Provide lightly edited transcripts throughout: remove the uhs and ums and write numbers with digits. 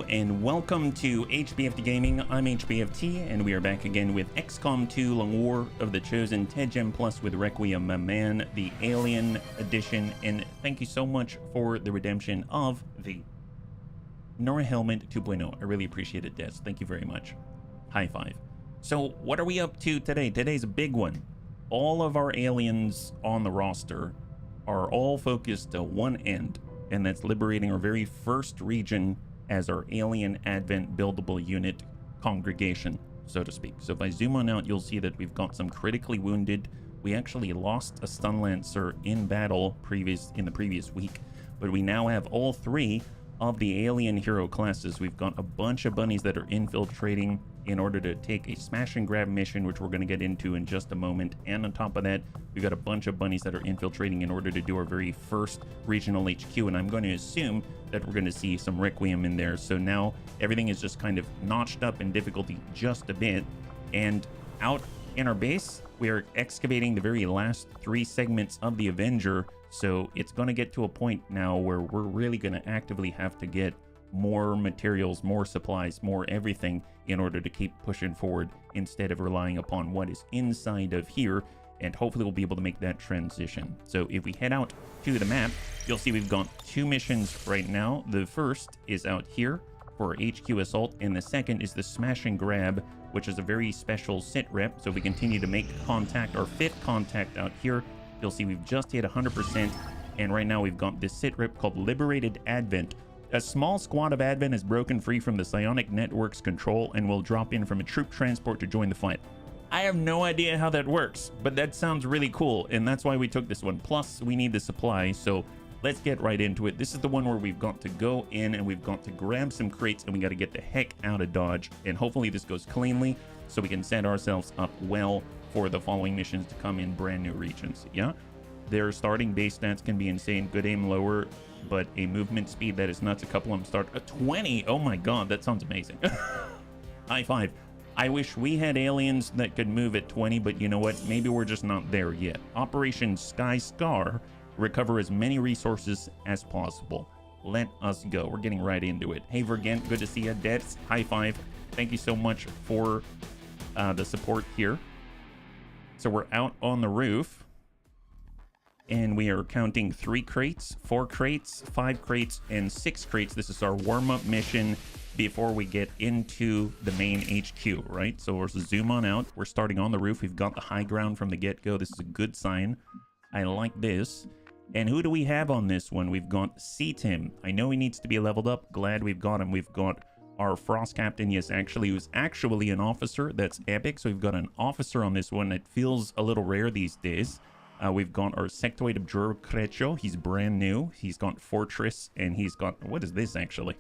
and welcome to HBFT Gaming. I'm HBFT, and we are back again with XCOM 2 Long War of the Chosen 10 Gem Plus with Requiem, my man, the Alien Edition. And thank you so much for the redemption of the Nora Helmet 2.0. I really appreciate it, Des. Thank you very much. High five. So, what are we up to today? Today's a big one. All of our aliens on the roster are all focused to one end, and that's liberating our very first region as our alien advent buildable unit congregation, so to speak. So if I zoom on out, you'll see that we've got some critically wounded. We actually lost a stun lancer in battle in the previous week, but we now have all three of the alien hero classes. We've got a bunch of bunnies that are infiltrating in order to take a smash and grab mission, which we're going to get into in just a moment. And on top of that, we've got a bunch of bunnies that are infiltrating in order to do our very first regional HQ. And I'm going to assume that we're going to see some Requiem in there. So now everything is just kind of notched up in difficulty just a bit. And out in our base, we are excavating the very last three segments of the Avenger. So it's going to get to a point now where we're really going to actively have to get more materials, more supplies, more everything in order to keep pushing forward instead of relying upon what is inside of here. And hopefully we'll be able to make that transition. So if we head out to the map, you'll see we've got two missions right now. The first is out here for HQ Assault, and the second is the Smash and Grab, which is a very special sit rep. So if we continue to make contact or fit contact out here, you'll see we've just hit 100%, and right now we've got this sit rep called Liberated Advent. A small squad of Advent is broken free from the psionic network's control and will drop in from a troop transport to join the fight. I have no idea how that works, but that sounds really cool, and that's why we took this one. Plus, we need the supply, so let's get right into it. This is the one where we've got to go in and we've got to grab some crates, and we got to get the heck out of Dodge, and hopefully this goes cleanly so we can set ourselves up well for the following missions to come in brand new regions. Yeah, their starting base stats can be insane. Good aim lower, but a movement speed that is nuts. A couple of them start a 20. Oh my god, that sounds amazing. High five. I wish we had aliens that could move at 20, but you know what? Maybe we're just not there yet. Operation Sky Scar. Recover as many resources as possible. Let us go. We're getting right into it. Hey, Vergent, good to see you. Debs, high five. Thank you so much for the support here. So we're out on the roof, and we are counting 3 crates, 4 crates, 5 crates, and 6 crates. This is our warm-up mission before we get into the main HQ, right? So we'll zoom on out. We're starting on the roof. We've got the high ground from the get-go. This is a good sign. I like this. And who do we have on this one? We've got C-Tim. I know he needs to be leveled up. Glad we've got him. We've got our Frost Captain, yes, actually, who's actually an officer. That's epic. So we've got an officer on this one. It feels a little rare these days. We've got our Sectoid Observer Crecho. He's brand new. He's got Fortress, and he's got, what is this actually?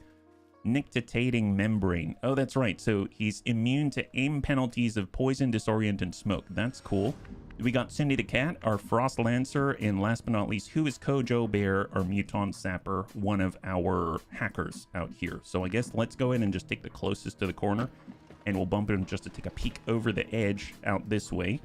Nictitating Membrane. Oh, that's right. So he's immune to aim penalties of poison, disorient, and smoke. That's cool. We got Cindy the Cat, our Frost Lancer, and last but not least, who is Kojo Bear, our Mutant Sapper, one of our hackers out here. So I guess let's go in and just take the closest to the corner, and we'll bump in just to take a peek over the edge out this way.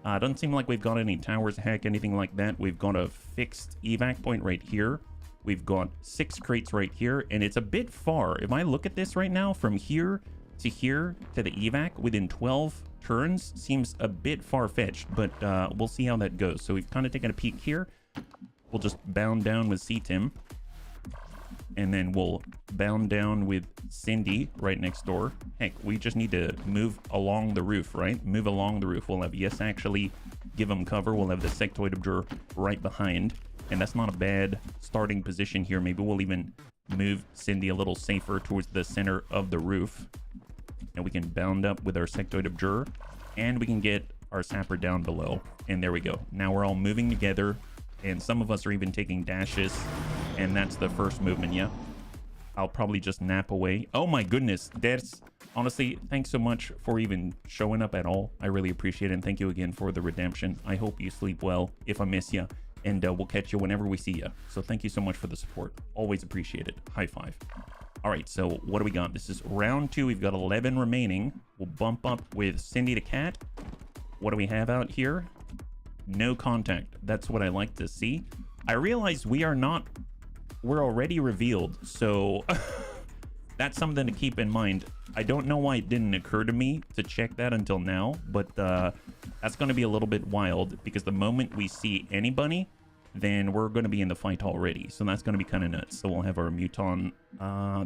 Doesn't seem like we've got any towers, heck, anything like that. We've got a fixed evac point right here. We've got 6 crates right here, and it's a bit far. If I look at this right now, from here to the evac within 12 turns seems a bit far-fetched, but we'll see how that goes. So we've kind of taken a peek here. We'll just bound down with C-Tim, and then we'll bound down with Cindy right next door. Heck, we just need to move along the roof, right? Move along the roof. We'll have, yes, actually give them cover. We'll have the Sectoid Observer right behind, and that's not a bad starting position here. Maybe we'll even move Cindy a little safer towards the center of the roof, and we can bound up with our Sectoid Observer, and we can get our Sapper down below, and there we go. Now we're all moving together, and some of us are even taking dashes, and that's the first movement. Yeah, I'll probably just nap away. Oh my goodness, that's honestly, thanks so much for even showing up at all. I really appreciate it, and thank you again for the redemption. I hope you sleep well if I miss you, and we'll catch you whenever we see you. So thank you so much for the support. Always appreciate it. High five. All right, so what do we got? This is round 2. We've got 11 remaining. We'll bump up with Cindy the Cat. What do we have out here? No contact. That's what I like to see. I realize we're already revealed, so that's something to keep in mind. I don't know why it didn't occur to me to check that until now, but that's going to be a little bit wild because the moment we see anybody, then we're going to be in the fight already. So that's going to be kind of nuts. So we'll have our Muton.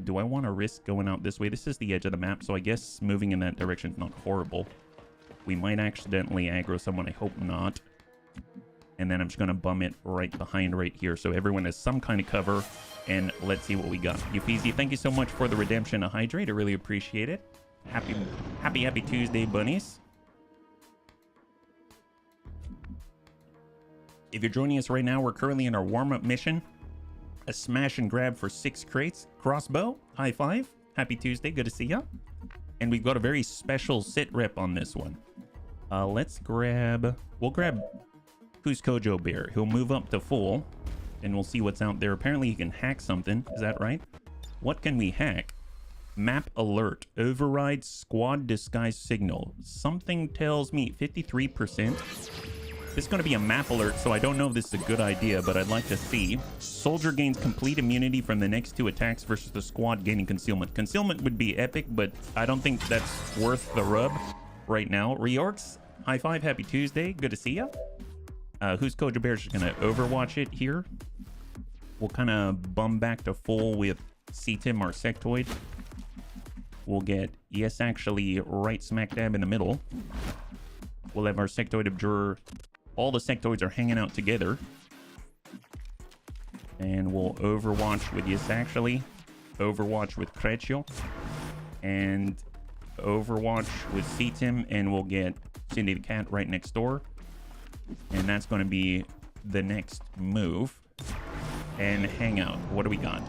Do I want to risk going out this way? This is the edge of the map, so I guess moving in that direction is not horrible. We might accidentally aggro someone. I hope not. And then I'm just going to bum it right behind right here so everyone has some kind of cover. And let's see what we got. Euphezy, thank you so much for the redemption of Hydrate. I really appreciate it. Happy Tuesday, bunnies. If you're joining us right now, we're currently in our warm-up mission. A smash and grab for 6 crates. Crossbow, high five. Happy Tuesday, good to see ya. And we've got a very special sit rep on this one. We'll grab Who's Kojo Bear. He'll move up to full, and we'll see what's out there. Apparently he can hack something, is that right? What can we hack? Map alert, override squad disguise signal. Something tells me 53%. This is going to be a map alert, so I don't know if this is a good idea, but I'd like to see. Soldier gains complete immunity from the next 2 attacks versus the squad gaining concealment. Concealment would be epic, but I don't think that's worth the rub right now. Reorks, high five, happy Tuesday, good to see ya. Who's Kojo Bear is just going to overwatch it here. We'll kind of bum back to full with CTIM, our sectoid. We'll get, yes, actually, right smack dab in the middle. We'll have our sectoid abjurer. All the sectoids are hanging out together. And we'll overwatch with, yes, actually, overwatch with Creccio. And overwatch with CTIM. And we'll get Cindy the Cat right next door. And that's going to be the next move. And hang out. What do we got?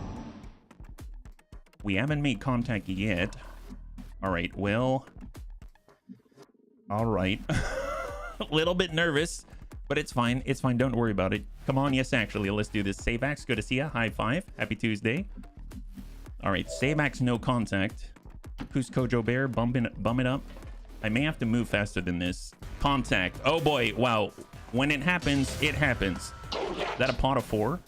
We haven't made contact yet. All right, well. All right. A little bit nervous, but it's fine. It's fine. Don't worry about it. Come on. Yes, actually, let's do this. Saveax, good to see ya. High five. Happy Tuesday. All right, Saveax, no contact. Who's Kojo Bear? Bum it up. I may have to move faster than this. Contact. Oh boy. Wow. When it happens, it happens. Is that a pot of 4?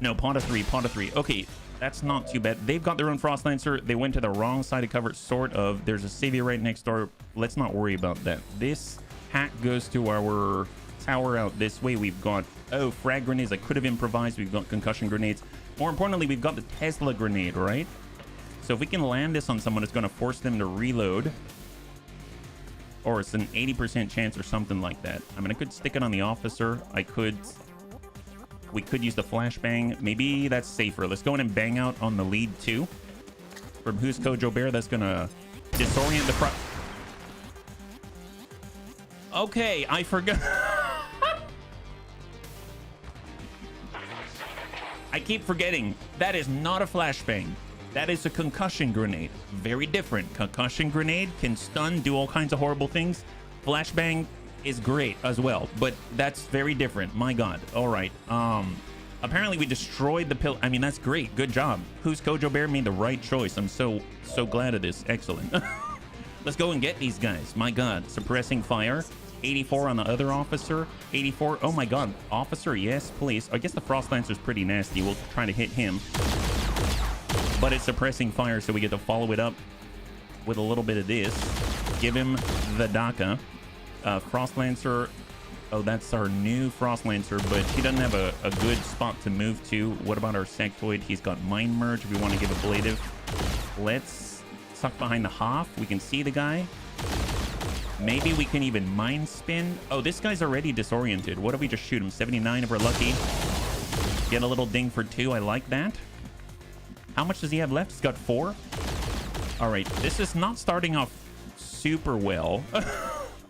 No, pot of 3. Pot of 3. Okay, that's not too bad. They've got their own Frost Lancer. They went to the wrong side of cover, sort of. There's a savior right next door. Let's not worry about that. This hack goes to our tower out this way. We've got, oh, frag grenades. I could have improvised. We've got concussion grenades. More importantly, we've got the Tesla grenade, right? So if we can land this on someone, it's going to force them to reload. Or it's an 80% chance or something like that. I mean, I could stick it on the officer. We could use the flashbang. Maybe that's safer. Let's go in and bang out on the lead too. From Who's Kojo Bear, that's gonna disorient the front. Okay, I forgot. I keep forgetting. That is not a flashbang. That is a concussion grenade. Very different. Concussion grenade can stun, do all kinds of horrible things. Flashbang is great as well, but that's very different. My God. All right. Apparently we destroyed the pill. I mean, that's great. Good job. Who's Kojo Bear made the right choice. I'm so glad of this. Excellent. Let's go and get these guys. My God. Suppressing fire. 84 on the other officer. 84. Oh my God. Officer, yes, please. I guess the Frost Lancer's pretty nasty. We'll try to hit him. But it's suppressing fire, so we get to follow it up with a little bit of this. Give him the DACA. Frost Lancer. Oh, that's our new Frost Lancer, but he doesn't have a good spot to move to. What about our sectoid? He's got Mind Merge. We want to give ablative. Let's tuck behind the Hoff. We can see the guy. Maybe we can even Mind Spin. Oh, this guy's already disoriented. What if we just shoot him? 79 if we're lucky. Get a little ding for 2. I like that. How much does he have left? He's got 4. All right, this is not starting off super well.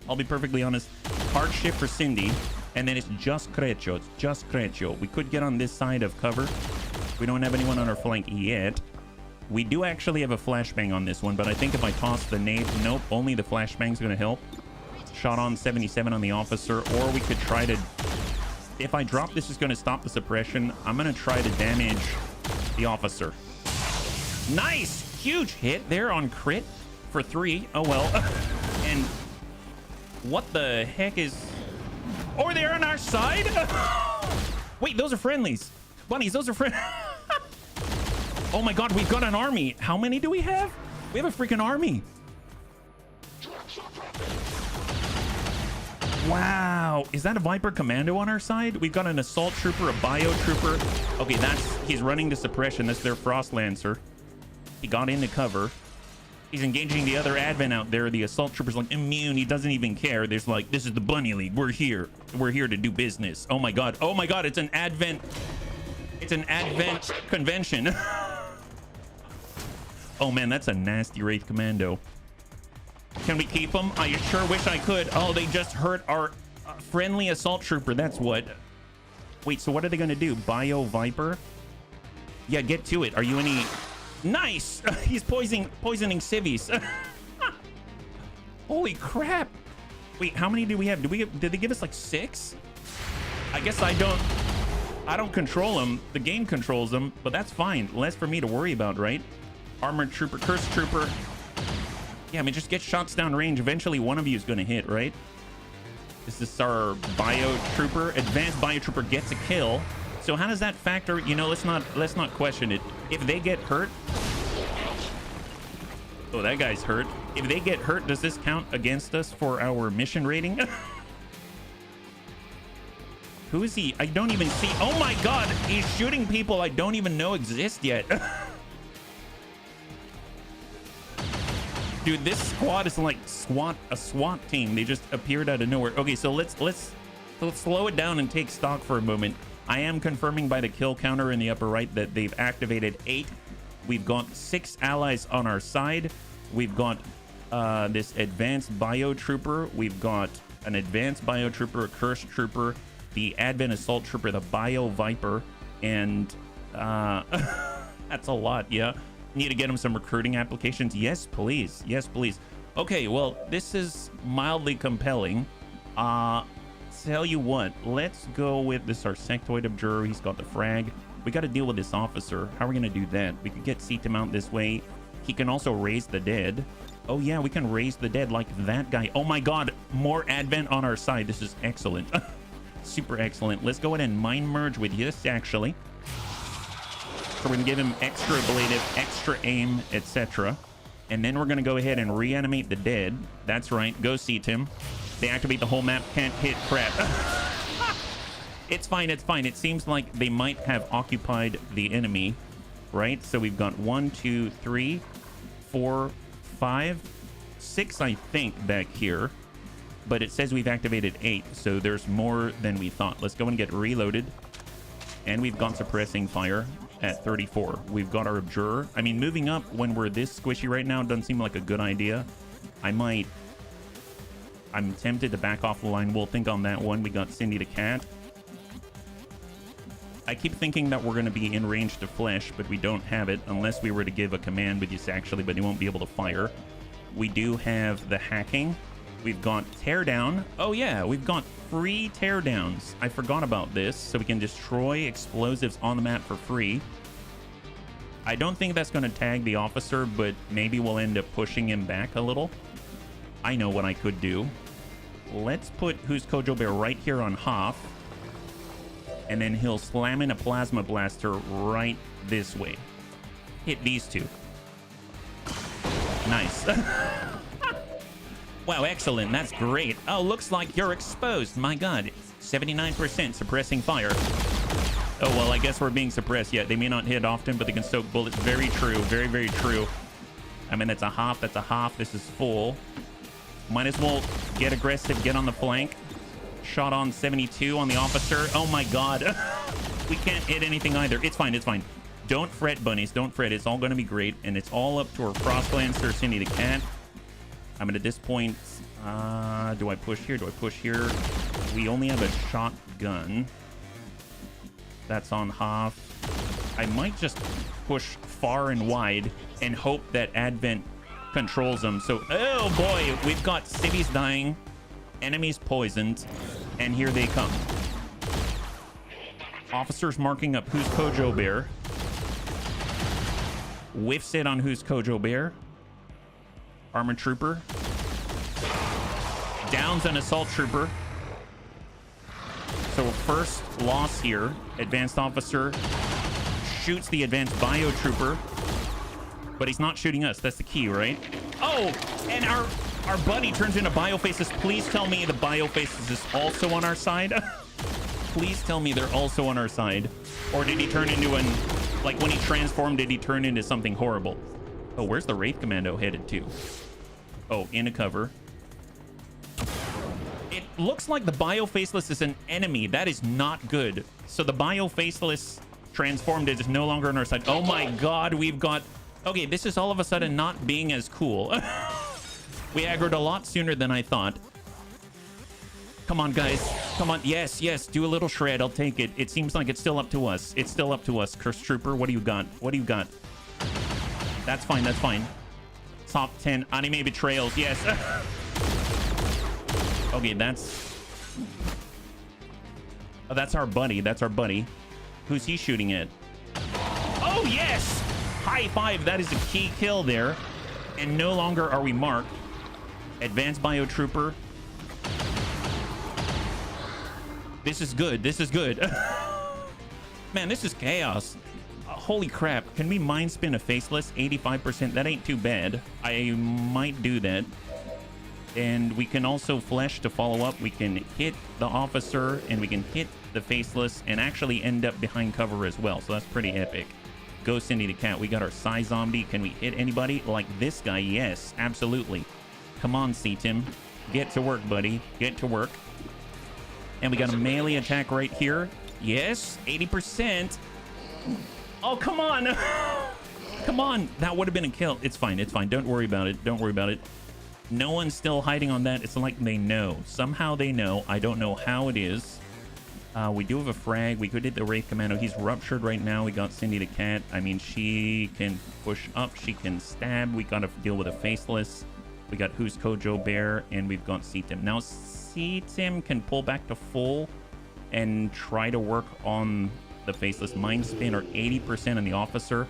I'll be perfectly honest. Hard shift for Cindy, and then it's just Creccio. It's just Creccio. We could get on this side of cover. We don't have anyone on our flank yet. We do actually have a flashbang on this one, but I think if I toss the nade, nope, only the flashbang's going to help. Shot on 77 on the officer, or we could try to... If I drop this, is going to stop the suppression. I'm going to try to damage the officer. Nice! Huge hit there on crit for 3. Oh, well. And what the heck is... Oh, they're on our side? Wait, those are friendlies. Bunnies, those are friends. Oh my God, we've got an army. How many do we have? We have a freaking army. Wow. Is that a Viper Commando on our side? We've got an Assault Trooper, a Bio Trooper. Okay, he's running to suppression. That's their Frost Lancer. He got into cover. He's engaging the other Advent out there. The Assault Trooper's like immune. He doesn't even care. There's like, this is the Bunny League. We're here. We're here to do business. Oh my God. Oh my God. It's an Advent. It's an Advent convention. Oh man, that's a nasty Wraith Commando. Can we keep them? I sure wish I could. Oh, they just hurt our friendly Assault Trooper. That's what. Wait, so what are they going to do? Bio Viper? Yeah, get to it. Are you any... Nice! He's poisoning civvies. Holy crap. Wait, how many do we have? Did they give us like 6? I guess I don't control them. The game controls them, but that's fine. Less for me to worry about, right? Armored Trooper, Cursed Trooper. Yeah, I mean, just get shots down range. Eventually, one of you is going to hit, right? This is our Bio Trooper. Advanced Bio Trooper gets a kill. So how does that factor? You know, let's not question it. If they get hurt... Oh, that guy's hurt. If they get hurt, does this count against us for our mission rating? Who is he? I don't even see. Oh my God, he's shooting people I don't even know exist yet. Dude, this squad is like a SWAT team. They just appeared out of nowhere. Okay, so let's slow it down and take stock for a moment. I am confirming by the kill counter in the upper right that they've activated 8. We've got 6 allies on our side. We've got this advanced Bio Trooper. We've got an advanced Bio Trooper, a Cursed Trooper, the Advent Assault Trooper, the Bio Viper, and that's a lot, yeah. Need to get them some recruiting applications. Yes, please. Yes, please. Okay, well, this is mildly compelling. Tell you what, let's go with this, our sectoid observer. He's got the frag. We got to deal with this officer. How are we going to do that? We could get C to mount this way. He can also raise the dead. Oh yeah, we can raise the dead like that guy. Oh my God, more Advent on our side. This is excellent. Super excellent. Let's go ahead and mind merge with this, actually. So we're going to give him extra ablative, extra aim, etc. And then we're going to go ahead and reanimate the dead. That's right. Go see Tim. They activate the whole map. Can't hit. Crap. It's fine. It's fine. It seems like they might have occupied the enemy, right? So we've got 1, 2, 3, 4, 5, 6, I think, back here. But it says we've activated 8. So there's more than we thought. Let's go and get reloaded. And we've got suppressing fire at 34. We've got our observer. I mean, moving up when we're this squishy right now doesn't seem like a good idea. I'm tempted to back off the line. We'll think on that one. We got Cindy the cat. I keep thinking that we're going to be in range to flesh, but we don't have it unless we were to give a command with this actually, but he won't be able to fire. We do have the hacking. We've got teardown. Oh yeah, we've got free teardowns. I forgot about this. So we can destroy explosives on the map for free. I don't think that's going to tag the officer, but maybe we'll end up pushing him back a little. I know what I could do. Let's put Who's Kojo Bear right here on Hoff. And then he'll slam in a plasma blaster right this way. Hit these two. Nice. Wow, excellent. That's great. Oh, looks like you're exposed. My God. 79% suppressing fire. Oh, well, I guess we're being suppressed. Yeah, they may not hit often, but they can soak bullets. Very true. Very, very true. I mean, that's a Hoff. That's a Hoff. This is full. Might as well get aggressive, get on the flank. Shot on 72 on the officer. Oh my God. We can't hit anything either. It's fine. It's fine. Don't fret, bunnies. Don't fret. It's all going to be great. And it's all up to our Frost Lancer, Cindy the cat. I mean, at this point, do I push here? Do I push here? We only have a shotgun. That's on Hoff. I might just push far and wide and hope that Advent controls them. So, oh boy, we've got civvies dying, enemies poisoned, and here they come. Officers marking up Who's Kojo Bear. Whiffs it on Who's Kojo Bear. Armored Trooper. Downs an Assault Trooper. So first loss here. Advanced Officer shoots the advanced bio trooper, but he's not shooting us. That's the key, right? Oh, and our buddy turns into Biofaceless. Please tell me the Biofaceless is also on our side. Please tell me they're also on our side. Or did he turn into an... Like, when he transformed, did he turn into something horrible? Oh, where's the Wraith Commando headed to? Oh, in a cover. It looks like the Biofaceless is an enemy. That is not good. So the Biofaceless transformed is no longer on our side. Oh my god, we've got... Okay, this is all of a sudden not being as cool. We aggroed a lot sooner than I thought. Come on, guys. Come on. Yes, yes. Do a little shred. I'll take it. It seems like it's still up to us. It's still up to us. Curse Trooper, what do you got? What do you got? That's fine. That's fine. Top 10 anime betrayals. Yes. Okay, that's... Oh, that's our buddy. That's our buddy. Who's he shooting at? Oh, yes! High five. That is a key kill there. And no longer are we marked. Advanced Bio Trooper. This is good. This is good. Man, this is chaos. Holy crap. Can we mind spin a Faceless? 85%. That ain't too bad. I might do that. And we can also flesh to follow up. We can hit the officer and we can hit the Faceless and actually end up behind cover as well. So that's pretty epic. Go Cindy the Cat. We got our Psy Zombie. Can we hit anybody? Like this guy? Yes, absolutely. Come on, C-Tim. Get to work, buddy. Get to work. And we got a melee attack right here. Yes, 80%. Oh, come on. Come on. That would have been a kill. It's fine. It's fine. Don't worry about it. Don't worry about it. No one's still hiding on that. It's like they know. Somehow they know. I don't know how it is. We do have a frag. We could hit the Wraith Commando. He's ruptured right now. We got Cindy the Cat. I mean, she can push up. She can stab. We got to deal with a Faceless. We got Who's Kojo Bear. And we've got C-Tim. Now, C-Tim can pull back to full and try to work on the Faceless. Mind Spin or 80% on the officer.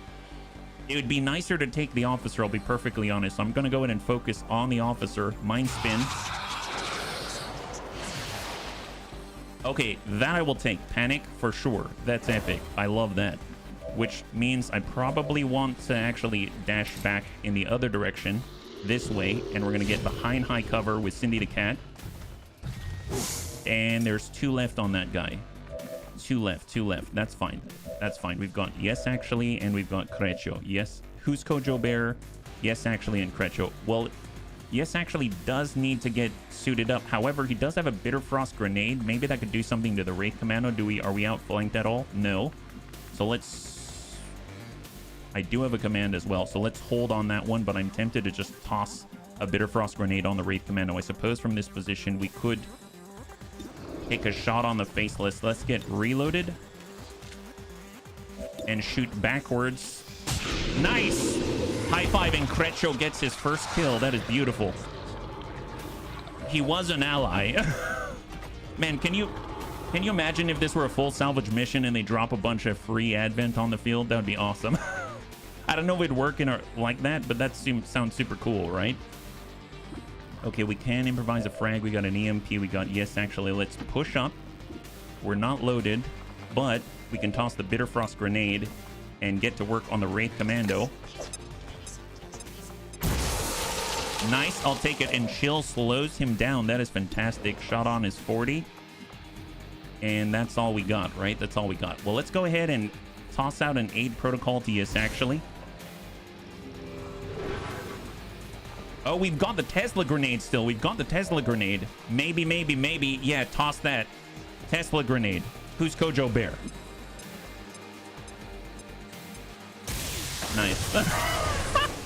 It would be nicer to take the officer, I'll be perfectly honest. So I'm going to go ahead and focus on the officer. Mind Spin. Okay, that I will take. Panic for sure. That's epic. I love that. Which means I probably want to actually dash back in the other direction. This way. And we're going to get behind high cover with Cindy the Cat. And there's 2 left on that guy. 2 left. 2 left. That's fine. That's fine. We've got Yes Actually and we've got Crecho. Yes. Who's Kojo Bear? Yes Actually and Crecho. Well, Yes Actually does need to get suited up. However, he does have a Bitter Frost grenade. Maybe that could do something to the Wraith Commando. Are we outflanked at all? No. So let's... I do have a command as well. So let's hold on that one, but I'm tempted to just toss a Bitter Frost grenade on the Wraith Commando. I suppose from this position we could take a shot on the Faceless. Let's get reloaded and shoot backwards. Nice! High five and Crecho gets his first kill. That is beautiful. He was an ally. Man, can you imagine if this were a full salvage mission and they drop a bunch of free advent on the field? That would be awesome. I don't know if it'd work like that, but that sounds super cool, right? Okay, we can improvise a frag. We got an EMP. We got Yes Actually. Let's push up. We're not loaded, but we can toss the Bitter Frost grenade and get to work on the Wraith Commando. Nice. I'll take it. And Chill slows him down. That is fantastic. Shot on is 40. And that's all we got, right? That's all we got. Well, let's go ahead and toss out an aid protocol to Yes Actually. Oh, we've got the Tesla grenade still. We've got the Tesla grenade. Maybe, maybe, maybe. Yeah, toss that. Tesla grenade. Who's Kojo Bear? Nice.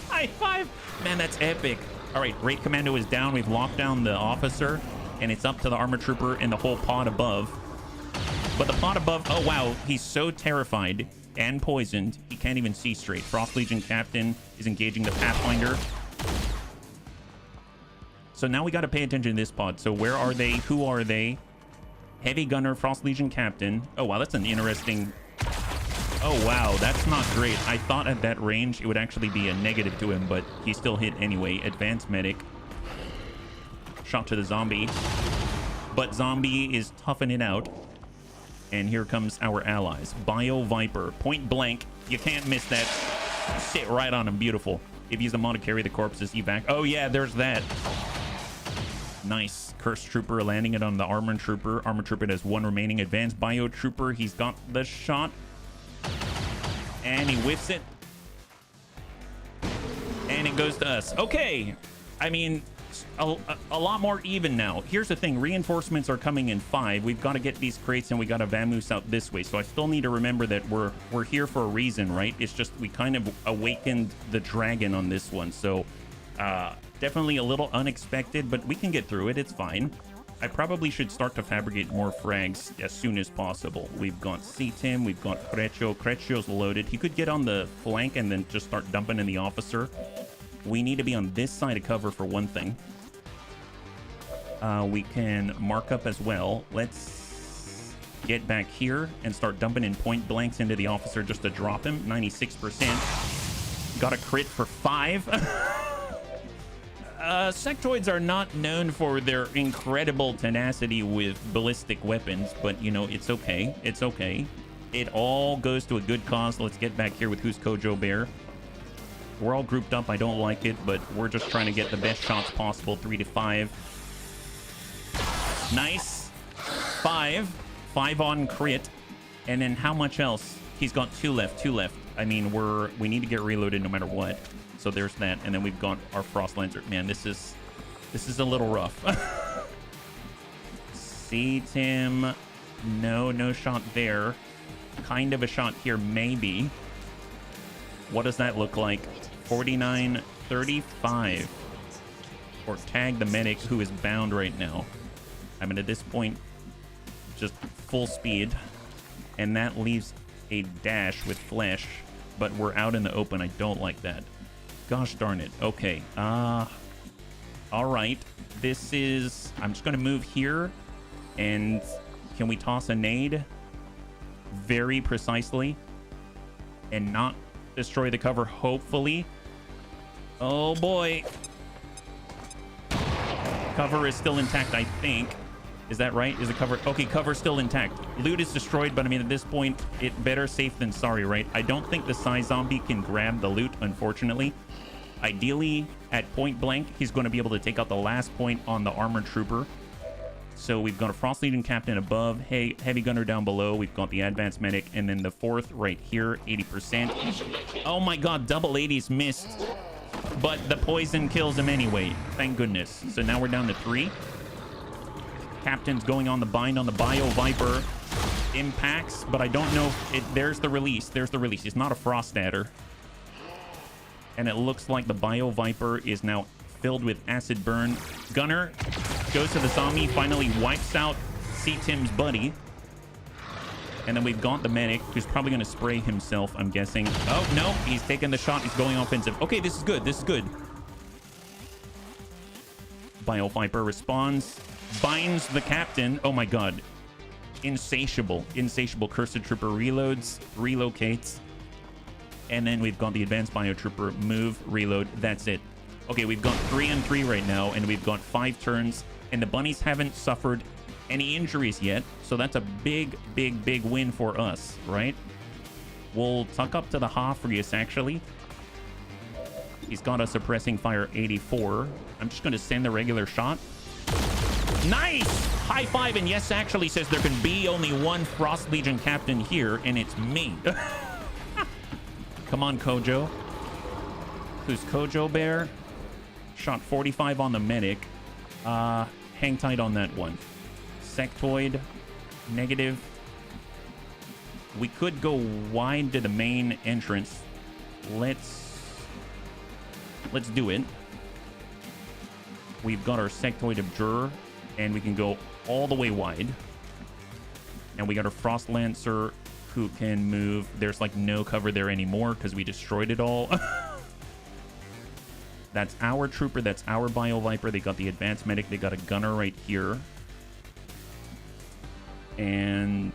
High five. Man, that's epic. All right, Wraith Commando is down. We've locked down the officer, and it's up to the Armor Trooper and the whole pod above. But the pod above, oh, wow. He's so terrified and poisoned, he can't even see straight. Frost Legion Captain is engaging the Pathfinder. So now we got to pay attention to this pod. So where are they? Who are they? Heavy Gunner, Frost Legion Captain. Oh, wow. That's an interesting... Oh, wow. That's not great. I thought at that range it would actually be a negative to him, but he still hit anyway. Advanced Medic. Shot to the zombie. But zombie is toughing it out. And here comes our allies. Bio Viper. Point blank. You can't miss that. Sit right on him. Beautiful. If he's the mod to carry the corpses, evac. Oh, yeah, there's that. Nice. Cursed Trooper landing it on the Armored Trooper. Armored Trooper has one remaining. Advanced Bio Trooper. He's got the shot. And he whiffs it. And it goes to us. Okay. I mean, a lot more even now. Here's the thing. Reinforcements are coming in 5. We've got to get these crates and we got to vamoose out this way. So I still need to remember that we're here for a reason, right? It's just we kind of awakened the dragon on this one. So definitely a little unexpected, but we can get through it. It's fine. I probably should start to fabricate more frags as soon as possible. We've got C-Tim, we've got Creccio. Creccio's loaded. He could get on the flank and then just start dumping in the officer. We need to be on this side of cover for one thing. We can mark up as well. Let's get back here and start dumping in point blanks into the officer just to drop him. 96%. Got a crit for 5. Sectoids are not known for their incredible tenacity with ballistic weapons, but, you know, it's okay. It's okay. It all goes to a good cause. Let's get back here with Who's Kojo Bear. We're all grouped up. I don't like it, but we're just trying to get the best shots possible. 3 to 5. Nice. 5 on crit. And then how much else? He's got 2 left. I mean, we need to get reloaded no matter what. So there's that. And then we've got our Frost Lancer. Man, this is a little rough. See, Tim. No shot there. Kind of a shot here, maybe. What does that look like? 49-35. Or tag the medic who is bound right now. I mean, at this point, just full speed. And that leaves a dash with flesh. But we're out in the open. I don't like that. Gosh darn it. Okay. All right. This is... I'm just going to move here. And can we toss a nade? Very precisely. And not destroy the cover, hopefully. Oh, boy. Cover is still intact, I think. Is that right? Is the cover... Okay, cover's still intact. Loot is destroyed, but I mean, at this point, it better safe than sorry, right? I don't think the Psy Zombie can grab the loot, unfortunately. Ideally, at point blank, he's going to be able to take out the last point on the Armored Trooper. So we've got a Frost Legion Captain above, hey, Heavy Gunner down below. We've got the Advanced Medic, and then the 4th right here, 80%. Oh my god, double 80s missed. But the poison kills him anyway. Thank goodness. So now we're down to 3. Captain's going on the bind on the Bio Viper. Impacts, but I don't know if it... There's the release. There's the release. It's not a Frost Adder. And it looks like the Bio Viper is now filled with acid burn. Gunner goes to the zombie, finally wipes out C-Tim's buddy. And then we've got the medic, who's probably going to spray himself, I'm guessing. Oh, no, he's taking the shot. He's going offensive. Okay, this is good. This is good. Bio Viper responds, binds the captain. Oh, my God. Insatiable. Cursed Trooper reloads, relocates. And then we've got the Advanced Bio Trooper move, reload. That's it. Okay, we've got 3 and 3 right now, and we've got 5 turns, and the bunnies haven't suffered any injuries yet, so that's a big win for us, right? We'll tuck up to the Hofreus, actually. He's got a suppressing fire 84. I'm just going to send the regular shot. Nice! High five, and yes, actually says there can be only one Frost Legion captain here, and it's me. Come on, Kojo. Who's Kojo Bear? Shot 45 on the medic. Hang tight on that one. Sectoid. Negative. We could go wide to the main entrance. Let's do it. We've got our Sectoid Abjurer, and we can go all the way wide. And we got our Frost Lancer, who can move. There's like no cover there anymore because we destroyed it all. That's our trooper. That's our Bio Viper. They got the Advanced Medic. They got a gunner right here. And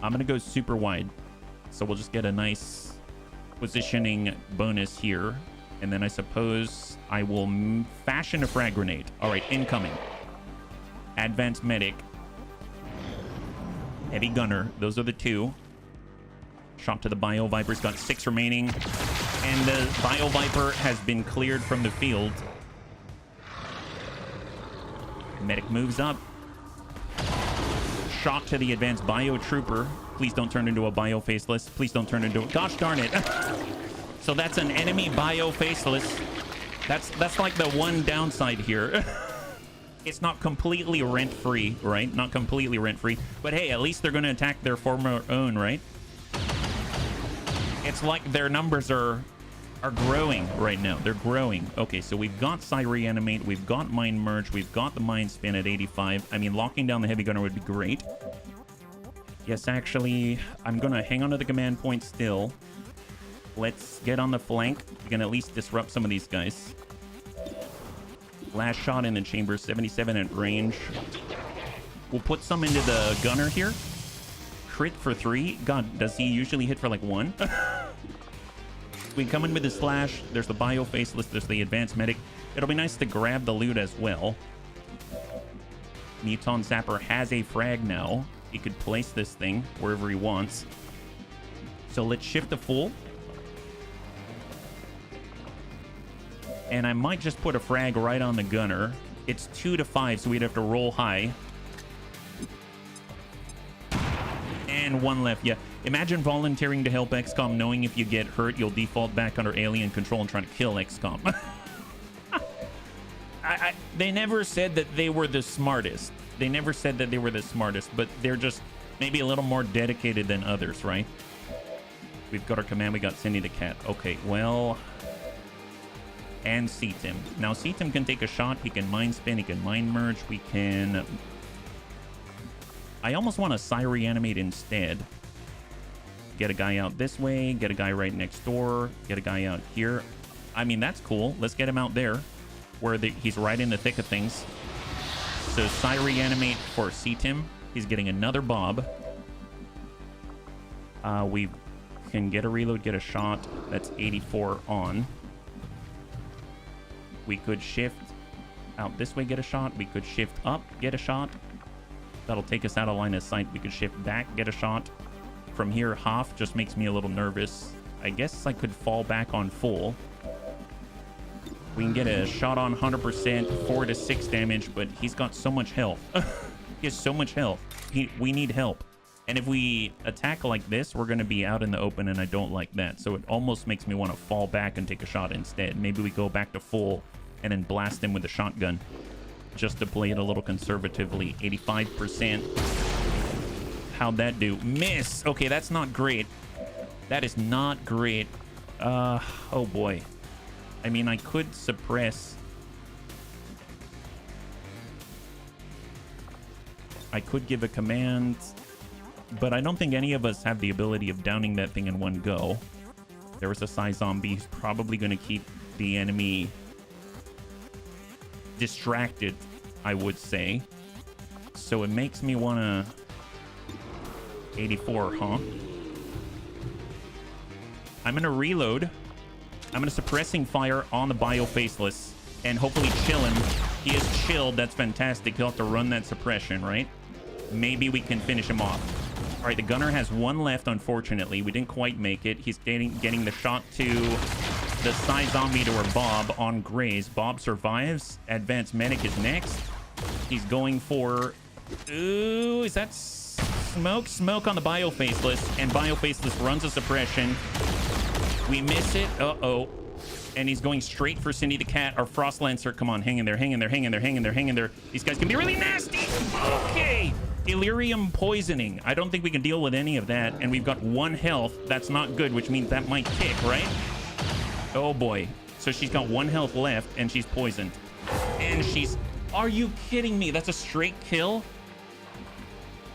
I'm going to go super wide. So we'll just get a nice positioning bonus here. And then I suppose I will fashion a frag grenade. All right, incoming. Advanced Medic. Heavy gunner. Those are the two. Shot to the Bio Viper's got 6 remaining. And the Bio Viper has been cleared from the field. Medic moves up. Shot to the advanced Bio Trooper. Please don't turn into a Bio Faceless. Please don't turn into a... Gosh darn it. So that's an enemy Bio Faceless. That's like the one downside here. It's not completely rent-free, right? Not completely rent-free. But hey, at least they're going to attack their former own, right? It's like their numbers are growing right now. They're growing. Okay, so we've got Psi Reanimate. We've got Mind Merge. We've got the Mind Spin at 85. I mean, locking down the Heavy Gunner would be great. Yes, actually, I'm going to hang on to the command point still. Let's get on the flank. We can at least disrupt some of these guys. Last shot in the chamber, 77 at range. We'll put some into the gunner here. Crit for 3. God, does he usually hit for like 1? We come in with the slash. There's the Bio Faceless. There's the advanced medic. It'll be nice to grab the loot as well. Muton Zapper has a frag now. He could place this thing wherever he wants. So let's shift to full. And I might just put a frag right on the gunner. It's 2 to 5, so we'd have to roll high. And 1 left. Yeah. Imagine volunteering to help XCOM, knowing if you get hurt, you'll default back under alien control and trying to kill XCOM. They never said that they were the smartest. They never said that they were the smartest, but they're just maybe a little more dedicated than others, right? We've got our command. We got Cindy the Cat. Okay, well... And Seatim. Now, Seatim can take a shot. He can Mind Spin. He can Mind Merge. We can... I almost want to Psi Reanimate instead. Get a guy out this way. Get a guy right next door. Get a guy out here. I mean, that's cool. Let's get him out there where he's right in the thick of things. So Psi Reanimate for Seatim. He's getting another Bob. We can get a reload, get a shot. That's 84 on. We could shift out this way, get a shot. We could shift up, get a shot. That'll take us out of line of sight. We could shift back, get a shot. From here, half just makes me a little nervous. I guess I could fall back on full. We can get a shot on 100%, 4 to 6 damage, but he's got so much health. He has so much health. We need help. And if we attack like this, we're going to be out in the open, and I don't like that. So it almost makes me want to fall back and take a shot instead. Maybe we go back to full and then blast him with a shotgun just to play it a little conservatively. 85%. How'd that do? Miss! Okay, that's not great. That is not great. Oh boy. I mean, I could suppress. I could give a command, but I don't think any of us have the ability of downing that thing in one go. There was a Psi Zombie who's probably going to keep the enemy distracted, I would say. So it makes me want to... 84, huh? I'm going to reload. I'm going to suppressing fire on the Bio Faceless and hopefully chill him. He is chilled. That's fantastic. He'll have to run that suppression, right? Maybe we can finish him off. All right, the gunner has 1 left, unfortunately. We didn't quite make it. He's getting the shot to the Psi Zombie to our Bob on Graze. Bob survives. Advanced Medic is next. He's going for... Ooh, is that smoke? Smoke on the Bio Faceless. And Bio Faceless runs a suppression. We miss it. Uh-oh. And he's going straight for Cindy the Cat. Our Frost Lancer. Come on, hang in there, hang in there, hang in there, hang in there, hang in there. These guys can be really nasty. Okay. Delirium poisoning. I don't think we can deal with any of that. And we've got 1 health. That's not good, which means that might kick, right? Oh, boy. So she's got 1 health left, and she's poisoned. And she's... Are you kidding me? That's a straight kill?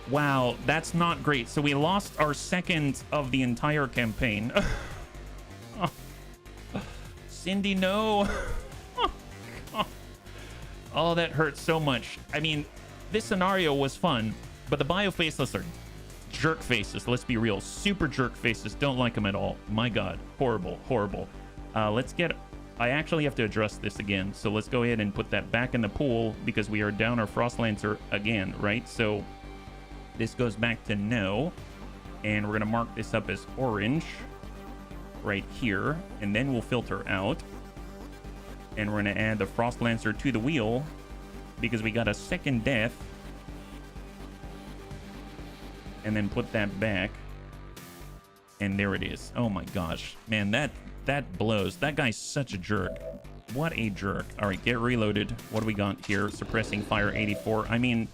Wow, that's not great. So we lost our second of the entire campaign. Cindy, no. Oh, that hurts so much. I mean, this scenario was fun, but the Bio Faceless are jerk faces. Let's be real. Super jerk faces. Don't like them at all. My God. Horrible. Horrible. Let's get... I actually have to address this again. So let's go ahead and put that back in the pool because we are down our Frost Lancer again, right? So This goes back to no. And we're going to mark this up as orange right here. And then we'll filter out. And we're going to add the Frost Lancer to the wheel because we got a second death. And then put that back. And there it is. Oh my gosh. Man, that blows. That guy's such a jerk. What a jerk. All right, get reloaded. What do we got here? Suppressing fire 84. I mean,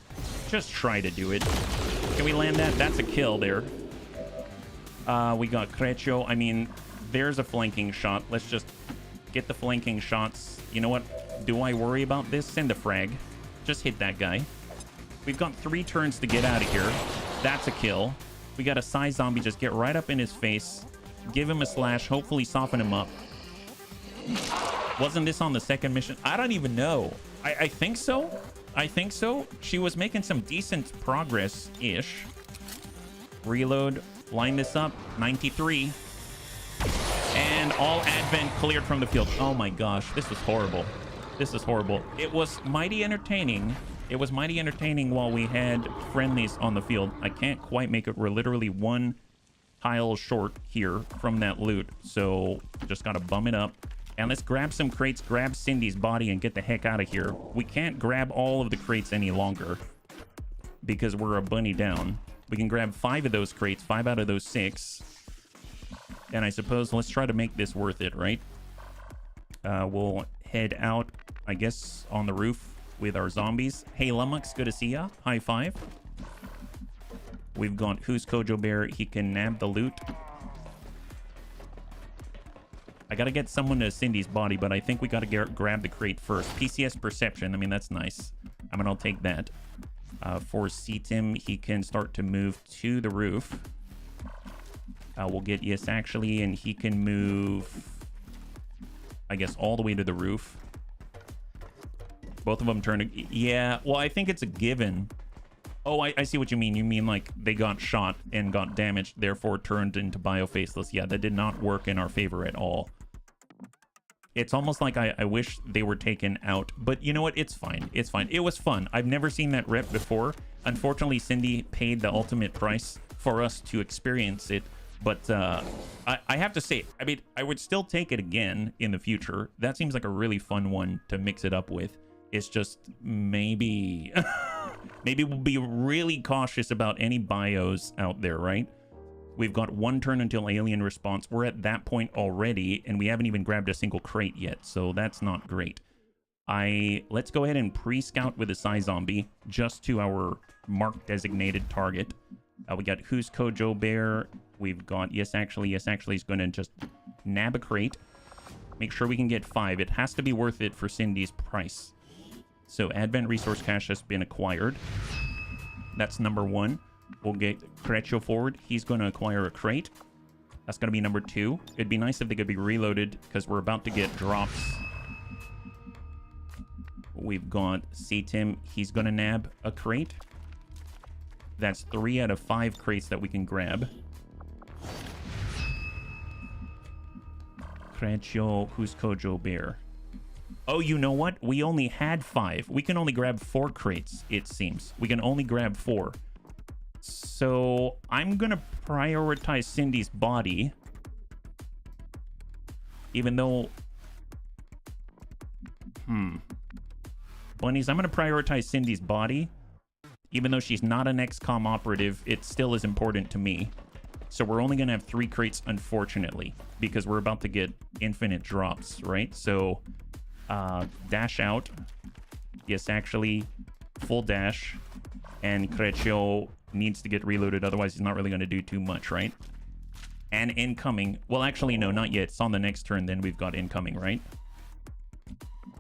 just try to do it. Can we land that? That's a kill there. We got Creccio. I mean, there's a flanking shot. Let's just get the flanking shots. You know what? Do I worry about this? Send a frag. Just hit that guy. We've got 3 turns to get out of here. That's a kill. We got a Psy Zombie. Just get right up in his face. Give him a slash. Hopefully soften him up. Wasn't this on the second mission? I don't even know. I think so. I think so. She was making some decent progress-ish. Reload. Line this up. 93. And all Advent cleared from the field. Oh my gosh. This was horrible. This is horrible. It was mighty entertaining. It was mighty entertaining while we had friendlies on the field. I can't quite make it. We're literally 1 tile short here from that loot. So just got to bum it up. And let's grab some crates, grab Cindy's body, and get the heck out of here. We can't grab all of the crates any longer because we're a bunny down. We can grab 5 of those crates, 5 out of those 6. And I suppose let's try to make this worth it, right? We'll head out, I guess, on the roof with our zombies. Hey, Lummox, good to see ya. High five. We've got Who's Kojo Bear. He can nab the loot. I gotta get someone to Cindy's body, but I think we gotta grab the crate first. PCS Perception. I mean, that's nice. I mean, I'll take that. For C-Tim, he can start to move to the roof. We'll get Yes Actually, and he can move, I guess, all the way to the roof. Both of them turn. Yeah, well, I think it's a given. Oh, I see what you mean. You mean like they got shot and got damaged, therefore turned into Biofaceless. Yeah, that did not work in our favor at all. It's almost like I wish they were taken out. But you know what? It's fine. It's fine. It was fun. I've never seen that rep before. Unfortunately, Cindy paid the ultimate price for us to experience it. But I have to say, I mean, I would still take it again in the future. That seems like a really fun one to mix it up with. It's just maybe... maybe we'll be really cautious about any bios out there, right? We've got 1 turn until alien response. We're at that point already, and we haven't even grabbed a single crate yet, so that's not great. Let's go ahead and pre-scout with a Psy Zombie just to our marked designated target. We got Who's Kojo Bear. We've got Yes Actually. Yes Actually is going to just nab a crate. Make sure we can get 5. It has to be worth it for Cindy's price. So Advent Resource Cache has been acquired. That's number 1. We'll get Creccio forward. He's going to acquire a crate. That's going to be number 2. It'd be nice if they could be reloaded because we're about to get drops. We've got C-Tim. He's going to nab a crate. That's 3 out of 5 crates that we can grab. Creccio, Who's Kojo Bear. Oh, you know what? We only had 5. We can only grab 4 crates, it seems. We can only grab 4. So I'm going to prioritize Cindy's body. Even though... Bunnies, I'm going to prioritize Cindy's body. Even though she's not an XCOM operative, it still is important to me. So we're only going to have 3 crates, unfortunately. Because we're about to get infinite drops, right? So... dash out. Yes, actually, full dash. And Creccio needs to get reloaded, otherwise he's not really going to do too much, right? And incoming. Well, actually, no, not yet. It's on the next turn, then we've got incoming, right?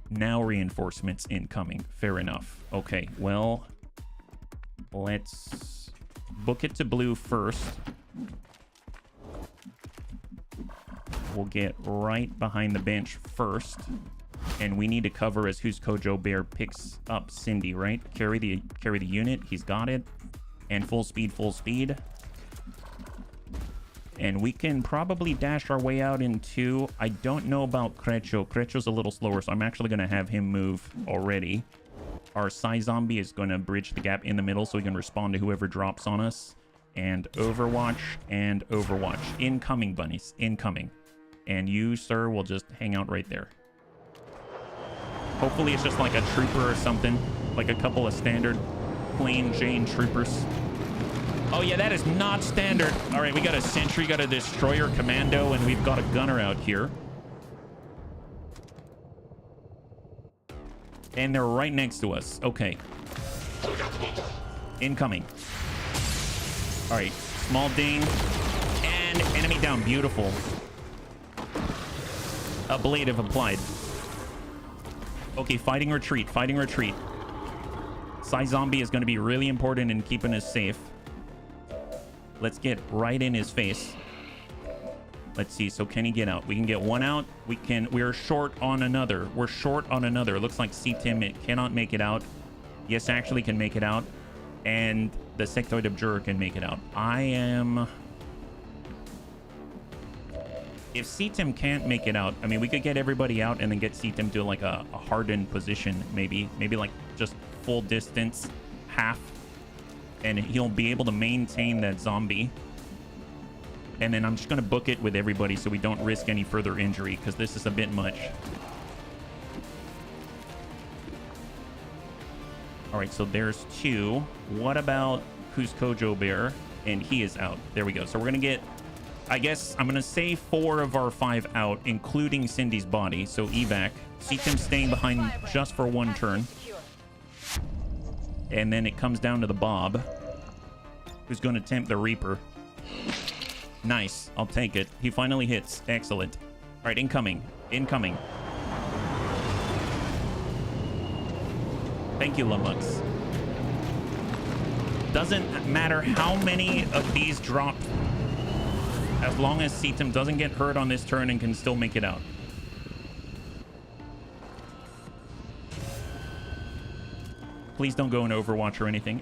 Now reinforcements incoming. Fair enough. Okay, well, let's book it to blue first. We'll get right behind the bench first. And we need to cover as Who's Kojo Bear picks up Cindy, right? Carry the unit. He's got it. And full speed, full speed. And we can probably dash our way out into... I don't know about Creccio. Creccio's a little slower, so I'm actually going to have him move already. Our Psy Zombie is going to bridge the gap in the middle so we can respond to whoever drops on us. And Overwatch and Overwatch. Incoming, bunnies. Incoming. And you, sir, will just hang out right there. Hopefully it's just like a trooper or something. Like a couple of standard plain Jane troopers. Oh, yeah, that is not standard. All right, we got a sentry, got a destroyer commando, and we've got a gunner out here. And they're right next to us. Okay. Incoming. All right, small ding. And enemy down. Beautiful. Ablative applied. Okay, fighting retreat. Fighting retreat. Psy Zombie is going to be really important in keeping us safe. Let's get right in his face. Let's see. So can he get out? We can get one out. We're short on another. We're short on another. It looks like C-Tim, it cannot make it out. Yes, actually can make it out. And the Sectoid Abjurer can make it out. If C-Tim can't make it out, I mean, we could get everybody out and then get C-Tim to like a hardened position, maybe like just full distance, half, and he'll be able to maintain that zombie. And then I'm just going to book it with everybody so we don't risk any further injury, because this is a bit much. All right, so there's two. What about who's Kojo Bear? And he is out. There we go. So we're going to get, I guess, I'm going to say 4 of our 5 out, including Cindy's body. So evac. C-Tim staying behind just for 1 turn. And then it comes down to the Bob, who's going to tempt the Reaper. Nice. I'll take it. He finally hits. Excellent. All right, incoming. Incoming. Thank you, Lumux. Doesn't matter how many of these drop, as long as C-Tim doesn't get hurt on this turn and can still make it out. Please don't go in Overwatch or anything.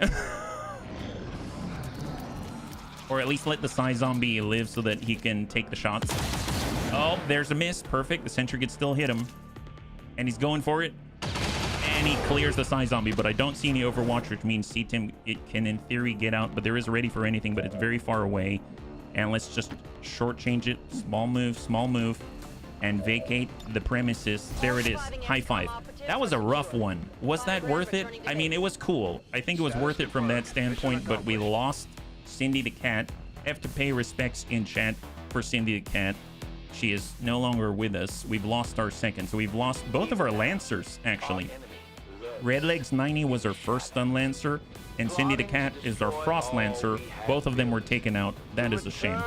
Or at least let the Psy Zombie live so that he can take the shots. Oh, there's a miss. Perfect. The sentry could still hit him. And he's going for it. And he clears the Psy Zombie, but I don't see any Overwatch, which means C-Tim, it can in theory get out, but there is ready for anything, but it's very far away. And let's just shortchange it. Small move, and vacate the premises. There it is. High five. That was a rough one. Was that worth it? I mean, it was cool. I think it was worth it from that standpoint, but we lost Cindy the Cat. Have to pay respects in chat for Cindy the Cat. She is no longer with us. We've lost our second, so we've lost both of our Lancers, actually. Redlegs 90 was our first stun Lancer, and Cindy the Cat is our Frost Lancer. Both of them were taken out. That is a shame.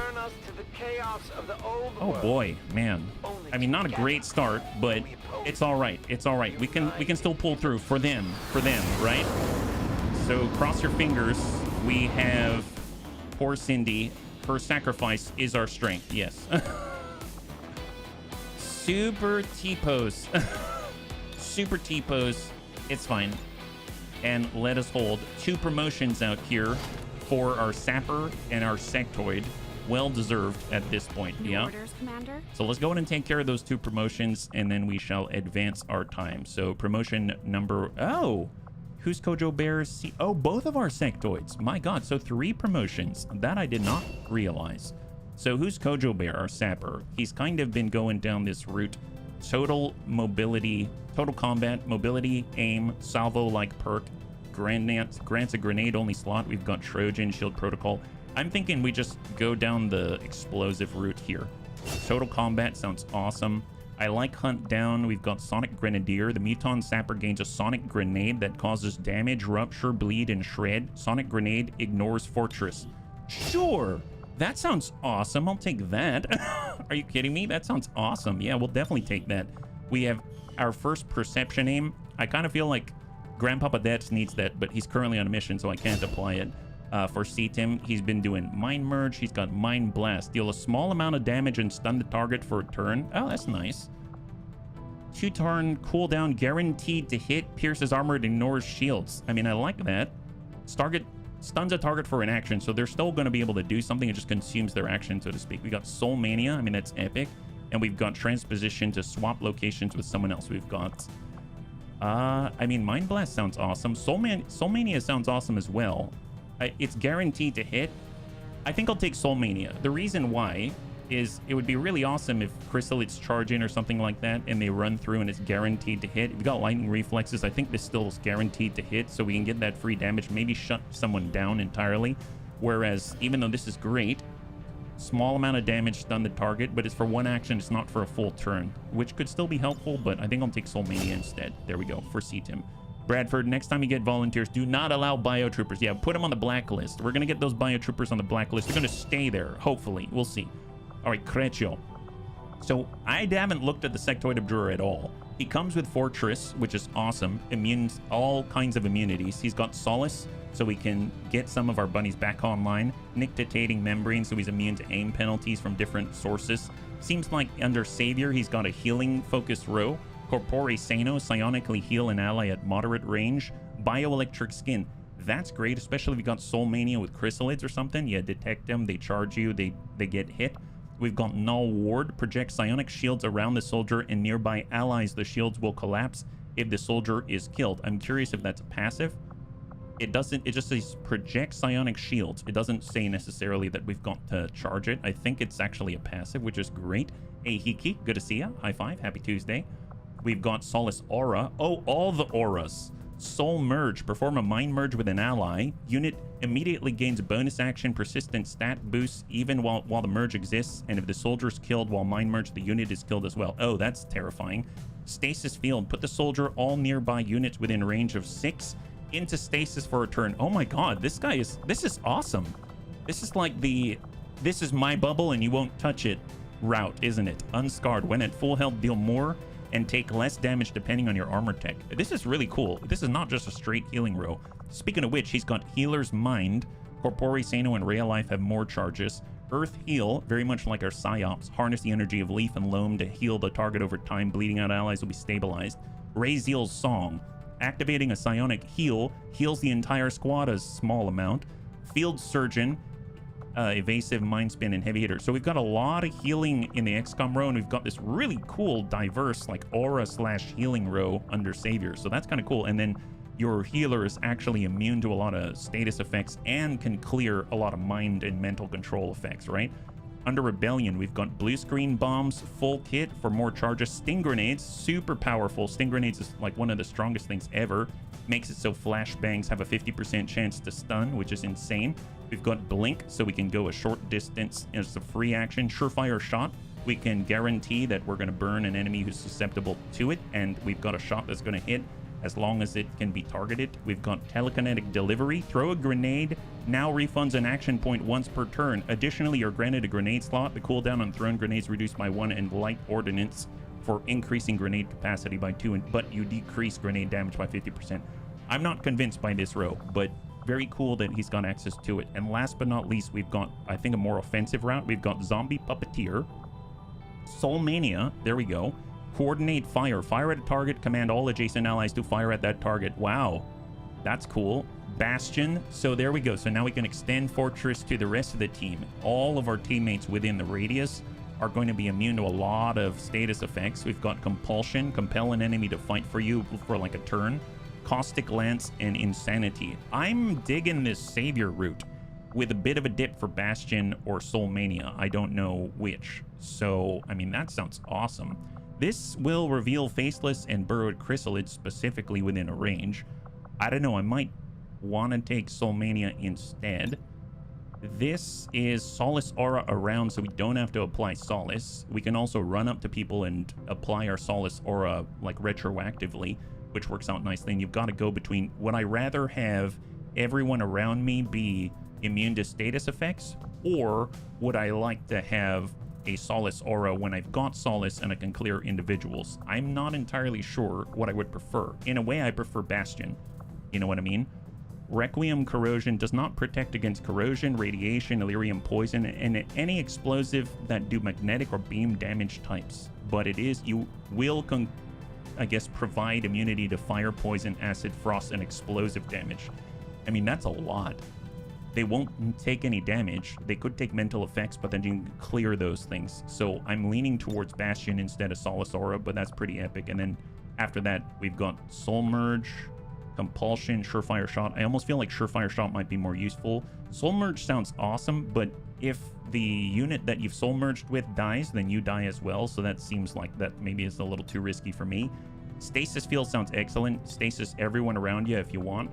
Oh boy, man. I mean, not a great start, but it's all right. It's all right. We can still pull through for them, right? So cross your fingers. We have poor Cindy. Her sacrifice is our strength. Yes. Super T-pose. Super T-pose. It's fine. And let us hold 2 promotions out here for our Sapper and our Sectoid. Well deserved at this point. Yeah. Orders, Commander. So let's go ahead and take care of those 2 promotions, and then we shall advance our time. So promotion number... Oh! Who's Kojo Bears? Oh, both of our Sectoids. My God, so 3 promotions. That I did not realize. So who's Kojo Bear, our Sapper? He's kind of been going down this route. Total mobility, total combat, mobility, aim, salvo-like perk, grants a grenade-only slot. We've got Trojan, shield protocol. I'm thinking we just go down the explosive route here. Total combat sounds awesome. I like Hunt Down. We've got Sonic Grenadier. The Muton Sapper gains a Sonic Grenade that causes damage, rupture, bleed, and shred. Sonic Grenade ignores Fortress. Sure! That sounds awesome. I'll take that. Are you kidding me? That sounds awesome. Yeah, we'll definitely take that. We have our first perception aim. I kind of feel like Grandpapa Dets needs that, but he's currently on a mission, so I can't apply it. For C-Tim, he's been doing Mind Merge. He's got Mind Blast. Deal a small amount of damage and stun the target for a turn. Oh, that's nice. 2-turn cooldown guaranteed to hit. Pierces armor and ignores shields. I mean, I like that. Stuns a target for an action, so they're still going to be able to do something. It just consumes their action, so to speak. We got Soul Mania. I mean, that's epic. And we've got Transposition to swap locations with someone else. We've got I mean, Mind Blast sounds awesome. Soul Mania sounds awesome as well. It's guaranteed to hit. I think I'll take Soul Mania. The reason why is it would be really awesome if Chrysalids charge in or something like that and they run through and it's guaranteed to hit. If you got Lightning Reflexes, I think this still is guaranteed to hit, so we can get that free damage, maybe shut someone down entirely. Whereas, even though this is great, small amount of damage, stun the target, but it's for one action, it's not for a full turn, which could still be helpful, but I think I'll take Soul Mania instead. There we go, for C-Tim. Bradford, next time you get volunteers, do not allow biotroopers. Yeah, put them on the blacklist. We're going to get those biotroopers on the blacklist. They're going to stay there, hopefully. We'll see. All right, Creccio. So I haven't looked at the Sectoid Abjurer at all. He comes with Fortress, which is awesome. Immunes, all kinds of immunities. He's got Solace, so we can get some of our bunnies back online. Nictitating Membrane, so he's immune to aim penalties from different sources. Seems like under Savior, he's got a healing focused row. Corpore Sano, psionically heal an ally at moderate range. Bioelectric Skin. That's great, especially if you got Soul Mania with Chrysalids or something. You detect them, they charge you, they get hit. We've got Null Ward, project psionic shields around the soldier and nearby allies. The shields will collapse if the soldier is killed. I'm curious if that's a passive. It doesn't, it just says project psionic shields. It doesn't say necessarily that we've got to charge it. I think it's actually a passive, which is great. Hey, Hiki, good to see ya. High five, happy Tuesday. We've got Solace Aura. Oh, all the auras. Soul Merge, perform a mind merge with an ally. Unit immediately gains bonus action persistent stat boosts even while the merge exists, and if the soldier's killed while mind merge, the unit is killed as well. Oh, that's terrifying. Stasis Field, put the soldier all nearby units within range of 6 into stasis for a turn. Oh my god, this is awesome. This is like the this is my bubble and you won't touch it route, isn't it? Unscarred, when at full health, deal more and take less damage depending on your armor tech. This is really cool. This is not just a straight healing row. Speaking of which, he's got Healer's Mind. Corpore Sano and Ray of Life have more charges. Earth Heal, very much like our Psyops. Harness the energy of Leaf and Loam to heal the target over time. Bleeding out allies will be stabilized. Raziel's Song. Activating a psionic heal heals the entire squad a small amount. Field Surgeon, evasive, mind spin, and heavy hitter. So we've got a lot of healing in the XCOM row, and we've got this really cool, diverse, like aura / healing row under Savior. So that's kind of cool. And then your healer is actually immune to a lot of status effects and can clear a lot of mind and mental control effects, right? Under Rebellion, we've got blue screen bombs, full kit for more charges. Sting grenades, super powerful. Sting grenades is like one of the strongest things ever. Makes it so flashbangs have a 50% chance to stun, which is insane. We've got Blink, so we can go a short distance as a free action. Surefire Shot, we can guarantee that we're going to burn an enemy who's susceptible to it, and we've got a shot that's going to hit as long as it can be targeted. We've got Telekinetic Delivery, throw a grenade, now refunds an action point once per turn. Additionally, you're granted a grenade slot. The cooldown on thrown grenades reduced by 1, and light ordnance for increasing grenade capacity by 2, but you decrease grenade damage by 50%. I'm not convinced by this row, but very cool that he's got access to it. And last but not least, we've got, I think, a more offensive route. We've got Zombie Puppeteer, Soul Mania, there we go. Coordinate Fire, fire at a target, command all adjacent allies to fire at that target. Wow, that's cool. Bastion, so there we go. So now we can extend Fortress to the rest of the team. All of our teammates within the radius are going to be immune to a lot of status effects. We've got Compulsion, compel an enemy to fight for you for like a turn. Caustic Lance, and Insanity. I'm digging this Savior route with a bit of a dip for Bastion or Soul Mania. I don't know which. So, I mean, that sounds awesome. This will reveal Faceless and Burrowed Chrysalids specifically within a range. I don't know, I might want to take Soul Mania instead. This is Solace Aura around, so we don't have to apply Solace. We can also run up to people and apply our Solace Aura, like, retroactively, which works out nicely. And you've got to go between, would I rather have everyone around me be immune to status effects, or would I like to have a Solace Aura when I've got Solace and I can clear individuals? I'm not entirely sure what I would prefer. In a way, I prefer Bastion. You know what I mean? Requiem Corrosion does not protect against corrosion, radiation, Illyrium poison, and any explosive that do magnetic or beam damage types. But it is, you will I guess, provide immunity to fire, poison, acid, frost, and explosive damage. I mean, that's a lot. They won't take any damage. They could take mental effects, but then you can clear those things. So I'm leaning towards Bastion instead of Solace Aura, but that's pretty epic. And then After that, we've got Soul Merge, Compulsion, Surefire Shot. I almost feel like Surefire Shot might be more useful. Soul Merge sounds awesome, but if the unit that you've Soul Merged with dies, then you die as well. So that seems like that maybe is a little too risky for me. Stasis Field sounds excellent. Stasis everyone around you if you want.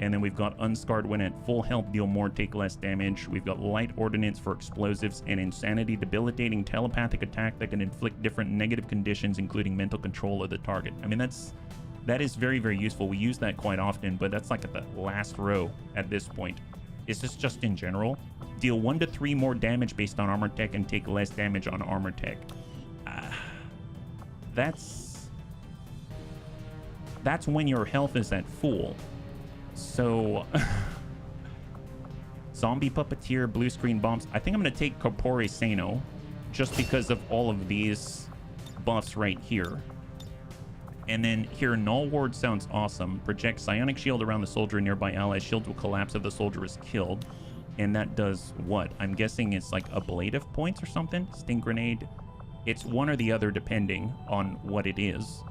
And then we've got Unscarred when at full health, deal more, take less damage. We've got Light Ordnance for explosives and Insanity, debilitating telepathic attack that can inflict different negative conditions, including mental control of the target. I mean, that is very, very useful. We use that quite often, but that's like at the last row at this point. Is this just in general? Deal 1 to 3 more damage based on armor tech and take less damage on armor tech. That's when your health is at full. So Zombie Puppeteer, blue screen bombs. I think I'm going to take Corpore Sano just because of all of these buffs right here. And then here, Null Ward sounds awesome. Project Psionic Shield around the soldier and nearby ally. Shield will collapse if the soldier is killed. And that does what? I'm guessing it's like ablative points or something? Sting Grenade. It's one or the other depending on what it is.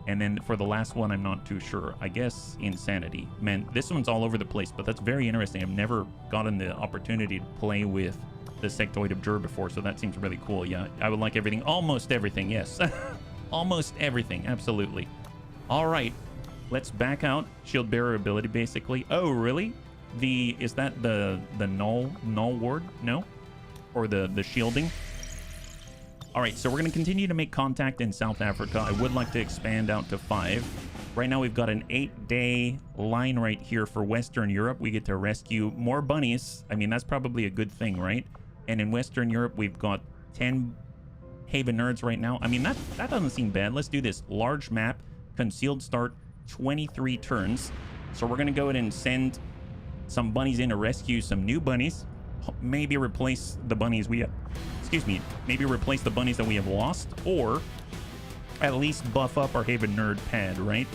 And then for the last one, I'm not too sure. I guess Insanity. Man, this one's all over the place, but that's very interesting. I've never gotten the opportunity to play with the Sectoid Abjurer before, so that seems really cool. Yeah, I would like everything. Almost everything, yes. Almost everything, absolutely. All right, let's back out. Shield Bearer ability, basically. Oh, really? Is that the null ward? No? Or the shielding? All right, so we're going to continue to make contact in South Africa. I would like to expand out to 5. Right now, we've got an 8-day line right here for Western Europe. We get to rescue more bunnies. I mean, that's probably a good thing, right? And in Western Europe, we've got 10 Haven Nerds right now. I mean, that doesn't seem bad. Let's do this. Large map, concealed start, 23 turns. So we're going to go ahead and send some bunnies in to rescue some new bunnies. Maybe replace the bunnies we have. Excuse me. Maybe replace the bunnies that we have lost, or at least buff up our Haven Nerd pad, right?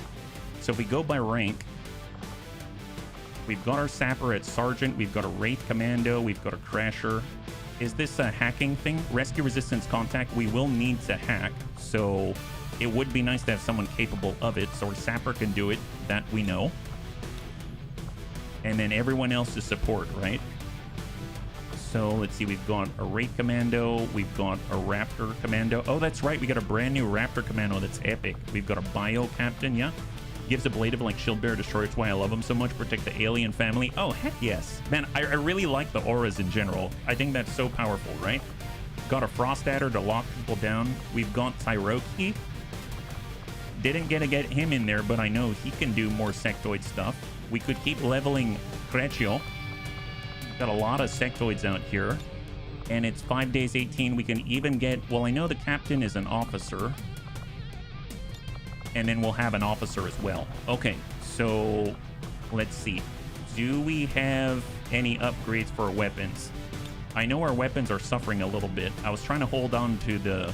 So if we go by rank, we've got our Sapper at Sergeant, we've got a Wraith Commando, we've got a Crasher. Is this a hacking thing? Rescue Resistance Contact, we will need to hack, so it would be nice to have someone capable of it, so our Sapper can do it, that we know. And then everyone else is support, right? So let's see, we've got a Wraith Commando, we've got a Raptor Commando. Oh, that's right, we got a brand new Raptor Commando that's epic. We've got a Bio Captain, yeah. Gives ablative like Shield Bearer Destroyer. It's why I love him so much. Protect the alien family. Oh, heck yes. Man, I really like the auras in general. I think that's so powerful, right? Got a Frost Adder to lock people down. We've got Tyroki. Didn't get him in there, but I know he can do more sectoid stuff. We could keep leveling Creccio. Got a lot of sectoids out here. And it's 5 days 18. We can even get... Well, I know the captain is an officer. And then we'll have an officer as well. Okay, so let's see. Do we have any upgrades for our weapons? I know our weapons are suffering a little bit. I was trying to hold on to the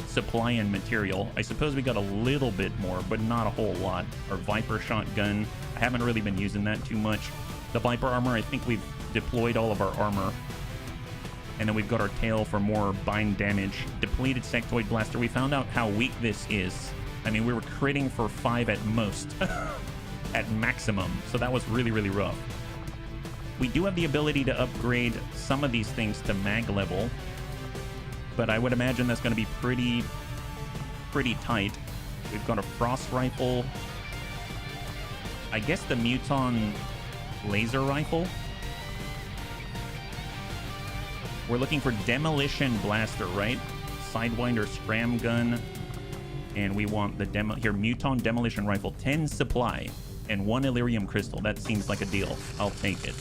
supply and material. I suppose we got a little bit more, but not a whole lot. Our Viper shotgun, I haven't really been using that too much. The Viper armor, I think we've deployed all of our armor. And then we've got our tail for more bind damage. Depleted Sectoid Blaster. We found out how weak this is. I mean, we were critting for 5 at most. At maximum. So that was really, really rough. We do have the ability to upgrade some of these things to mag level. But I would imagine that's going to be pretty tight. We've got a Frost Rifle. I guess the Muton Laser Rifle. We're looking for Demolition Blaster, right? Sidewinder Scram Gun. And we want the Muton Demolition Rifle. 10 supply and 1 Illyrium Crystal. That seems like a deal. I'll take it.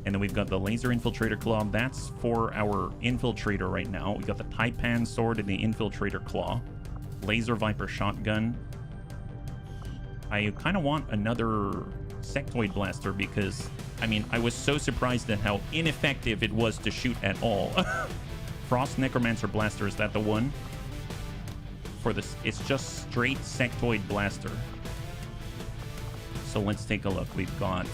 And then we've got the Laser Infiltrator Claw. That's for our Infiltrator right now. We've got the Taipan Sword and the Infiltrator Claw. Laser Viper Shotgun. I kind of want another Sectoid Blaster because, I mean, I was so surprised at how ineffective it was to shoot at all. Frost Necromancer Blaster, is that the one? For this, it's just straight Sectoid Blaster. So let's take a look. We've got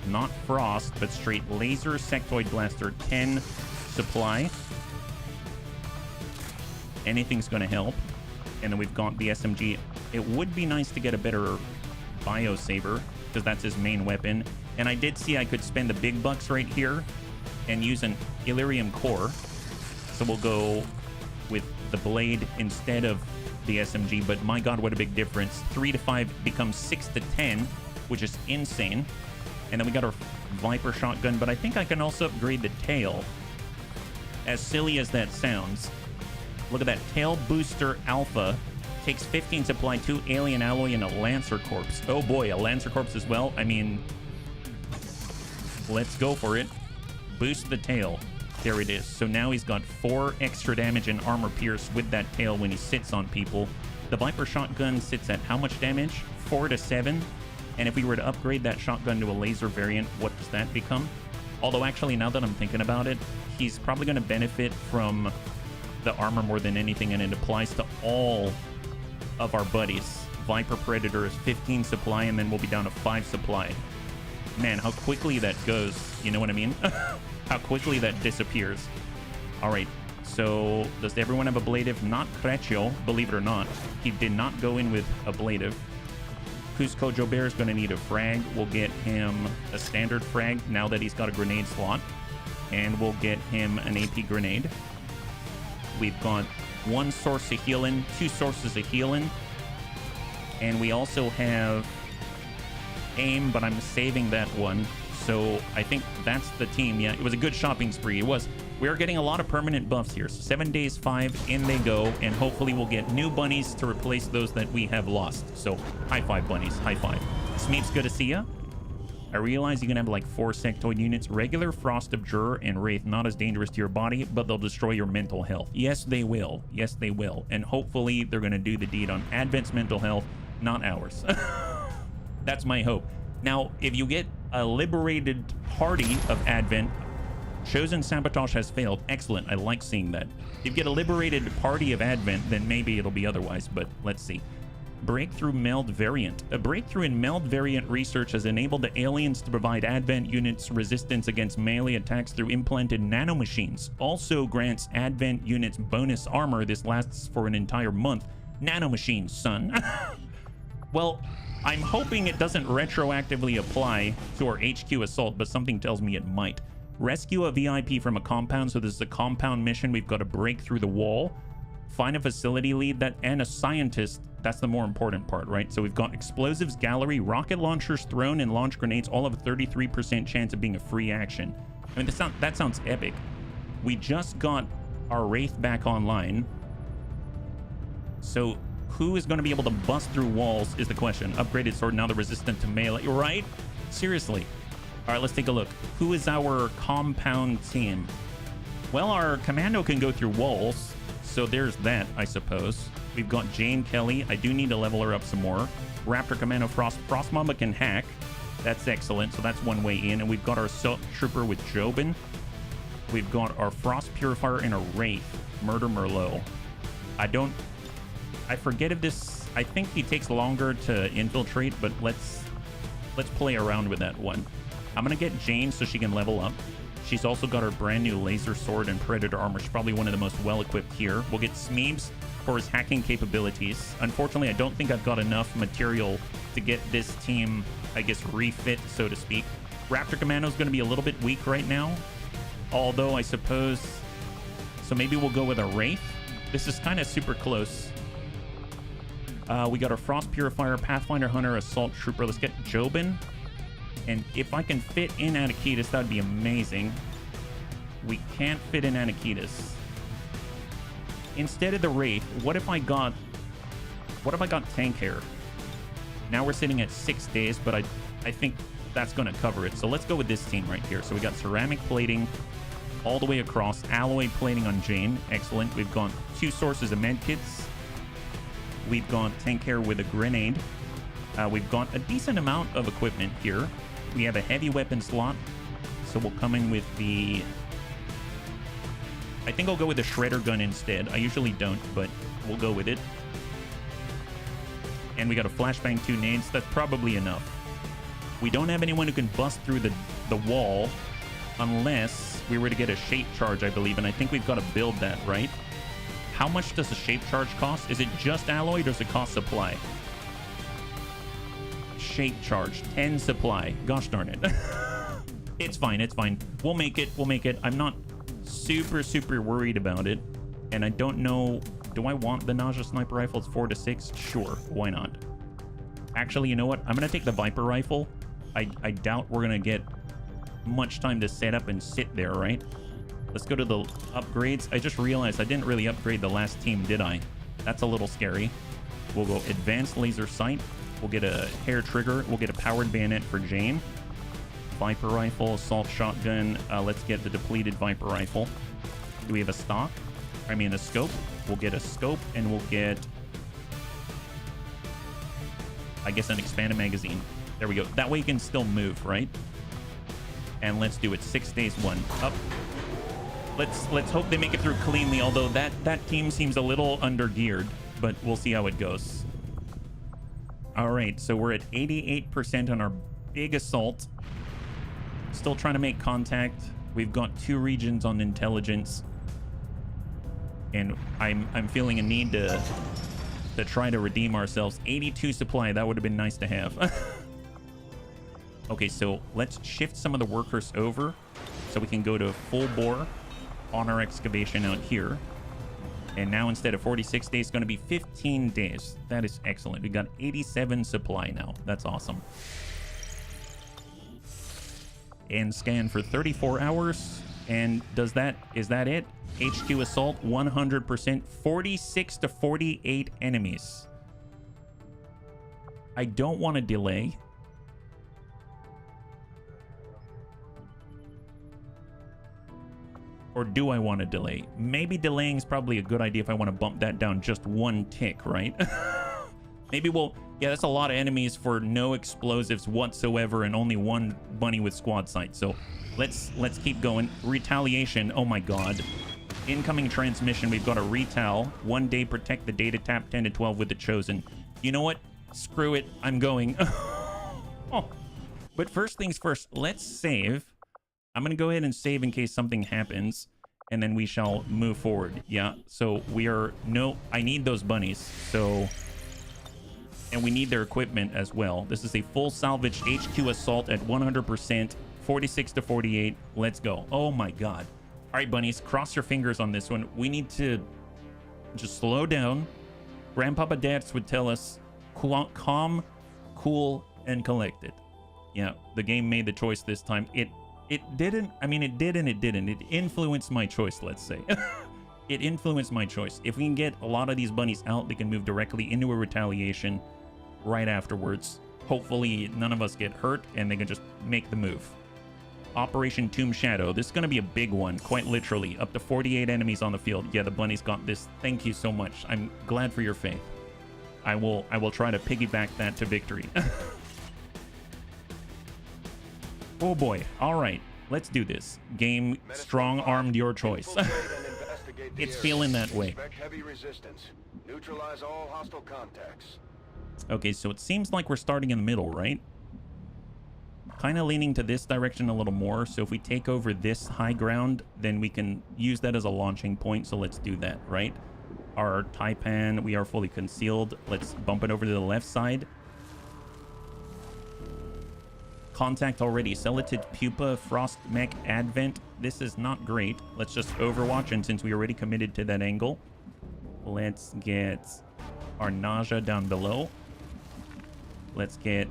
not Frost, but straight Laser Sectoid Blaster, 10 supply. Anything's going to help. And then we've got the SMG. It would be nice to get a better Bio Saber, because that's his main weapon. And I did see I could spend the big bucks right here and use an Illyrium core. So we'll go with the blade instead of the SMG. But my god, what a big difference. 3 to 5 becomes 6 to 10, which is insane. And then we got our Viper shotgun, but I think I can also upgrade the tail. As silly as that sounds, look at that. Tail Booster Alpha takes 15 supply, 2 alien alloy, and a Lancer Corpse. Oh boy, a Lancer Corpse as well. I mean, let's go for it. Boost the tail. There it is. So now he's got 4 extra damage and armor pierce with that tail when he sits on people. The Viper shotgun sits at how much damage? 4 to 7. And if we were to upgrade that shotgun to a laser variant, what does that become? Although actually, now that I'm thinking about it, he's probably going to benefit from the armor more than anything, and it applies to all of our buddies. Viper Predator is 15 supply, and then we'll be down to 5 supply. Man, how quickly that goes. You know what I mean? How quickly that disappears. All right, so does everyone have ablative? Not Creccio, believe it or not. He did not go in with ablative. Cusco Joe Bear is going to need a frag. We'll get him a standard frag now that he's got a grenade slot. And we'll get him an AP grenade. We've got 1 source of healing, 2 sources of healing. And we also have aim, but I'm saving that one. So I think that's the team. Yeah, it was a good shopping spree. It was. We are getting a lot of permanent buffs here. So 7 days, 5, in they go. And hopefully we'll get new bunnies to replace those that we have lost. So high five, bunnies. High five. Smeeps, good to see ya. I realize you can have like 4 sectoid units. Regular, Frost Abjurer, and Wraith, not as dangerous to your body, but they'll destroy your mental health. Yes, they will. Yes, they will. And hopefully they're going to do the deed on Advent's mental health, not ours. That's my hope. Now, if you get a liberated party of Advent, Chosen Sabotage has failed. Excellent. I like seeing that. If you get a liberated party of Advent, then maybe it'll be otherwise, but let's see. Breakthrough Meld Variant. A breakthrough in Meld Variant research has enabled the aliens to provide Advent units resistance against melee attacks through implanted nanomachines. Also grants Advent units bonus armor. This lasts for an entire month. Nanomachines, son. Well, I'm hoping it doesn't retroactively apply to our HQ assault, but something tells me it might. Rescue a VIP from a compound. So this is a compound mission. We've got to break through the wall. Find a facility lead and a scientist. That's the more important part, right? So we've got explosives gallery, rocket launchers, thrown, and launch grenades, all have a 33% chance of being a free action. I mean, that sounds epic. We just got our Wraith back online. So who is going to be able to bust through walls is the question. Upgraded sword, now they're resistant to melee, right? Seriously. All right, let's take a look. Who is our compound team? Well, our commando can go through walls. So there's that, I suppose. We've got Jane Kelly. I do need to level her up some more. Raptor Commando Frost Mamba can hack. That's excellent. So that's one way in. And we've got our Assault Trooper with Jobin. We've got our Frost Purifier and a Wraith. Murder Merlot. I forget if this... I think he takes longer to infiltrate, but let's play around with that one. I'm going to get Jane so she can level up. She's also got her brand new laser sword and predator armor. She's probably one of the most well-equipped here. We'll get Smeebs for his hacking capabilities. Unfortunately, I don't think I've got enough material to get this team, I guess, refit, so to speak. Raptor Commando is going to be a little bit weak right now. Although, I suppose... So maybe we'll go with a Wraith. This is kind of super close. We got our Frost Purifier, Pathfinder Hunter, Assault Trooper. Let's get Jobin. And if I can fit in Anakitas, that'd be amazing. We can't fit in Anakitas. Instead of the Wraith, what if I got Tank Hair? Now we're sitting at 6 days, but I think that's going to cover it. So let's go with this team right here. So we got ceramic plating all the way across, alloy plating on Jane. Excellent. We've got 2 sources of medkits. We've got Tank Hair with a grenade. We've got a decent amount of equipment here. We have a heavy weapon slot, so we'll come in with the... I think I'll go with the shredder gun instead. I usually don't, but we'll go with it. And we got a flashbang, 2 nades. That's probably enough. We don't have anyone who can bust through the wall unless we were to get a shape charge, I believe, and I think we've got to build that, right? How much does a shape charge cost? Is it just alloy or does it cost supply? Shape charge, 10 supply. Gosh darn it. It's fine, it's fine. We'll make it, we'll make it. I'm not super worried about it. And I don't know, do I want the Nausea Sniper Rifle? It's 4 to 6? Sure, why not? Actually, you know what? I'm gonna take the Viper Rifle. I doubt we're gonna get much time to set up and sit there, right? Let's go to the upgrades. I just realized I didn't really upgrade the last team, did I? That's a little scary. We'll go Advanced Laser Sight. We'll get a Hair Trigger. We'll get a Powered Bayonet for Jane. Viper Rifle, Assault Shotgun. Let's get the depleted Viper Rifle. Do we have a stock? I mean a scope. We'll get a scope and we'll get, I guess, an expanded magazine. There we go. That way you can still move, right? And let's do it. 6 days, 1 up. Let's hope they make it through cleanly, although that team seems a little under-geared, but we'll see how it goes. All right, so we're at 88% on our big assault. Still trying to make contact. We've got 2 regions on intelligence. And I'm feeling a need to try to redeem ourselves. 82 supply, that would have been nice to have. Okay, so let's shift some of the workers over so we can go to full bore on our excavation out here. And now instead of 46 days, it's going to be 15 days. That is excellent. We got 87 supply now. That's awesome. And scan for 34 hours. And is that it? HQ assault 100%, 46 to 48 enemies. I don't want to delay. Or do I want to delay? Maybe delaying is probably a good idea if I want to bump that down just 1 tick, right? Maybe we'll... Yeah, that's a lot of enemies for no explosives whatsoever and only 1 bunny with squad sight. So let's keep going. Retaliation. Oh my god. Incoming transmission. We've got a retal. 1 day protect the data tap 10 to 12 with the chosen. You know what? Screw it. I'm going. Oh. But first things first, let's save. I'm going to go ahead and save in case something happens, and then we shall move forward. Yeah, so we are... No, I need those bunnies, so... And we need their equipment as well. This is a full salvage HQ assault at 100%, 46 to 48. Let's go. Oh my god. All right, bunnies, cross your fingers on this one. We need to just slow down. Grandpapa Dads would tell us, calm, cool, and collected. Yeah, the game made the choice this time. It didn't. I mean, it did and it didn't. It influenced my choice, let's say. It influenced my choice. If we can get a lot of these bunnies out, they can move directly into a retaliation right afterwards. Hopefully, none of us get hurt and they can just make the move. Operation Tomb Shadow. This is going to be a big one, quite literally. Up to 48 enemies on the field. Yeah, the bunnies got this. Thank you so much. I'm glad for your faith. I will try to piggyback that to victory. Oh boy. All right. Let's do this. Game strong-armed your choice. It's feeling that way. Heavy resistance. Neutralize all hostile contacts. Okay, so it seems like we're starting in the middle, right? Kind of leaning to this direction a little more. So if we take over this high ground, then we can use that as a launching point. So let's do that, right? Our Taipan, we are fully concealed. Let's bump it over to the left side. Contact already. Celatid Pupa, Frost Mech Advent. This is not great. Let's just Overwatch, and since we already committed to that angle, let's get our Nausea down below. Let's get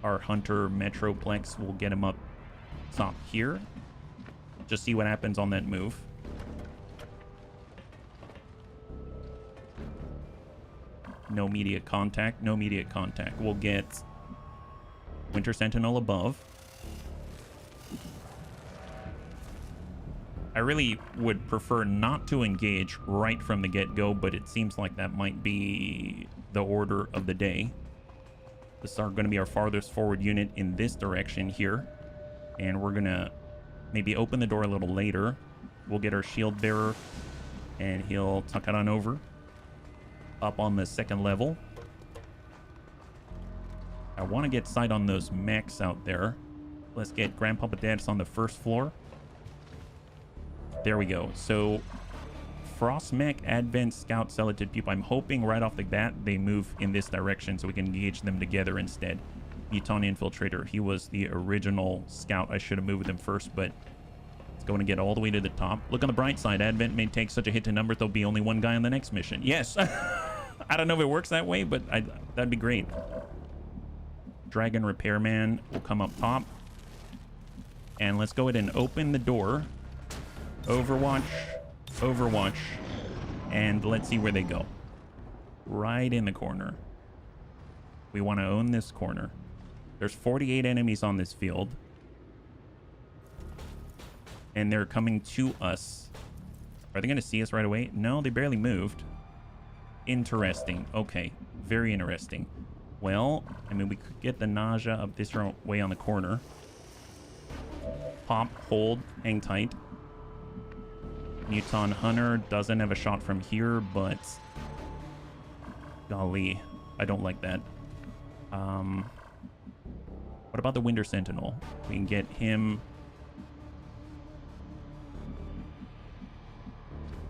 our Hunter Metroplex. We'll get him up top here. Just see what happens on that move. No immediate contact. No immediate contact. We'll get Winter Sentinel above. I really would prefer not to engage right from the get-go, but it seems like that might be the order of the day. This is going to be our farthest forward unit in this direction here. And we're going to maybe open the door a little later. We'll get our shield bearer, and he'll tuck it on over. Up on the second level. I want to get sight on those mechs out there. Let's get Grandpapa Dad's on the first floor. There we go. So Frost Mech, Advent, Scout, Celatid, Pupa. I'm hoping right off the bat they move in this direction so we can engage them together instead. Muton Infiltrator. He was the original Scout. I should have moved with him first, but it's going to get all the way to the top. Look on the bright side. Advent may take such a hit to numbers, there'll be only one guy on the next mission. Yes. I don't know if it works that way, but that'd be great. Dragon Repairman will come up top. And let's go ahead and open the door. Overwatch. Overwatch. And let's see where they go. Right in the corner. We want to own this corner. There's 48 enemies on this field. And they're coming to us. Are they going to see us right away? No, they barely moved. Interesting. Okay. Very interesting. Well, I mean, we could get the nausea up this way on the corner. Pop, hold, hang tight. Muton Hunter doesn't have a shot from here, but golly, I don't like that. What about the Winter Sentinel? We can get him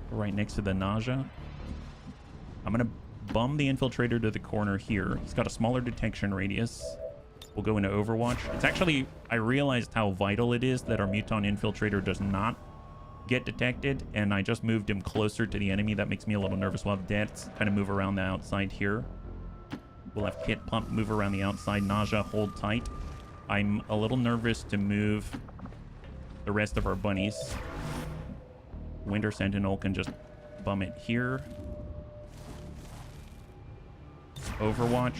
right next to the nausea. I'm gonna bum the infiltrator to the corner here. He's got a smaller detection radius. We'll go into Overwatch. It's actually, I realized how vital it is that our Muton Infiltrator does not get detected, and I just moved him closer to the enemy. That makes me a little nervous. We'll have Deaths kind of move around the outside here. We'll have Kit Pump move around the outside. Nausea, hold tight. I'm a little nervous to move the rest of our bunnies. Winter Sentinel can just bum it here. Overwatch.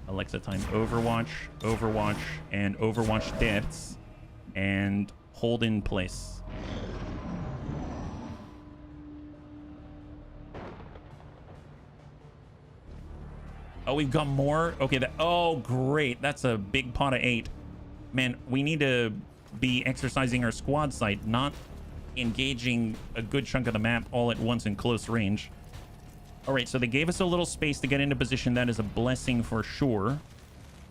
Alexa time Overwatch, Overwatch, and Overwatch Deaths, and hold in place. Oh, we've got more? Okay, oh, great. That's a big pot of 8. Man, we need to be exercising our squad sight, not engaging a good chunk of the map all at once in close range. All right, so they gave us a little space to get into position. That is a blessing for sure.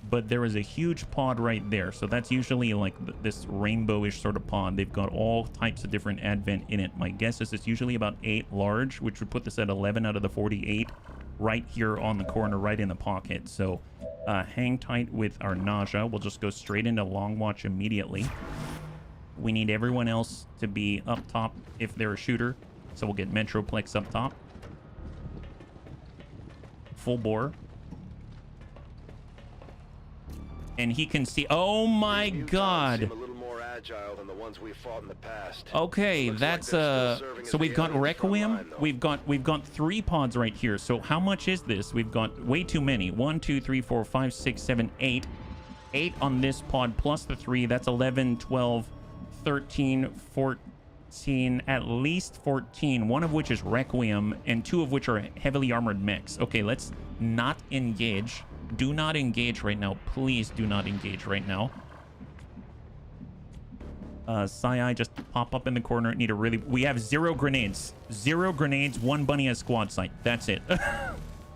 But there is a huge pod right there. So that's usually like this rainbowish sort of pod. They've got all types of different Advent in it. My guess is it's usually about 8 large, which would put this at 11 out of the 48 right here on the corner, right in the pocket. So hang tight with our nausea. We'll just go straight into Long Watch immediately. We need everyone else to be up top if they're a shooter. So we'll get Metroplex up top. Full bore. And he can see. Oh my god. Okay, that's so we've got Requiem. We've got 3 pods right here. So how much is this? We've got way too many. 1 2 3 4 5 6 7 8. 8 on this pod plus the 3. That's 11, 12, 13, 14, at least 14, one of which is Requiem, and 2 of which are heavily armored mechs. Okay, let's not engage. Do not engage right now. Please do not engage right now. Sai, just pop up in the corner. Need a really... We have 0 grenades. 0 grenades. 1 bunny has squad sight. That's it.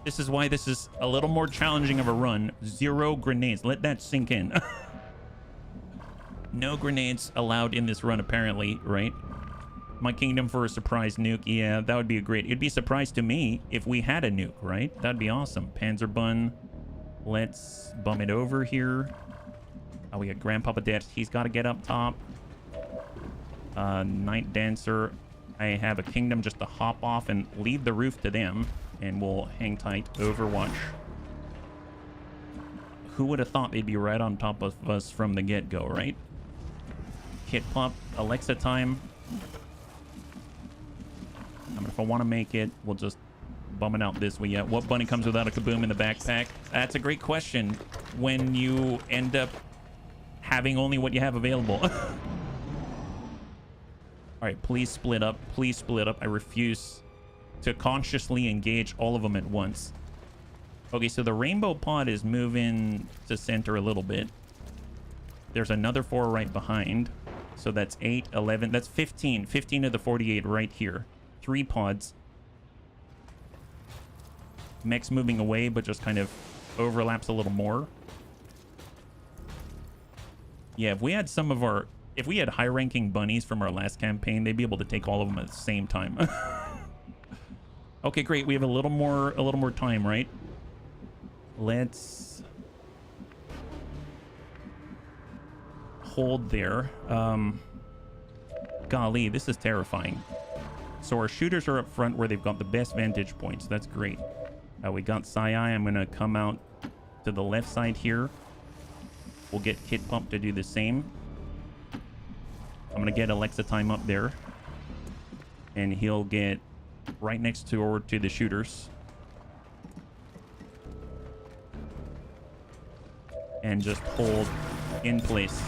This is why this is a little more challenging of a run. 0 grenades. Let that sink in. No grenades allowed in this run, apparently, right? My kingdom for a surprise nuke. Yeah, that would be great. It'd be a surprise to me if we had a nuke, right? That'd be awesome. Panzerbun. Let's bum it over here. Oh, we got Grandpapa Death. He's got to get up top. Night Dancer. I have a kingdom just to hop off and leave the roof to them. And we'll hang tight. Overwatch. Who would have thought they'd be right on top of us from the get-go, right? Kit Pump. Alexa time. If I want to make it, we'll just bum it out this way. Yeah, what bunny comes without a kaboom in the backpack? That's a great question when you end up having only what you have available. All right, please split up. Please split up. I refuse to consciously engage all of them at once. Okay, so the rainbow pod is moving to center a little bit. There's another 4 right behind. So that's 8, 11. That's 15. 15 of the 48 right here. 3 pods. Mech's moving away, but just kind of overlaps a little more. Yeah, if we had some of our... If we had high-ranking bunnies from our last campaign, they'd be able to take all of them at the same time. Okay, great. We have a little more time, right? Let's hold there. Golly, this is terrifying. So our shooters are up front where they've got the best vantage points. That's great. We got Sai. I'm going to come out to the left side here. We'll get Kit Pump to do the same. I'm going to get Alexa Time up there. And he'll get right next to the shooters. And just hold in place.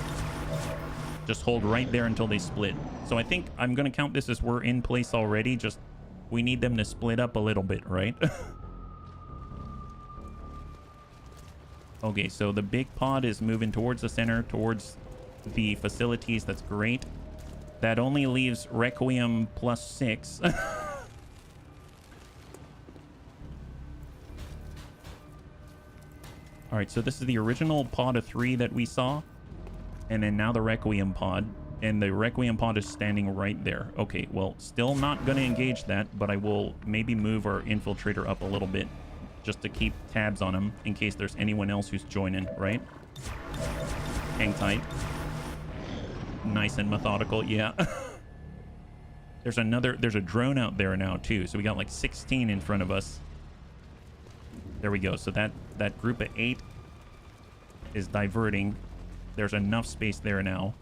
Just hold right there until they split. So I think I'm going to count this as we're in place already. Just we need them to split up a little bit, right? Okay, so the big pod is moving towards the center, towards the facilities. That's great. That only leaves Requiem +6. All right, so this is the original pod of 3 that we saw. And then now the Requiem pod. And the Requiem pod is standing right there. Okay, well, still not going to engage that, but I will maybe move our infiltrator up a little bit just to keep tabs on him in case there's anyone else who's joining, right? Hang tight. Nice and methodical, yeah. There's a drone out there now too, so we got like 16 in front of us. There we go. So that group of 8 is diverting. There's enough space there now.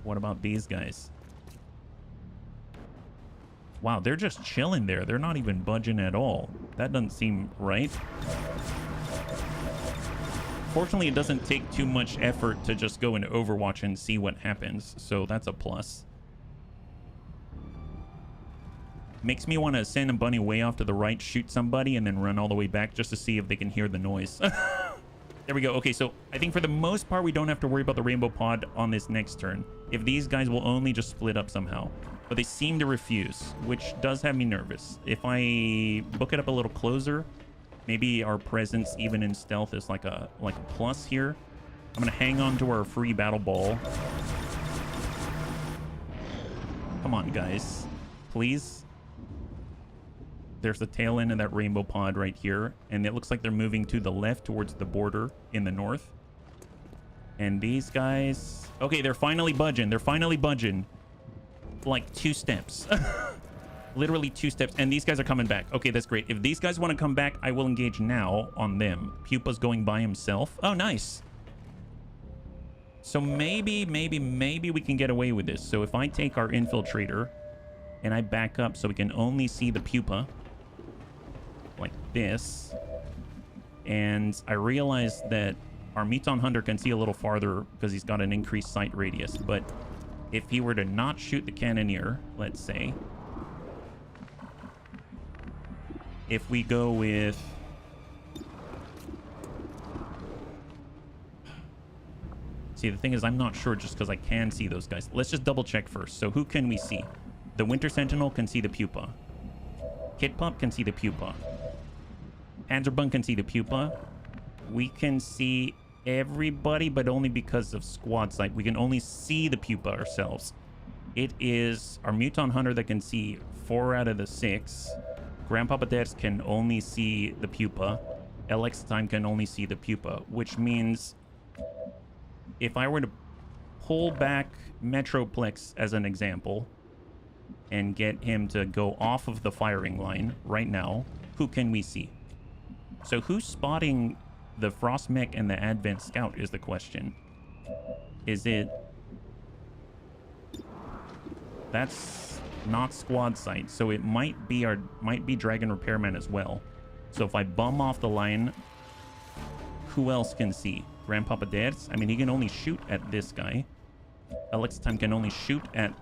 What about these guys? Wow, they're just chilling there. They're not even budging at all. That doesn't seem right. Fortunately, it doesn't take too much effort to just go into Overwatch and see what happens. So that's a plus. Makes me want to send a bunny way off to the right, shoot somebody, and then run all the way back just to see if they can hear the noise. There we go. Okay, so I think for the most part, we don't have to worry about the rainbow pod on this next turn. If these guys will only just split up somehow. But they seem to refuse, which does have me nervous. If I book it up a little closer, maybe our presence, even in stealth, is like a plus here. I'm going to hang on to our free battle ball. Come on, guys. Please. There's the tail end of that rainbow pod right here. And it looks like they're moving to the left towards the border in the north. And these guys... Okay, they're finally budging. They're finally budging. Like 2 steps. Literally 2 steps. And these guys are coming back. Okay, that's great. If these guys want to come back, I will engage now on them. Pupa's going by himself. Oh, nice. So maybe we can get away with this. So if I take our infiltrator and I back up so we can only see the pupa like this, and I realize that our Meton Hunter can see a little farther because he's got an increased sight radius, but if he were to not shoot the cannoneer, let's say, if we go with... See, the thing is, I'm not sure just because I can see those guys. Let's just double check first. So who can we see? The Winter Sentinel can see the pupa. Kit Pump can see the pupa. Panzerbun can see the pupa. We can see everybody, but only because of squad sight. We can only see the pupa ourselves. It is our Muton Hunter that can see 4 out of the 6. Grandpapa Dex can only see the pupa. LX Time can only see the pupa, which means if I were to pull back Metroplex as an example and get him to go off of the firing line right now, who can we see? So who's spotting the Frost Mech and the Advent Scout is the question. Is it... That's not squad sight, so it might be Dragon Repairman as well. So if I bum off the line, who else can see? Grandpapa Dex? I mean, he can only shoot at this guy. Alex Time can only shoot at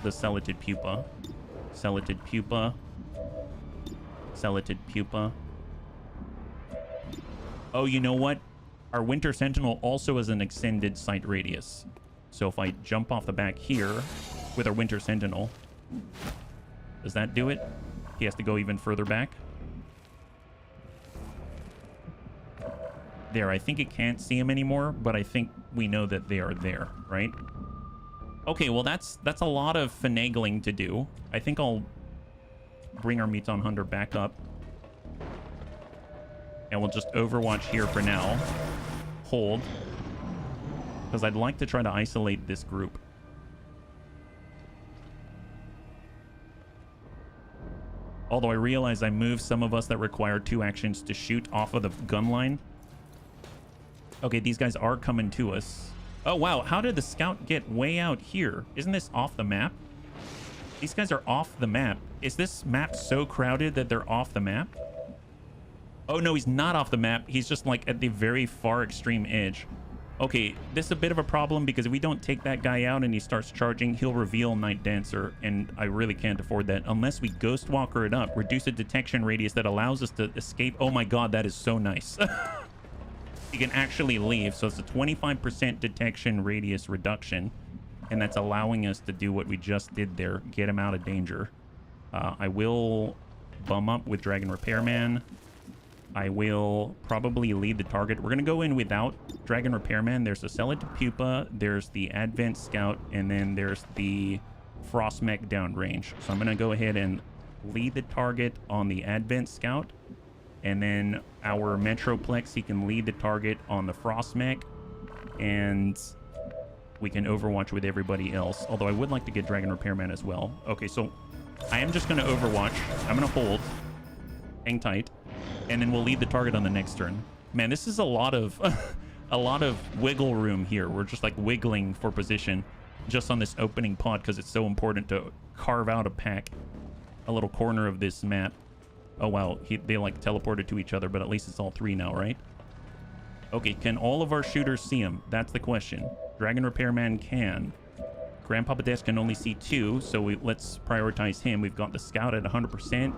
the Celatid Pupa. Celatid Pupa. Celatid Pupa. Oh, you know what? Our Winter Sentinel also has an extended sight radius. So if I jump off the back here with our Winter Sentinel, does that do it? He has to go even further back. There, I think it can't see him anymore, but I think we know that they are there, right? Okay, well, that's a lot of finagling to do. I think I'll bring our Muton Hunter back up. And we'll just overwatch here for now. Hold. Because I'd like to try to isolate this group. Although I realize I moved some of us that require 2 actions to shoot off of the gun line. Okay, these guys are coming to us. Oh, wow. How did the scout get way out here? Isn't this off the map? These guys are off the map. Is this map so crowded that they're off the map? Oh, no, he's not off the map. He's just like at the very far extreme edge. Okay, this is a bit of a problem because if we don't take that guy out and he starts charging, he'll reveal Night Dancer, and I really can't afford that unless we Ghost Walker it up, reduce a detection radius that allows us to escape. Oh my god, that is so nice. You can actually leave, so it's a 25% detection radius reduction, and that's allowing us to do what we just did there, get him out of danger. I will bum up with Dragon Repairman. I will probably lead the target. We're going to go in without Dragon Repairman. There's the Select Pupa, there's the Advent Scout, and then there's the Frost Mech downrange. So I'm going to go ahead and lead the target on the Advent Scout. And then our Metroplex, he can lead the target on the Frost Mech. And we can overwatch with everybody else. Although I would like to get Dragon Repairman as well. Okay, so I am just going to overwatch. I'm going to hold. Hang tight. And then we'll lead the target on the next turn. Man, this is a lot of a lot of wiggle room here. We're just like wiggling for position just on this opening pod because it's so important to carve out a pack, a little corner of this map. Oh wow, they like teleported to each other, but at least it's all 3 now, right? Okay, can all of our shooters see him? That's the question. Dragon Repairman can. Grandpapa Desk can only see 2, so let's prioritize him. We've got the Scout at 100%.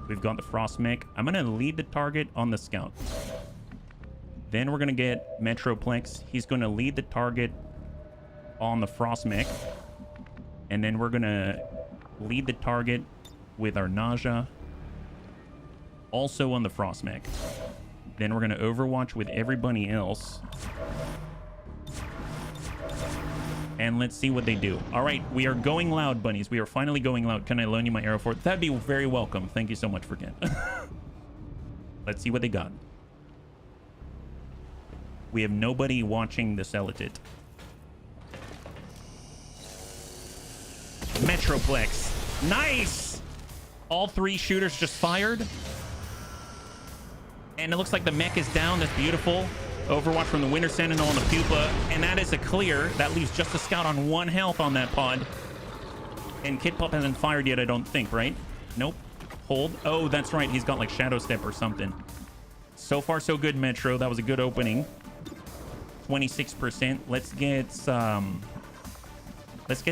We've got the Frost Mech. I'm going to lead the target on the Scout. Then we're going to get Metroplex. He's going to lead the target on the Frost Mech. And then we're going to lead the target with our Nausea. Also on the Frost Mech. Then we're going to overwatch with everybody else. And let's see what they do. All right, we are going loud, bunnies. We are finally going loud. Can I loan you my arrow for it? That'd be very welcome. Thank you so much for Ken. Let's see what they got. We have nobody watching the Celotit. Metroplex. Nice! All 3 shooters just fired. And it looks like the mech is down. That's beautiful. Overwatch from the Winter Sentinel and the Pupa. And that is a clear. That leaves just a Scout on 1 health on that pod. And Kid Pup hasn't fired yet, I don't think, right? Nope. Hold. Oh, that's right. He's got like Shadow Step or something. So far, so good, Metro. That was a good opening. 26%. Let's get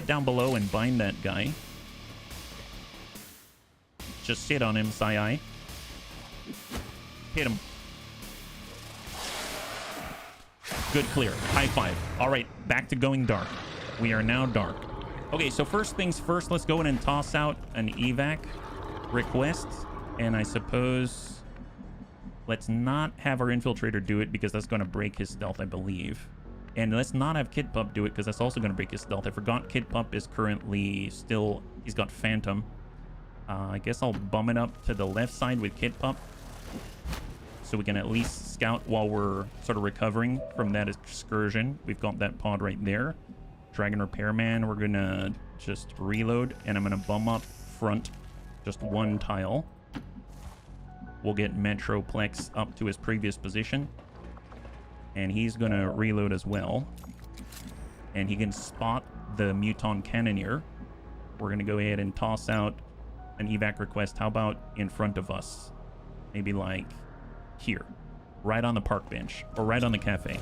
down below and bind that guy. Just sit on him, Sai. Hit him. Good clear. High 5. All right, back to going dark. We are now dark. Okay, so first things first, let's go in and toss out an evac request. And I suppose let's not have our infiltrator do it because that's going to break his stealth, I believe. And let's not have Kid Pup do it because that's also going to break his stealth. I forgot Kid Pup is currently still... He's got Phantom. I guess I'll bum it up to the left side with Kid Pup, so we can at least scout while we're sort of recovering from that excursion. We've got that pod right there. Dragon Repairman, we're going to just reload, and I'm going to bum up front just 1 tile. We'll get Metroplex up to his previous position. And he's going to reload as well. And he can spot the Muton Cannoneer. We're going to go ahead and toss out an evac request. How about in front of us? Maybe like... here, right on the park bench, or right on the cafe.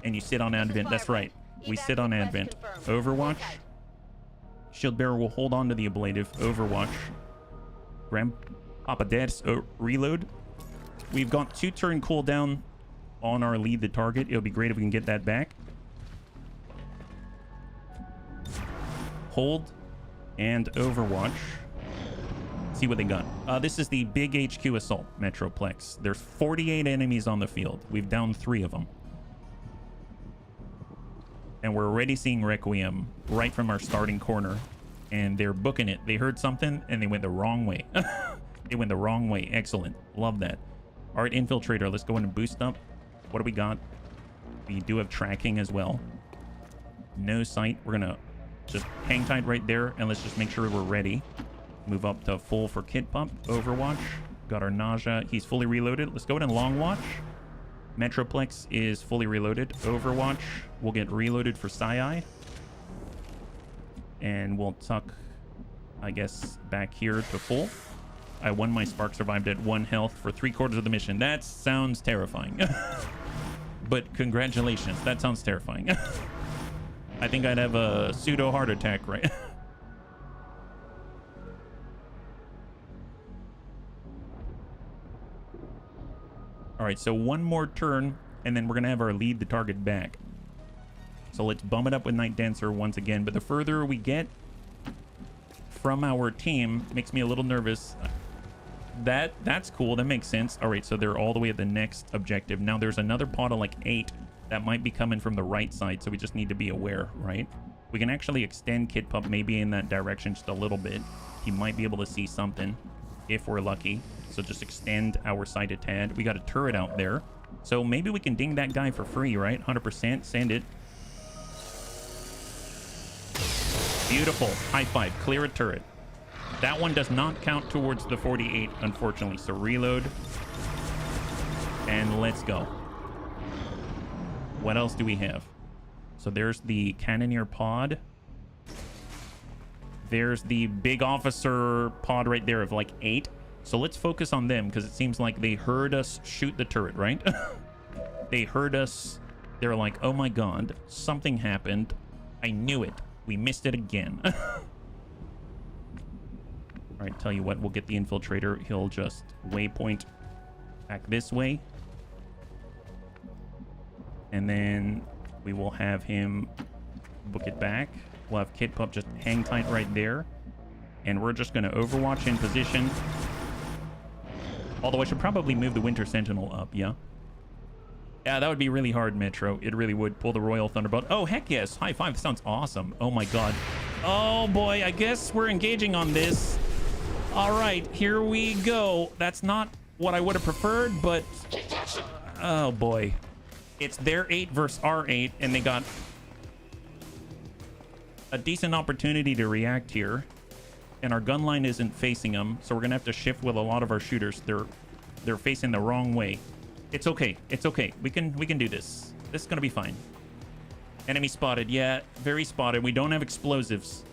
And you sit on Advent. That's right. We sit on Advent. Overwatch. Shield Bearer will hold on to the ablative. Overwatch. Grandpapa Dad's reload. We've got 2 turn cooldown on our lead the target. It'll be great if we can get that back. Hold and Overwatch. See what they got. This is the big HQ assault, Metroplex. There's 48 enemies on the field. We've downed 3 of them. And we're already seeing Requiem right from our starting corner. And they're booking it. They heard something and they went the wrong way. They went the wrong way. Excellent. Love that. All right, Infiltrator, let's go in and boost up. What do we got? We do have tracking as well. No sight. We're going to just hang tight right there. And let's just make sure we're ready. Move up to full for Kid Pup. Overwatch. Got our Nausea. He's fully reloaded. Let's go ahead and Long Watch. Metroplex is fully reloaded. Overwatch will get reloaded for Psy. And we'll tuck, I guess, back here to full. I won my Spark, survived at 1 health for 3/4 of the mission. That sounds terrifying. But congratulations. That sounds terrifying. I think I'd have a pseudo heart attack, right? All right, so one more turn, and then we're going to have our lead the target back. So let's bum it up with Night Dancer once again. But the further we get from our team, makes me a little nervous. That's cool. That makes sense. All right, so they're all the way at the next objective. Now there's another pod of like 8 that might be coming from the right side, so we just need to be aware, right? We can actually extend Kid Pup maybe in that direction just a little bit. He might be able to see something if we're lucky. So just extend our sight a tad. We got a turret out there. So maybe we can ding that guy for free, right? 100%. Send it. Beautiful. High five. Clear a turret. That one does not count towards the 48, unfortunately. So reload. And let's go. What else do we have? So there's the Cannoneer pod. There's the big officer pod right there of like 8. So let's focus on them because it seems like they heard us shoot the turret, right? They heard us. They're like, oh my god, something happened. I knew it. We missed it again. All right, tell you what, we'll get the Infiltrator. He'll just waypoint back this way. And then we will have him book it back. We'll have Kid Pup just hang tight right there. And we're just going to Overwatch in position. Although I should probably move the Winter Sentinel up, yeah? Yeah, that would be really hard, Metro. It really would. Pull the Royal Thunderbolt. Oh, heck yes. High five. Sounds awesome. Oh, my God. Oh, boy. I guess we're engaging on this. All right. Here we go. That's not what I would have preferred, but... oh, boy. It's their 8 versus our 8, and they got a decent opportunity to react here. And our gun line isn't facing them, so we're going to have to shift with a lot of our shooters. They're facing the wrong way. It's okay. It's okay. We can do this. This is going to be fine. Enemy spotted. Yeah, very spotted. We don't have explosives.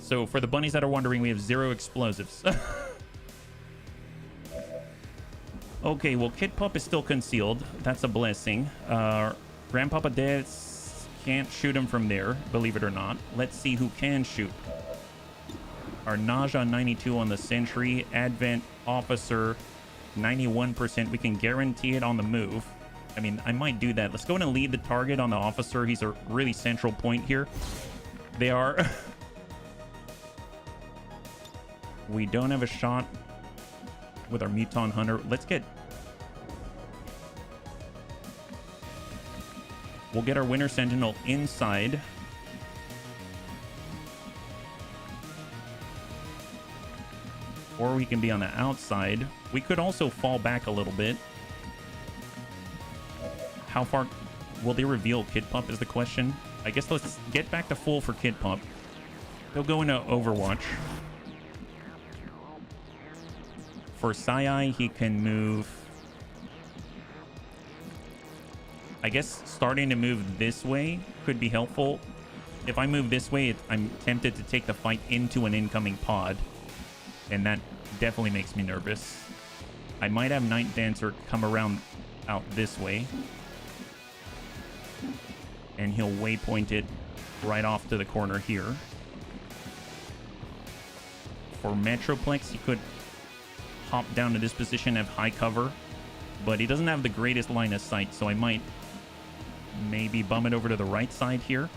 So for the bunnies that are wondering, we have 0 explosives. Okay, well, Kid Pup is still concealed. That's a blessing. Grandpapa Dad can't shoot him from there, believe it or not. Let's see who can shoot. Our Nausea 92 on the Sentry. Advent Officer 91%. We can guarantee it on the move. I mean, I might do that. Let's go in and lead the target on the Officer. He's a really central point here. They are... We don't have a shot with our Muton Hunter. Let's get... We'll get our Winter Sentinel inside. Or we can be on the outside. We could also fall back a little bit. How far will they reveal Kid Pup is the question. I guess let's get back to full for Kid Pup. He'll go into Overwatch. For Psy, he can move... I guess starting to move this way could be helpful. If I move this way, I'm tempted to take the fight into an incoming pod. And that definitely makes me nervous. I might have Night Dancer come around out this way. And he'll waypoint it right off to the corner here. For Metroplex, he could hop down to this position, have high cover. But he doesn't have the greatest line of sight, so I might maybe bum it over to the right side here.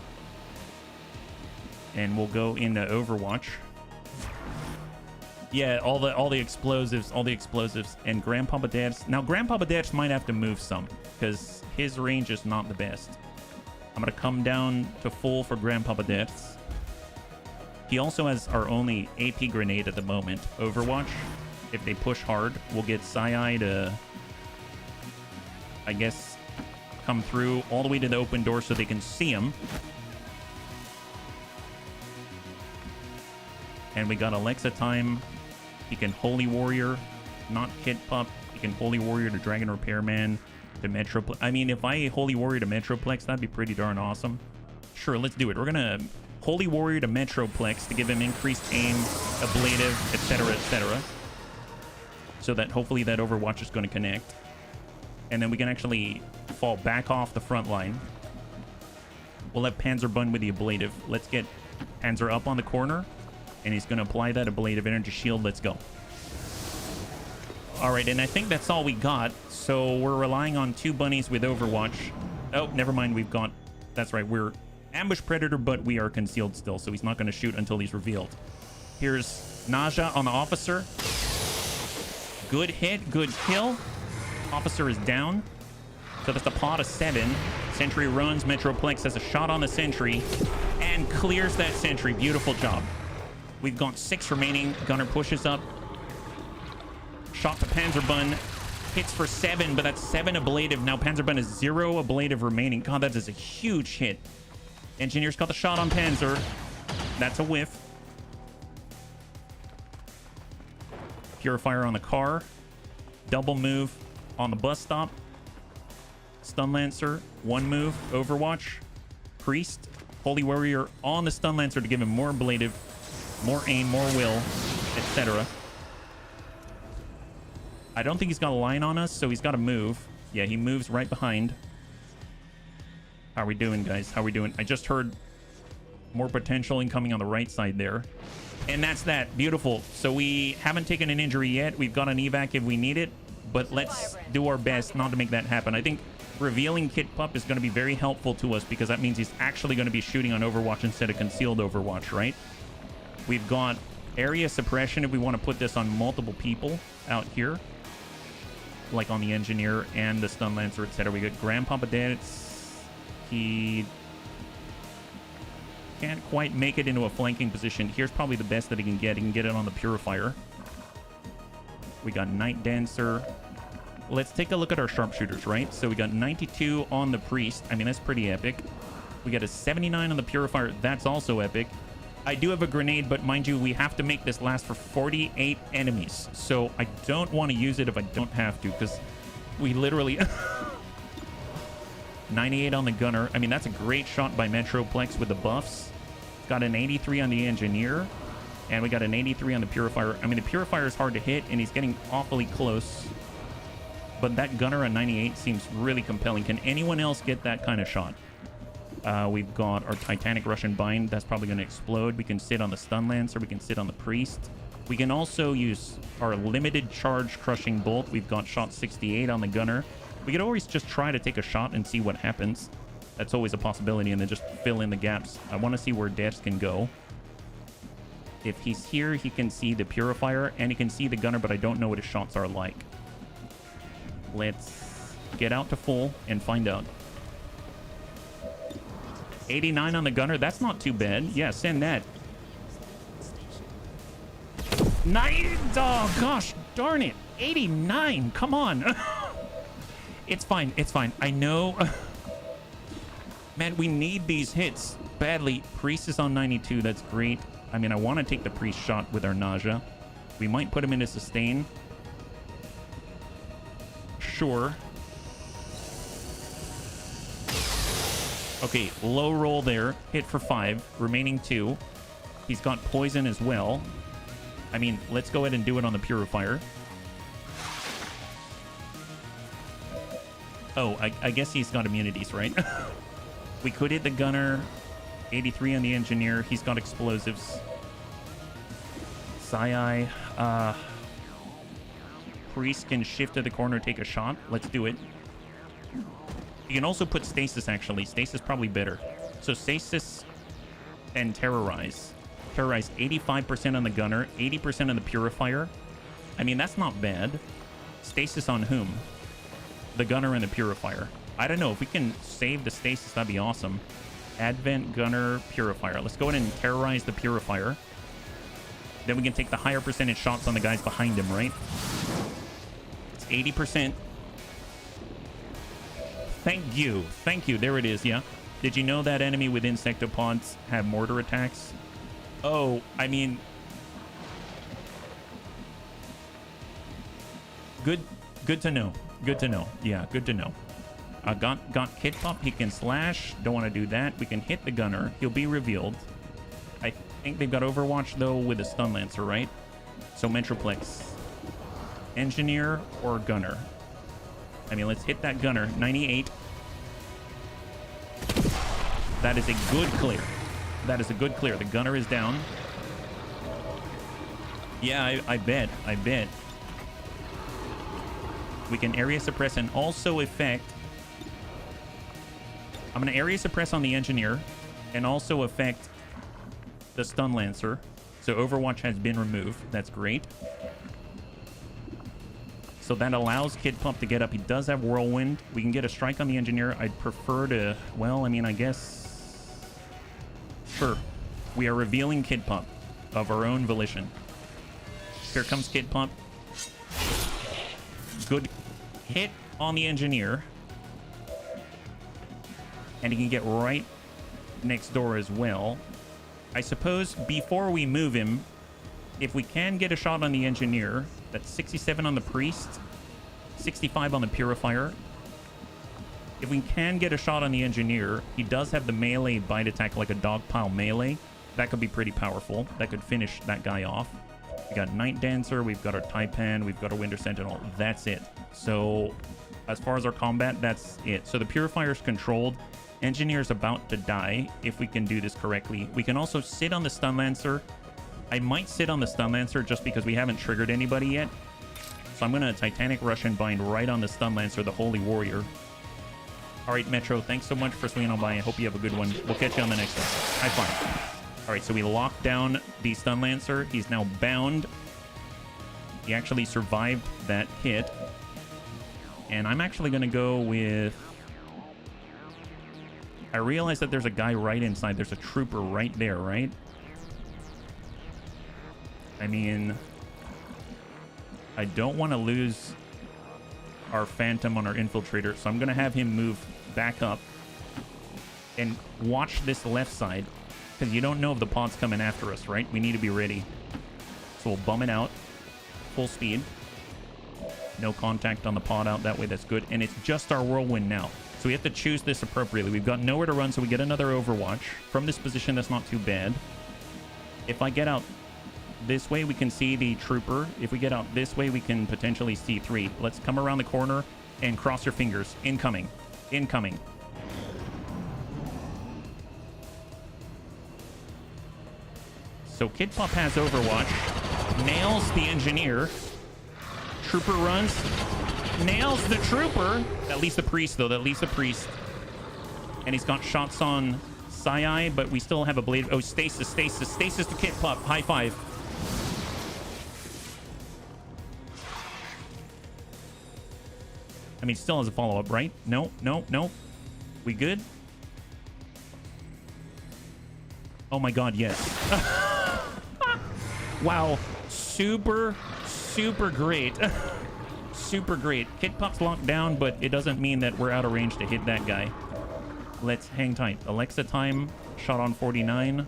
And we'll go into Overwatch. Yeah, all the explosives, and Grandpapa Dash. Now, Grandpapa Dash might have to move some, because his range is not the best. I'm gonna come down to full for Grandpapa Deaths. He also has our only AP grenade at the moment. Overwatch, if they push hard, we'll get Sai to, I guess, come through all the way to the open door so they can see him. And we got Alexa time. He can Holy Warrior, not Kid Pup. He can Holy Warrior to Dragon Repairman to Metroplex. I mean, if I Holy Warrior to Metroplex, that'd be pretty darn awesome. Sure, let's do it. We're gonna Holy Warrior to Metroplex to give him increased aim, ablative, etc., etc. So that hopefully that Overwatch is going to connect. And then we can actually fall back off the front line. We'll have Panzer Bun with the ablative. Let's get Panzer up on the corner. And he's going to apply that ablative energy shield. Let's go. All right, and I think that's all we got. So we're relying on 2 bunnies with Overwatch. Oh, never mind. We've got... That's right. We're ambush predator, but we are concealed still. So he's not going to shoot until he's revealed. Here's Naja on the officer. Good hit. Good kill. Officer is down. So that's a pot of 7. Sentry runs. Metroplex has a shot on the sentry and clears that sentry. Beautiful job. We've got 6 remaining. Gunner pushes up. Shot to Panzerbun. Hits for 7, but that's 7 ablative. Now Panzerbun is 0 ablative remaining. God, that is a huge hit. Engineer's got the shot on Panzer. That's a whiff. Purifier on the car. Double move on the bus stop. Stun Lancer. 1 move. Overwatch. Priest. Holy Warrior on the Stun Lancer to give him more ablative, more aim, more will, etc. I don't think he's got a line on us, so he's got to move. Yeah, he moves right behind. How are we doing, guys? How are we doing? I just heard more potential incoming on the right side there. And that's that. Beautiful. So we haven't taken an injury yet. We've got an evac if we need it, but let's do our best not to make that happen. I think revealing Kid Pup is going to be very helpful to us because that means he's actually going to be shooting on Overwatch instead of concealed Overwatch, right? We've got area suppression if we want to put this on multiple people out here, like on the engineer and the Stun Lancer, etc. We got Grandpapa Dance. He can't quite make it into a flanking position. Here's probably the best that he can get. He can get it on the Purifier. We got Night Dancer. Let's take a look at our sharpshooters, right? So we got 92 on the Priest. I mean, that's pretty epic. We got a 79 on the Purifier. That's also epic. I do have a grenade, but mind you, we have to make this last for 48 enemies. So I don't want to use it if I don't have to, because we literally... 98 on the gunner. I mean, that's a great shot by Metroplex with the buffs. Got an 83 on the engineer. And we got an 83 on the Purifier. I mean, the Purifier is hard to hit, and he's getting awfully close. But that gunner on 98 seems really compelling. Can anyone else get that kind of shot? We've got our Titanic Russian Bind. That's probably going to explode. We can sit on the Stun Lancer. We can sit on the Priest. We can also use our limited charge crushing bolt. We've got shot 68 on the gunner. We could always just try to take a shot and see what happens. That's always a possibility, and then just fill in the gaps. I want to see where Devs can go. If he's here, he can see the Purifier, and he can see the gunner, but I don't know what his shots are like. Let's get out to full and find out. 89 on the gunner. That's not too bad. Yeah, send that. Nice. Oh, gosh, darn it. 89. Come on. It's fine. It's fine. I know. Man, we need these hits badly. Priest is on 92. That's great. I mean, I want to take the Priest shot with our Nausea. We might put him into sustain. Sure. Okay, low roll there. Hit for 5. Remaining 2. He's got poison as well. I mean, let's go ahead and do it on the Purifier. Oh, I guess he's got immunities, right? We could hit the gunner. 83 on the engineer. He's got explosives. Sai. Priest can shift to the corner, take a shot. Let's do it. You can also put Stasis, actually. Stasis probably better. So Stasis and Terrorize. Terrorize 85% on the gunner, 80% on the Purifier. I mean, that's not bad. Stasis on whom? The gunner and the Purifier. I don't know. If we can save the stasis, that'd be awesome. Advent Gunner Purifier. Let's go ahead and terrorize the Purifier. Then we can take the higher percentage shots on the guys behind him, right? It's 80%. Thank you. Thank you. There it is, yeah. Did you know that enemy with insectopods have mortar attacks? Oh, I mean... Good to know. Good to know. Yeah, good to know. Got Kid Pop. He can slash. Don't want to do that. We can hit the gunner. He'll be revealed. I think they've got Overwatch, though, with a Stun Lancer, right? So Metroplex. Engineer or gunner? I mean, let's hit that gunner. 98. That is a good clear. That is a good clear. The gunner is down. Yeah, I bet. I bet. We can area suppress and also affect... I'm going to area suppress on the engineer and also affect the Stun Lancer. So Overwatch has been removed. That's great. So that allows Kid Pump to get up. He does have Whirlwind. We can get a strike on the engineer. I'd prefer to... Well, I mean, I guess... Sure. We are revealing Kid Pump of our own volition. Here comes Kid Pump. Good hit on the engineer. And he can get right next door as well. I suppose before we move him, if we can get a shot on the engineer, that's 67 on the priest, 65 on the purifier. If we can get a shot on the engineer, he does have the melee bite attack like a dogpile melee. That could be pretty powerful. That could finish that guy off. We got Night Dancer, we've got our Taipan, we've got our Winter Sentinel. That's it. So as far as our combat, that's it. So the Purifier's controlled. Engineer's about to die if we can do this correctly. We can also sit on the Stun Lancer. I might sit on the Stun Lancer just because we haven't triggered anybody yet. So I'm going to Titanic Rush and Bind right on the Stun Lancer, the Holy Warrior. All right, Metro, thanks so much for swinging on by. I hope you have a good one. We'll catch you on the next one. High five. All right, so we locked down the Stun Lancer. He's now bound. He actually survived that hit. And I'm actually going to go with... I realize that there's a guy right inside. There's a trooper right there, right? I mean... I don't want to lose our Phantom on our Infiltrator, so I'm going to have him move back up and watch this left side. Because you don't know if the pod's coming after us, right? We need to be ready. So we'll bum it out. Full speed. No contact on the pod out that way. That's good. And it's just our Whirlwind now. So we have to choose this appropriately. We've got nowhere to run, so we get another Overwatch. From this position, that's not too bad. If I get out this way, we can see the Trooper. If we get out this way, we can potentially see 3. Let's come around the corner and cross your fingers. Incoming. Incoming. So Kid Pop has Overwatch, nails the engineer, Trooper runs, nails the Trooper, at least the priest though, at least the priest. And he's got shots on Sai, but we still have a blade. Oh, stasis to Kid Pop, high five. I mean, still has a follow-up, right? No. We good? Oh my god, yes. Wow, super great. Super great. Kid Pop's locked down, but it doesn't mean that we're out of range to hit that guy. Let's hang tight. Alexa time, shot on 49.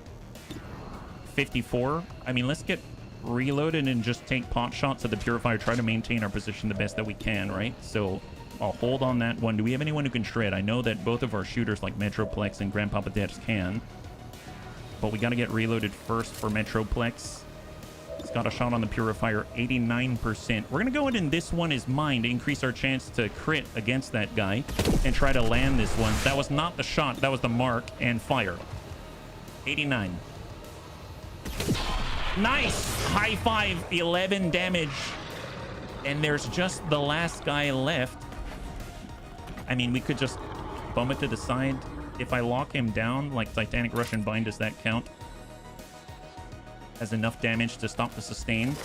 54. I mean, let's get reloaded and just take pot shots at the Purifier, try to maintain our position the best that we can, right? So I'll hold on that one. Do we have anyone who can shred? I know that both of our shooters like Metroplex and Grandpapa Debs can. But we got to get reloaded first for Metroplex. It's got a shot on the Purifier, 89%. We're going to go in and this one is mine to increase our chance to crit against that guy and try to land this one. That was not the shot. That was the mark and fire. 89. Nice! High five, 11 damage. And there's just the last guy left. I mean, we could just bum it to the side. If I lock him down, like Titanic Rush and Bind, does that count? Has enough damage to stop the sustain.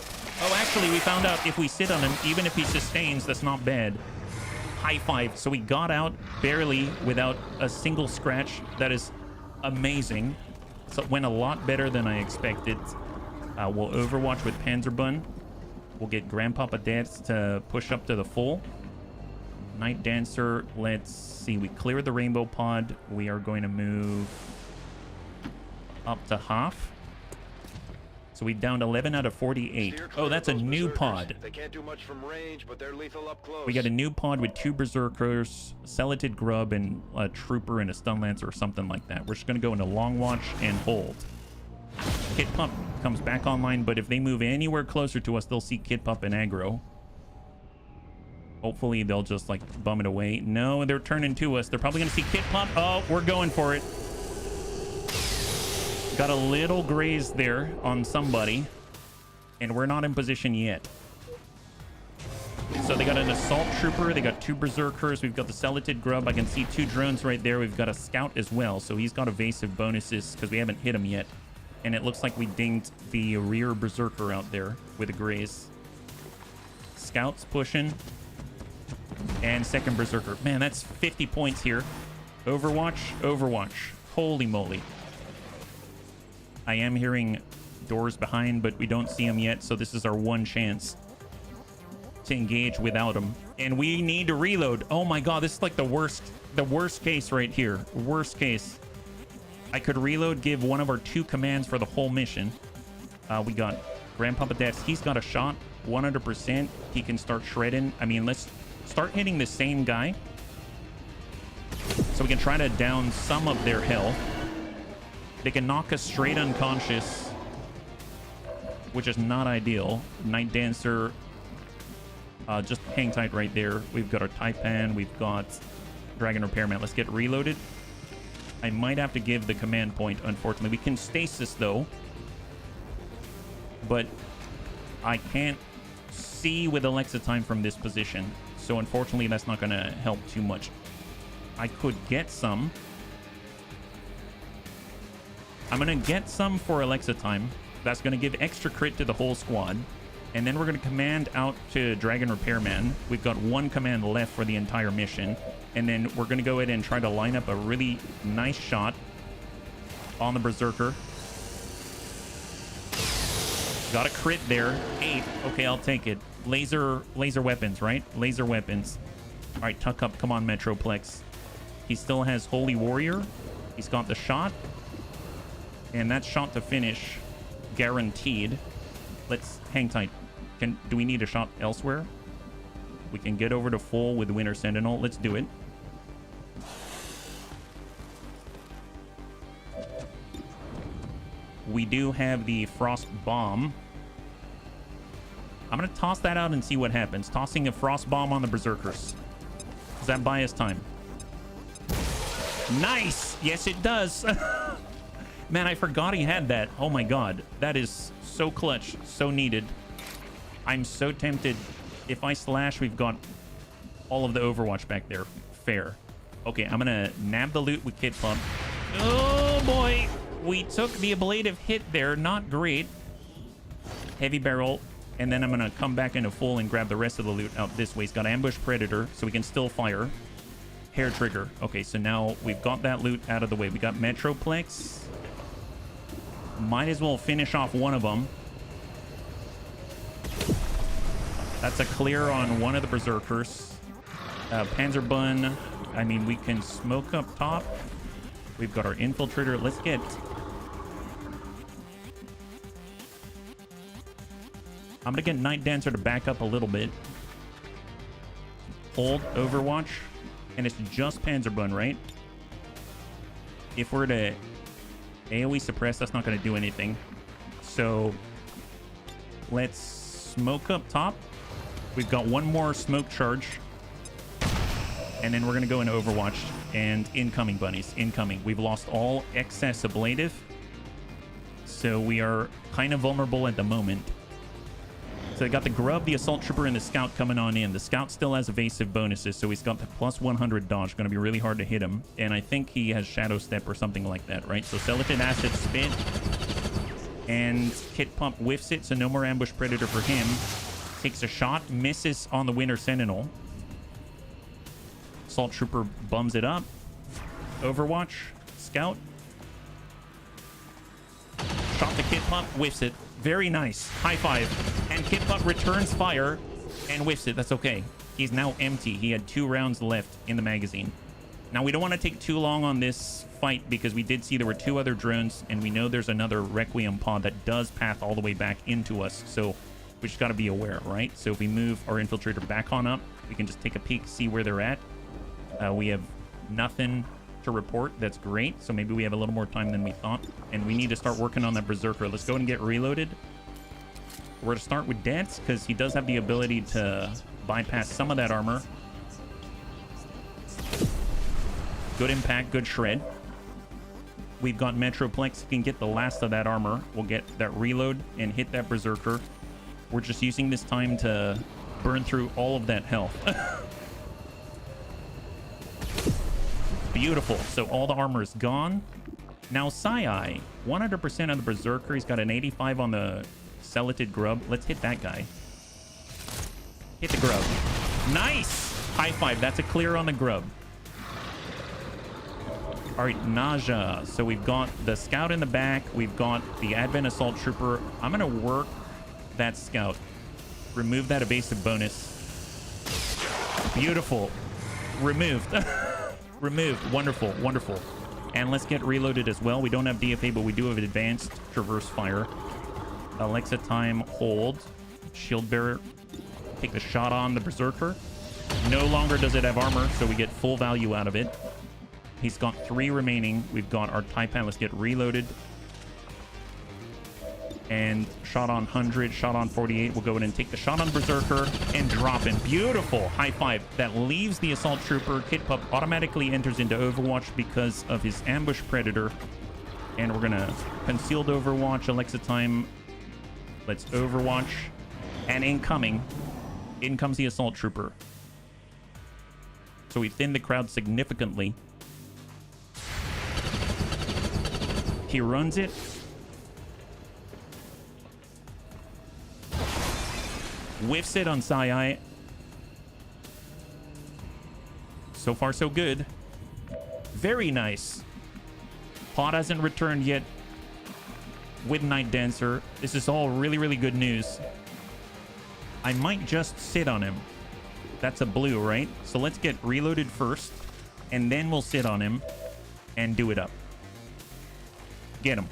Oh, actually, we found out if we sit on him, even if he sustains, that's not bad. High five. So we got out barely without a single scratch. That is amazing. So it went a lot better than I expected. We'll overwatch with Panzerbun. We'll get Grandpapa Dance to push up to the full. Night Dancer, let's see. We cleared the Rainbow Pod. We are going to move up to half. So we downed 11 out of 48. Oh, that's a new pod. They can't do much from range, but they're lethal up close. We got a new pod with 2 Berserkers, Celatid Grub, and a Trooper and a Stun Lancer or something like that. We're just going to go into Long Watch and hold. Kit Pump comes back online, but if they move anywhere closer to us, they'll see Kit Pump and aggro. Hopefully, they'll just, like, bum it away. No, they're turning to us. They're probably going to see Kit Pump. Oh, we're going for it. Got a little graze there on somebody, and we're not in position yet. So they got an Assault Trooper. They got 2 Berserkers. We've got the Celatid Grub. I can see 2 drones right there. We've got a Scout as well, so he's got evasive bonuses because we haven't hit him yet. And it looks like we dinged the rear Berserker out there with a graze. Scouts pushing. And second Berserker. Man, that's 50 points here. Overwatch, Overwatch. Holy moly. I am hearing doors behind, but we don't see them yet, so this is our one chance to engage without them. And we need to reload. Oh my god, this is like the worst case right here. Worst case. I could reload, give one of our 2 commands for the whole mission. We got Grandpapa Deaths. He's got a shot, 100%. He can start shredding. I mean, let's start hitting the same guy so we can try to down some of their health. They can knock us straight unconscious, which is not ideal. Night Dancer, just hang tight right there. We've got our Taipan. We've got Dragon Repairman. Let's get reloaded. I might have to give the command point, unfortunately. We can stasis, though. But I can't see with Alexa time from this position. So, unfortunately, that's not going to help too much. I could get some. I'm going to get some for Alexa time. That's going to give extra crit to the whole squad. And then we're going to command out to Dragon Repairman. We've got 1 command left for the entire mission. And then we're going to go ahead and try to line up a really nice shot on the Berserker. Got a crit there. 8. Okay, I'll take it. Laser weapons, right? Laser weapons. All right, tuck up. Come on, Metroplex. He still has Holy Warrior. He's got the shot. And that shot to finish, guaranteed. Let's hang tight. Do we need a shot elsewhere? We can get over to full with Winter Sentinel. Let's do it. We do have the Frost Bomb. I'm going to toss that out and see what happens. Tossing a Frost Bomb on the Berserkers. Does that buy us time? Nice! Yes, it does. Man, I forgot he had that. Oh my god. That is so clutch. So needed. I'm so tempted. If I slash, we've got all of the Overwatch back there. Fair. Okay, I'm gonna nab the loot with Kit Pump. Oh boy. We took the ablative hit there. Not great. Heavy barrel. And then I'm gonna come back into full and grab the rest of the loot out this way. He's got Ambush Predator, so we can still fire. Hair Trigger. Okay, so now we've got that loot out of the way. We got Metroplex. Might as well finish off one of them. That's a clear on one of the Berserkers. Panzerbun. I mean, we can smoke up top. We've got our Infiltrator. Let's get... I'm going to get Night Dancer to back up a little bit. Hold Overwatch. And it's just Panzerbun, right? If we're to AoE suppress, that's not going to do anything. So let's smoke up top. We've got one more smoke charge. And then we're going to go into Overwatch. And incoming, bunnies. Incoming. We've lost all excess ablative. So we are kind of vulnerable at the moment. So they got the Grub, the Assault Trooper, and the Scout coming on in. The Scout still has evasive bonuses, so he's got the plus 100 dodge. Going to be really hard to hit him. And I think he has Shadow Step or something like that, right? So Celatid Acid Spit. And Kit Pump whiffs it, so no more Ambush Predator for him. Takes a shot, misses on the Winter Sentinel. Assault Trooper bums it up. Overwatch. Scout. Shot the Kit Pup. Whiffs it. Very nice. High five. And Kit Pup returns fire and whiffs it. That's okay. He's now empty. He had 2 rounds left in the magazine. Now, we don't want to take too long on this fight because we did see there were 2 other drones, and we know there's another Requiem pod that does path all the way back into us. So we just got to be aware, right? So if we move our infiltrator back on up, we can just take a peek, see where they're at. We have nothing to report. That's great. So maybe we have a little more time than we thought, and we need to start working on that Berserker. Let's go and get reloaded. We're going to start with Dance because he does have the ability to bypass some of that armor. Good impact, good shred. We've got Metroplex. He can get the last of that armor. We'll get that reload and hit that Berserker. We're just using this time to burn through all of that health. Beautiful. So all the armor is gone. Now, Sai, 100% on the Berserker. He's got an 85 on the Celatid Grub. Let's hit that guy. Hit the Grub. Nice! High five. That's a clear on the Grub. All right, Nausea. So we've got the Scout in the back. We've got the Advent Assault Trooper. I'm going to work that Scout. Remove that evasive bonus. Beautiful. Removed. Removed. Wonderful. Wonderful. And let's get reloaded as well. We don't have DFA, but we do have advanced traverse fire. Alexa time, hold. Shield Bearer. Take the shot on the Berserker. No longer does it have armor, so we get full value out of it. He's got 3 remaining. We've got our Taipan. Let's get reloaded. And shot on 100, shot on 48. We'll go in and take the shot on Berserker and drop him. Beautiful. High five. That leaves the Assault Trooper. Kit Pup automatically enters into Overwatch because of his Ambush Predator. And we're going to Concealed Overwatch. Alexa time. Let's Overwatch. And incoming. In comes the Assault Trooper. So we thinned the crowd significantly. He runs it. Whiffs it on Sai. So far, so good. Very nice. Pod hasn't returned yet with Night Dancer. This is all really, really good news. I might just sit on him. That's a blue, right? So let's get reloaded first, and then we'll sit on him and do it up. Get him.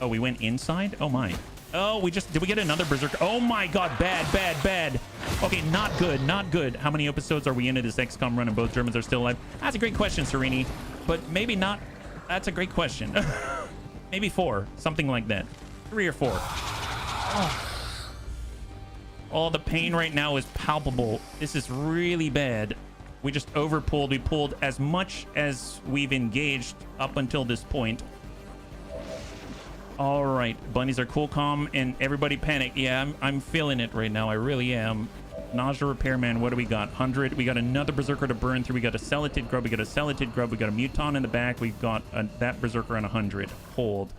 Oh, we went inside? Oh, my. Oh, did we get another Berserker? Oh, my God. Bad, bad, bad. Okay, not good, not good. How many episodes are we into this XCOM run and both Germans are still alive? That's a great question, Serini. But maybe not. That's a great question. Maybe 4. Something like that. 3 or 4. Oh, the pain right now is palpable. This is really bad. We just overpulled. We pulled as much as we've engaged up until this point. All right, bunnies are cool, calm, and everybody panic. Yeah, I'm feeling it right now. I really am. Nausea Repairman, what do we got? 100. We got another Berserker to burn through. We got a Celatid Grub. We got a Celatid Grub. We got a Muton in the back. We've got that Berserker on 100. Hold.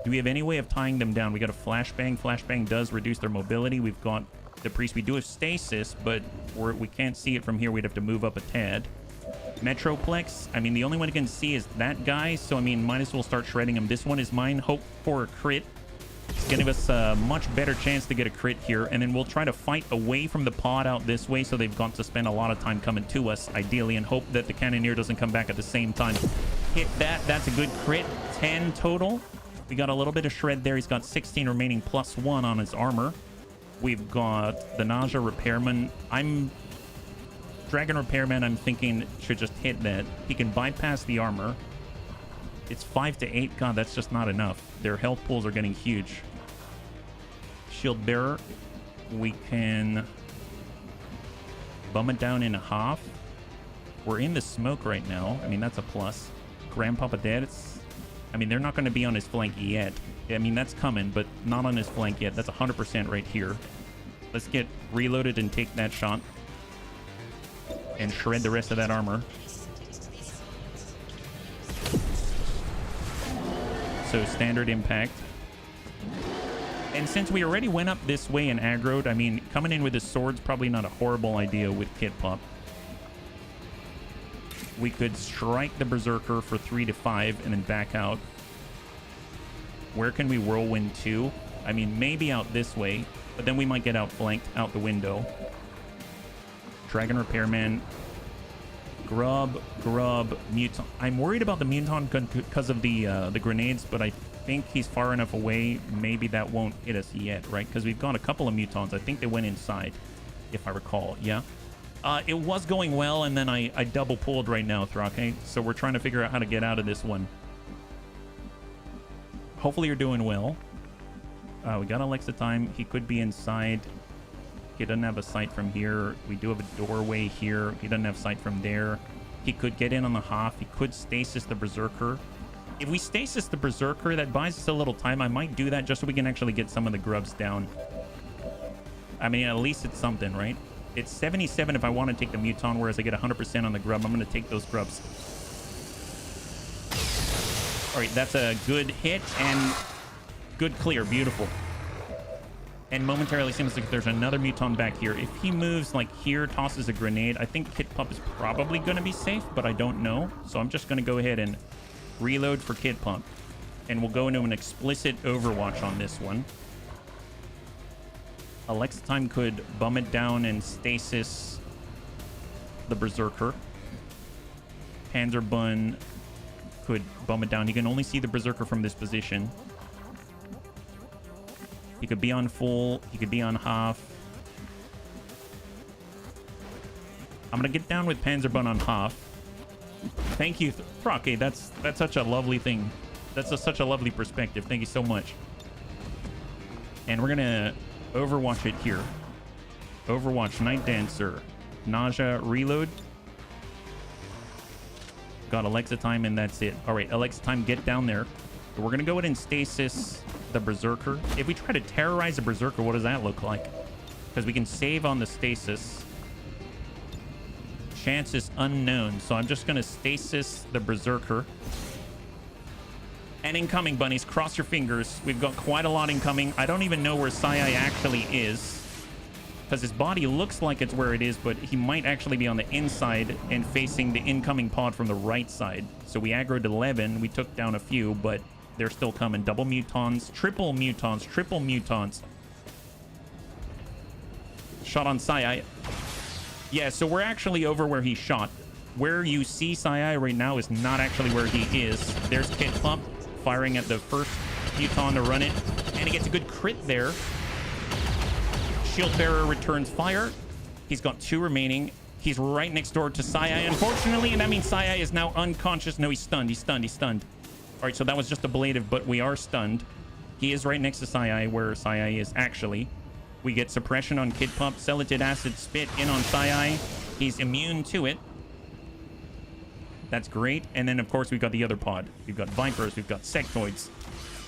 Do we have any way of tying them down? We got a Flashbang. Flashbang does reduce their mobility. We've got the Priest. We do have Stasis, but we can't see it from here. We'd have to move up a tad. Metroplex, I mean, the only one I can see is that guy, so I mean, might as well start shredding him. This one is mine. Hope for a crit. It's gonna give us a much better chance to get a crit here, and then we'll try to fight away from the pod out this way, so they've got to spend a lot of time coming to us, ideally, and hope that the Cannoneer doesn't come back at the same time. Hit that. That's a good crit. 10 total. We got a little bit of shred there. He's got 16 remaining plus 1 on his armor. We've got the Nausea Repairman. Dragon Repairman, I'm thinking, should just hit that. He can bypass the armor. It's 5 to 8. God, that's just not enough. Their health pools are getting huge. Shield Bearer. We can bum it down in half. We're in the smoke right now. I mean, that's a plus. Grandpapa Dad, I mean, they're not going to be on his flank yet. I mean, that's coming, but not on his flank yet. That's 100% right here. Let's get reloaded and take that shot. And shred the rest of that armor. So standard impact. And since we already went up this way and aggroed, I mean, coming in with his sword's probably not a horrible idea with Kit Pup. We could strike the Berserker for 3 to 5 and then back out. Where can we whirlwind to? I mean, maybe out this way, but then we might get outflanked out the window. Dragon Repairman. Grub, Muton. I'm worried about the Muton because of the grenades, but I think he's far enough away. Maybe that won't hit us yet, right? Because we've got a couple of Mutons. I think they went inside, if I recall. Yeah. It was going well, and then I double pulled right now, Thrake. So we're trying to figure out how to get out of this one. Hopefully you're doing well. We got Alexa time. He could be inside. He doesn't have a sight from here. We do have a doorway here. He doesn't have sight from there. He could get in on the Hoff. He could stasis the Berserker. If we stasis the Berserker, that buys us a little time. I might do that just so we can actually get some of the grubs down. I mean, at least it's something, right? It's 77 if I want to take the Muton, whereas I get 100% on the grub. I'm going to take those grubs. All right, that's a good hit and good clear. Beautiful. And momentarily seems like there's another Muton back here. If he moves like here, tosses a grenade, I think Kid Pump is probably going to be safe, but I don't know. So I'm just going to go ahead and reload for Kid Pump. And we'll go into an explicit Overwatch on this one. Alexa time could bum it down and stasis the Berserker. Panzerbun could bum it down. He can only see the Berserker from this position. He could be on full. He could be on half. I'm going to get down with Panzerbun on half. Thank you, Thrake. That's such a lovely thing. That's such a lovely perspective. Thank you so much. And we're going to Overwatch it here. Overwatch Night Dancer. Nausea reload. Got Alexa time and that's it. All right, Alexa time, get down there. We're going to go ahead and stasis the Berserker. If we try to terrorize the Berserker, what does that look like? Because we can save on the stasis. Chance is unknown. So I'm just going to stasis the Berserker. And incoming, bunnies. Cross your fingers. We've got quite a lot incoming. I don't even know where Sai actually is. Because his body looks like it's where it is, but he might actually be on the inside and facing the incoming pod from the right side. So we aggroed 11. We took down a few, but they're still coming. Double Mutons, triple Mutons, triple Mutons. Shot on Sai. Yeah, so we're actually over where he shot. Where you see Sai right now is not actually where he is. There's Kid Pump firing at the first Muton to run it. And he gets a good crit there. Shield Bearer returns fire. He's got 2 remaining. He's right next door to Sai, unfortunately, and that means Sai is now unconscious. No, he's stunned. He's stunned. He's stunned. All right, so that was just ablative, but we are stunned. He is right next to Sai, where Sai is actually. We get suppression on Kid Pump. Celatid Acid Spit in on Sai. He's immune to it. That's great. And then, of course, we've got the other pod. We've got Vipers. We've got Sectoids.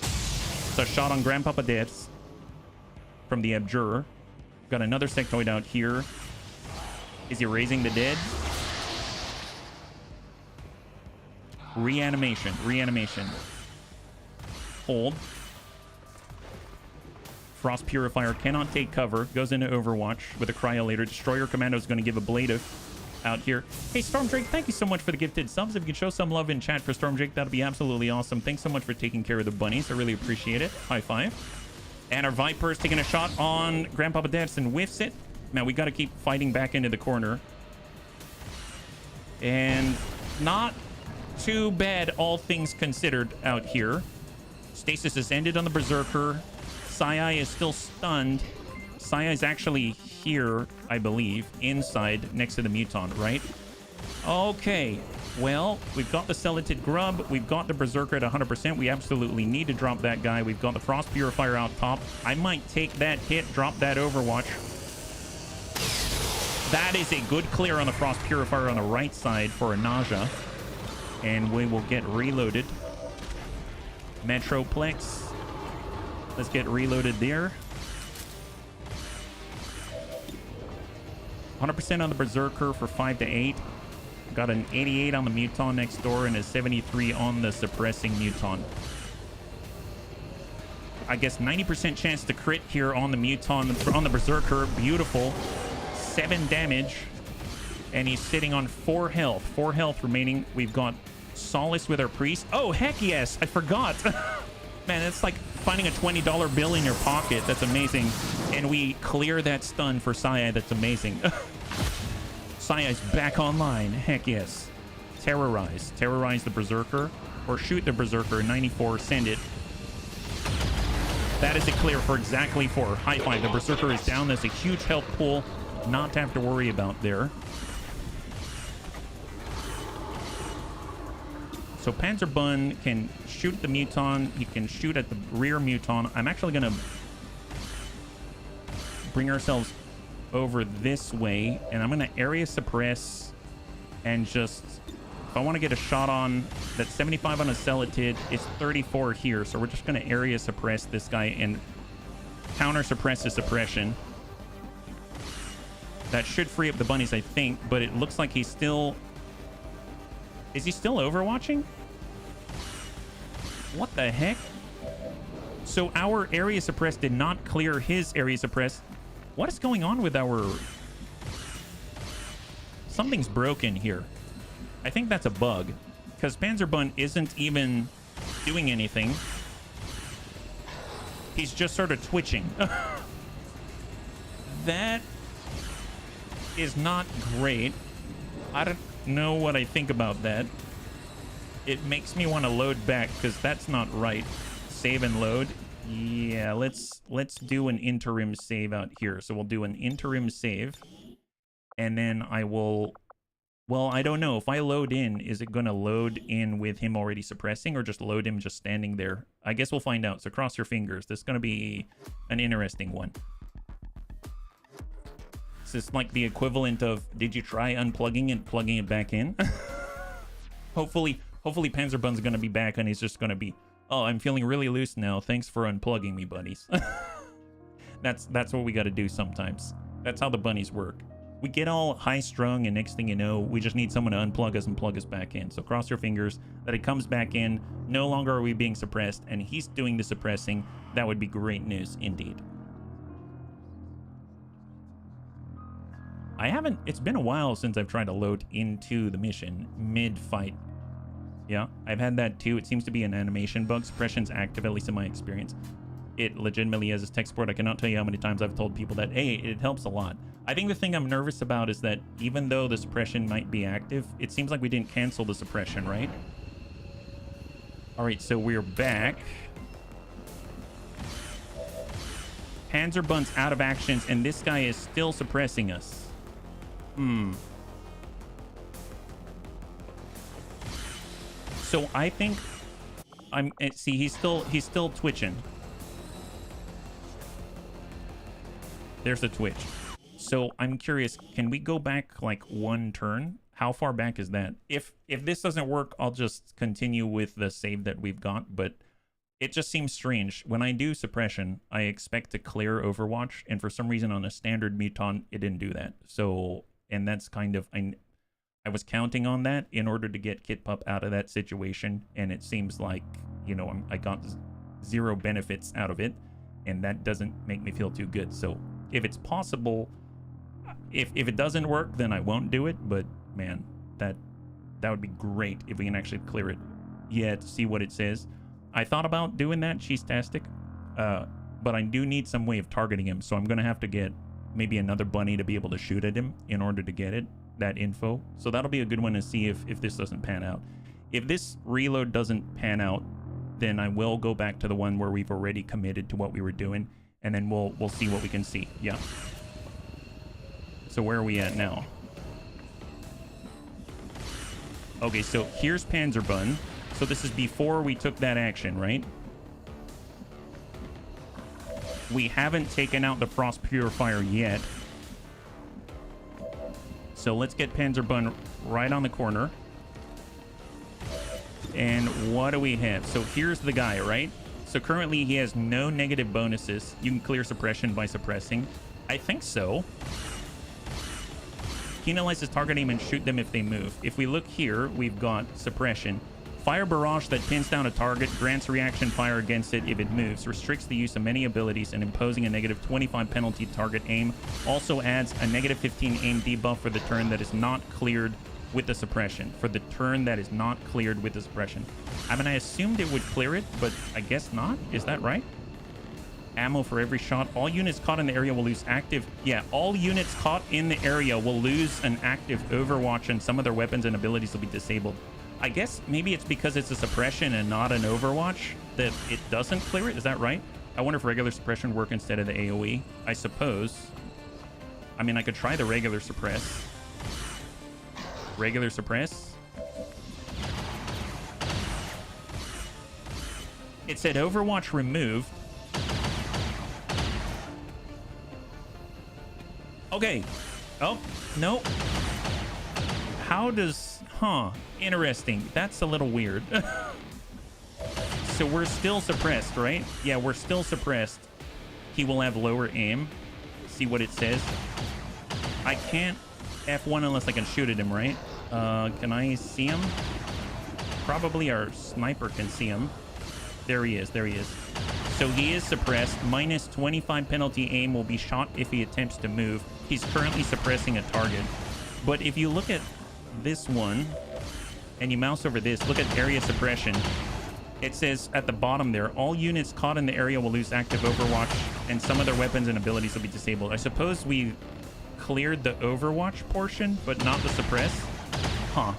It's a shot on Grandpapa Deaths from the Abjurer. Got another Sectoid out here. Is he raising the dead? Reanimation. Reanimation. Hold. Frost Purifier cannot take cover. Goes into Overwatch with a Cryolator. Destroyer Commando is going to give Ablative out here. Hey, Stormdrake, thank you so much for the gifted subs. If you could show some love in chat for Stormdrake, that'd be absolutely awesome. Thanks so much for taking care of the bunnies. I really appreciate it. High five. And our Viper's taking a shot on Grandpapa Deaths and whiffs it. Now, we got to keep fighting back into the corner. And not too bad, all things considered, out here. Stasis has ended on the Berserker. Sai is still stunned. Sai is actually here, I believe, inside, next to the Muton, right? Okay. Well, we've got the Celatid Grub. We've got the Berserker at 100%. We absolutely need to drop that guy. We've got the Frost Purifier out top. I might take that hit, drop that Overwatch. That is a good clear on the Frost Purifier on the right side for a Nausea. And we will get reloaded. Metroplex. Let's get reloaded there. 100% on the Berserker for 5 to 8. Got an 88 on the Muton next door and a 73 on the suppressing Muton. I guess 90% chance to crit here on the Muton, on the Berserker. Beautiful. 7 damage. And he's sitting on 4 health. 4 health remaining. We've got Solace with our priest. Oh, heck yes. I forgot. Man, it's like finding a $20 bill in your pocket. That's amazing. And we clear that stun for Saya. That's amazing. Saya's back online. Heck yes. Terrorize. Terrorize the Berserker. Or shoot the Berserker. 94. Send it. That is a clear for exactly 4. High five. The Berserker is down. There's a huge health pool not to have to worry about there. So Panzerbun can shoot the Muton. He can shoot at the rear Muton. I'm actually going to bring ourselves over this way. And I'm going to area suppress and just... If I want to get a shot on that 75 on a Celatid, it's 34 here. So we're just going to area suppress this guy and counter suppress his suppression. That should free up the bunnies, I think. But it looks like he's still... Is he still overwatching? What the heck? So our area suppress did not clear his area suppress. What is going on with our... Something's broken here. I think that's a bug. Because Panzerbun isn't even doing anything. He's just sort of twitching. That is not great. I don't know what I think about that. It makes me want to load back because that's not right. Save and load. Yeah, let's do an interim save out here. So we'll do an interim save. And then I will... Well, I don't know. If I load in, is it going to load in with him already suppressing or just load him just standing there? I guess we'll find out. So cross your fingers. This is going to be an interesting one. This is like the equivalent of, did you try unplugging it, plugging it back in? Hopefully Panzerbun's going to be back and he's just going to be, oh, I'm feeling really loose now. Thanks for unplugging me, buddies. That's what we got to do sometimes. That's how the bunnies work. We get all high-strung, and next thing you know, we just need someone to unplug us and plug us back in. So cross your fingers that it comes back in. No longer are we being suppressed, and he's doing the suppressing. That would be great news indeed. It's been a while since I've tried to load into the mission mid-fight. Yeah, I've had that too. It seems to be an animation bug. Suppression's active, at least in my experience. It legitimately, as a tech support, I cannot tell you how many times I've told people that, hey, it helps a lot. I think the thing I'm nervous about is that even though the suppression might be active, it seems like we didn't cancel the suppression, right? All right, so we're back. Panzerbun's out of actions, and this guy is still suppressing us. So I think see, he's still twitching. There's the twitch. So I'm curious, can we go back like 1 turn? How far back is that? If this doesn't work, I'll just continue with the save that we've got, but it just seems strange. When I do suppression, I expect to clear Overwatch, and for some reason on a standard Muton, it didn't do that. So, and that's kind of, I was counting on that in order to get KitPup out of that situation, and it seems like, you know, I got 0 benefits out of it, and that doesn't make me feel too good. So if it's possible, if it doesn't work, then I won't do it, but man, that would be great if we can actually clear it. Yeah, to see what it says. I thought about doing that, Cheese-tastic, but I do need some way of targeting him, so I'm going to have to get maybe another bunny to be able to shoot at him in order to get that info. So that'll be a good one to see if this doesn't pan out. If this reload doesn't pan out, then I will go back to the one where we've already committed to what we were doing, and then we'll see what we can see. Yeah. So where are we at now? Okay, so here's Panzerbun. So this is before we took that action, right? We haven't taken out the Frost Purifier yet. So let's get Panzerbun right on the corner. And what do we have? So here's the guy, right? So currently he has no negative bonuses. You can clear suppression by suppressing. I think so. Penalizes target aim and shoot them if they move. If we look here, we've got suppression. Fire barrage that pins down a target, grants reaction fire against it if it moves, restricts the use of many abilities, and imposing a negative 25 penalty target aim. Also adds a negative 15 aim debuff for the turn that is not cleared with the suppression. For the turn that is not cleared with the suppression. I mean, I assumed it would clear it, but I guess not. Is that right? Ammo for every shot. All units caught in the area will lose active... Yeah, all units caught in the area will lose an active Overwatch, and some of their weapons and abilities will be disabled. I guess maybe it's because it's a suppression and not an Overwatch that it doesn't clear it. Is that right? I wonder if regular suppression would work instead of the AoE. I suppose. I mean, I could try the regular suppress. Regular suppress. It said Overwatch removed. Okay. Oh, no. How does... Huh. Interesting. That's a little weird. So we're still suppressed, right? Yeah, we're still suppressed. He will have lower aim. See what it says. I can't F1 unless I can shoot at him, right? Can I see him? Probably our sniper can see him. There he is. There he is. So he is suppressed. Minus 25 penalty aim will be shot if he attempts to move. He's currently suppressing a target. But if you look at this one and you mouse over this, look at area suppression. It says at the bottom there, all units caught in the area will lose active Overwatch, and some of their weapons and abilities will be disabled. I suppose we cleared the Overwatch portion, but not the suppress. Huh.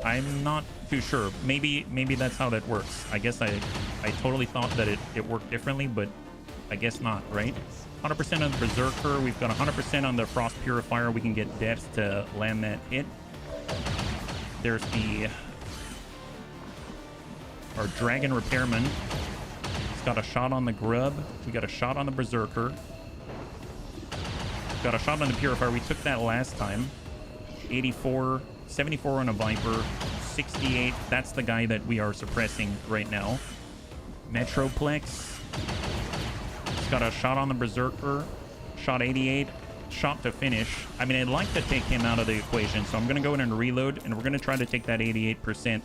I'm not too sure. Maybe that's how that works. I guess I totally thought that it worked differently, but I guess not, right? 100% on the Berserker. We've got 100% on the Frost Purifier. We can get depth to land that hit. There's our Dragon Repairman. He's got a shot on the Grub. We got a shot on the Berserker. Got a shot on the Purifier. We took that last time. 84, 74 on a Viper, 68. That's the guy that we are suppressing right now. Metroplex. He's got a shot on the Berserker. Shot 88. Shot to finish. I mean, I'd like to take him out of the equation, so I'm going to go in and reload, and we're going to try to take that 88%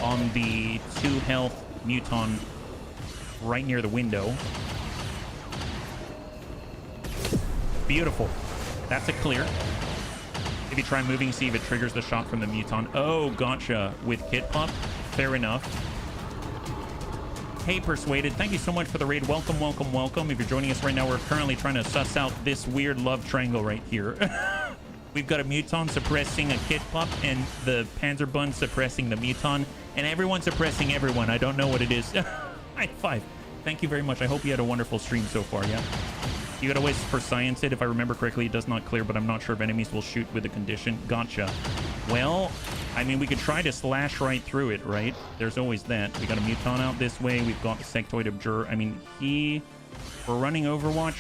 on the 2 health Muton right near the window. Beautiful. That's a clear. If you try moving, see if it triggers the shot from the Muton. Oh, gotcha. With Kit Pop. Fair enough. Hey, Persuaded. Thank you so much for the raid. Welcome, welcome, welcome. If you're joining us right now, we're currently trying to suss out this weird love triangle right here. We've got a Muton suppressing a Kit Pop and the Panzerbund suppressing the Muton, and everyone suppressing everyone. I don't know what it is. High five. Thank you very much. I hope you had a wonderful stream so far, yeah? You gotta wait for Science it. If I remember correctly, it does not clear, but I'm not sure if enemies will shoot with the condition. Gotcha. Well, I mean, we could try to slash right through it, right? There's always that. We got a Muton out this way. We've got the Sectoid Abjure. I mean, we're running Overwatch.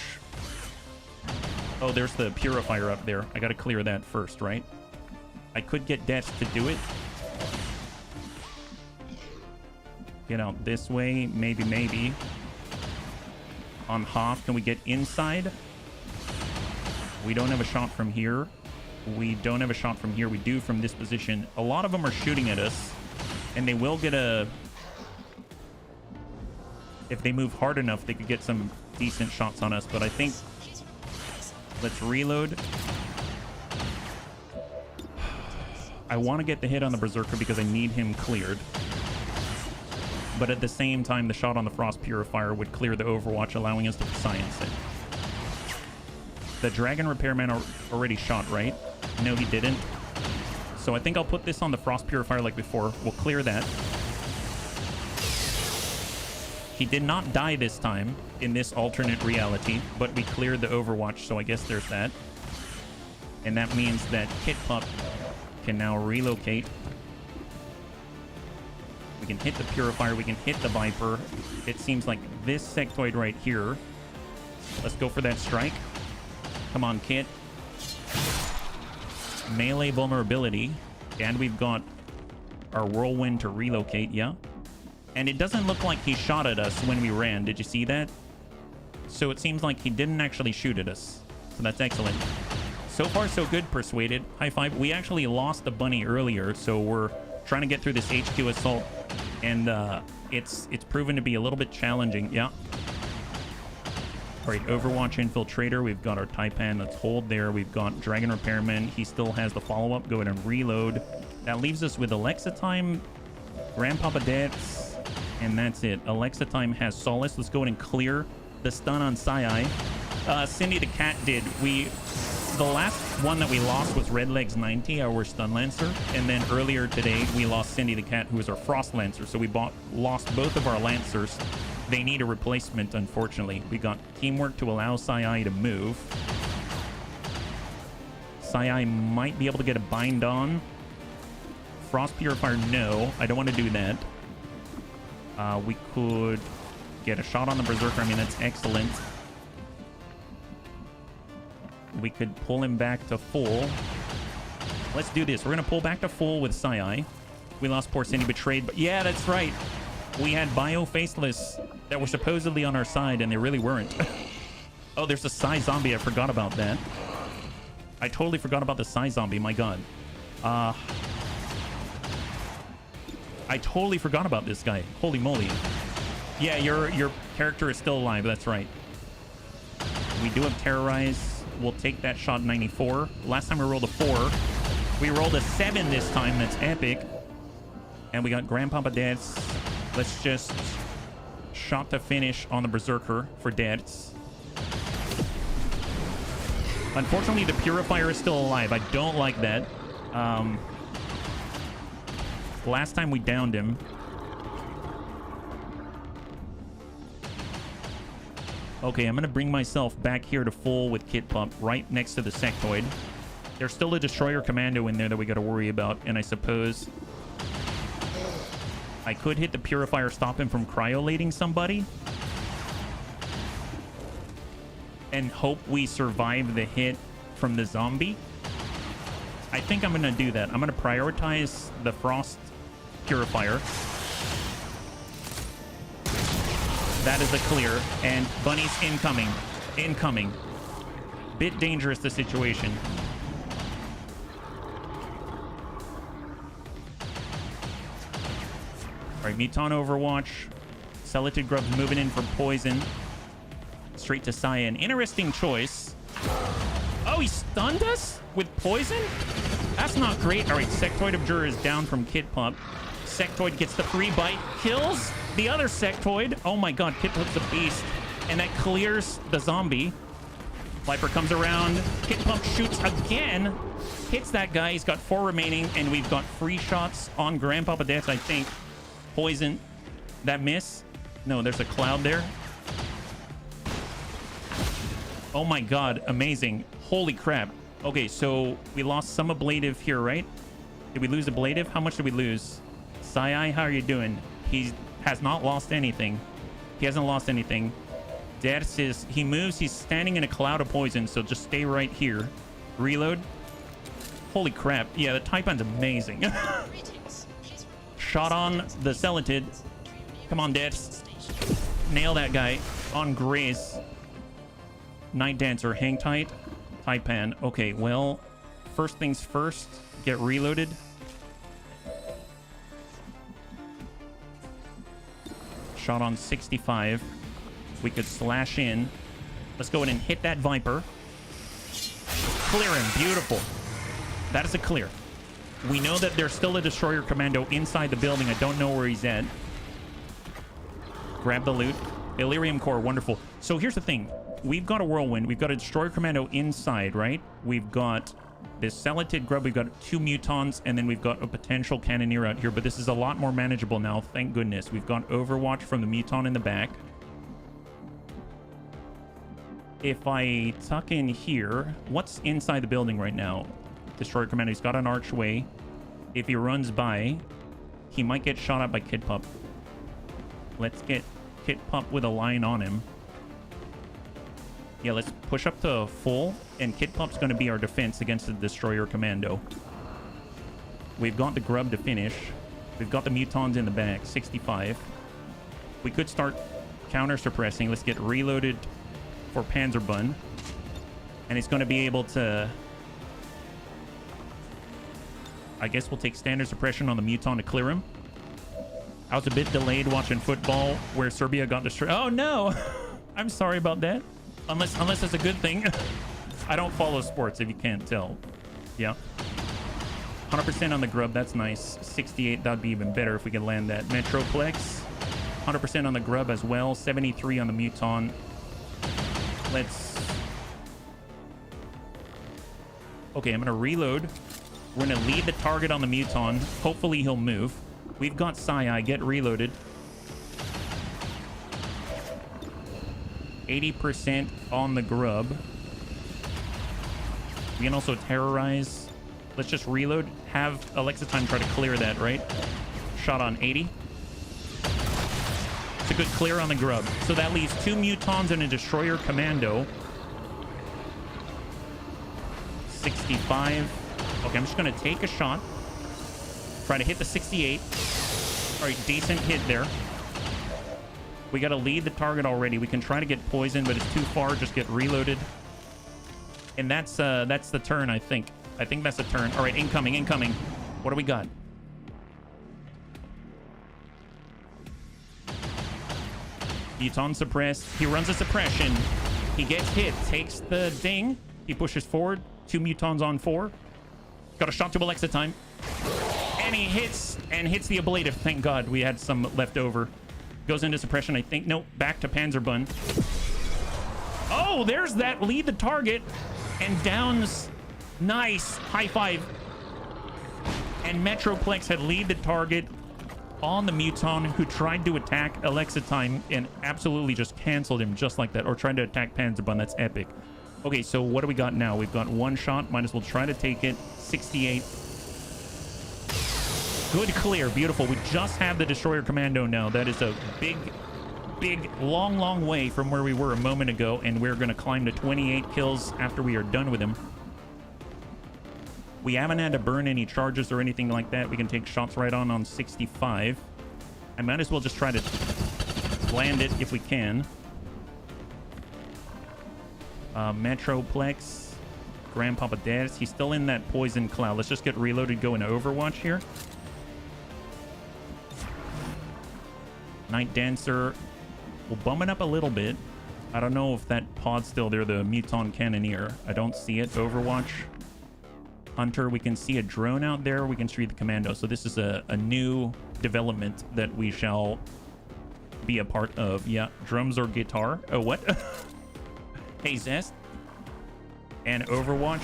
Oh, there's the Purifier up there. I gotta clear that first, right? I could get Deaths to do it. Get out this way. Maybe. On Hoff, can we get inside? We don't have a shot from here. We don't have a shot from here. We do from this position. A lot of them are shooting at us, and they will get a... If they move hard enough, they could get some decent shots on us, but I think... Let's reload. I want to get the hit on the Berserker because I need him cleared. But at the same time, the shot on the Frost Purifier would clear the Overwatch, allowing us to Science it. The Dragon Repairman already shot, right? No, he didn't. So I think I'll put this on the Frost Purifier like before. We'll clear that. He did not die this time in this alternate reality, but we cleared the Overwatch, so I guess there's that. And that means that Kit Pup can now relocate. We can hit the Purifier. We can hit the Viper. It seems like this Sectoid right here. Let's go for that strike. Come on, Kit. Melee vulnerability. And we've got our Whirlwind to relocate, yeah. And it doesn't look like he shot at us when we ran. Did you see that? So it seems like he didn't actually shoot at us. So that's excellent. So far, so good, Persuaded. High five. We actually lost the bunny earlier, so we're trying to get through this HQ assault And it's proven to be a little bit challenging. Yeah. All right, Overwatch Infiltrator. We've got our Taipan. Let's hold there. We've got Dragon Repairman. He still has the follow-up. Go ahead and reload. That leaves us with Alexa Time, Grandpapa Debts, and that's it. Alexa Time has Solace. Let's go ahead and clear the stun on Sai. Cindy the Cat did. The last one that we lost was Redlegs 90, our Stun Lancer. And then earlier today, we lost Cindy the Cat, who is our Frost Lancer. So we lost both of our Lancers. They need a replacement, unfortunately. We got teamwork to allow Sai to move. Sai might be able to get a bind on. Frost Purifier, no. I don't want to do that. We could get a shot on the Berserker. I mean, that's excellent. We could pull him back to full. Let's do this. We're going to pull back to full with Sai. We lost poor Cindy Betrayed, but yeah, that's right. We had Bio Faceless that were supposedly on our side, and they really weren't. Oh, there's a Sai Zombie. I forgot about that. I totally forgot about the Sai Zombie. My God. I totally forgot about this guy. Holy moly. Yeah, your character is still alive. That's right. We do have Terrorize. We'll take that shot 94. Last time we rolled a 4. We rolled a 7 this time. That's epic. And we got Grandpapa Debts. Let's just shot to finish on the Berserker for Debts. Unfortunately, the Purifier is still alive. I don't like that. Last time we downed him. Okay, I'm going to bring myself back here to full with Kit Pump right next to the Sectoid. There's still a Destroyer Commando in there that we got to worry about, and I suppose I could hit the Purifier, stop him from cryolating somebody, and hope we survive the hit from the zombie. I think I'm going to do that. I'm going to prioritize the Frost Purifier. That is a clear. And Bunny's incoming. Incoming. Bit dangerous, the situation. Alright, Muton Overwatch. Celatid Grub's moving in for poison. Straight to Cyan. Interesting choice. Oh, he stunned us with poison? That's not great. Alright, Sectoid Abjurer is down from Kit Pump. Sectoid gets the free bite. Kills the other Sectoid. Oh my God, Kit Pump's a beast. And that clears the zombie. Viper comes around. Kit Pump shoots again. Hits that guy. He's got 4 remaining. And we've got free shots on Grandpapa Death, I think. Poison. That miss? No, there's a cloud there. Oh my God, amazing. Holy crap. Okay, so we lost some ablative here, right? Did we lose ablative? How much did we lose? Sai, how are you doing? He has not lost anything. He hasn't lost anything. Debts is, he moves, he's standing in a cloud of poison, so just stay right here. Reload. Holy crap. Yeah, the Taipan's amazing. Shot on the Celatid. Come on, Debts. Nail that guy on Grace. Night Dancer, hang tight. Taipan. Okay, well, first things first, get reloaded. Shot on 65. We could slash in. Let's go in and hit that Viper. Clear him. Beautiful. That is a clear. We know that there's still a Destroyer Commando inside the building. I don't know where he's at. Grab the loot. Illyrium Core, wonderful. So here's the thing. We've got a Whirlwind. We've got a Destroyer Commando inside, right? We've got this Celatid Grub. We've got 2 Mutons, and then we've got a potential Cannoneer out here. But this is a lot more manageable now, thank goodness. We've got Overwatch from the Muton in the back. If I tuck in here, what's inside the building right now? Destroyer Commando. He's got an archway. If he runs by, he might get shot at by Kit Pup. Let's get Kit Pup with a line on him. Yeah, let's push up to full, and Kit Pup's going to be our defense against the Destroyer Commando. We've got the Grub to finish. We've got the Mutons in the back, 65. We could start counter-suppressing. Let's get reloaded for Panzerbun. And it's going to be able to... I guess we'll take standard suppression on the Muton to clear him. I was a bit delayed watching football where Serbia got destroyed. Oh no, I'm sorry about that. Unless it's a good thing. I don't follow sports if you can't tell. Yeah. 100% on the grub, that's nice. 68, that'd be even better if we could land that. Metroplex, 100% on the grub as well. 73 on the Muton. Let's... Okay, I'm gonna reload. We're gonna lead the target on the Muton. Hopefully he'll move. We've got Psi, get reloaded. 80% on the grub. We can also terrorize. Let's just reload. Have Alexa time try to clear that, right? Shot on 80. It's a good clear on the grub. So that leaves 2 Mutons and a Destroyer Commando. 65. Okay, I'm just going to take a shot. Try to hit the 68. All right, decent hit there. We got to lead the target already. We can try to get poisoned, but it's too far. Just get reloaded. And that's the turn, I think. I think that's the turn. All right, incoming, incoming. What do we got? Muton suppressed. He runs a suppression. He gets hit, takes the ding. He pushes forward. 2 Mutons on 4. Got a shot to Alexa time. And he hits the ablative. Thank God we had some left over. Goes into suppression, I think. Nope, back to Panzerbun. Oh, there's that lead the target. And downs. Nice. High five. And Metroplex had lead the target on the Muton who tried to attack Alexa time and absolutely just canceled him just like that. Or tried to attack Panzerbun. That's epic. Okay, so what do we got now? We've got 1 shot. Might as well try to take it. 68. Good clear. Beautiful. We just have the Destroyer Commando now. That is a big, long way from where we were a moment ago. And we're going to climb to 28 kills after we are done with him. We haven't had to burn any charges or anything like that. We can take shots right on 65. I might as well just try to land it if we can. Metroplex. Grandpapa Daz. He's still in that poison cloud. Let's just get reloaded, go into Overwatch here. Night Dancer. We'll bum it up a little bit. I don't know if that pod's still there, the Muton Cannoneer. I don't see it. Overwatch. Hunter. We can see a drone out there. We can see the commando. So this is a new development that we shall be a part of. Yeah. Drums or guitar. Oh, what? Hey, Zest. And Overwatch.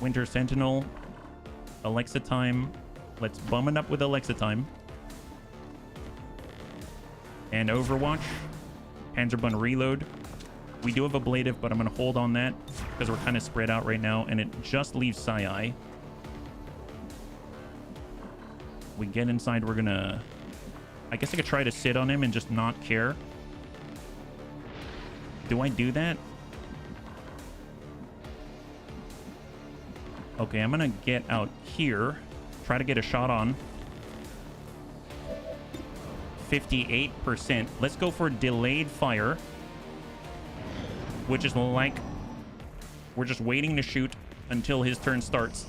Winter Sentinel. Alexa time. Let's bum it up with Alexa time. And Overwatch. Panzerbun reload. We do have ablative, but I'm going to hold on that because we're kind of spread out right now, and it just leaves Psi. We get inside, we're going to... I guess I could try to sit on him and just not care. Do I do that? Okay, I'm going to get out here. Try to get a shot on. 58%. Let's go for delayed fire. Which is like... We're just waiting to shoot until his turn starts.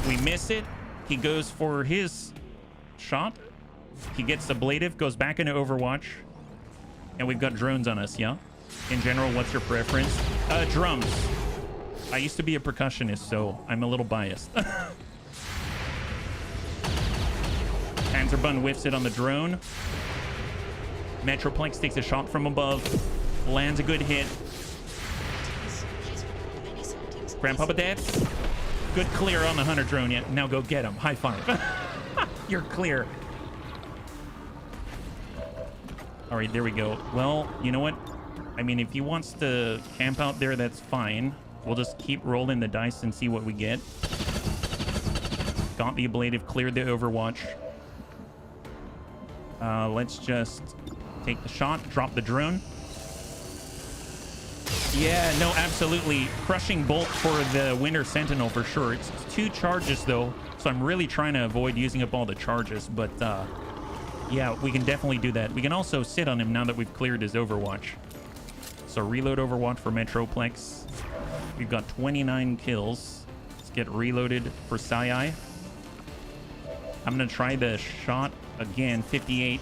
We miss it. He goes for his shot. He gets ablative, goes back into Overwatch. And we've got drones on us, yeah? In general, what's your preference? Drums. I used to be a percussionist, so I'm a little biased. Panzerbun whiffs it on the drone. Metroplex takes a shot from above. Lands a good hit. Grandpapa Dad. Good clear on the Hunter drone. Yeah, now go get him. High five. You're clear. All right, there we go. Well, you know what? I mean, if he wants to camp out there, that's fine. We'll just keep rolling the dice and see what we get. Got the ablative, cleared the Overwatch. Let's just take the shot, drop the drone. Yeah, no, absolutely. Crushing bolt for the Winter Sentinel for sure. It's 2 charges though, so I'm really trying to avoid using up all the charges, but yeah, we can definitely do that. We can also sit on him now that we've cleared his Overwatch. So reload Overwatch for Metroplex. We've got 29 kills. Let's get reloaded for Psi. I'm gonna try the shot again. 58.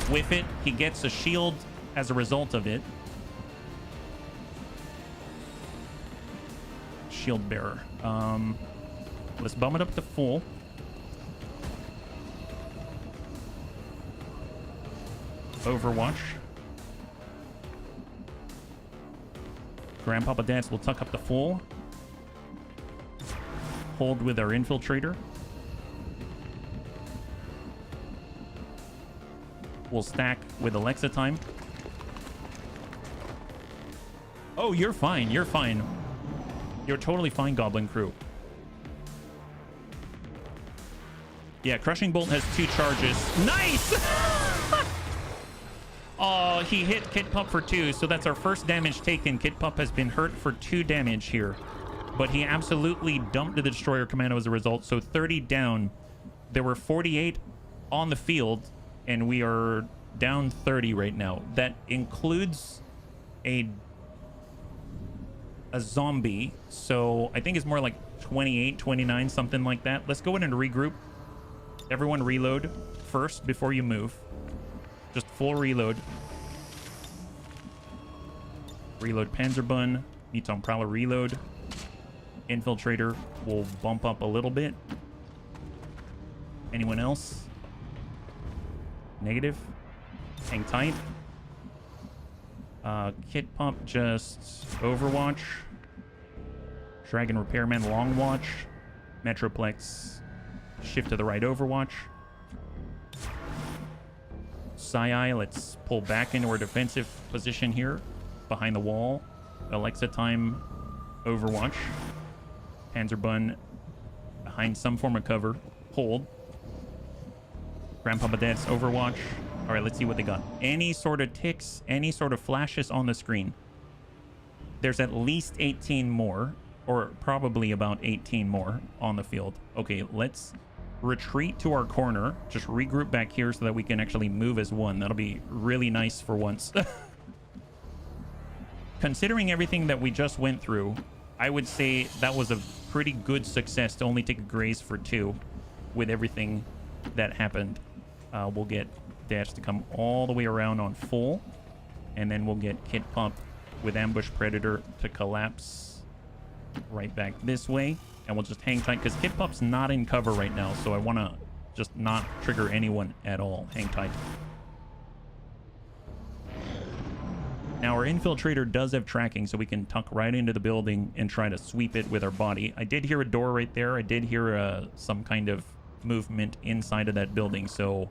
Whiff it. He gets a shield as a result of it. Shield bearer. Let's bump it up to full. Overwatch. Grandpapa Dance will tuck up to full. Hold with our infiltrator. We'll stack with Alexa time. Oh, you're fine. You're fine. You're totally fine, Goblin Crew. Yeah, Crushing Bolt has 2 charges. Nice! Oh, he hit Kid Pup for 2, so that's our first damage taken. Kid Pup has been hurt for 2 damage here. But he absolutely dumped the Destroyer Commando as a result, so 30 down. There were 48 on the field, and we are down 30 right now. That includes a zombie, so I think it's more like 28, 29, something like that. Let's go in and regroup. Everyone reload first before you move. Just full reload. Reload Panzerbun. Meton Prowler reload. Infiltrator will bump up a little bit. Anyone else? Negative. Hang tight. Kit Pump just Overwatch. Dragon Repairman Long Watch. Metroplex shift to the right Overwatch. Sai, let's pull back into our defensive position here. Behind the wall. Alexa time Overwatch. Panzerbun behind some form of cover. Hold. Grandpapa Dad's Overwatch. All right, let's see what they got. Any sort of ticks, any sort of flashes on the screen. There's at least 18 more, or probably about 18 more on the field. Okay, let's retreat to our corner. Just regroup back here so that we can actually move as one. That'll be really nice for once. Considering everything that we just went through, I would say that was a pretty good success to only take a graze for 2 with everything that happened. We'll get Dash to come all the way around on full, and then we'll get Kid Pump with Ambush Predator to collapse right back this way, and we'll just hang tight because Kid Pump's not in cover right now, so I want to just not trigger anyone at all. Hang tight. Now our infiltrator does have tracking, so we can tuck right into the building and try to sweep it with our body. I did hear a door right there. I did hear some kind of movement inside of that building, so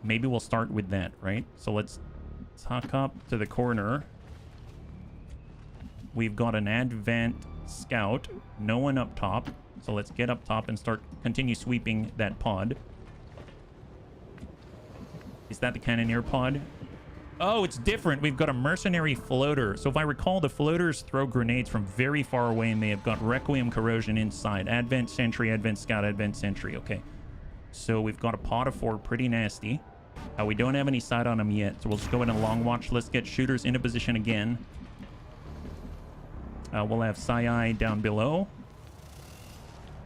maybe we'll start with that, right? So let's tuck up to the corner. We've got an advent scout, no one up top, so let's get up top and continue sweeping that pod. Is that the cannoneer pod? Oh, it's different. We've got a mercenary floater. So if I recall, the floaters throw grenades from very far away, and they have got Requiem corrosion inside. Advent sentry, advent scout, advent sentry. Okay. So we've got a pod of 4, pretty nasty. We don't have any sight on them yet, so we'll just go in and long watch. Let's get shooters into position again. We'll have Sai down below.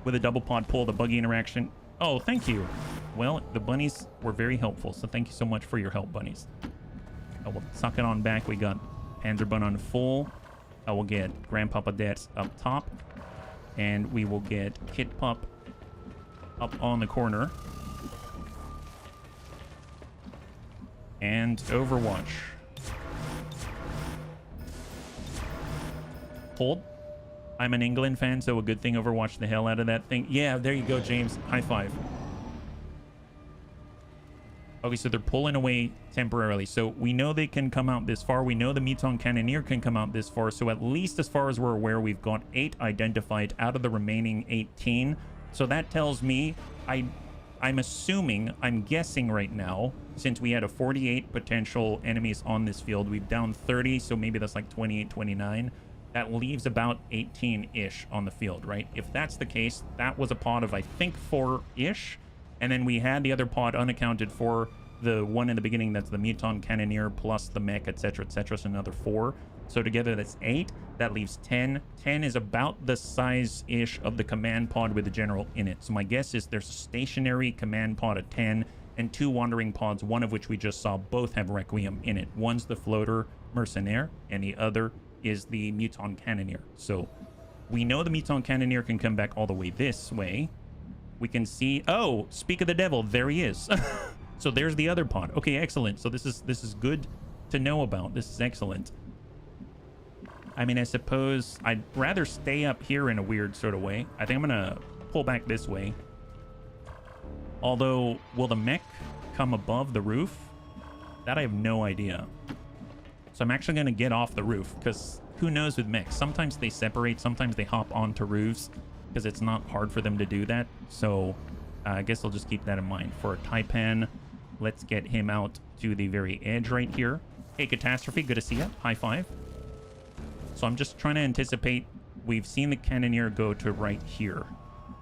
With a double pod pull, the buggy interaction. Oh, thank you. Well, the bunnies were very helpful, so thank you so much for your help, bunnies. We'll suck it on back. We got Panzerbun on full. We'll get Grandpapa Dats up top. And we will get Kid Pup up on the corner. And Overwatch. Hold. I'm an England fan, so a good thing Overwatch the hell out of that thing. Yeah, there you go, James. High five. Okay, so they're pulling away temporarily. So we know they can come out this far. We know the Meton Cannoneer can come out this far. So at least as far as we're aware, we've got 8 identified out of the remaining 18. So that tells me, I'm assuming, I'm guessing right now, since we had a 48 potential enemies on this field, we've down 30. So maybe that's like 28, 29. That leaves about 18-ish on the field, right? If that's the case, that was a pod of, I think, 4-ish. And then we had the other pod unaccounted for, the one in the beginning that's the Meton Cannoneer plus the mech, etc., etc., so another 4. So together that's 8. That leaves 10. 10 is about the size-ish of the command pod with the general in it. So my guess is there's a stationary command pod of 10 and 2 wandering pods, one of which we just saw both have Requiem in it. One's the floater Mercenaire, and the other is the Muton Cannoneer. So we know the Muton Cannoneer can come back all the way this way. We can see... Oh, speak of the devil, there he is. So there's the other pod. Okay, excellent. So this is good to know about. This is excellent. I mean, I suppose I'd rather stay up here in a weird sort of way. I think I'm gonna pull back this way. Although, will the mech come above the roof? That I have no idea. So I'm actually gonna get off the roof, because who knows with mechs? Sometimes they separate, sometimes they hop onto roofs, because it's not hard for them to do that. So I guess I'll just keep that in mind. For a Taipan, let's get him out to the very edge right here. Hey, Catastrophe, good to see you. High five. So I'm just trying to anticipate. We've seen the Cannoneer go to right here.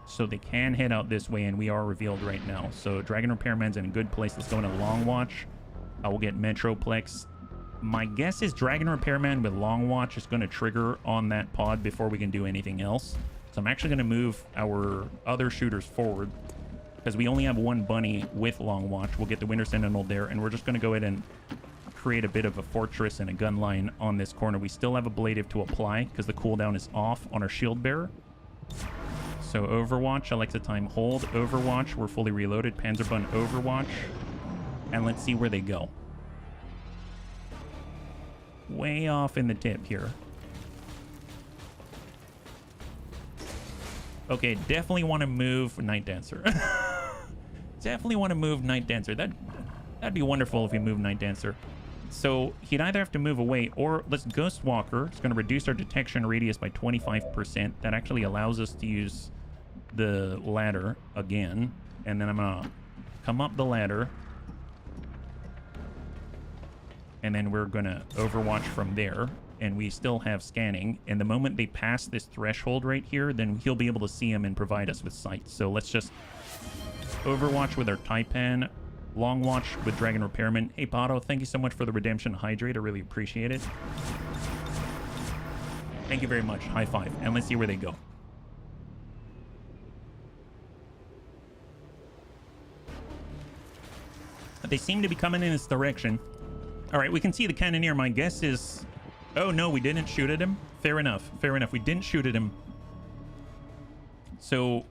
So they can head out this way, and we are revealed right now. So Dragon Repairman's in a good place. Let's go into Long Watch. I will get Metroplex. My guess is Dragon Repairman with Long Watch is going to trigger on that pod before we can do anything else. So I'm actually going to move our other shooters forward, because we only have one bunny with Long Watch. We'll get the Winter Sentinel there, and we're just going to go ahead and create a bit of a fortress and a gun line on this corner. We still have ablative to apply because the cooldown is off on our shield bearer. So Overwatch, Alexa time hold. Overwatch, we're fully reloaded. Panzerbun Overwatch. And let's see where they go. Way off in the tip here. Okay, definitely want to move Night Dancer. Definitely want to move Night Dancer. That'd be wonderful if we move Night Dancer. So he'd either have to move away, or let's Ghost Walker. It's going to reduce our detection radius by 25%. That actually allows us to use the ladder again. And then I'm going to come up the ladder. And then we're going to Overwatch from there. And we still have scanning. And the moment they pass this threshold right here, then he'll be able to see him and provide us with sight. So let's just Overwatch with our Taipan. Long Watch with Dragon Repairman. Hey, Pato, thank you so much for the Redemption Hydrate. I really appreciate it. Thank you very much. High five. And let's see where they go. They seem to be coming in this direction. All right, we can see the Cannoneer. My guess is... Oh, no, we didn't shoot at him. Fair enough. Fair enough. We didn't shoot at him. So...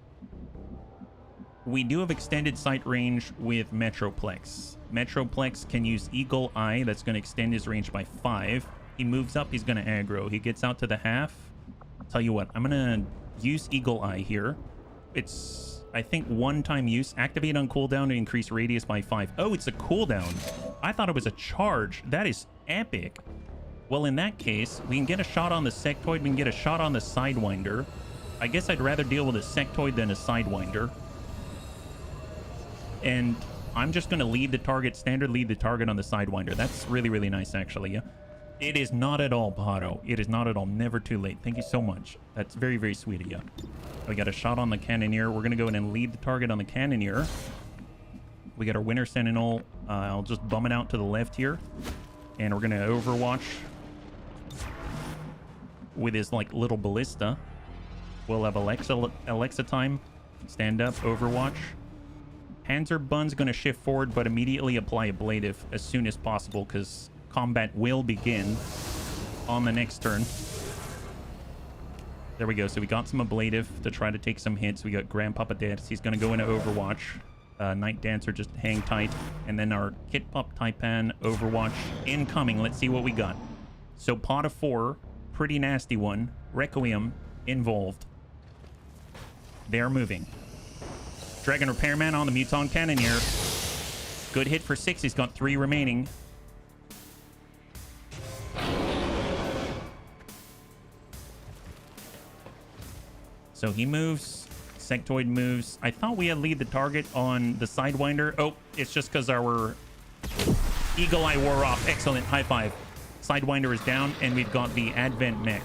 we do have extended sight range with Metroplex. Metroplex can use Eagle Eye. That's going to extend his range by 5. He moves up. He's going to aggro. He gets out to the half. Tell you what, I'm going to use Eagle Eye here. It's, I think, one-time use. Activate on cooldown to increase radius by 5. Oh, it's a cooldown. I thought it was a charge. That is epic. Well, in that case, we can get a shot on the Sectoid. We can get a shot on the Sidewinder. I guess I'd rather deal with a Sectoid than a Sidewinder. And I'm just going to lead the target, standard lead the target on the Sidewinder. That's really, really nice, actually. Yeah. It is not at all, Pato. It is not at all. Never too late. Thank you so much. That's very, very sweet of you. We got a shot on the Cannoneer. We're going to go in and lead the target on the Cannoneer. We got our Winter Sentinel. I'll just bum it out to the left here. And we're going to Overwatch with his, like, little ballista. We'll have Alexa time. Stand up, Overwatch. Panzerbun's going to shift forward, but immediately apply ablative as soon as possible, because combat will begin on the next turn. There we go. So we got some ablative to try to take some hits. We got Grandpapa Dance. He's going to go into Overwatch. Night Dancer, just hang tight. And then our Kit Pop Taipan Overwatch incoming. Let's see what we got. So pot of 4. Pretty nasty one. Requiem involved. They're moving. Dragon Repairman on the Muton Cannoneer. Good hit for 6. He's got 3 remaining. So he moves. Sectoid moves. I thought we had lead the target on the Sidewinder. Oh, it's just because our Eagle Eye wore off. Excellent. High five. Sidewinder is down, and we've got the Advent mech.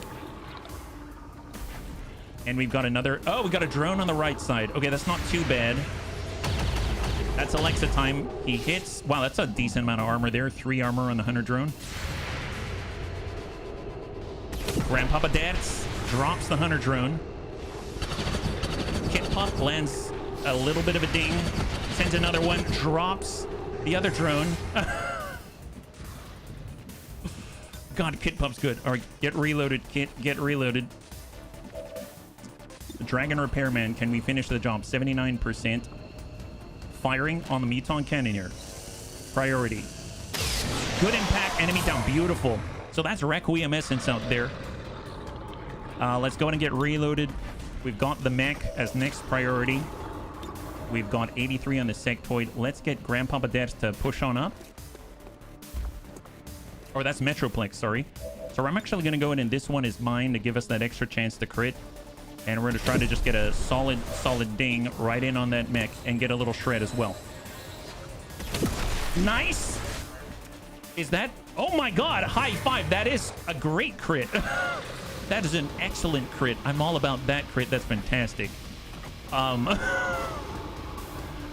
And we've got another... Oh, we got a drone on the right side. Okay, that's not too bad. That's Alexa time. He hits... Wow, that's a decent amount of armor there. 3 armor on the Hunter drone. Grandpapa Dance drops the hunter drone. Kit Pup lands a little bit of a ding. Sends another one. Drops the other drone. God, Kit Pup's good. All right, get reloaded, Kit. Get reloaded. Dragon Repairman, can we finish the job? 79%. Firing on the Muton Cannoneer. Priority. Good impact. Enemy down. Beautiful. So that's Requiem Essence out there. Let's go ahead and get reloaded. We've got the mech as next priority. We've got 83 on the sectoid. Let's get Grandpapa Debs to push on up. Or that's Metroplex, sorry. So I'm actually going to go in, and this one is mine to give us that extra chance to crit. And we're going to try to just get a solid ding right in on that mech and get a little shred as well. Nice! Is that... Oh my god, high five. That is a great crit. That is an excellent crit. I'm all about that crit. That's fantastic. That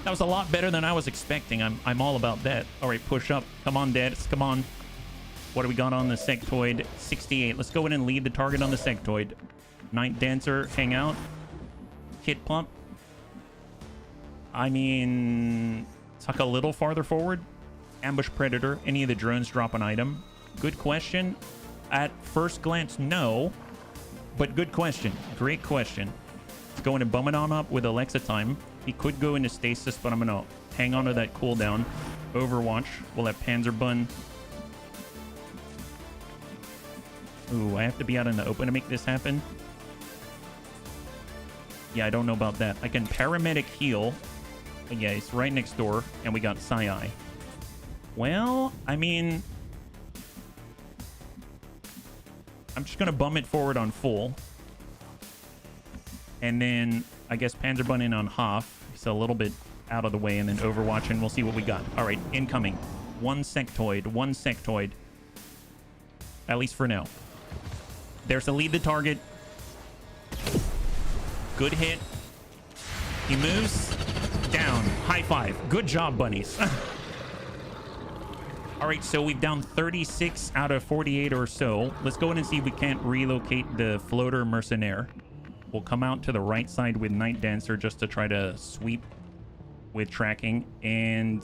was a lot better than I was expecting. I'm all about that. All right, push up. Come on, Dads. Come on. What do we got on the sectoid? 68. Let's go in and lead the target on the sectoid. Night Dancer, hang out. Kit Pump. I mean, tuck a little farther forward. Ambush Predator. Any of the drones drop an item? Good question. At first glance, no. But good question. Great question. Let's go in and bum it on up with Alexa time. He could go into stasis, but I'm going to hang on to that cooldown. Overwatch. We'll have Panzerbun. Ooh, I have to be out in the open to make this happen. Yeah, I don't know about that. I can paramedic heal. Yeah, it's right next door. And we got Psy-Eye. Well, I mean... I'm just going to bum it forward on full. And then, I guess Panzerbun in on half. He's a little bit out of the way. And then Overwatch, and we'll see what we got. All right, incoming. One sectoid. At least for now. There's the lead the target. Good hit. He moves. Down. High five. Good job, bunnies. All right, so we've down 36 out of 48 or so. Let's go in and see if we can't relocate the floater mercenaire. We'll come out to the right side with Night Dancer just to try to sweep with tracking. And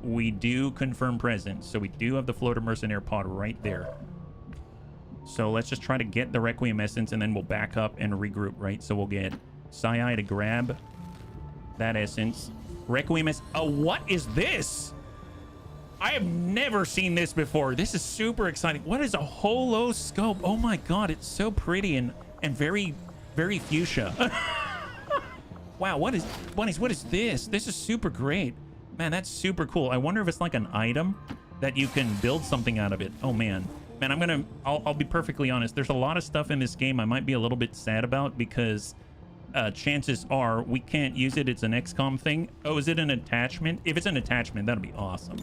we do confirm presence. So we do have the floater mercenaire pod right there. So let's just try to get the Requiem Essence, and then we'll back up and regroup, right? So we'll get Psy-Eye to grab that Essence. Requiem Essence. Oh, what is this? I have never seen this before. This is super exciting. What is a holo scope? Oh my god, it's so pretty and very, very fuchsia. Wow, what is this? This is super great. Man, that's super cool. I wonder if it's like an item that you can build something out of it. Oh man. Man, I'll be perfectly honest. There's a lot of stuff in this game I might be a little bit sad about because chances are we can't use it. It's an XCOM thing. Oh, is it an attachment? If it's an attachment, that'll be awesome.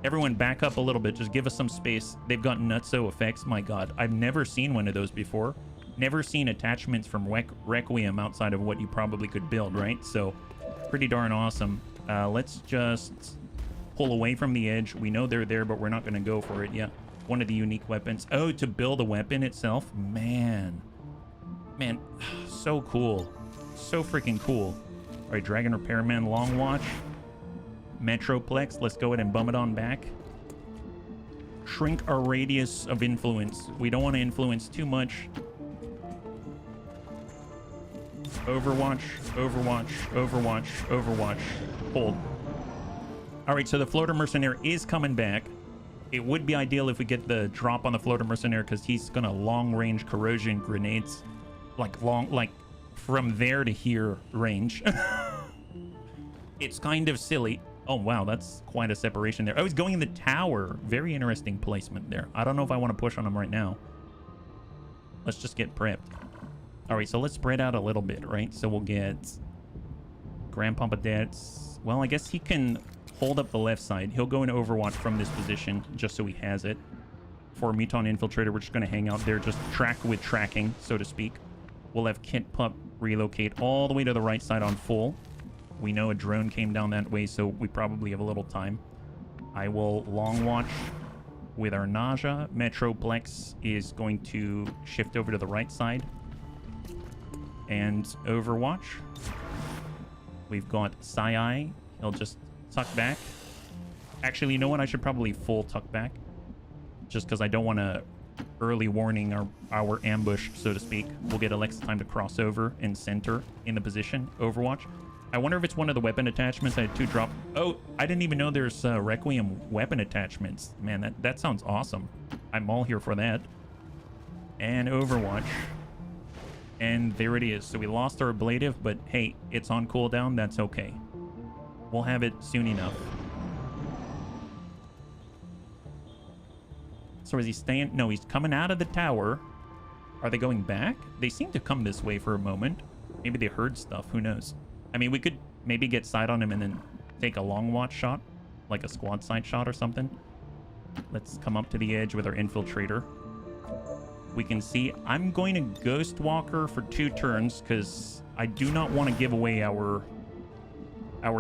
Everyone back up a little bit. Just give us some space. They've got nutso effects. My god, I've never seen one of those before. Never seen attachments from Requiem outside of what you probably could build, right? So pretty darn awesome. Let's just pull away from the edge. We know they're there, but we're not going to go for it yet. One of the unique weapons. Oh, to build a weapon itself? Man, so cool. So freaking cool. All right, Dragon Repairman, Long Watch. Metroplex, let's go ahead and bum it on back. Shrink our radius of influence. We don't want to influence too much. Overwatch. Hold. All right, so the floater mercenary is coming back. It would be ideal if we get the drop on the floater mercenary because he's gonna long range corrosion grenades, like from there to here range. It's kind of silly. Oh wow, that's quite a separation there. Oh, he's going in the tower. Very interesting placement there. I don't know if I want to push on him right now. Let's just get prepped. All right, so let's spread out a little bit, right? So we'll get Grandpapa Debs. Well, I guess he can hold up the left side. He'll go into Overwatch from this position just so he has it. For Muton Infiltrator, we're just going to hang out there, just track with tracking, so to speak. We'll have Kit Pup relocate all the way to the right side on full. We know a drone came down that way, so we probably have a little time. I will Long Watch with our Naja. Metroplex is going to shift over to the right side. And Overwatch. We've got Sai. He'll just tuck back. Actually, you know what? I should probably full tuck back. Just because I don't want to early warning our ambush, so to speak. We'll get Alexa time to cross over and center in the position. Overwatch. I wonder if it's one of the weapon attachments. I had 2 drop. Oh, I didn't even know there's Requiem weapon attachments. Man, that sounds awesome. I'm all here for that. And Overwatch. And there it is. So we lost our ablative, but hey, it's on cooldown. That's okay. We'll have it soon enough. So is he staying? No, he's coming out of the tower. Are they going back? They seem to come this way for a moment. Maybe they heard stuff. Who knows? I mean, we could maybe get sight on him and then take a long watch shot, like a squad sight shot or something. Let's come up to the edge with our infiltrator. We can see I'm going to Ghost Walker for 2 turns because I do not want to give away our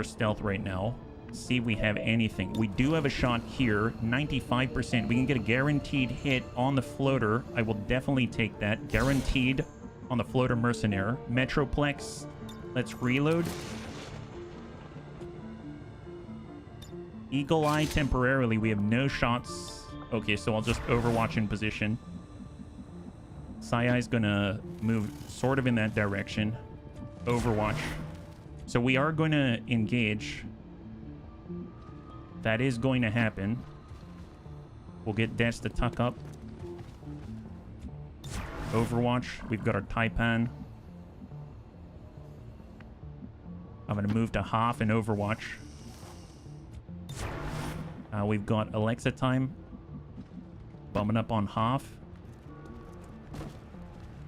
stealth right now. See if we have anything. We do have a shot here, 95%. We can get a guaranteed hit on the floater. I will definitely take that. Guaranteed on the floater mercenary. Metroplex. Let's reload. Eagle Eye temporarily. We have no shots. Okay, so I'll just Overwatch in position. Sai-Ai's gonna move sort of in that direction. Overwatch. So we are going to engage. That is going to happen. We'll get Des to tuck up. Overwatch. We've got our Taipan. I'm going to move to half and Overwatch. We've got Alexa time. Bumming up on half.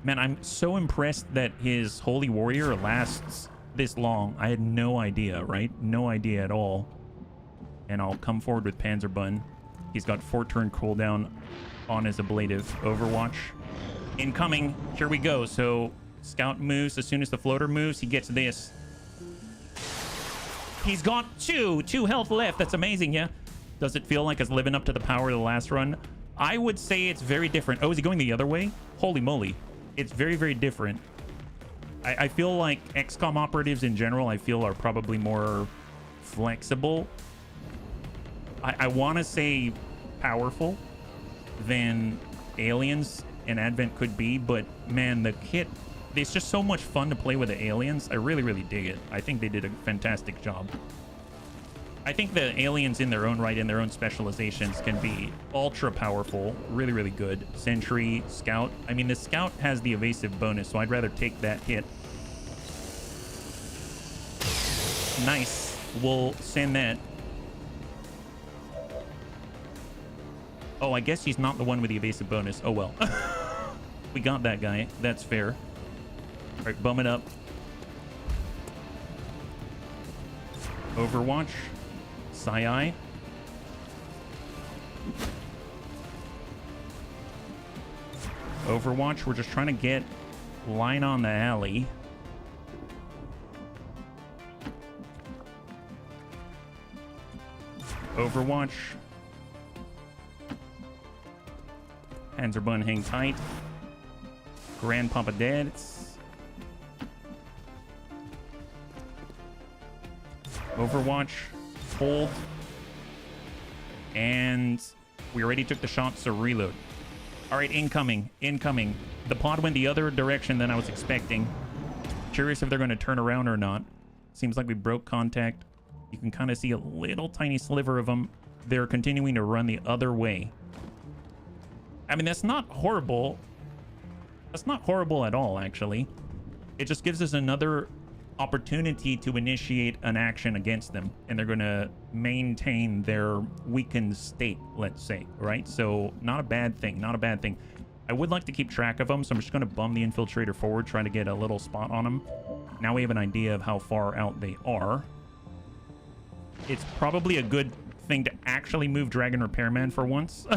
Man, I'm so impressed that his Holy Warrior lasts this long. I had no idea, right? No idea at all. And I'll come forward with Panzerbun. He's got 4-turn cooldown on his ablative. Overwatch. Incoming. Here we go. So Scout moves. As soon as the floater moves, he gets this. He's got 2 health left. That's amazing, yeah? Does it feel like it's living up to the power of the last run? I would say it's very different. Oh, is he going the other way? Holy moly. It's very, very different. I feel like XCOM operatives in general, I feel, are probably more flexible. I want to say powerful than aliens and Advent could be, but man, the kit, it's just so much fun to play with the aliens. I really, really dig it. I think they did a fantastic job. I think the aliens in their own right, in their own specializations, can be ultra powerful. Really, really good. Sentry, Scout. I mean, the Scout has the evasive bonus, so I'd rather take that hit. Nice. We'll send that. Oh, I guess he's not the one with the evasive bonus. Oh, well. We got that guy. That's fair. All right, bum it up. Overwatch. Sai-Ai. Overwatch. We're just trying to get line on the alley. Overwatch. Panzerbun, hang tight. Grandpapa dead. Overwatch. Hold. And we already took the shot, so reload. All right, incoming. Incoming. The pod went the other direction than I was expecting. Curious if they're going to turn around or not. Seems like we broke contact. You can kind of see a little tiny sliver of them. They're continuing to run the other way. I mean, that's not horrible. That's not horrible at all, actually. It just gives us another opportunity to initiate an action against them, and they're going to maintain their weakened state, let's say, right? So not a bad thing, not a bad thing. I would like to keep track of them, so I'm just going to bum the infiltrator forward, trying to get a little spot on them. Now we have an idea of how far out they are. It's probably a good thing to actually move Dragon Repairman for once.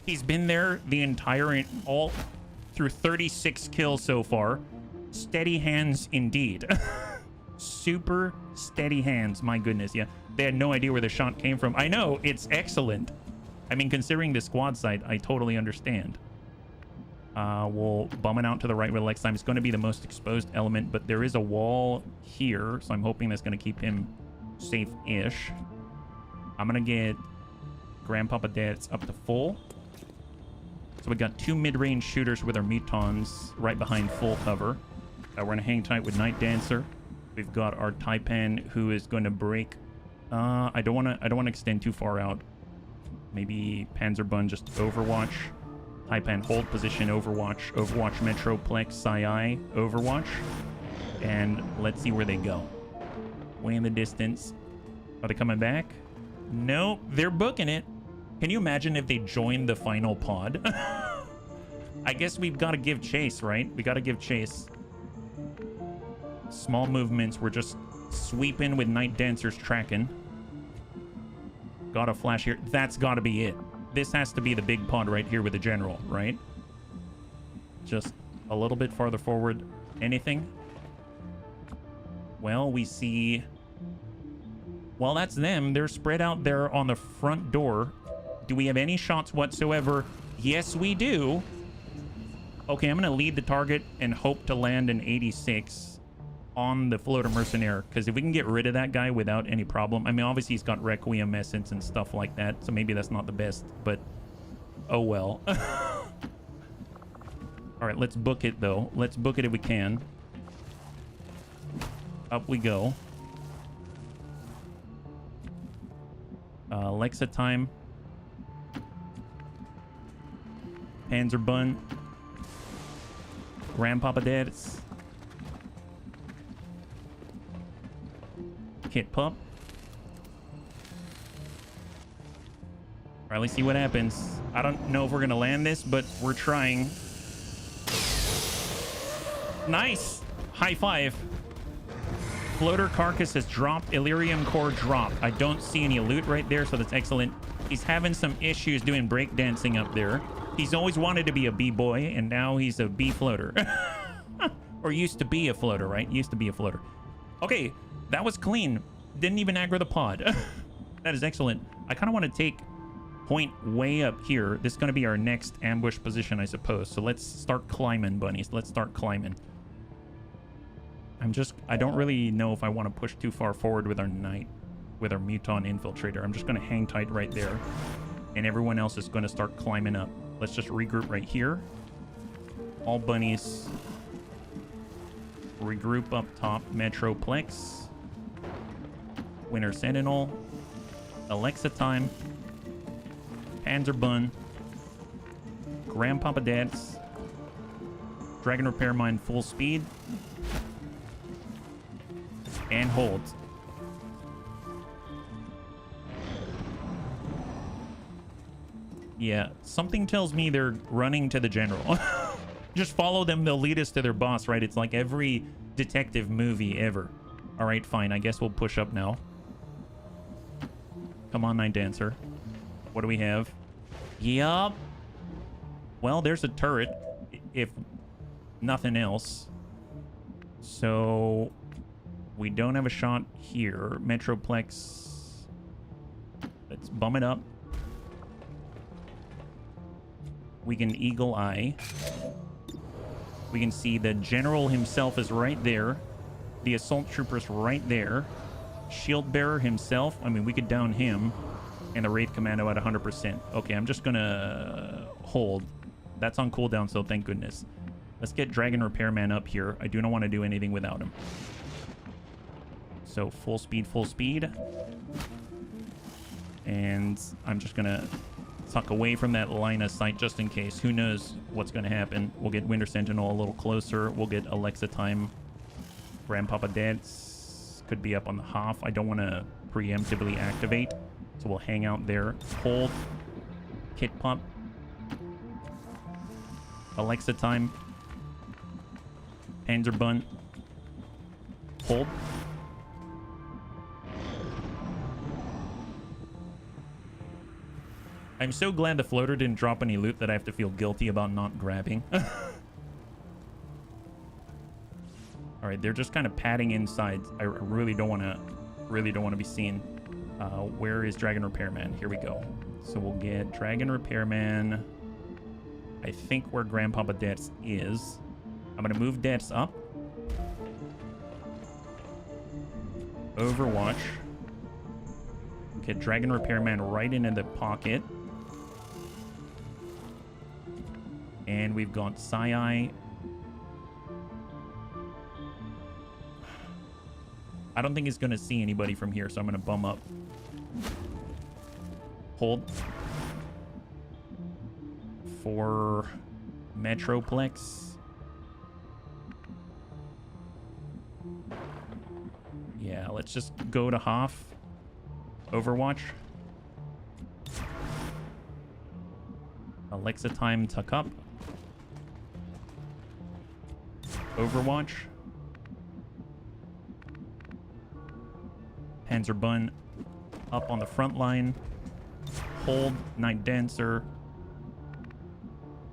He's been there the entire, all through 36 kills so far. Steady hands indeed. Super steady hands, my goodness. Yeah, they had no idea where the shot came from. I know, it's excellent. I mean, considering the squad site, I totally understand. We'll bum it out to the right with Lex time. It's going to be the most exposed element, but there is a wall here, so I'm hoping that's going to keep him safe-ish. I'm going to get Grandpapa Dad's up to full. So we got 2 mid-range shooters with our Mutons right behind full cover. We're going to hang tight with Night Dancer. We've got our Taipan who is going to break. I don't want to extend too far out. Maybe Panzerbun just Overwatch. Taipan hold position Overwatch. Overwatch Metroplex Sai Overwatch. And let's see where they go. Way in the distance. Are they coming back? No, they're booking it. Can you imagine if they joined the final pod? I guess we've got to give chase, right? We got to give chase. Small movements. We're just sweeping with Night Dancers tracking. Got a flash here. That's got to be it. This has to be the big pod right here with the general, right? Just a little bit farther forward. Anything? Well, we see... Well, that's them. They're spread out there on the front door. Do we have any shots whatsoever? Yes, we do. Okay, I'm going to lead the target and hope to land an 86 on the floater mercenary, because if we can get rid of that guy without any problem... I mean, obviously he's got Requiem essence and stuff like that, so maybe that's not the best, but oh well. All right, let's book it, though. Let's book it if we can. Up we go. Alexa time. Panzerbun. Grandpapa Dad's. Kit Pup. All right, let's see what happens. I don't know if we're going to land this, but we're trying. Nice. High five. Floater carcass has dropped. Illyrium core dropped. I don't see any loot right there, so that's excellent. He's having some issues doing breakdancing up there. He's always wanted to be a B-boy, and now he's a B-floater. Or used to be a floater, right? Used to be a floater. Okay, that was clean. Didn't even aggro the pod. That is excellent. I kind of want to take point way up here. This is going to be our next ambush position, I suppose. So let's start climbing, bunnies. Let's start climbing. I don't really know if I want to push too far forward with our Muton infiltrator. I'm just going to hang tight right there. And everyone else is going to start climbing up. Let's just regroup right here. All bunnies. Regroup up top. Metroplex. Winter Sentinel. Alexa time. Panzerbun. Grandpapa Dad's. Dragon Repair Mine full speed. And hold. Yeah, something tells me they're running to the general. Just follow them, they'll lead us to their boss, right? It's like every detective movie ever. All right, fine, I guess we'll push up now. Come on, Night Dancer. What do we have? Yup. Well, there's a turret, if nothing else. So... we don't have a shot here. Metroplex. Let's bum it up. We can eagle eye. We can see the general himself is right there. The assault trooper's right there. Shield bearer himself. I mean, we could down him. And the Wraith Commando at 100%. Okay, I'm just gonna hold. That's on cooldown, so thank goodness. Let's get Dragon Repairman up here. I do not want to do anything without him. So full speed, full speed. And I'm just gonna tuck away from that line of sight just in case. Who knows what's gonna happen. We'll get Winter Sentinel a little closer. We'll get Alexa time. Grandpapa Dad's could be up on the Hoff. I don't want to preemptively activate. So we'll hang out there. Hold. Kit Pump. Alexa time. Panzerbun. Hold. I'm so glad the floater didn't drop any loot that I have to feel guilty about not grabbing. All right, they're just kind of padding inside. I really don't want to be seen. Where is Dragon Repairman? Here we go. So we'll get Dragon Repairman. I think where Grandpapa Deaths is. I'm going to move Deaths up. Overwatch. Get Dragon Repairman right into the pocket. And we've got Sai. I don't think he's going to see anybody from here, so I'm going to bum up. Hold. For Metroplex. Yeah, let's just go to Hoff. Overwatch. Alexa time tuck up. Overwatch. Panzerbun up on the front line. Hold Night Dancer.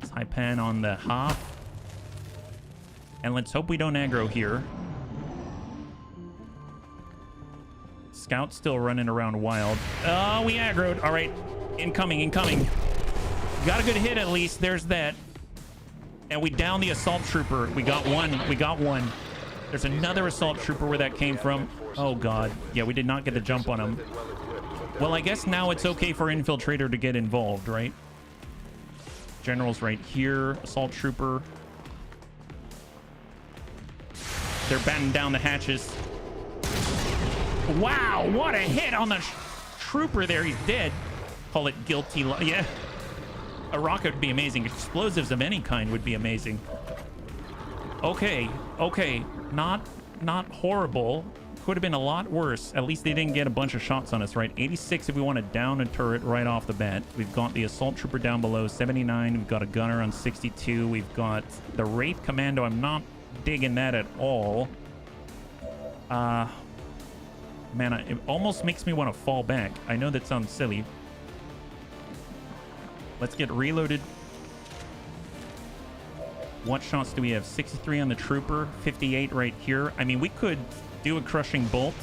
Taipan on the Hoff. And let's hope we don't aggro here. Scout still running around wild. Oh, we aggroed. All right. Incoming, incoming. Got a good hit at least. There's that. And we down the assault trooper. We got one. We got one. There's another assault trooper where that came from. Oh, God. Yeah, we did not get the jump on him. Well, I guess now it's okay for Infiltrator to get involved, right? General's right here. Assault trooper. They're batting down the hatches. Wow, what a hit on the trooper there. He's dead. Call it guilty. Yeah. A rocket would be amazing. Explosives of any kind would be amazing. Okay. Okay. Not horrible. Could have been a lot worse. At least they didn't get a bunch of shots on us, right? 86 if we want to down a turret right off the bat. We've got the assault trooper down below, 79. We've got a gunner on 62. We've got the Wraith Commando. I'm not digging that at all. Man, it almost makes me want to fall back. I know that sounds silly. Let's get reloaded. What shots do we have? 63 on the trooper, 58 right here. I mean, we could do a crushing bolt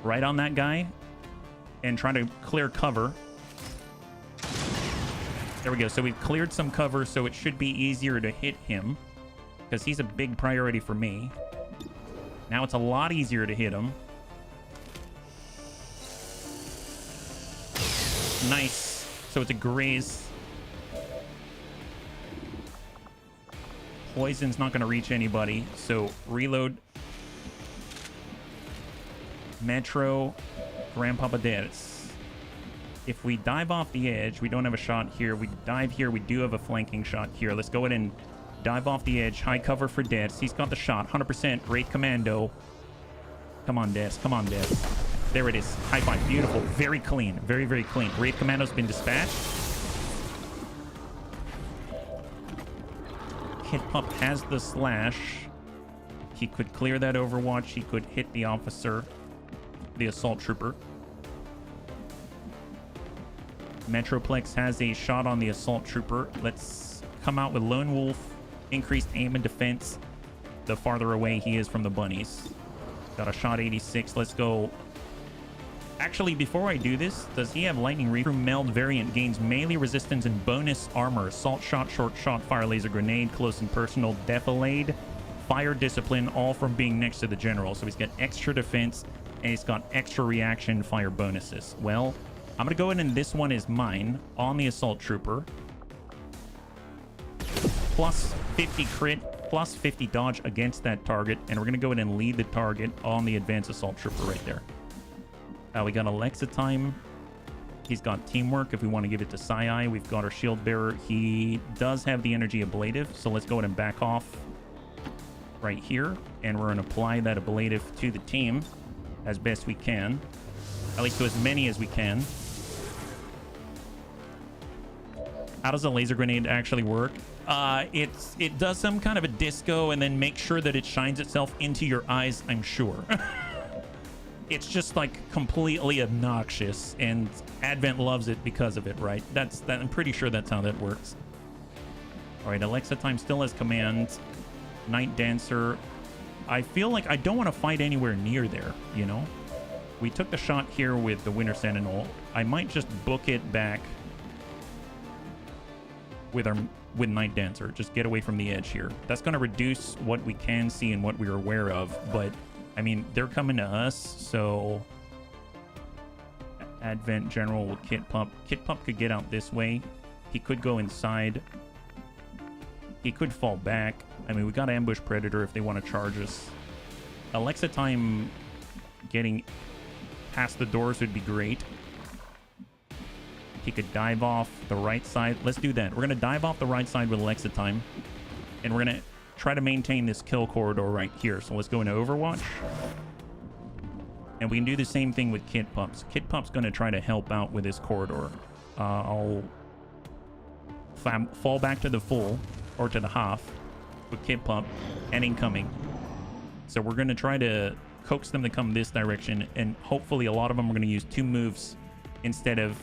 right on that guy and try to clear cover. There we go. So we've cleared some cover, so it should be easier to hit him because he's a big priority for me. Now it's a lot easier to hit him. Nice. So it's a graze. Poison's not going to reach anybody. So reload. Metro. Grandpapa Deaths. If we dive off the edge, we don't have a shot here. We dive here. We do have a flanking shot here. Let's go ahead and dive off the edge. High cover for Deaths. He's got the shot. 100%. Wraith Commando. Come on, Deaths. Come on, Deaths. There it is. High five. Beautiful. Very clean. Very, very clean. Wraith Commando's been dispatched. Hit Pup has the slash. He could clear that Overwatch. He could hit the officer, the assault trooper. Metroplex has a shot on the assault trooper. Let's come out with Lone Wolf. Increased aim and defense the farther away he is from the bunnies. Got a shot 86. Let's go. Actually, before I do this, does he have Lightning Reaper? Meld variant gains melee resistance and bonus armor. Assault shot, short shot, fire laser grenade, close and personal, defilade, fire discipline, all from being next to the general. So he's got extra defense and he's got extra reaction fire bonuses. Well, I'm going to go in and this one is mine on the assault trooper. Plus 50 crit, plus 50 dodge against that target. And we're going to go in and lead the target on the advanced assault trooper right there. We got Alexa time. He's got teamwork if we want to give it to Sai. We've got our shield bearer. He does have the energy ablative, so let's go ahead and back off right here. And we're going to apply that ablative to the team as best we can. At least to as many as we can. How does a laser grenade actually work? It does some kind of a disco and then make sure that it shines itself into your eyes, I'm sure. It's just like completely obnoxious, and Advent loves it because of it, right? I'm pretty sure that's how that works. All right, Alexa time still has command. Night Dancer. I feel like I don't want to fight anywhere near there, you know? We took the shot here with the Winter Sentinel. I might just book it back with Night Dancer. Just get away from the edge here. That's going to reduce what we can see and what we're aware of. But, I mean, they're coming to us, so... Advent General with Kit Pup. Kit Pup could get out this way. He could go inside. He could fall back. I mean, we got Ambush Predator if they want to charge us. Alexa Time getting past the doors would be great. He could dive off the right side. Let's do that. We're going to dive off the right side with Alexa Time. And we're going to try to maintain this kill corridor right here. So let's go into Overwatch. And we can do the same thing with Kit Pups. Kit Pup's going to try to help out with this corridor. I'll fall back to the full, or to the half, with Kit Pup and incoming. So we're going to try to coax them to come this direction, and hopefully a lot of them are going to use 2 moves instead of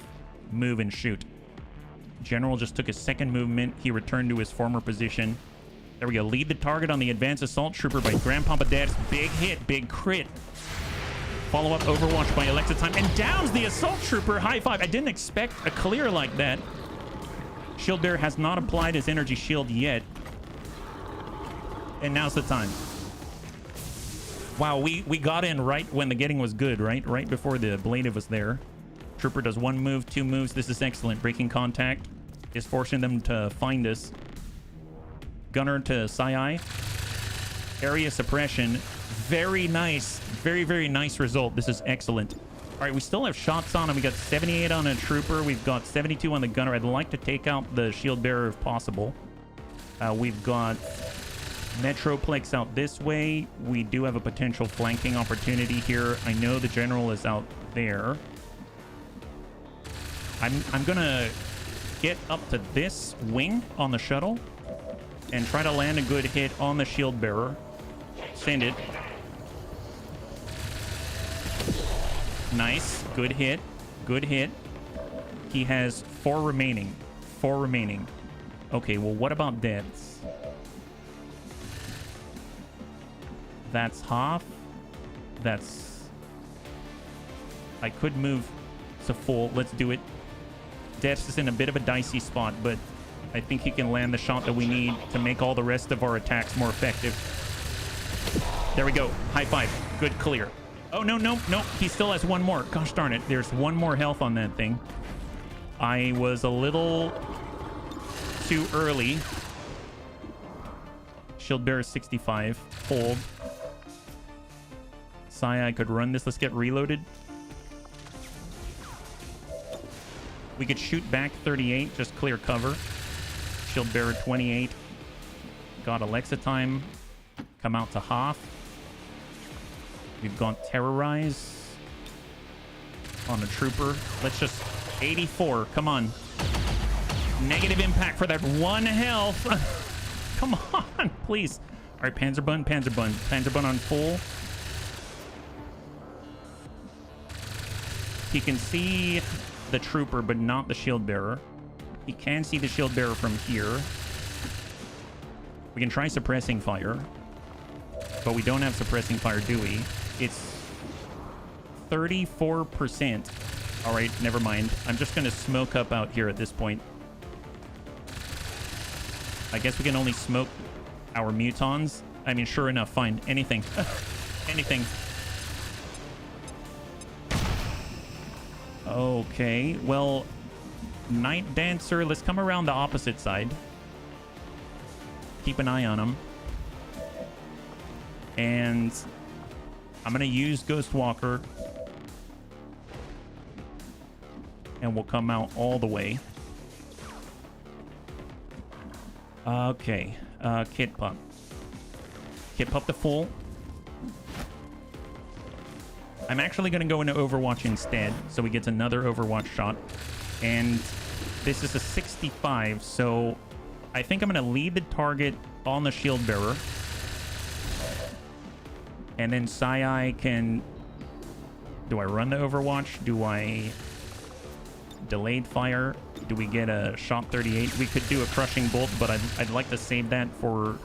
move and shoot. General just took a second movement. He returned to his former position. There we go. Lead the target on the advanced assault trooper by Grandpapa Dad's big hit, big crit. Follow-up Overwatch by Alexa Time, and downs the assault trooper. High five. I didn't expect a clear like that. Shield Bearer has not applied his energy shield yet. And now's the time. Wow, we got in right when the getting was good, right? Right before the blade was there. Trooper does 1 move, 2 moves. This is excellent. Breaking contact is forcing them to find us. Gunner to Sai. Area suppression. Very nice. Very, very nice result. This is excellent. All right, we still have shots on him. We got 78 on a trooper. We've got 72 on the gunner. I'd like to take out the shield bearer if possible. We've got Metroplex out this way. We do have a potential flanking opportunity here. I know the general is out there. I'm gonna get up to this wing on the shuttle and try to land a good hit on the shield bearer. Send it. Nice. Good hit. Good hit. He has 4 remaining. 4 remaining. Okay, well, what about deaths? That's half. That's... I could move to full. Let's do it. Deaths is in a bit of a dicey spot, but I think he can land the shot that we need to make all the rest of our attacks more effective. There we go. High five. Good clear. Oh, no, no, no. He still has 1 more. Gosh darn it. There's 1 more health on that thing. I was a little too early. Shield bearer 65. Hold. Sai, I could run this. Let's get reloaded. We could shoot back 38. Just clear cover. Shield bearer 28. Got Alexa Time. Come out to half. We've got Terrorize on the trooper. Let's just... 84. Come on. Negative impact for that 1 health. Come on, please. All right, Panzerbun, Panzerbun. Panzerbun on full. He can see the trooper, but not the shield bearer. He can see the shield bearer from here. We can try suppressing fire. But we don't have suppressing fire, do we? It's 34%. All right, never mind. I'm just going to smoke up out here at this point. I guess we can only smoke our mutons. I mean, sure enough, fine. Anything. Anything. Okay, well, Night Dancer. Let's come around the opposite side. Keep an eye on him. And I'm going to use Ghost Walker. And we'll come out all the way. Okay. Kit Pup. Kit Pup to full. I'm actually going to go into Overwatch instead. So he gets another Overwatch shot. And this is a 65. So I think I'm going to lead the target on the shield bearer. And then Sai can... Do I run the Overwatch? Do I... Delayed fire? Do we get a shot 38? We could do a crushing bolt, but I'd like to save that for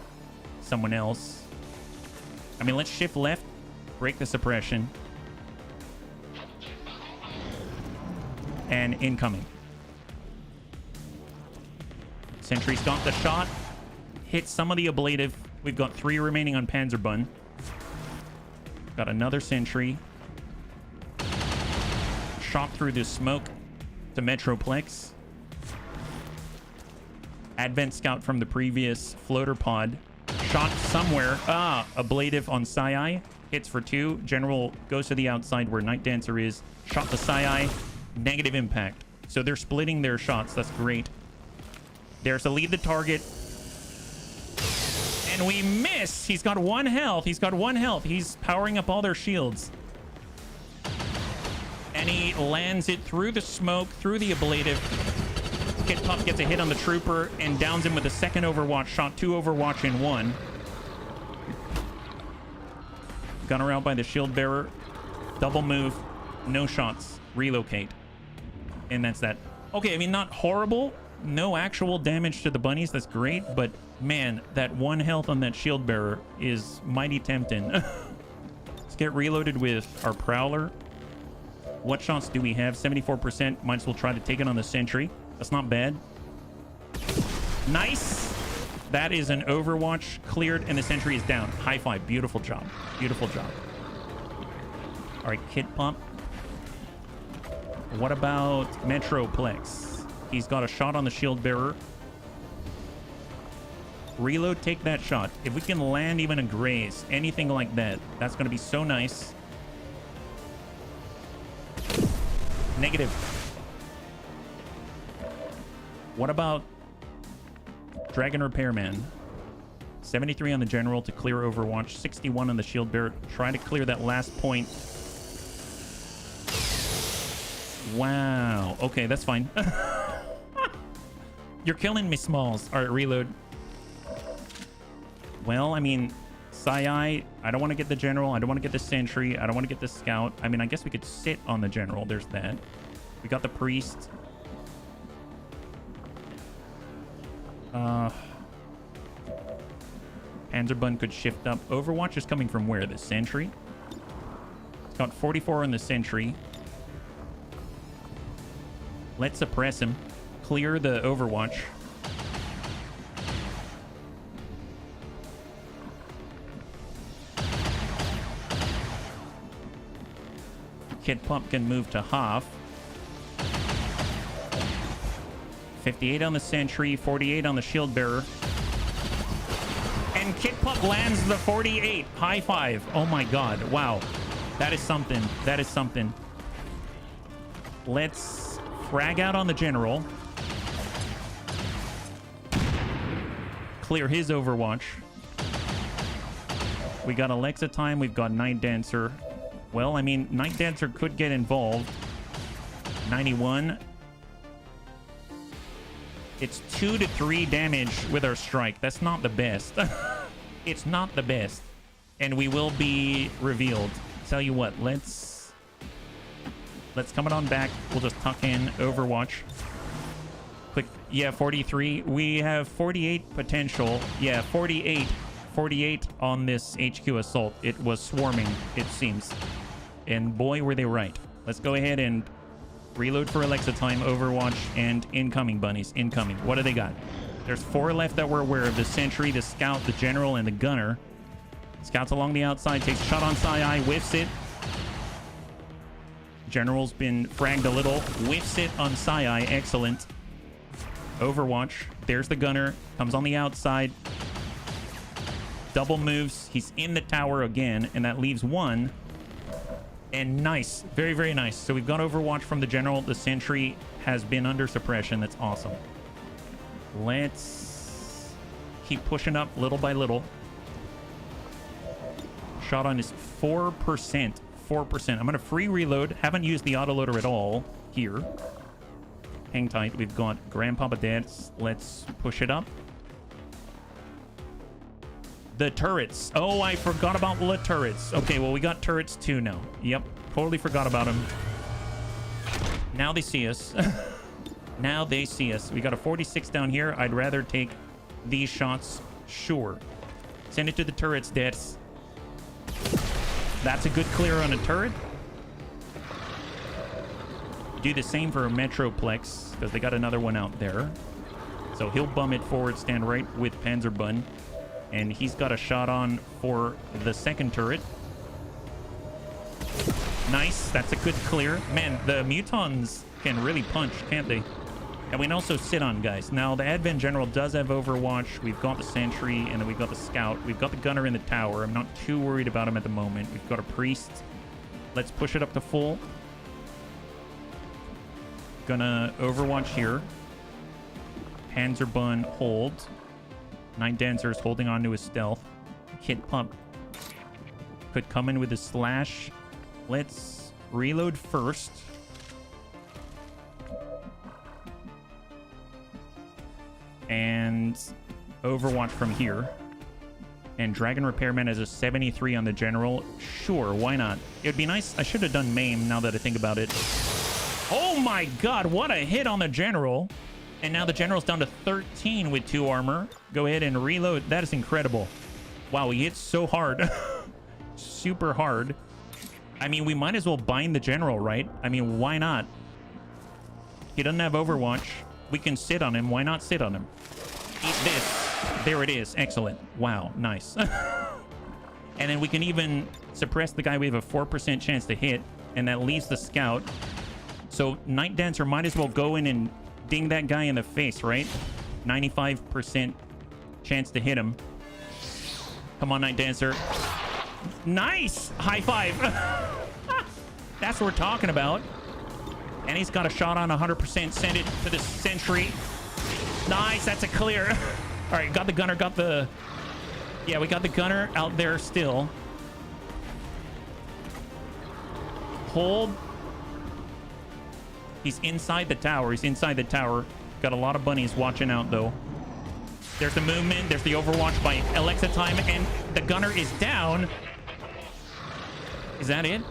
someone else. I mean, let's shift left. Break the suppression. And incoming. Sentry's got the shot. Hit some of the ablative. We've got 3 remaining on Panzerbun. Got another sentry. Shot through the smoke to Metroplex. Advent Scout from the previous floater pod. Shot somewhere. Ah, ablative on Psi. Hits for 2. General goes to the outside where Night Dancer is. Shot the Psi. Negative impact. So they're splitting their shots. That's great. There's a lead the target. And we miss. He's got 1 health. He's got 1 health. He's powering up all their shields. And he lands it through the smoke, through the ablative. Kit Puff gets a hit on the trooper and downs him with a second Overwatch shot. 2 Overwatch in 1. Gunner out by the shield bearer. Double move. No shots. Relocate. And that's that. Okay, I mean, not horrible. No actual damage to the bunnies. That's great. But, man, that 1 health on that shield bearer is mighty tempting. Let's get reloaded with our Prowler. What shots do we have? 74%. Might as well try to take it on the sentry. That's not bad. Nice. That is an Overwatch cleared, and the sentry is down. High five. Beautiful job. Beautiful job. All right, Kit Pump. What about Metroplex? He's got a shot on the shield bearer. Reload, take that shot. If we can land even a graze, anything like that, that's going to be so nice. Negative. What about Dragon Repairman? 73 on the general to clear Overwatch. 61 on the shield bearer. Try to clear that last point. Wow. Okay, that's fine. You're killing me, Smalls. All right, reload. Well, I mean, Psi, I don't want to get the general. I don't want to get the sentry. I don't want to get the scout. I mean, I guess we could sit on the general. There's that. We got the priest. Panzerbun could shift up. Overwatch is coming from where? The sentry? It's got 44 on the sentry. Let's suppress him. Clear the Overwatch. Kit Pump can move to half. 58 on the sentry, 48 on the shield bearer. And Kit Pump lands the 48. High five. Oh my god. Wow. That is something. That is something. Let's frag out on the general. Clear his Overwatch. We got Alexa time. We've got Night Dancer. Well, I mean, Night Dancer could get involved. 91. It's 2 to 3 damage with our strike. That's not the best. It's not the best. And we will be revealed. Tell you what, let's come it on back. We'll just tuck in Overwatch. Quick, yeah, 43. We have 48 potential. Yeah, 48. 48 on this HQ assault. It was swarming, it seems. And boy, were they right. Let's go ahead and reload for Alexa time, Overwatch, and incoming, bunnies. Incoming. What do they got? There's 4 left that we're aware of. The sentry, the scout, the general, and the gunner. Scouts along the outside. Takes a shot on Psi, whiffs it. General's been fragged a little. Whiffs it on Psi. Excellent. Overwatch. There's the gunner. Comes on the outside. Double moves. He's in the tower again, and that leaves 1. And nice. Very, very nice. So we've got Overwatch from the general. The sentry has been under suppression. That's awesome. Let's keep pushing up little by little. Shot on is 4%. 4%. I'm going to free reload. Haven't used the autoloader at all here. Hang tight. We've got Grandpapa Dance. Let's push it up. The turrets. Oh, I forgot about the turrets. Okay, well, we got turrets too now. Yep, totally forgot about them. Now they see us. Now they see us. We got a 46 down here. I'd rather take these shots. Sure. Send it to the turrets, Dets. That's a good clear on a turret. Do the same for Metroplex, because they got another one out there. So he'll bum it forward, stand right with Panzerbun. And he's got a shot on for the second turret. Nice, that's a good clear. Man, the Mutons can really punch, can't they? And we can also sit on guys. Now, the Advent General does have Overwatch. We've got the Sentry, and then we've got the Scout. We've got the Gunner in the tower. I'm not too worried about him at the moment. We've got a Priest. Let's push it up to full. Gonna Overwatch here. Panzerbun hold. Night Dancer is holding on to his stealth. Kit Pump could come in with a slash. Let's reload first. And Overwatch from here. And Dragon Repairman has a 73 on the General. Sure, why not? It would be nice. I should have done Maim now that I think about it. Oh my god, what a hit on the General. And now the General's down to 13 with 2 armor. Go ahead and reload. That is incredible. Wow, he hits so hard. Super hard. I mean, we might as well bind the General, right? I mean, why not? He doesn't have Overwatch. We can sit on him. Why not sit on him? Eat this. There it is. Excellent. Wow, nice. And then we can even suppress the guy we have a 4% chance to hit. And that leaves the Scout. So Night Dancer might as well go in and ding that guy in the face, right? 95% chance to hit him. Come on, Night Dancer. Nice! High five. That's what we're talking about. And he's got a shot on 100%. Send it to the Sentry. Nice, that's a clear. All right, got the Gunner, got the... Yeah, we got the Gunner out there still. Hold. He's inside the tower. He's inside the tower. Got a lot of bunnies watching out, though. There's the movement. There's the Overwatch by Alexa time. And the Gunner is down. Is that it?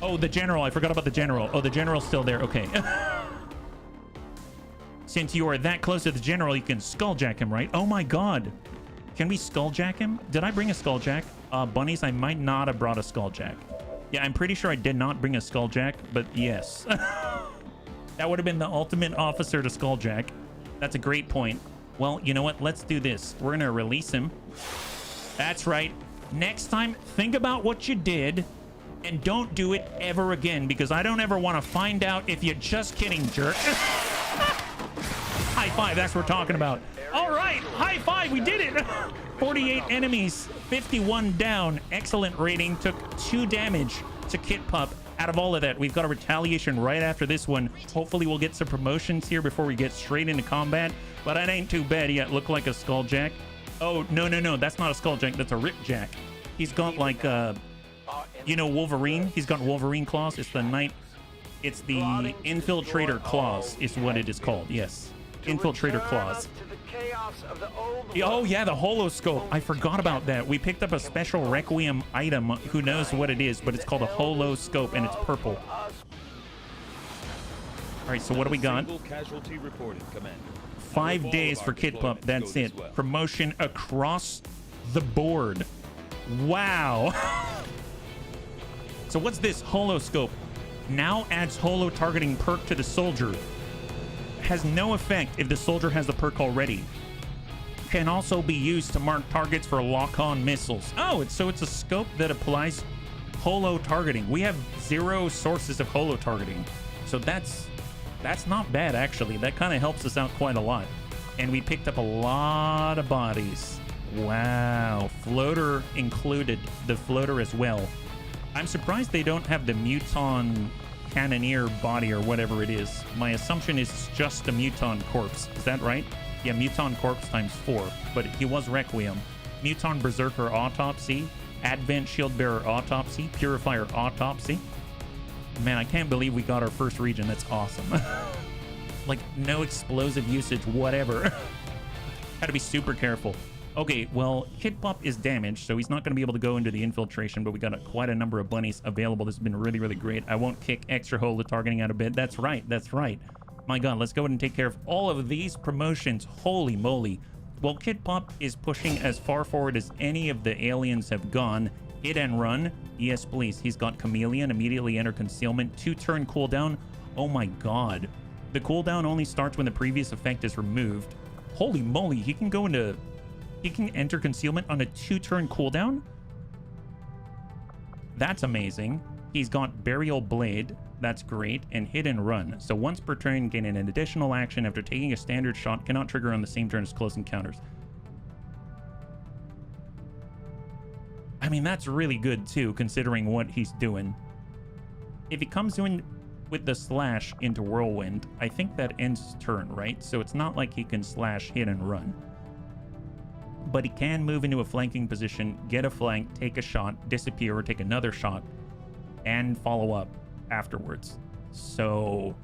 Oh, the General. I forgot about the General. Oh, the General's still there. Okay. Since you are that close to the General, you can skulljack him, right? Oh, my God. Can we skulljack him? Did I bring a skulljack? Bunnies, I might not have brought a skulljack. Yeah, I'm pretty sure I did not bring a skulljack, but yes. That would have been the ultimate officer to skulljack. That's a great point. Well, you know what? Let's do this. We're going to release him. That's right. Next time, think about what you did and don't do it ever again, because I don't ever want to find out if you're just kidding, jerk. High five. That's what we're talking about. All right. High five. We did it. 48 enemies, 51 down. Excellent rating. Took 2 damage to Kit Pup. Out of all of that, we've got a retaliation right after this one. Hopefully we'll get some promotions here before we get straight into combat. But that ain't too bad yet. Look like a Skulljack. Oh, no. That's not a Skulljack. That's a Ripjack. He's got like, you know, Wolverine. He's got Wolverine claws. It's the night. It's the Infiltrator claws is what it is called. Yes. Infiltrator claws. Oh yeah, the holoscope. I forgot about that. We picked up a special Requiem item. Who knows what it is, but it's called a holoscope and it's purple. All right, so what do we got? 5 days for Kit Pup. That's it. Promotion across the board. Wow. So what's this holoscope? Now adds holo targeting perk to the soldier. Has no effect if the soldier has the perk already. Can also be used to mark targets for lock-on missiles. Oh, it's a scope that applies holo targeting. We have 0 sources of holo targeting. So that's not bad, actually. That kind of helps us out quite a lot. And we picked up a lot of bodies. Wow. Floater included. The floater as well. I'm surprised they don't have the Muton Cannoneer body or whatever it is. My assumption is it's just the Muton corpse. Is that right? Yeah, Muton corpse times 4. But he was Requiem. Muton Berserker Autopsy. Advent Shieldbearer Autopsy. Purifier Autopsy. Man, I can't believe we got our first region. That's awesome. Like, no explosive usage, whatever. Had to be super careful. Okay, well, Kit Pup is damaged, so he's not going to be able to go into the infiltration, but we got quite a number of bunnies available. This has been really, really great. I won't kick extra holo targeting out a bit. That's right. That's right. My God, let's go ahead and take care of all of these promotions. Holy moly. Well, Kit Pup is pushing as far forward as any of the aliens have gone. Hit and run. Yes, please. He's got Chameleon. Immediately enter concealment. 2-turn cooldown. Oh my god. The cooldown only starts when the previous effect is removed. Holy moly. He can go into... He can enter concealment on a 2-turn cooldown? That's amazing. He's got Burial Blade. That's great. And Hit and Run. So once per turn, gain an additional action after taking a standard shot. Cannot trigger on the same turn as close encounters. I mean, that's really good too, considering what he's doing. If he comes in with the slash into Whirlwind, I think that ends his turn, right? So it's not like he can slash, hit, and run. But he can move into a flanking position, get a flank, take a shot, disappear, or take another shot, and follow up afterwards. So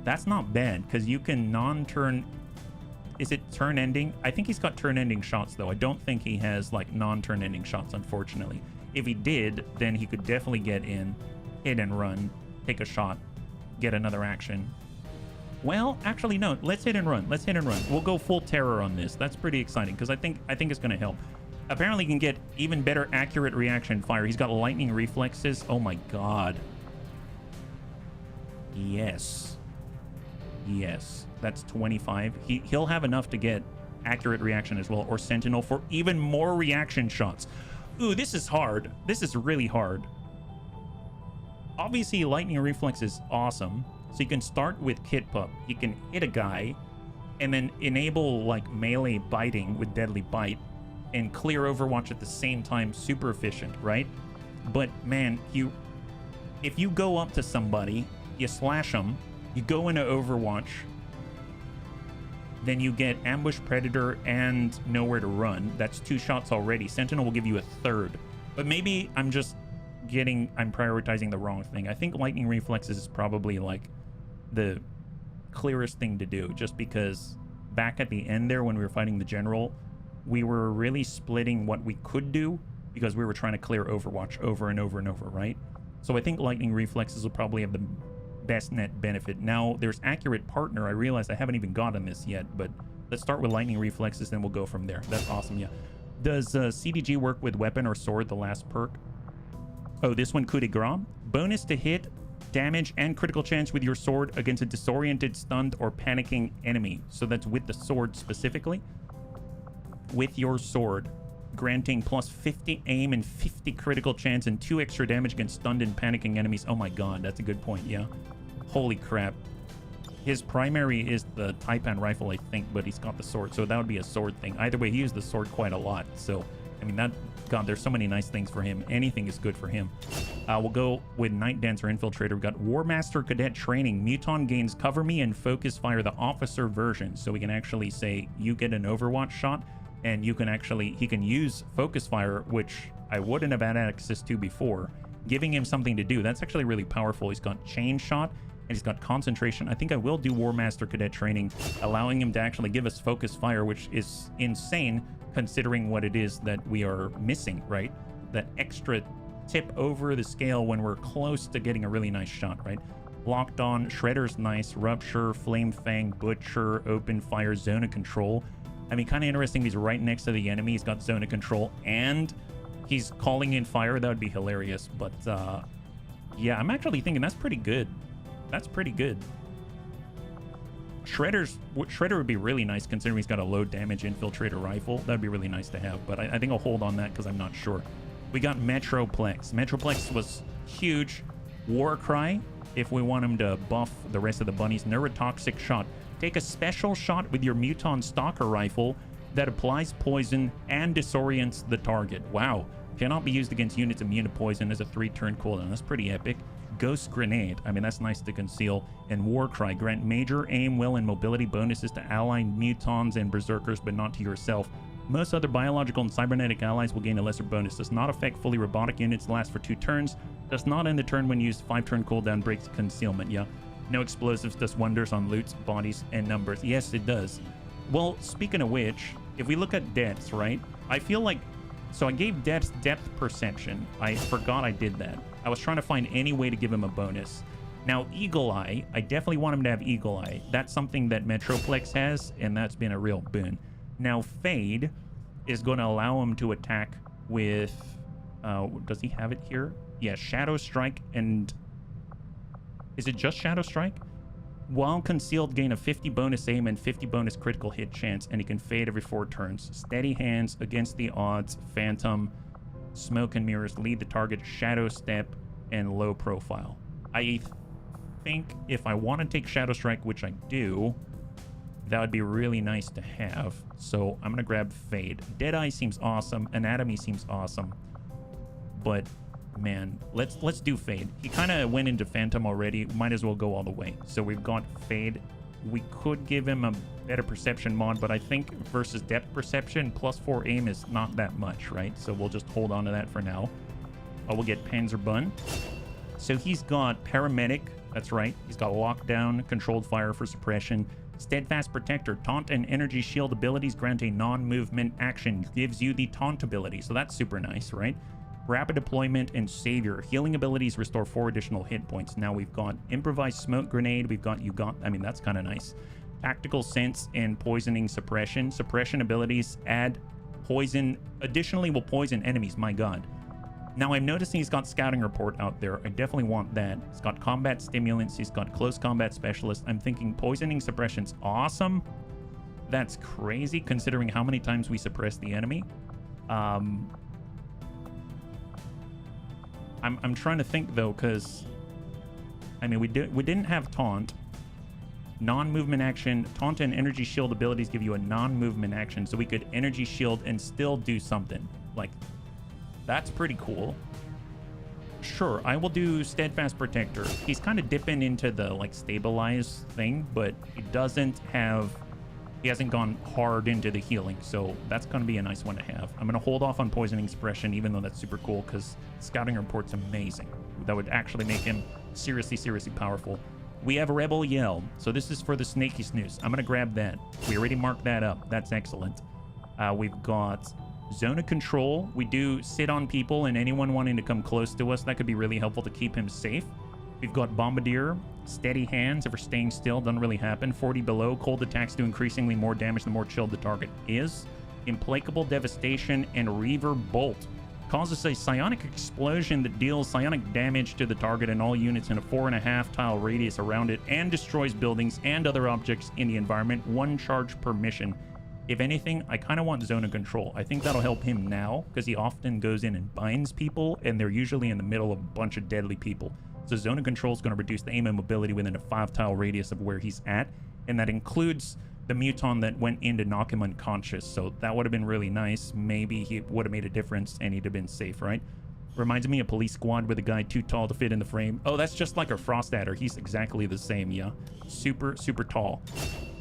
that's not bad, because you can non-turn... Is it turn ending? I think he's got turn ending shots, though. I don't think he has, like, non-turn ending shots, unfortunately. If he did, then he could definitely get in, hit and run, take a shot, get another action. Well, actually, no. Let's hit and run. Let's hit and run. We'll go full terror on this. That's pretty exciting, because I think it's going to help. Apparently, he can get even better accurate reaction fire. He's got lightning reflexes. Oh, my God. Yes. Yes. That's 25. He'll have enough to get accurate reaction as well, or Sentinel for even more reaction shots. Ooh, this is hard. This is really hard. Obviously, lightning reflex is awesome. So you can start with Kit Pup. You can hit a guy and then enable like melee biting with Deadly Bite and clear Overwatch at the same time. Super efficient, right? But man, if you go up to somebody, you slash them, you go into Overwatch, then you get Ambush Predator and Nowhere to Run. That's 2 shots already. Sentinel will give you a 3rd. But maybe I'm prioritizing the wrong thing. I think Lightning Reflexes is probably like the clearest thing to do, just because back at the end there when we were fighting the General, we were really splitting what we could do because we were trying to clear Overwatch over and over and over, right? So I think Lightning Reflexes will probably have the best net benefit. Now, there's Accurate Partner. I realized I haven't even gotten this yet, but let's start with Lightning Reflexes, then we'll go from there. That's awesome, yeah. Does CDG work with Weapon or Sword, the last perk? Oh, this one, Coup de Grace. Bonus to hit, damage, and critical chance with your sword against a disoriented, stunned, or panicking enemy. So that's with the sword specifically. With your sword, granting plus 50 aim and 50 critical chance and 2 extra damage against stunned and panicking enemies. Oh my god, that's a good point, yeah. Holy crap. His primary is the Taipan rifle, I think, but he's got the sword, so that would be a sword thing. Either way, he used the sword quite a lot, so, I mean, that... God, there's so many nice things for him. Anything is good for him. We'll go with Night Dancer Infiltrator. We've got War Master Cadet Training. Muton gains Cover Me and Focus Fire, the officer version. So we can actually say, you get an Overwatch shot, and you can actually... He can use Focus Fire, which I wouldn't have had access to before, giving him something to do. That's actually really powerful. He's got Chain Shot, and he's got Concentration. I think I will do War Master Cadet Training, allowing him to actually give us Focus Fire, which is insane, considering what it is that we are missing, right? That extra tip over the scale when we're close to getting a really nice shot, right? Locked On, Shredder's nice, Rupture, Flame Fang, Butcher, Open Fire, Zone of Control. I mean, kind of interesting. He's right next to the enemy. He's got Zone of Control, and he's calling in fire. That would be hilarious. But yeah, I'm actually thinking that's pretty good. That's pretty good. Shredder would be really nice considering he's got a low damage infiltrator rifle. That'd be really nice to have, but I think I'll hold on that because I'm not sure. We got Metroplex. Metroplex was huge. Warcry, if we want him to buff the rest of the bunnies. Neurotoxic Shot. Take a special shot with your Muton Stalker rifle that applies poison and disorients the target. Wow. Cannot be used against units immune to poison as a 3-turn cooldown. That's pretty epic. Ghost Grenade. I mean, that's nice to conceal. And Warcry. Grant major aim, will, and mobility bonuses to allied mutons and berserkers, but not to yourself. Most other biological and cybernetic allies will gain a lesser bonus. Does not affect fully robotic units. Last for 2 turns. Does not end the turn when used. 5-turn cooldown. Breaks concealment. Yeah. No explosives. Does wonders on loots, bodies, and numbers. Yes, it does. Well, speaking of which, if we look at depths, right? I feel like... So I gave depth perception. I forgot I did that. I was trying to find any way to give him a bonus. Now, Eagle Eye, I definitely want him to have Eagle Eye. That's something that Metroplex has, and that's been a real boon. Now, Fade is going to allow him to attack with Does he have it here? Yeah, Shadow Strike and... Is it just Shadow Strike? While concealed, gain a 50 bonus aim and 50 bonus critical hit chance, and he can fade every 4 turns. Steady hands, against the odds, phantom, smoke and mirrors, lead the target, shadow step, and low profile. I think if I want to take Shadow Strike, which I do, that would be really nice to have. So I'm going to grab Fade. Deadeye seems awesome. Anatomy seems awesome. But man, let's do Fade. He kind of went into Phantom already. Might as well go all the way. So we've got Fade. We could give him a better perception mod, but I think versus depth perception, +4 aim is not that much, right? So we'll just hold on to that for now. We'll get Panzerbun. So he's got Paramedic. That's right. He's got Lockdown, Controlled Fire for suppression, Steadfast Protector, Taunt and Energy Shield abilities grant a non-movement action. Gives you the Taunt ability, so that's super nice, right? Rapid Deployment and Savior. Healing abilities restore 4 additional hit points. Now we've got Improvised Smoke Grenade. We've got, I mean, that's kind of nice. Tactical Sense and Poisoning Suppression. Suppression abilities add poison. Additionally, will poison enemies. My god. Now I'm noticing he's got Scouting Report out there. I definitely want that. He's got Combat Stimulants. He's got Close Combat Specialist. I'm thinking Poisoning Suppression's awesome. That's crazy considering how many times we suppress the enemy. I'm trying to think though, because I mean we didn't have Taunt. Non-movement action. Taunt and Energy Shield abilities give you a non-movement action, so we could Energy Shield and still do something. Like, that's pretty cool. Sure, I will do Steadfast Protector. He's kind of dipping into the like stabilize thing, but he hasn't gone hard into the healing, so that's going to be a nice one to have. I'm going to hold off on Poisoning Suppression, even though that's super cool, because Scouting Report's amazing. That would actually make him seriously, seriously powerful. We have Rebel Yell, so this is for the Snaky Snooze. I'm going to grab that. We already marked that up. That's excellent. We've got Zone of Control. We do sit on people and anyone wanting to come close to us. That could be really helpful to keep him safe. We've got Bombardier. Steady Hands. If we're staying still, doesn't really happen. 40 below. Cold attacks do increasingly more damage the more chilled the target is. Implacable Devastation and Reaver Bolt. Causes a psionic explosion that deals psionic damage to the target and all units in a 4.5 tile radius around it, and destroys buildings and other objects in the environment. 1 charge per mission. If anything, I kind of want Zone of Control. I think that'll help him now, because he often goes in and binds people, and they're usually in the middle of a bunch of deadly people. So Zone of Control is going to reduce the aim and mobility within a 5 tile radius of where he's at, and that includes the muton that went in to knock him unconscious. So that would have been really nice. Maybe he would have made a difference and he'd have been safe, right? Reminds me of Police Squad with a guy too tall to fit in the frame. Oh, that's just like our Frost Adder. He's exactly the same, yeah. Super, super tall.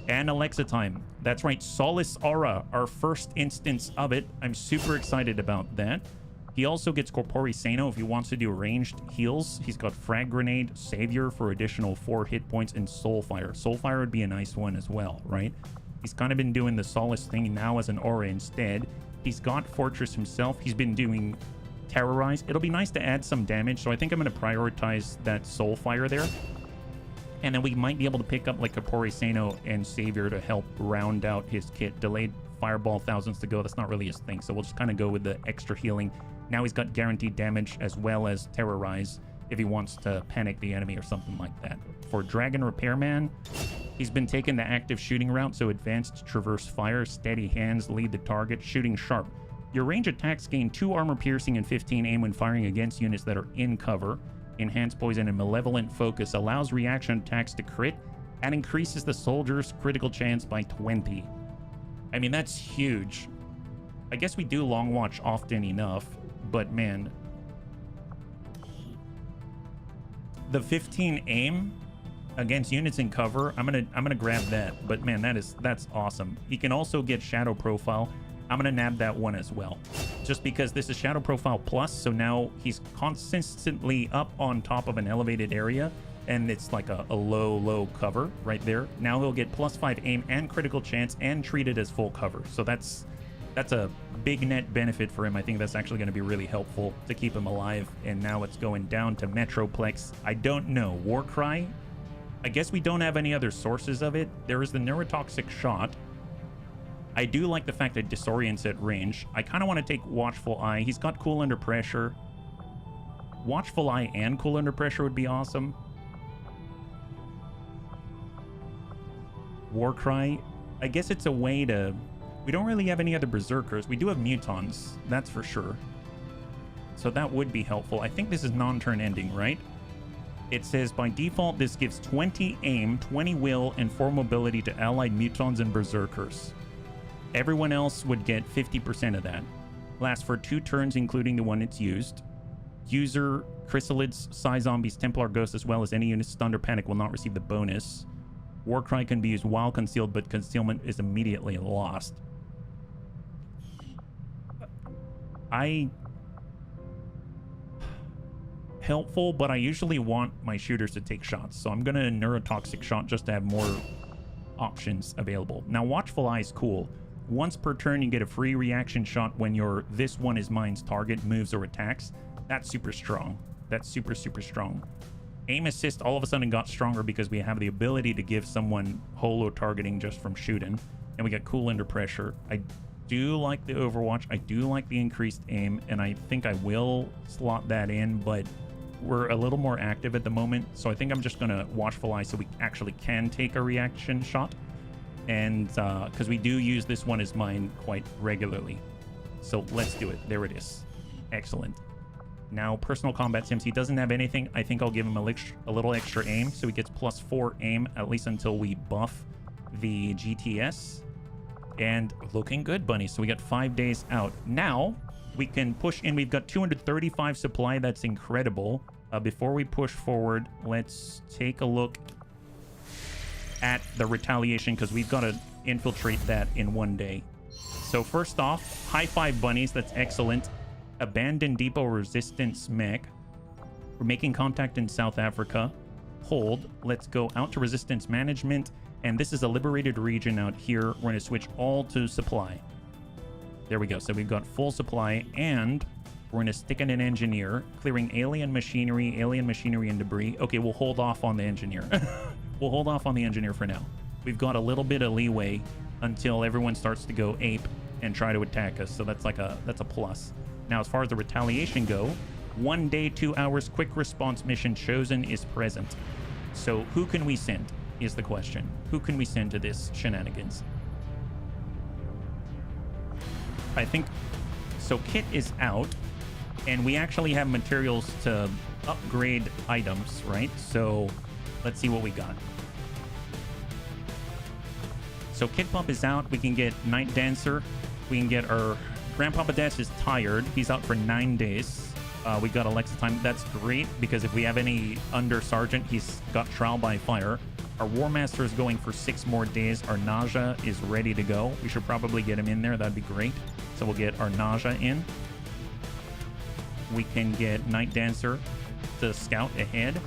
And Alexa time. That's right, Solace Aura, our first instance of it. I'm super excited about that. He also gets Corpore Sano if he wants to do ranged heals. He's got Frag Grenade, Savior for additional 4 hit points, and Soulfire. Soulfire would be a nice one as well, right? He's kind of been doing the Solace thing now as an aura instead. He's got Fortress himself. He's been doing Terrorize. It'll be nice to add some damage, so I think I'm going to prioritize that Soulfire there. And then we might be able to pick up like Corpore Sano and Savior to help round out his kit. Delayed Fireball, thousands to go. That's not really his thing, so we'll just kind of go with the extra healing. Now he's got guaranteed damage as well as Terrorize if he wants to panic the enemy or something like that. For Dragon Repairman, he's been taking the active shooting route, so Advanced Traverse Fire, Steady Hands, lead the target, Shooting Sharp. Your range attacks gain 2 armor piercing and 15 aim when firing against units that are in cover. Enhanced Poison and Malevolent Focus allows reaction attacks to crit and increases the soldier's critical chance by 20. I mean, that's huge. I guess we do Long Watch often enough, but man, the 15 aim against units in cover, I'm gonna grab that. But man, that's awesome. He can also get Shadow Profile. I'm gonna nab that one as well, just because this is Shadow Profile plus, so now he's consistently up on top of an elevated area, and it's like a low cover right there. Now he'll get +5 aim and critical chance and treat it as full cover. So that's a big net benefit for him. I think that's actually going to be really helpful to keep him alive. And now it's going down to Metroplex. I don't know. Warcry? I guess we don't have any other sources of it. There is the Neurotoxic Shot. I do like the fact that disorients at range. I kind of want to take Watchful Eye. He's got Cool Under Pressure. Watchful Eye and Cool Under Pressure would be awesome. Warcry. I guess it's a way to... We don't really have any other Berserkers. We do have Mutons, that's for sure. So that would be helpful. I think this is non-turn ending, right? It says, by default, this gives 20 aim, 20 will, and 4 mobility to allied Mutons and Berserkers. Everyone else would get 50% of that. Lasts for 2 turns, including the one it's used. User, Chrysalids, Psy Zombies, Templar Ghosts, as well as any units stunned or panic will not receive the bonus. Warcry can be used while concealed, but concealment is immediately lost. Helpful, but I usually want my shooters to take shots, so I'm gonna Neurotoxic Shot just to have more options available. Now, Watchful Eye is cool. Once per turn, you get a free reaction shot when your this one is mine's target moves or attacks. That's super strong. That's super, super strong. Aim Assist all of a sudden got stronger because we have the ability to give someone holo targeting just from shooting. And we got Cool Under Pressure. I do like the Overwatch. I do like the increased aim, and I think I will slot that in, but we're a little more active at the moment. So I think I'm just going to Watchful Eye so we actually can take a reaction shot. And because we do use this one as mine quite regularly. So let's do it. There it is. Excellent. Now, personal combat sims. He doesn't have anything. I think I'll give him a little extra aim. So he gets +4 aim, at least until we buff the GTS. And looking good, bunny. So we got 5 days out. Now, we can push in. We've got 235 supply. That's incredible. Before we push forward, let's take a look at the retaliation, because we've got to infiltrate that in 1 day. So first off, high 5 bunnies. That's excellent. Abandoned depot resistance mech. We're making contact in South Africa. Hold. Let's go out to resistance management. And this is a liberated region out here. We're going to switch all to supply. There we go. So we've got full supply, and we're going to stick in an engineer, clearing alien machinery and debris. Okay, we'll hold off on the engineer. We'll hold off on the engineer for now. We've got a little bit of leeway until everyone starts to go ape and try to attack us. So that's a plus. Now, as far as the retaliation go, 1 day, 2 hours, quick response mission chosen is present. So who can we send is the question. Who can we send to this shenanigans? I think so. Kit is out, and we actually have materials to upgrade items, right? So let's see what we got. So Kit Pump is out. We can get Night Dancer. We can get our Grandpapa Dash is tired. He's out for 9 days. We got Alexa time. That's great, because if we have any under Sergeant, he's got Trial by Fire. Our War Master is going for 6 more days. Our Nausea is ready to go. We should probably get him in there. That'd be great. So we'll get our Nausea in. We can get Night Dancer to scout ahead.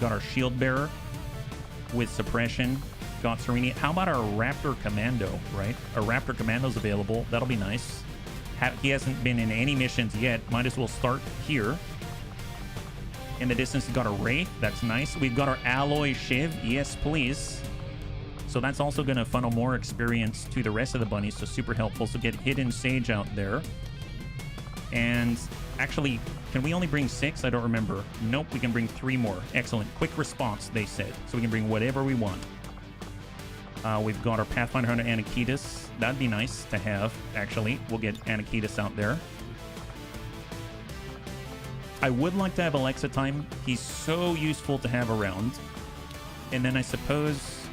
Got our Shield Bearer with Suppression. Got Sereni. How about our Raptor Commando, right? Our Raptor Commando's available. That'll be nice. He hasn't been in any missions yet. Might as well start here. In the distance, we've got a Wraith. That's nice. We've got our Alloy Shiv. Yes, please. So that's also going to funnel more experience to the rest of the bunnies. So super helpful. So get Hidden Sage out there. And actually, can we only bring 6? I don't remember. Nope, we can bring 3 more. Excellent. Quick response, they said. So we can bring whatever we want. We've got our Pathfinder Hunter Anakitas. That'd be nice to have, actually. We'll get Anakitas out there. I would like to have Alexa time. He's so useful to have around. And then I suppose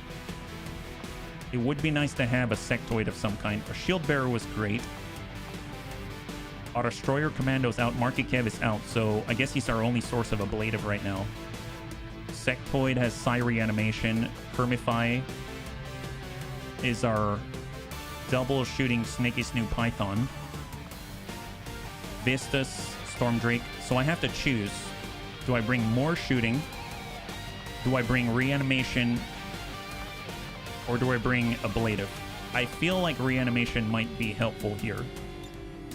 it would be nice to have a sectoid of some kind. Our Shield Bearer was great. Our Destroyer Commando's out. Marky Kev is out. So I guess he's our only source of ablative right now. Sectoid has Psi Reanimation. Hermify is our double shooting Snaky Snoop Python. Vistas, Storm Drake. So I have to choose. Do I bring more shooting? Do I bring reanimation? Or do I bring ablative? I feel like reanimation might be helpful here.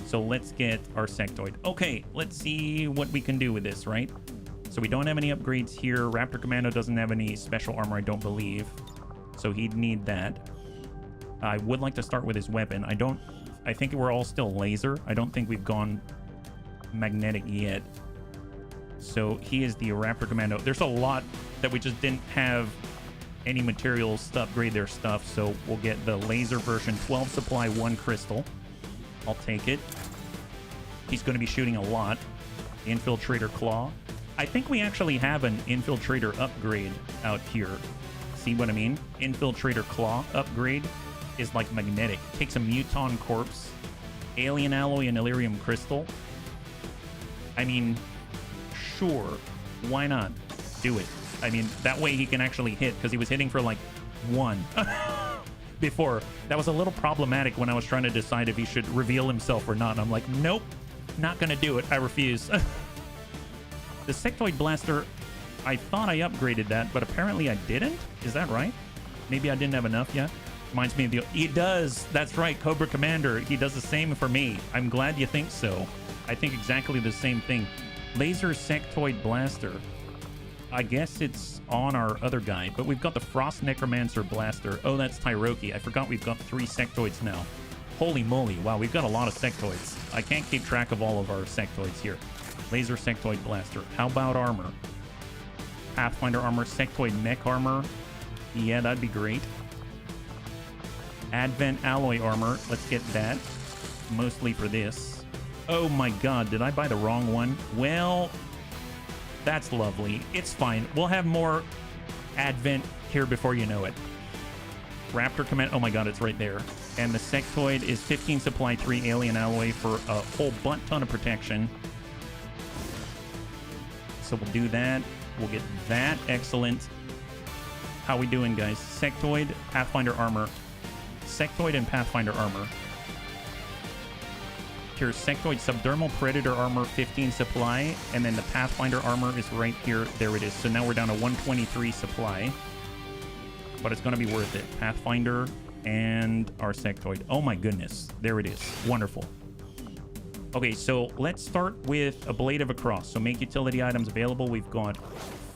So let's get our sectoid. Okay, let's see what we can do with this, right? So we don't have any upgrades here. Raptor Commando doesn't have any special armor, I don't believe. so he'd need that. I would like to start with his weapon. I think we're all still laser. I don't think we've gone magnetic yet. So he is the Raptor Commando. There's a lot that we just didn't have any materials to upgrade their stuff, so we'll get the laser version, 12 supply, 1 crystal. I'll take it. He's going to be shooting a lot. Infiltrator Claw. I think we actually have an Infiltrator upgrade out here. See what I mean? Infiltrator Claw upgrade is like magnetic. Takes a Muton Corpse, Alien Alloy, and Illyrium Crystal. I mean, sure. Why not? Do it. I mean, that way he can actually hit, because he was hitting for like 1 before. That was a little problematic when I was trying to decide if he should reveal himself or not. And I'm like, nope, not gonna do it. I refuse. The Sectoid Blaster, I thought I upgraded that, but apparently I didn't. Is that right? Maybe I didn't have enough yet. Reminds me of the... He does. That's right, Cobra Commander. He does the same for me. I'm glad you think so. I think exactly the same thing. Laser Sectoid Blaster. I guess it's on our other guy, but we've got the Frost Necromancer Blaster. Oh, that's Tyroki. I forgot we've got 3 sectoids now. Holy moly. Wow, we've got a lot of sectoids. I can't keep track of all of our sectoids here. Laser Sectoid Blaster. How about armor? Pathfinder armor, sectoid mech armor. Yeah, that'd be great. Advent alloy armor. Let's get that. Mostly for this. Oh my god, did I buy the wrong one? Well... that's lovely. It's fine. We'll have more Advent here before you know it. Raptor Command. Oh my god, it's right there. And the sectoid is 15 supply, 3 alien alloy for a whole butt ton of protection. So we'll do that. We'll get that. Excellent. How we doing, guys? Sectoid, Pathfinder armor. Sectoid and Pathfinder armor. Here's Sectoid Subdermal Predator armor, 15 supply, and then the Pathfinder armor is right here. There it is. So now we're down to 123 supply, but it's going to be worth it. Pathfinder and our Sectoid. Oh my goodness. There it is. Wonderful. Okay, so let's start with a Blade of a Cross. So make utility items available. We've got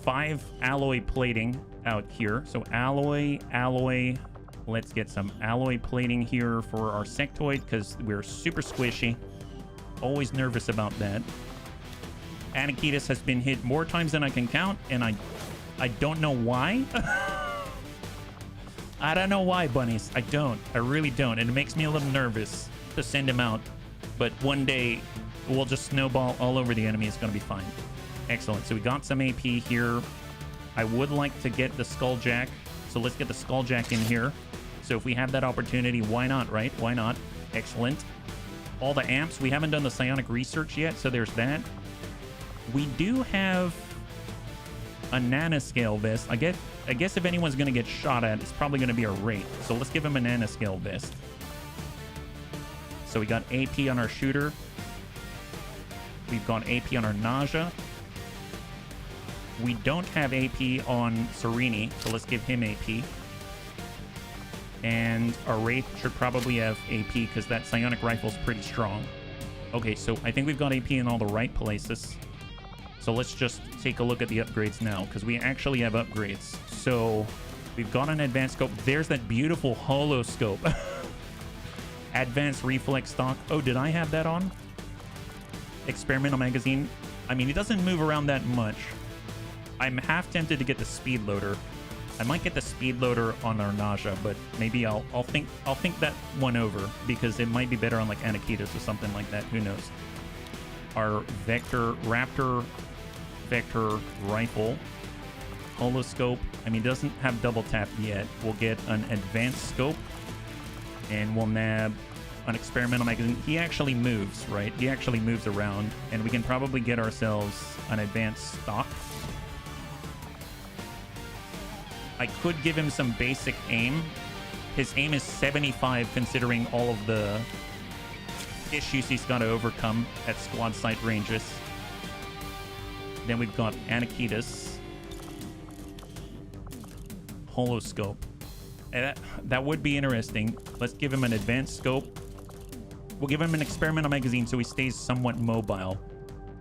5 alloy plating out here. So alloy. Let's get some alloy plating here for our sectoid, because we're super squishy. Always nervous about that. Anakitas has been hit more times than I can count, and I don't know why. I don't know why, bunnies. I don't. I really don't. And it makes me a little nervous to send him out. But one day, we'll just snowball all over the enemy. It's going to be fine. Excellent. So we got some AP here. I would like to get the Skulljack. So let's get the Skulljack in here. So if we have that opportunity, why not, right? Why not? Excellent. All the amps. We haven't done the psionic research yet, so there's that. We do have a nanoscale vest. I guess if anyone's going to get shot at, it's probably going to be a Wraith. So let's give him a nanoscale vest. So we got AP on our shooter. We've got AP on our Nausea. We don't have AP on Serini, so let's give him AP. And our Wraith should probably have AP, because that psionic rifle's pretty strong. Okay, so I think we've got AP in all the right places. So let's just take a look at the upgrades now, because we actually have upgrades. So we've got an advanced scope. There's that beautiful holo scope. Advanced reflex stock. Oh, did I have that on? Experimental magazine. I mean, it doesn't move around that much. I'm half tempted to get the speed loader. I might get the speed loader on our Nausea, but maybe I'll think that one over, because it might be better on like Anakitas or something like that. Who knows? Our Raptor Vector rifle. Holoscope. I mean, it doesn't have double tap yet. We'll get an advanced scope, and we'll nab an experimental magazine. He actually moves, right? He actually moves around, and we can probably get ourselves an advanced stock. I could give him some basic aim. His aim is 75, considering all of the issues he's got to overcome at squad site ranges. Then we've got Anakitas. Holoscope. And that would be interesting. Let's give him an advanced scope. We'll give him an experimental magazine so he stays somewhat mobile.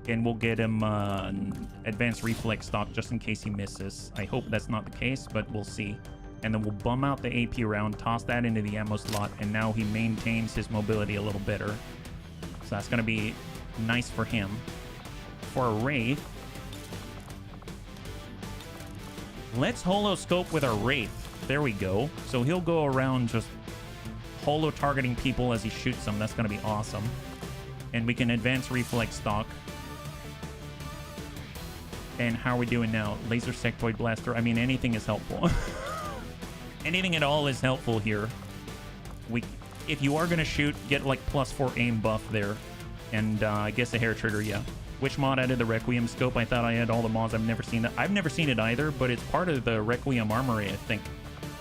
And we'll get him an advanced reflex stock just in case he misses. I hope that's not the case, but we'll see. And then we'll bum out the AP round, toss that into the ammo slot, and now he maintains his mobility a little better. So that's going to be nice for him. For a Wraith, let's holoscope with our Wraith. There we go. So he'll go around just holo targeting people as he shoots them. That's going to be awesome. And we can advance reflex stock. And how are we doing now? Laser sectoid blaster. I mean, anything is helpful. Anything at all is helpful here. If you are going to shoot, get like +4 aim buff there. And I guess a hair trigger, yeah. Which mod added the Requiem scope? I thought I had all the mods. I've never seen that. I've never seen it either, but it's part of the Requiem armory, I think.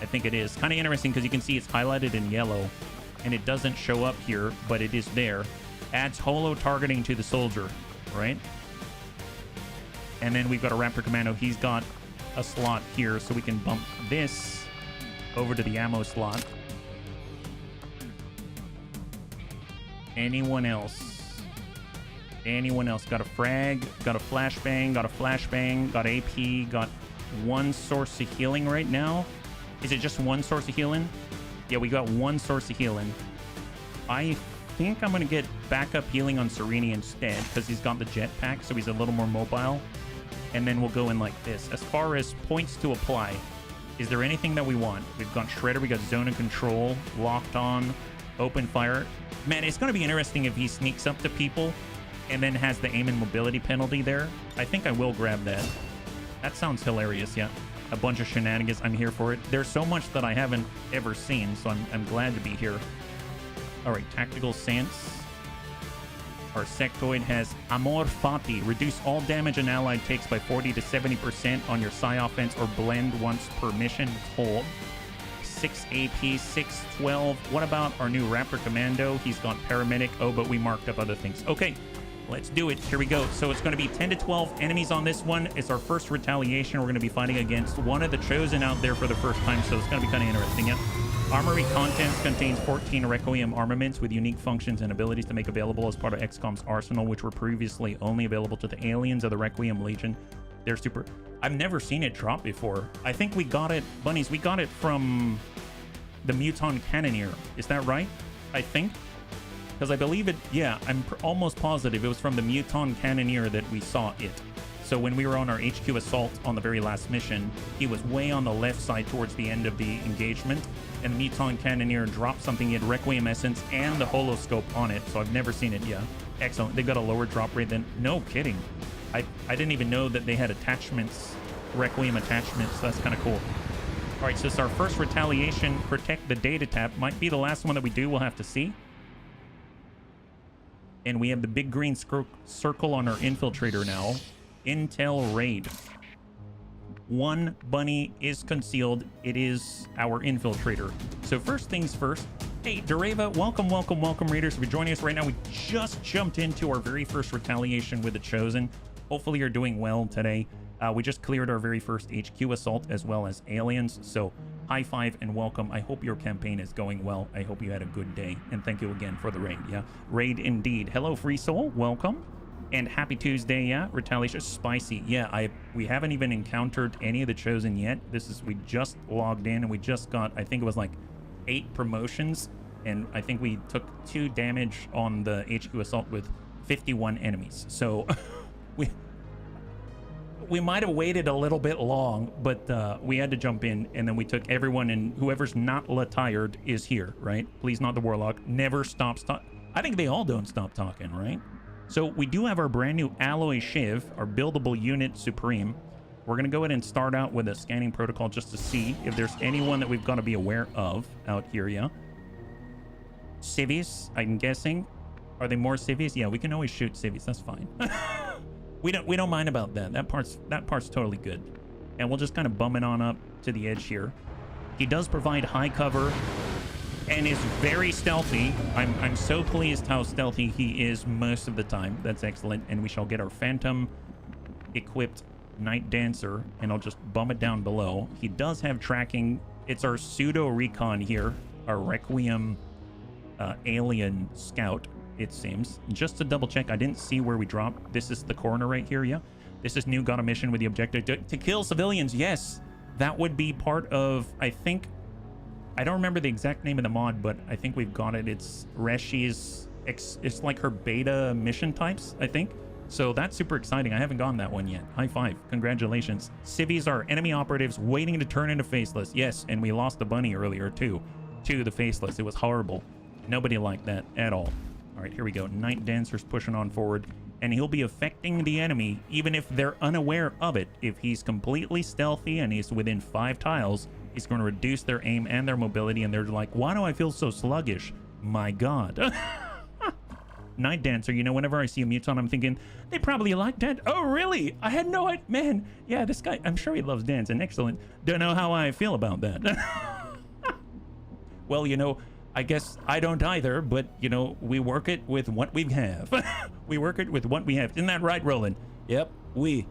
I think it is. Kind of interesting because you can see it's highlighted in yellow. And it doesn't show up here, but it is there. Adds holo targeting to the soldier, right? And then we've got a Raptor Commando. He's got a slot here, so we can bump this over to the ammo slot. Anyone else? Anyone else? Got a frag, got a flashbang, got a flashbang, got AP, got one source of healing right now. Is it just one source of healing? Yeah, we got one source of healing. I think I'm going to get backup healing on Serini instead because he's got the jetpack, so he's a little more mobile. And then we'll go in like this. As far as points to apply, is there anything that we want? We've got Shredder, we got Zone of Control, Locked On, Open Fire. Man, it's going to be interesting if he sneaks up to people and then has the aim and mobility penalty there. I think I will grab that. That sounds hilarious, yeah. A bunch of shenanigans. I'm here for it. There's so much that I haven't ever seen, so I'm glad to be here. All right, Tactical Stance. Our sectoid has Amor Fati. Reduce all damage an ally takes by 40 to 70% on your psi offense or blend once per mission. Hold. 6 AP, 612. What about our new Raptor Commando? He's got Paramedic. Oh, but we marked up other things. Okay, let's do it. Here we go. So it's going to be 10 to 12 enemies on this one. It's our first retaliation. We're going to be fighting against one of the Chosen out there for the first time, so it's going to be kind of interesting. Yeah. Armory Contents contains 14 Requiem armaments with unique functions and abilities to make available as part of XCOM's arsenal, which were previously only available to the aliens of the Requiem Legion. They're super... I've never seen it drop before. I think we got it... Bunnies, we got it from the Muton Cannoneer. Is that right? I think. Because I believe it... Yeah, I'm almost positive it was from the Muton Cannoneer that we saw it. So when we were on our HQ assault on the very last mission, he was way on the left side towards the end of the engagement, and the Muton Cannoneer dropped something. He had Requiem Essence and the holoscope on it, so I've never seen it yet. Excellent. They've got a lower drop rate than... No kidding. I didn't even know that they had attachments, Requiem attachments. So that's kind of cool. All right, so it's our first retaliation. Protect the data tap. Might be the last one that we do. We'll have to see. And we have the big green circle on our infiltrator now. Intel raid. One bunny is concealed. It is our infiltrator. So first things first. Hey, Dereva, welcome, welcome, welcome, readers. If you're joining us right now, we just jumped into our very first retaliation with the Chosen. Hopefully you're doing well today. We just cleared our very first HQ assault as well as aliens. So high five and welcome. I hope your campaign is going well. I hope you had a good day. And thank you again for the raid. Yeah, raid indeed. Hello, Free Soul. Welcome. And happy Tuesday, yeah. Retaliation, spicy. Yeah, we haven't even encountered any of the Chosen yet. We just logged in and we just got, I think it was like 8 promotions. And I think we took 2 damage on the HQ assault with 51 enemies. So we might have waited a little bit long, but we had to jump in, and then we took everyone, and whoever's not tired is here, right? Please, not the Warlock. Never stops talking. I think they all don't stop talking, right? So we do have our brand new Alloy Shiv, our buildable unit Supreme. We're going to go ahead and start out with a scanning protocol just to see if there's anyone that we've got to be aware of out here, yeah? Civies, I'm guessing. Are they more civies? Yeah, we can always shoot civies. That's fine. we don't mind about that. That part's totally good. And we'll just kind of bum it on up to the edge here. He does provide high cover and is very stealthy. I'm so pleased how stealthy he is most of the time. That's excellent. And we shall get our Phantom equipped Night Dancer, and I'll just bum it down below. He does have tracking. It's our pseudo recon here, our Requiem alien scout, it seems. Just to double check, I didn't see where we dropped. This is the corner right here, yeah. This is new. Got a mission with the objective to kill civilians. Yes, that would be part of, I think, I don't remember the exact name of the mod, but I think we've got it. It's Reshi's, it's like her beta mission types, I think. So that's super exciting. I haven't gotten that one yet. High five. Congratulations. Civvies are enemy operatives waiting to turn into Faceless. Yes, and we lost the bunny earlier too, to the Faceless. It was horrible. Nobody liked that at all. All right, here we go. Night Dancer's pushing on forward, and he'll be affecting the enemy even if they're unaware of it. If he's completely stealthy and he's within 5 tiles, he's going to reduce their aim and their mobility, and they're like, why do I feel so sluggish? My God. Night Dancer, you know, whenever I see a Muton, I'm thinking, they probably like that. Oh, really? I had no idea. Man, yeah, this guy, I'm sure he loves dancing. Excellent. Don't know how I feel about that. Well, you know, I guess I don't either, but, you know, we work it with what we have. We work it with what we have. Isn't that right, Roland? Yep, oui.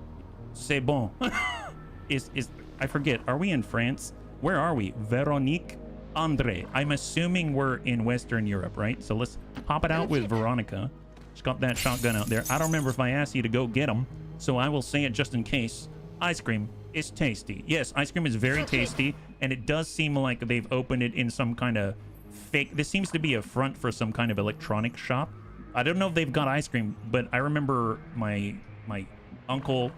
C'est bon. I forget, are we in France? Where are we? Veronique Andre. I'm assuming we're in Western Europe, right? So let's pop it out with Veronica. She's got that shotgun out there. I don't remember if I asked you to go get them, so I will say it just in case. Ice cream is tasty. Yes, ice cream is very tasty, and it does seem like they've opened it in some kind of fake... This seems to be a front for some kind of electronic shop. I don't know if they've got ice cream, but I remember my uncle...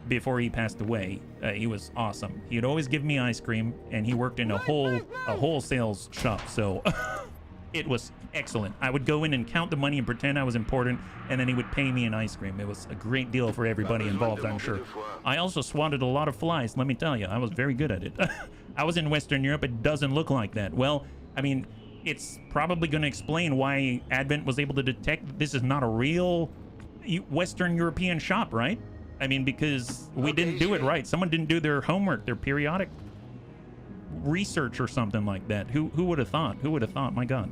before he passed away, he was awesome. He'd always give me ice cream, and he worked in a wholesale shop, so it was excellent. I would go in and count the money and pretend I was important, and then he would pay me in ice cream. It was a great deal for everybody involved, I'm sure. I also swatted a lot of flies, let me tell you. I was very good at it. I was in Western Europe. It doesn't look like that. Well, I mean, it's probably going to explain why Advent was able to detect this is not a real Western European shop, right? I mean, because we didn't do it right. Someone didn't do their homework, their periodic research or something like that. Who would have thought? Who would have thought? My God.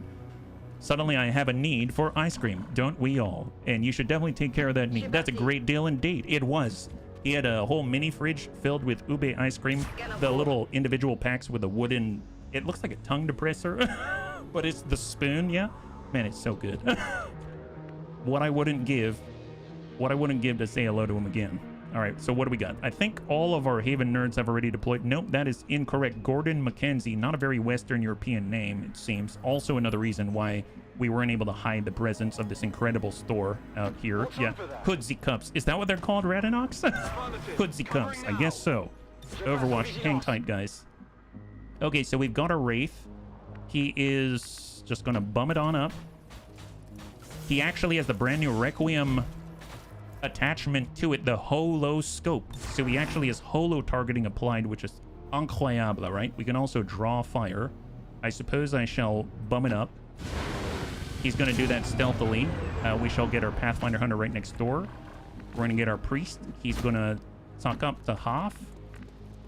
Suddenly I have a need for ice cream. Don't we all? And you should definitely take care of that need. That's a great deal indeed. It was. He had a whole mini fridge filled with ube ice cream. The little individual packs with a wooden... It looks like a tongue depressor. But it's the spoon, yeah? Man, it's so good. What I wouldn't give to say hello to him again. All right, so what do we got? I think all of our Haven nerds have already deployed. Nope, that is incorrect. Gordon Mackenzie, not a very Western European name, it seems. Also another reason why we weren't able to hide the presence of this incredible store out here. Yeah, Hoodsy Cups. Is that what they're called, Radinox? Hoodsy Cups, I guess so. Overwatch, hang tight, guys. Okay, so we've got a Wraith. He is just gonna bum it on up. He actually has the brand new Requiem attachment to it, the holo scope, so he actually has holo targeting applied, which is incroyable, right? We can also draw fire. I suppose I shall bum it up. He's going to do that stealthily. We shall get our Pathfinder Hunter right next door. We're going to get our Priest. He's going to talk up to Hoff.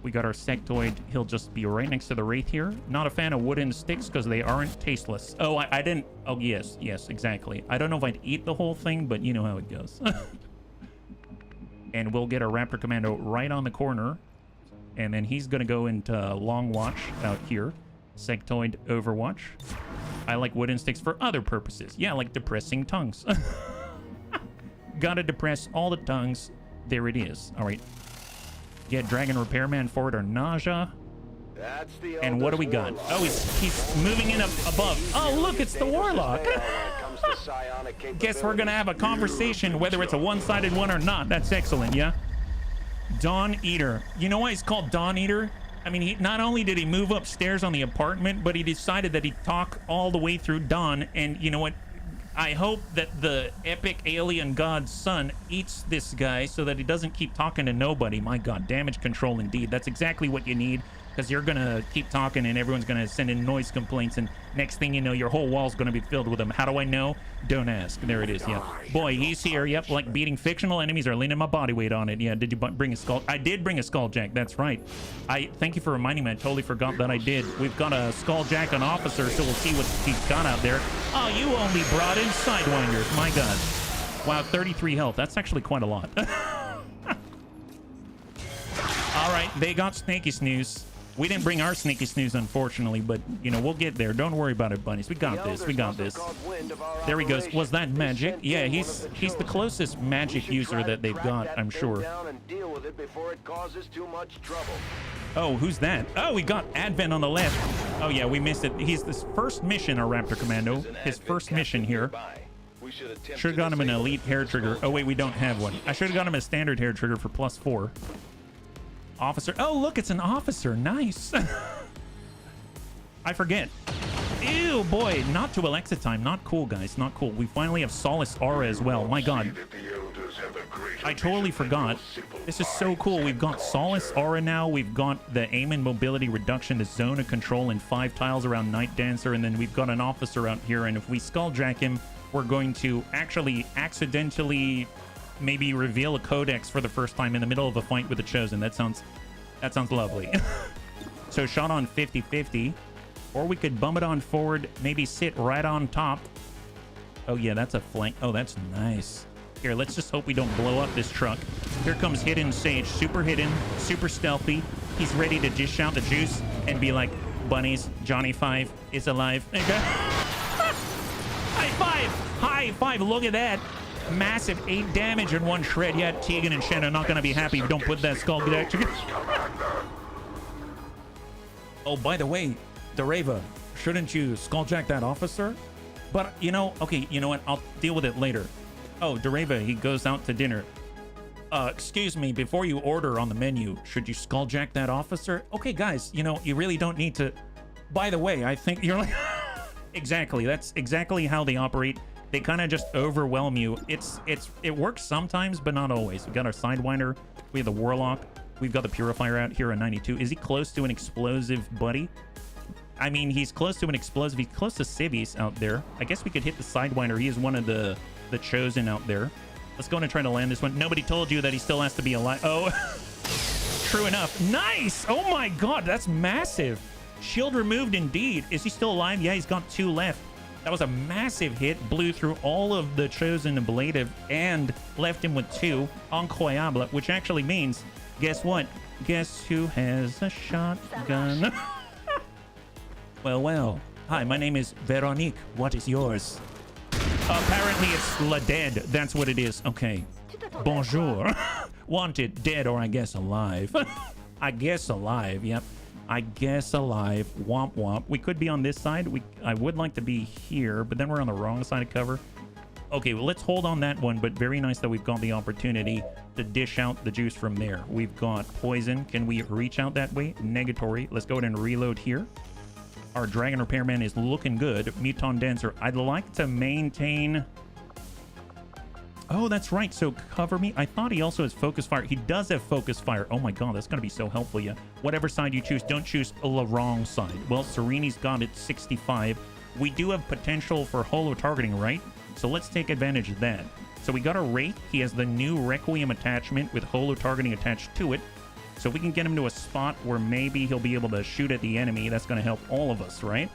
We got our Sectoid. He'll just be right next to the Wraith here. Not a fan of wooden sticks because they aren't tasteless. Oh, I didn't... Oh, yes, exactly. I don't know if I'd eat the whole thing, but you know how it goes. And we'll get our Raptor Commando right on the corner. And then he's going to go into Long Watch out here. Sectoid Overwatch. I like wooden sticks for other purposes. Yeah, like depressing tongues. Gotta depress all the tongues. There it is. All right. Get Dragon Repairman forward or Nausea. And what do we got? Oh, he's moving in above. Oh, look, it's the Warlock. Guess we're gonna have a conversation whether it's a one-sided one or not. That's excellent, yeah? Dawn Eater. You know why he's called Dawn Eater? I mean, not only did he move upstairs on the apartment, but he decided that he'd talk all the way through dawn. And you know what? I hope that the epic alien god's son eats this guy so that he doesn't keep talking to nobody. My God, damage control indeed. That's exactly what you need. Because you're going to keep talking and everyone's going to send in noise complaints. And next thing you know, your whole wall's going to be filled with them. How do I know? Don't ask. There it is. Yeah. Boy, he's here. Yep. Like beating fictional enemies or leaning my body weight on it. Yeah. Did you bring a skull? I did bring a Skulljack. That's right. Thank you for reminding me. I totally forgot that I did. We've got a Skulljack on officer, so we'll see what he's got out there. Oh, you only brought in Sidewinders. My God. Wow. 33 health. That's actually quite a lot. All right. They got Snaky Snooze. We didn't bring our sneaky snooze, unfortunately, but, you know, we'll get there. Don't worry about it, bunnies. We got this. We got this. There he goes. Was that magic? Yeah, he's the closest magic user that they've got, I'm sure. Oh, who's that? Oh, we got Advent on the left. Oh, yeah, we missed it. He's this first mission, our Raptor Commando. His first mission here. Should have got him an elite hair trigger. Oh, wait, we don't have one. I should have got him a standard hair trigger for +4. Officer. Oh, look, it's an officer. Nice. I forget. Ew, boy. Not to Alexa time. Not cool, guys. Not cool. We finally have Solace Aura as well. My God. I totally forgot. This is so cool. We've got Solace Aura now. We've got the aim and mobility reduction, the zone of control, and 5 tiles around Night Dancer. And then we've got an officer out here. And if we skulljack him, we're going to actually accidentally maybe reveal a codex for the first time in the middle of a fight with the Chosen. That sounds lovely. So shot on 50-50. Or we could bum it on forward, maybe sit right on top. Oh yeah, that's a flank. Oh, that's nice. Here, let's just hope we don't blow up this truck. Here comes Hidden Sage. Super hidden, super stealthy. He's ready to dish out the juice and be like, bunnies, Johnny 5 is alive. Okay. High five! High five! Look at that! Massive 8 damage in 1 shred. Yeah, Tegan and Shen are not going to be happy if you don't put that skull back together. Oh, by the way, Dereva, shouldn't you skulljack that officer? But, you know, okay, you know what? I'll deal with it later. Oh, Dereva, he goes out to dinner. Excuse me, before you order on the menu, should you skulljack that officer? Okay, guys, you know, you really don't need to... By the way, I think you're like... Exactly, that's exactly how they operate. They kind of just overwhelm you. It works sometimes, but not always. We got our Sidewinder, we have the Warlock, we've got the Purifier out here on 92. Is he close to an explosive buddy? I mean, he's close to an explosive. He's close to Civies out there. I guess we could hit the Sidewinder. He is one of the Chosen out there. Let's go and try to land this one. Nobody told you that he still has to be alive. Oh, true enough. Nice. Oh my God, that's massive. Shield removed indeed. Is he still alive? Yeah, he's got 2 left. That was a massive hit. Blew through all of the Chosen ablative and left him with 2. Incroyable, which actually means, guess what? Guess who has a shotgun? Well, well. Hi, my name is Veronique. What is yours? Apparently it's La Dead. That's what it is. Okay. Bonjour. Wanted, dead, or I guess alive. I guess alive. Yep. I guess alive. Womp womp. We could be on this side. I would like to be here, but then we're on the wrong side of cover. Okay, well, let's hold on that one, but very nice that we've got the opportunity to dish out the juice from there. We've got poison. Can we reach out that way? Negatory. Let's go ahead and reload here. Our Dragon Repairman is looking good. Muton Dancer. I'd like to maintain... Oh, that's right. So cover me. I thought he also has Focus Fire. He does have Focus Fire. Oh my God, that's going to be so helpful. Yeah. Whatever side you choose, don't choose the wrong side. Well, Sereni's got it 65. We do have potential for holo targeting, right? So let's take advantage of that. So we got a Wraith. He has the new Requiem attachment with holo targeting attached to it. So we can get him to a spot where maybe he'll be able to shoot at the enemy. That's going to help all of us, right?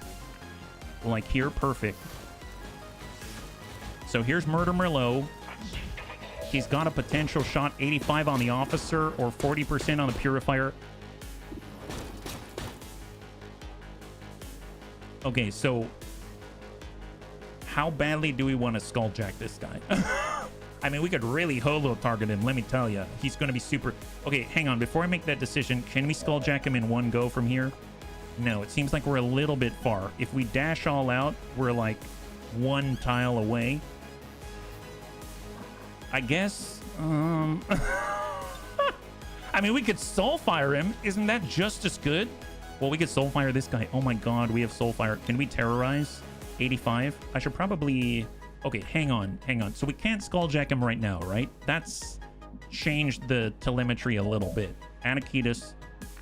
Like here, perfect. So here's Murder Merlot. He's got a potential shot, 85 on the officer or 40% on the Purifier. Okay, so how badly do we want to skulljack this guy? I mean, we could really holo target him, let me tell you. He's going to be super... Okay, hang on. Before I make that decision, can we skulljack him in one go from here? No, it seems like we're a little bit far. If we dash all out, we're like 1 tile away. I guess... I mean, we could Soulfire him. Isn't that just as good? Well, we could Soulfire this guy. Oh my God, we have Soulfire. Can we Terrorize? 85? I should probably... Okay, hang on. So we can't skulljack him right now, right? That's changed the telemetry a little bit. Anakitas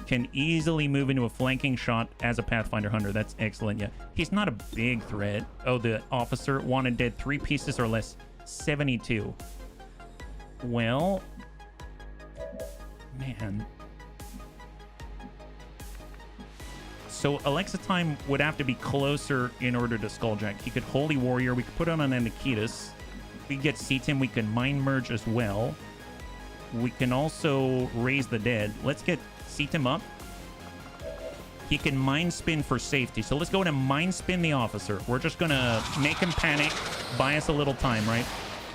can easily move into a flanking shot as a Pathfinder Hunter. That's excellent, yeah. He's not a big threat. Oh, the officer wanted dead 3 pieces or less. 72. Well... Man... So Alexa time would have to be closer in order to skulljack. He could Holy Warrior. We could put on an Anakitas. We could get Seatim. We can Mind Merge as well. We can also raise the dead. Let's get Seatim up. he can mind spin for safety. So let's go ahead and mind spin the officer. We're just gonna make him panic, buy us a little time, right?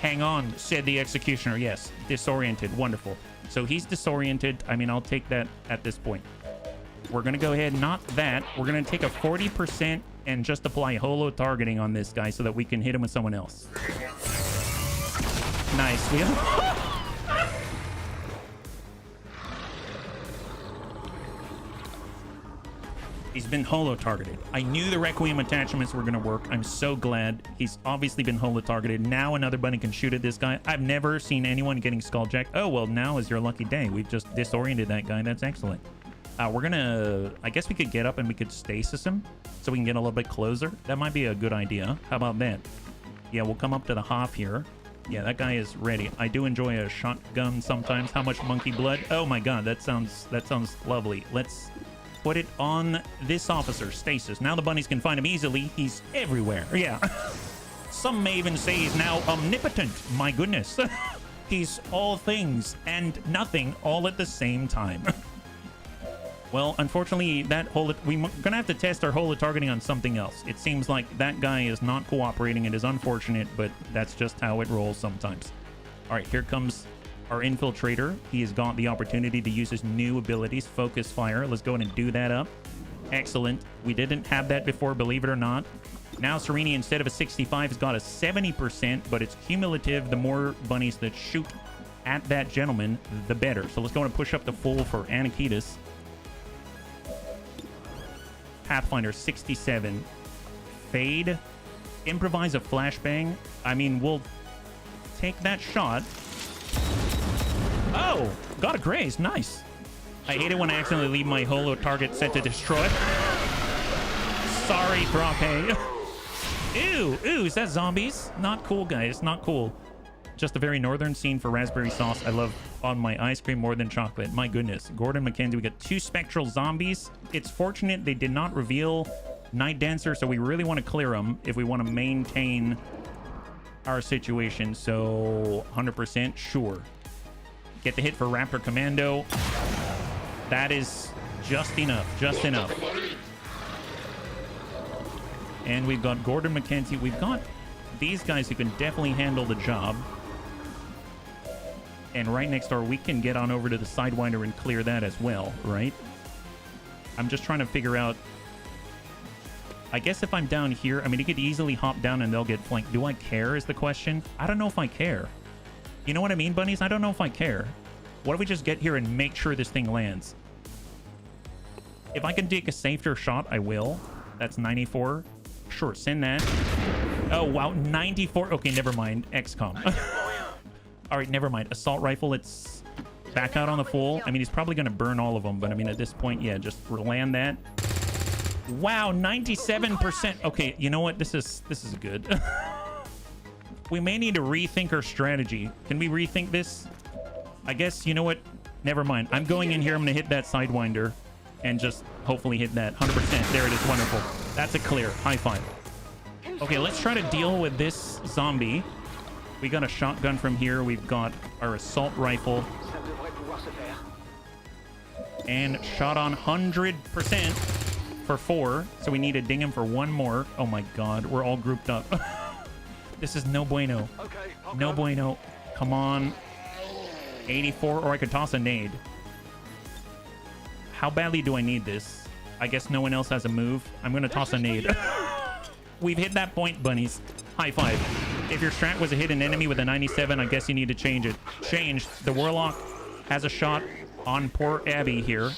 Hang on, said the executioner. Yes, disoriented. Wonderful. So he's disoriented. I mean, I'll take that at this point. We're gonna go ahead, not that. We're gonna take a 40% and just apply holo targeting on this guy so that we can hit him with someone else. Nice. We have... He's been holo targeted. I knew the Requiem attachments were going to work. I'm so glad. He's obviously been holo targeted. Now another bunny can shoot at this guy. I've never seen anyone getting skulljacked. Oh, well, now is your lucky day. We've just disoriented that guy. That's excellent. We're going to... I guess we could get up and we could stasis him so we can get a little bit closer. That might be a good idea. How about that? Yeah, we'll come up to the Hoff here. Yeah, that guy is ready. I do enjoy a shotgun sometimes. How much monkey blood? Oh my god, that sounds lovely. Let's put it on this officer, stasis. Now the bunnies can find him easily. He's everywhere. Yeah. Some may even say he's now omnipotent. My goodness. He's all things and nothing all at the same time. Well, unfortunately, we're gonna have to test our holo targeting on something else. It seems like that guy is not cooperating. It is unfortunate, but that's just how it rolls sometimes. All right, here comes our infiltrator. He has got the opportunity to use his new abilities, focus fire. Let's go ahead and do that up. Excellent. We didn't have that before, believe it or not. Now Serini, instead of a 65, has got a 70%, but it's cumulative. The more bunnies that shoot at that gentleman, the better. So let's go ahead and push up to full for Anakitis. Pathfinder 67. Fade. Improvise a flashbang. I mean, we'll take that shot. Oh, got a graze. Nice. I hate it when I accidentally leave my holo target set to destroy. Sorry, Thrope. Ew, is that zombies? Not cool, guys. Not cool. Just a very northern scene for raspberry sauce. I love on my ice cream more than chocolate. My goodness. Gordon McKenzie, we got 2 spectral zombies. It's fortunate they did not reveal Night Dancer, so we really want to clear them if we want to maintain our situation. So 100% sure. Get the hit for Raptor Commando. That is just enough. Just enough. And we've got Gordon McKenzie. We've got these guys who can definitely handle the job. And right next door, we can get on over to the Sidewinder and clear that as well, right? I'm just trying to figure out... I guess if I'm down here, I mean, he could easily hop down and they'll get flanked. Do I care is the question? I don't know if I care. You know what I mean, bunnies? I don't know if I care. What if we just get here and make sure this thing lands? If I can take a safer shot, I will. That's 94. Sure, send that. Oh, wow, 94. Okay, never mind. XCOM. All right, never mind. Assault rifle, it's back out on the full. I mean, he's probably going to burn all of them, but I mean, at this point, yeah, just land that. Wow, 97%. Okay, you know what? This is good. We may need to rethink our strategy. Can we rethink this? I guess, you know what? Never mind. I'm going in here. I'm going to hit that Sidewinder and just hopefully hit that 100%. There it is. Wonderful. That's a clear. High five. Okay, let's try to deal with this zombie. We got a shotgun from here. We've got our assault rifle. And shot on 100% for 4. So we need to ding him for 1 more. Oh my god. We're all grouped up. This is no bueno. No bueno. Come on. 84, or I could toss a nade. How badly do I need this? I guess no one else has a move. I'm going to toss a nade. We've hit that point, bunnies. High five. If your strat was a hit an enemy with a 97, I guess you need to change it. Change. The Warlock has a shot on poor Abby here.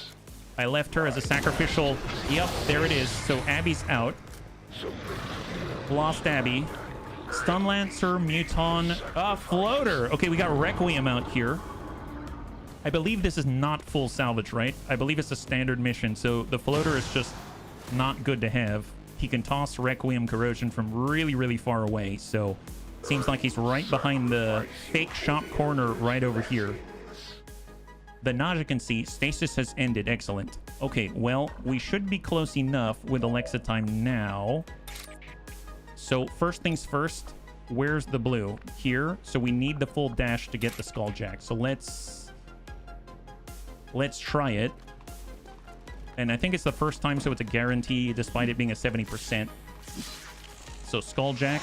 I left her as a sacrificial. Yep, there it is. So Abby's out. Lost Abby. Stun Lancer, Muton, Floater. Okay, we got Requiem out here. I believe this is not full salvage, right? I believe it's a standard mission, so the Floater is just not good to have. He can toss Requiem Corrosion from really, really far away, so seems like he's right behind the fake shop corner right over here. The Naja can see stasis has ended. Excellent. Okay, well, we should be close enough with Alexa time now. So first things first, where's the blue? Here. So we need the full dash to get the Skulljack. So let's try it. And I think it's the first time, so it's a guarantee, despite it being a 70%. So Skulljack.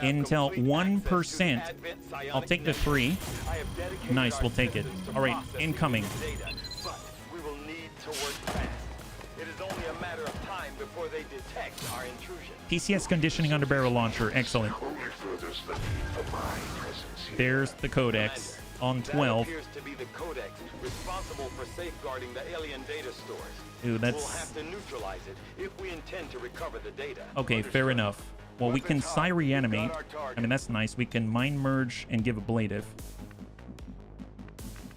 Intel 1%. I'll take the 3. Nice, we'll take it. All right, incoming. But we will need to work fast. It is only a matter of time before they detect our intrusion. PCS conditioning under barrel launcher. Excellent. There's the codex on 12. That appears to be the codex responsible for safeguarding the alien data stores. Ooh, that's... We'll have to neutralize it if we intend to recover the data. Okay, fair enough. Well, we can psi reanimate. I mean, that's nice. We can mind merge and give ablative.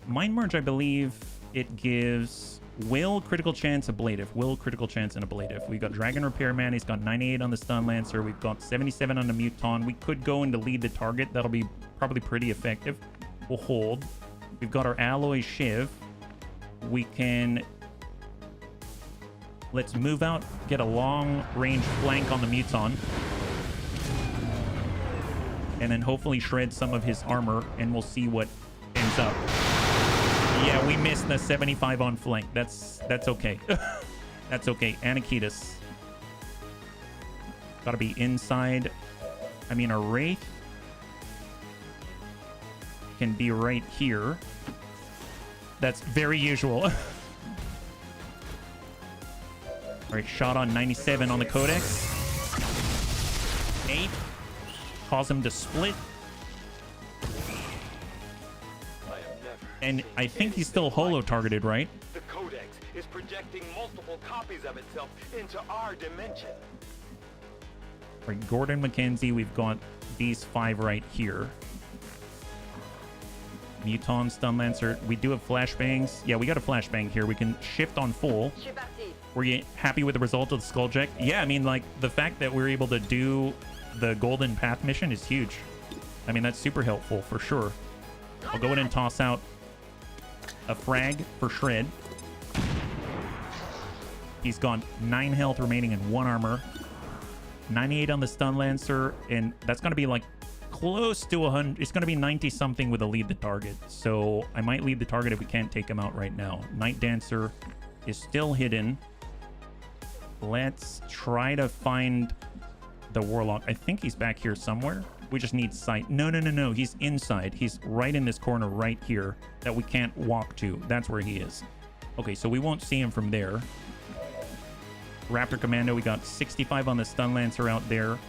Mind merge, I believe it gives will, critical chance, ablative. Will, critical chance, and ablative. We've got Dragon Repairman. He's got 98 on the Stun Lancer. We've got 77 on the Muton. We could go into lead the target. That'll be probably pretty effective. We'll hold. We've got our Alloy Shiv. We can... Let's move out, get a long-range flank on the Muton. And then hopefully shred some of his armor, and we'll see what ends up. Yeah, we missed the 75 on flank. That's okay. That's okay. Anakitas. Gotta be inside. I mean, a Wraith can be right here. That's very usual. All right, shot on 97 on the Codex. 8. Cause him to split. And I think he's still holo targeted, right? The codex is projecting multiple copies of itself into our dimension. Right, Gordon McKenzie, we've got these 5 right here. Muton, Stun Lancer. We do have flashbangs. Yeah, we got a flashbang here. We can shift on full. Were you happy with the result of the Skulljack? Yeah, I mean, like, the fact that we're able to do the Golden Path mission is huge. I mean, that's super helpful, for sure. I'll go in and toss out a frag for Shred. He's got 9 health remaining and 1 armor. 98 on the Stun Lancer, and that's going to be, like, close to 100. It's going to be 90-something with a lead the target. So I might lead the target if we can't take him out right now. Night Dancer is still hidden. Let's try to find the Warlock. I think he's back here somewhere. We just need sight. No. He's inside. He's right in this corner right here that we can't walk to. That's where he is. Okay, so we won't see him from there. Raptor Commando, we got 65 on the Stun Lancer out there.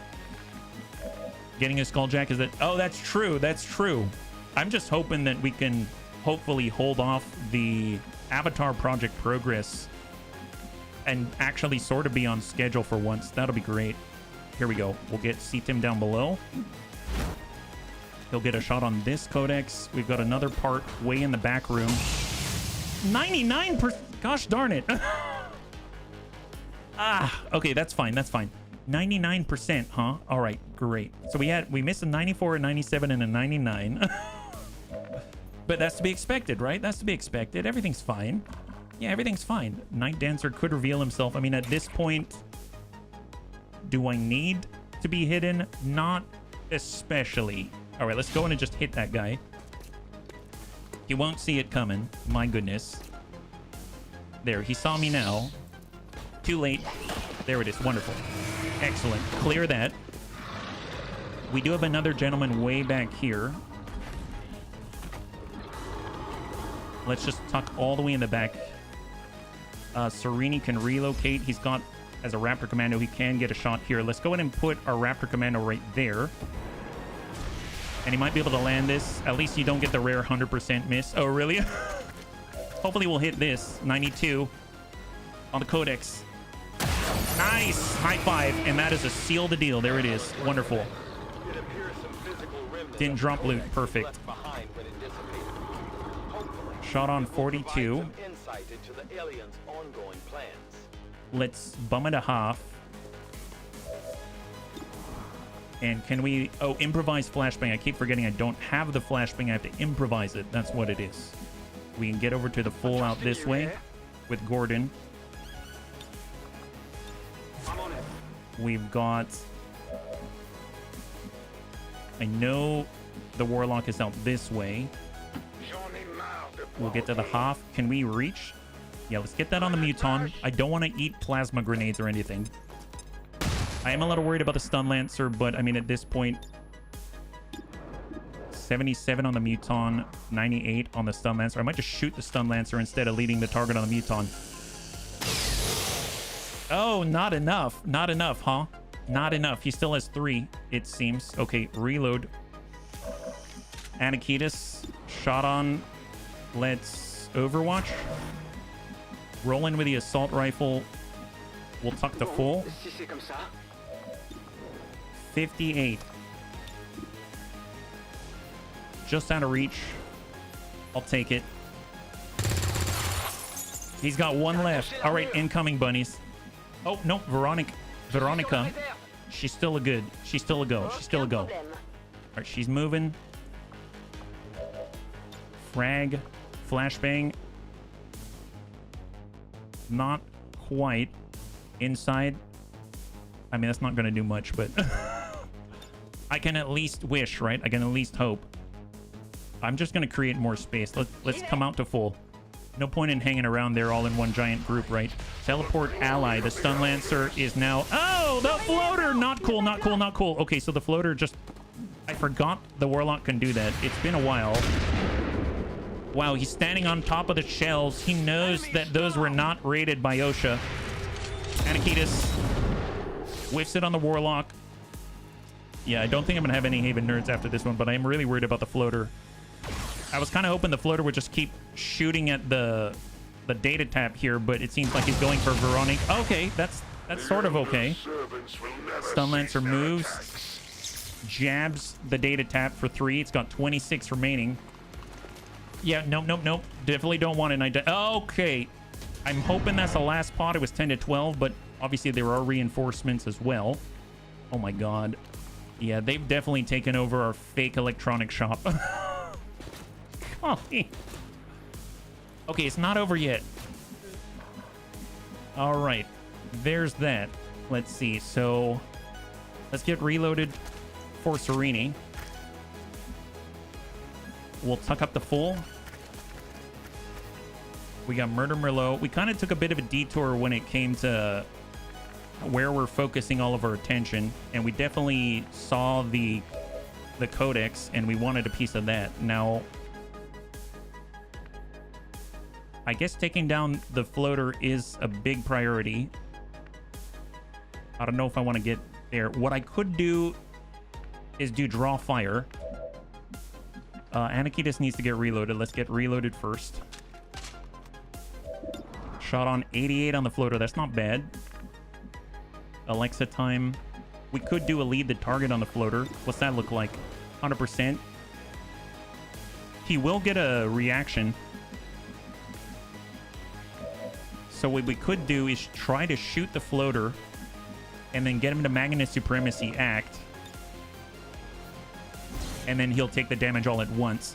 Getting a Skulljack is that... Oh, that's true. That's true. I'm just hoping that we can hopefully hold off the Avatar Project progress and actually sort of be on schedule for once. That'll be great. Here we go. We'll get C-Tim down below. He'll get a shot on this Codex. We've got another part way in the back room. 99%. Gosh darn it. Okay, that's fine. That's fine. 99%, huh? All right, great. So we missed a 94, a 97, and a 99. But that's to be expected, right? That's to be expected. Everything's fine. Yeah, everything's fine. Night Dancer could reveal himself. I mean, at this point, do I need to be hidden? Not especially. All right, let's go in and just hit that guy. He won't see it coming. My goodness. There, he saw me now. Too late. There it is. Wonderful. Excellent. Clear that. We do have another gentleman way back here. Let's just tuck all the way in the back. Serini can relocate. He's got, as a Raptor Commando, he can get a shot here. Let's go ahead and put our Raptor Commando right there. And he might be able to land this. At least you don't get the rare 100% miss. Oh, really? Hopefully we'll hit this. 92 on the Codex. Nice! High five. And that is a seal the deal. There it is. Wonderful. Didn't drop loot. Perfect. Shot on 42. Let's bum it a half. And can we... Oh, improvise flashbang. I keep forgetting I don't have the flashbang. I have to improvise it. That's what it is. We can get over to the full out this way with Gordon. We've got... I know the Warlock is out this way. We'll get to the half. Can we reach? Yeah, let's get that on the Muton. I don't want to eat plasma grenades or anything. I am a little worried about the Stun Lancer, but I mean, at this point, 77 on the Muton, 98 on the Stun Lancer. I might just shoot the Stun Lancer instead of leading the target on the Muton. Oh, not enough. Not enough, huh? Not enough. He still has 3, it seems. Okay, reload. Anakitis, shot on. Let's Overwatch. Roll in with the assault rifle. We'll tuck to full. 58. Just out of reach. I'll take it. He's got 1 left. All right, incoming bunnies. Oh, no, Veronica. She's still a good. She's still a go. She's still a go. All right, she's moving. Frag. Flashbang. Not quite. Inside. I mean, that's not going to do much, but I can at least wish, right? I can at least hope. I'm just going to create more space. Let's come out to full. No point in hanging around there all in one giant group, right? Teleport ally. The Stun Lancer is now... Oh, the floater! Not cool, not cool, not cool. Okay, so the floater just... I forgot the Warlock can do that. It's been a while. Wow, he's standing on top of the shells. He knows that those were not raided by OSHA. Anakitis whiffs it on the Warlock. Yeah, I don't think I'm going to have any Haven nerds after this one, but I am really worried about the floater. I was kind of hoping the floater would just keep shooting at the data tap here, but it seems like he's going for Veronica. Okay, that's sort of okay. Stun Lancer moves, jabs the data tap for 3. It's got 26 remaining. Yeah, nope. Definitely don't want it. Okay. I'm hoping that's the last pot. It was 10 to 12, but obviously there are reinforcements as well. Oh my god. Yeah, they've definitely taken over our fake electronic shop. Golly. Okay, it's not over yet. All right. There's that. Let's see. So let's get reloaded for Serini. We'll tuck up the full. We got Murder Merlot. We kind of took a bit of a detour when it came to where we're focusing all of our attention, and we definitely saw the codex, and we wanted a piece of that. Now, I guess taking down the floater is a big priority. I don't know if I want to get there. What I could do is do draw fire. Anakitis needs to get reloaded. Let's get reloaded first. Shot on 88 on the floater. That's not bad. Alexa time. We could do a lead the target on the floater. What's that look like? 100%. He will get a reaction. So what we could do is try to shoot the floater and then get him to Magnus Supremacy act. And then he'll take the damage all at once,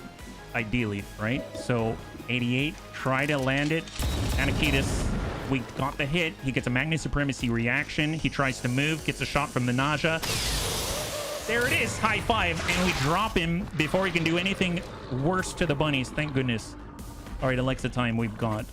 ideally, right? So 88, try to land it. Anakitis, we got the hit. He gets a Magnus Supremacy reaction. He tries to move, gets a shot from the Naja. There it is, high five. And we drop him before he can do anything worse to the bunnies. Thank goodness. All right, Alexa time, we've got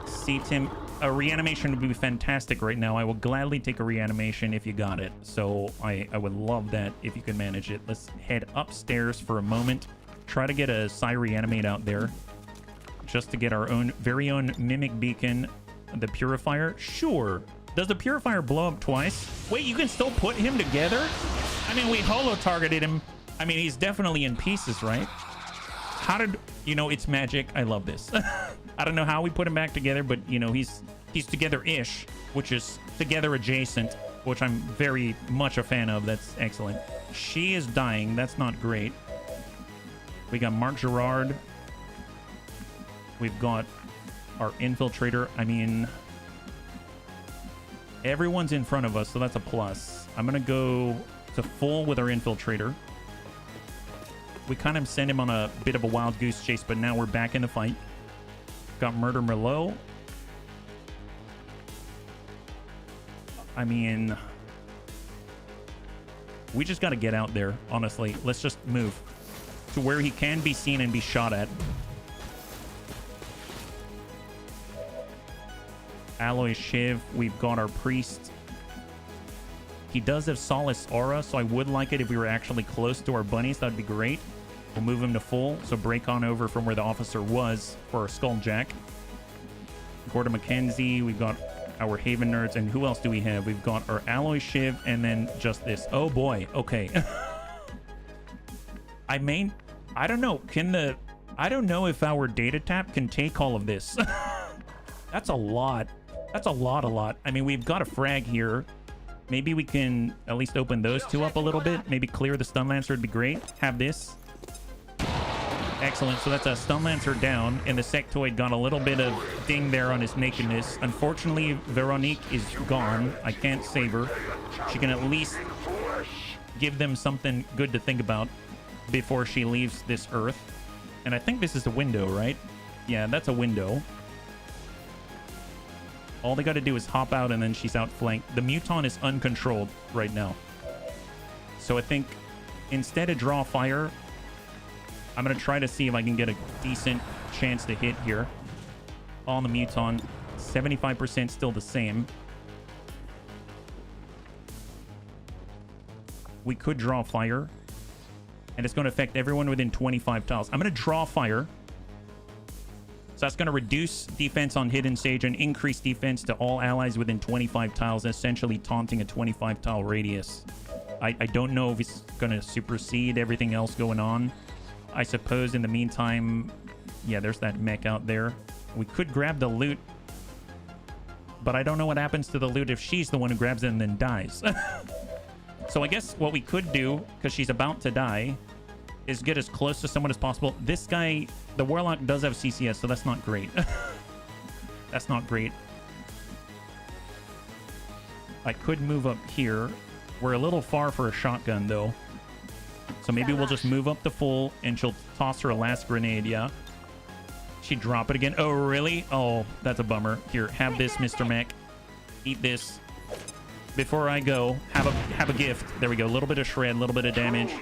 C-Tim. A reanimation would be fantastic right now. I will gladly take a reanimation if you got it. So I would love that if you could manage it. Let's head upstairs for a moment. Try to get a Psy reanimate out there. Just to get our own very own Mimic Beacon. The Purifier. Sure. Does the Purifier blow up twice? Wait, you can still put him together? I mean, we holo targeted him. I mean, he's definitely in pieces, right? How did... You know, it's magic. I love this. I don't know how we put him back together, but, you know, he's together-ish, which is together adjacent, which I'm very much a fan of. That's excellent. She is dying. That's not great. We got Mark Gerard. We've got our infiltrator. I mean, everyone's in front of us, so that's a plus. I'm going to go to full with our infiltrator. We kind of sent him on a bit of a wild goose chase, but now we're back in the fight. Got Murder Merlot. I mean, we just got to get out there, honestly. Let's just move to where he can be seen and be shot at. Alloy Shiv. We've got our priest. He does have Solace Aura, so I would like it if we were actually close to our bunnies. That'd be great. We'll move him to full, so break on over from where the officer was for our Skulljack. Gordon McKenzie, we've got our Haven Nerds, and who else do we have? We've got our Alloy Shiv, and then just this. Oh boy, okay. I don't know, I don't know if our data tap can take all of this. That's a lot. That's a lot. I mean, we've got a frag here. Maybe we can at least open those two up a little bit. Maybe clear the Stun Lancer would be great. Have this. Excellent. So that's a Stun Lancer down, and the Sectoid got a little bit of ding there on his nakedness. Unfortunately, Veronique is gone. I can't save her. She can at least give them something good to think about before she leaves this Earth. And I think this is a window, right? Yeah, that's a window. All they got to do is hop out, and then she's outflanked. The Muton is uncontrolled right now. So I think instead of draw fire, I'm going to try to see if I can get a decent chance to hit here. On the Muton, 75% still the same. We could draw fire, and it's going to affect everyone within 25 tiles. I'm going to draw fire. So that's going to reduce defense on Hidden Sage and increase defense to all allies within 25 tiles, essentially taunting a 25 tile radius. I don't know if it's going to supersede everything else going on. I suppose in the meantime, yeah, there's that mech out there. We could grab the loot, but I don't know what happens to the loot if she's the one who grabs it and then dies. So I guess what we could do, because she's about to die, is get as close to someone as possible. This guy, the Warlock, does have CCS, so that's not great. That's not great. I could move up here. We're a little far for a shotgun, though. So maybe we'll just move up to full, and she'll toss her a last grenade, yeah. She'd drop it again. Oh, really? Oh, that's a bummer. Here, have this, Mr. Mech. Eat this. Before I go, have a gift. There we go. A little bit of shred, a little bit of damage.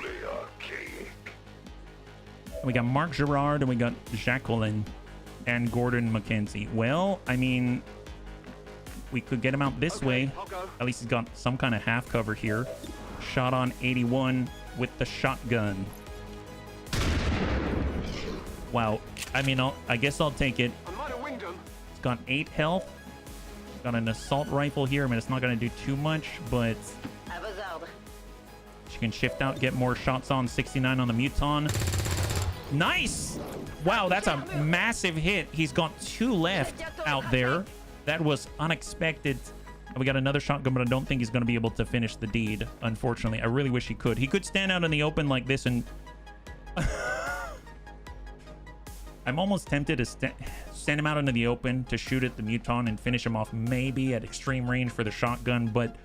We got Mark Gerard, and we got Jacqueline and Gordon McKenzie. Well, I mean, we could get him out this way. At least he's got some kind of half cover here. Shot on 81 with the shotgun. Wow. I mean, I guess I'll take it. It's got 8 health. Got an assault rifle here. I mean, it's not going to do too much, but she can shift out, get more shots on. 69 on the Muton. Nice! Wow, that's a massive hit. He's got 2 left out there. That was unexpected. We got another shotgun, but I don't think he's going to be able to finish the deed, unfortunately. I really wish he could. He could stand out in the open like this and... I'm almost tempted to send him out into the open to shoot at the Muton and finish him off maybe at extreme range for the shotgun, but...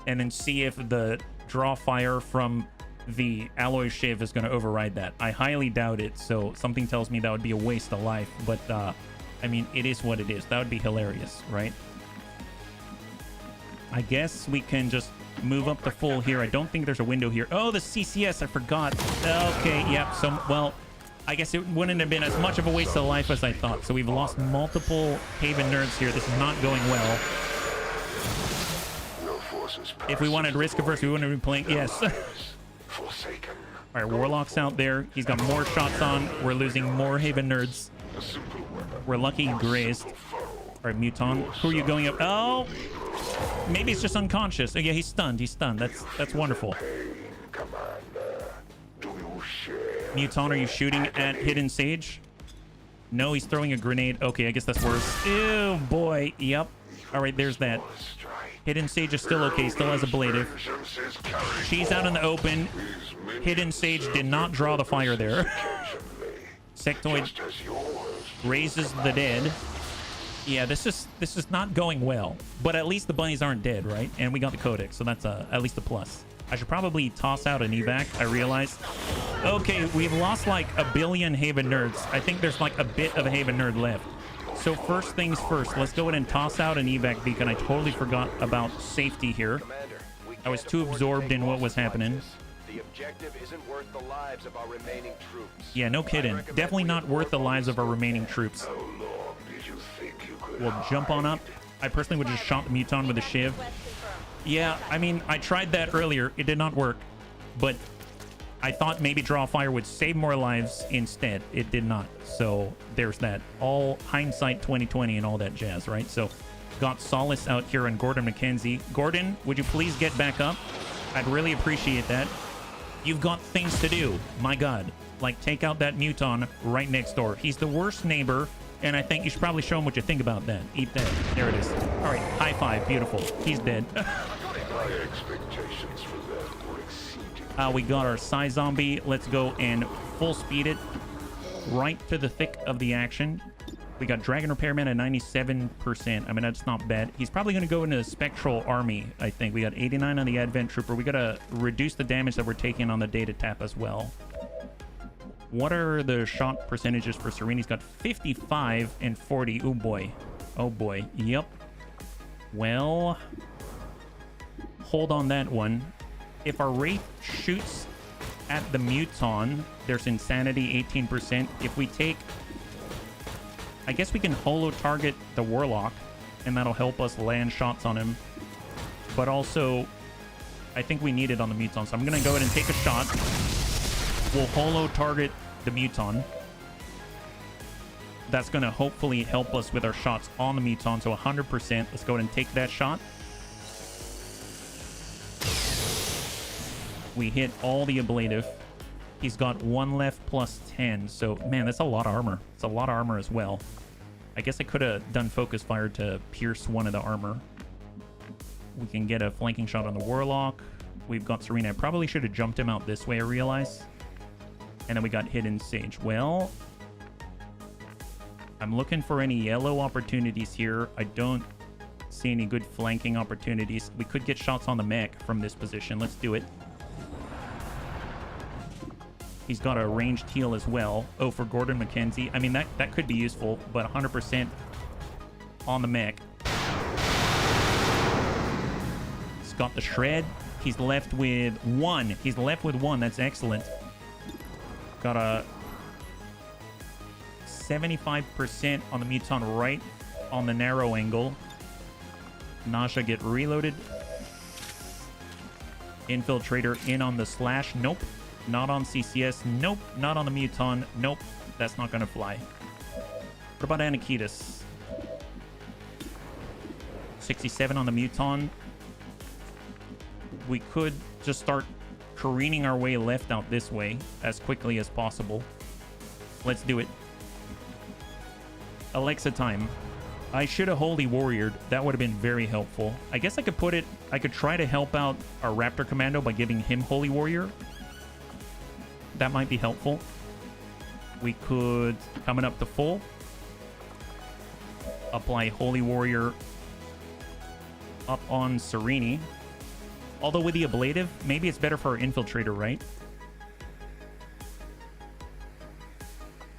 And then see if the draw fire from the Alloy Shiv is going to override that. I highly doubt it, so something tells me that would be a waste of life, but I mean, it is what it is. That would be hilarious, right? I guess we can just move up the full here. I don't think there's a window here. Oh, the CCS, I forgot. Okay, yep. So, well, I guess it wouldn't have been as much of a waste of life as I thought. So we've lost multiple Haven Nerds here. This is not going well. If we wanted risk averse, we wouldn't have been playing. Yes. All right, Warlock's out there. He's got more shots on. We're losing more Haven Nerds. We're lucky he grazed. All right, Muton. Who are you going up? Oh, maybe he's just unconscious. Oh, yeah, he's stunned. He's stunned. That's wonderful. Muton, are you shooting at Hidden Sage? No, he's throwing a grenade. Okay, I guess that's worse. Ew, boy. Yep. All right, there's that. Hidden Sage is still okay. Still has ablative. She's out in the open. Hidden Sage did not draw the fire there. Sectoid raises the dead. Yeah, this is not going well. But at least the bunnies aren't dead, right? And we got the Codex, so that's at least a plus. I should probably toss out an evac, I realized. Okay, we've lost like a billion Haven Nerds. I think there's like a bit of a Haven Nerd left. So first things first, let's go ahead and toss out an evac beacon. I totally forgot about safety here. I was too absorbed in what was happening. The objective isn't worth the lives of our remaining troops. Yeah, no kidding. Definitely not worth the lives of our remaining troops. We'll jump on up. I personally would have just shot the Muton with a Shiv. Yeah, I mean, I tried that earlier. It did not work. But I thought maybe Draw Fire would save more lives instead. It did not. So there's that. All hindsight 2020 and all that jazz, right? So got solace out here on Gordon McKenzie. Gordon, would you please get back up? I'd really appreciate that. You've got things to do. My God. Like, take out that Muton right next door. He's the worst neighbor, and I think you should probably show him what you think about that. Eat that. There it is. All right, high five. Beautiful. He's dead. My expectations for that were exceeded. We got our Psy Zombie. Let's go and full speed it right to the thick of the action. We got Dragon Repairman at 97%. I mean, that's not bad. He's probably going to go into the Spectral Army, I think. We got 89 on the Advent Trooper. We got to reduce the damage that we're taking on the Data Tap as well. What are the shot percentages for Serene? He's got 55 and 40. Oh, boy. Oh, boy. Yep. Well, hold on that one. If our Wraith shoots at the Muton, there's Insanity 18%. If we take... I guess we can holo target the Warlock, and that'll help us land shots on him. But also, I think we need it on the Muton, so I'm going to go ahead and take a shot. We'll holo target the Muton. That's going to hopefully help us with our shots on the Muton, so 100%. Let's go ahead and take that shot. We hit all the ablative. He's got 1 left plus 10, so man, that's a lot of armor. It's a lot of armor as well. I guess I could have done focus fire to pierce one of the armor. We can get a flanking shot on the Warlock. We've got Serena. I probably should have jumped him out this way, I realize. And then we got Hidden Sage. Well, I'm looking for any yellow opportunities here. I don't see any good flanking opportunities. We could get shots on the mech from this position. Let's do it. He's got a ranged heal as well. Oh, for Gordon McKenzie. I mean, that could be useful, but 100% on the mech. He's got the shred. He's left with 1. He's left with 1. That's excellent. Got a 75% on the Muton right on the narrow angle. Nasha get reloaded. Infiltrator in on the slash. Nope. Not on CCS. Nope. Not on the Muton. Nope. That's not going to fly. What about Anakitas? 67 on the Muton. We could just start careening our way left out this way as quickly as possible. Let's do it. Alexa time. I should have Holy Warriored. That would have been very helpful. I guess I could put it... I could try to help out our Raptor Commando by giving him Holy Warrior. That might be helpful. We could, coming up to full, apply Holy Warrior up on Serene. Although with the ablative, maybe it's better for our Infiltrator, right?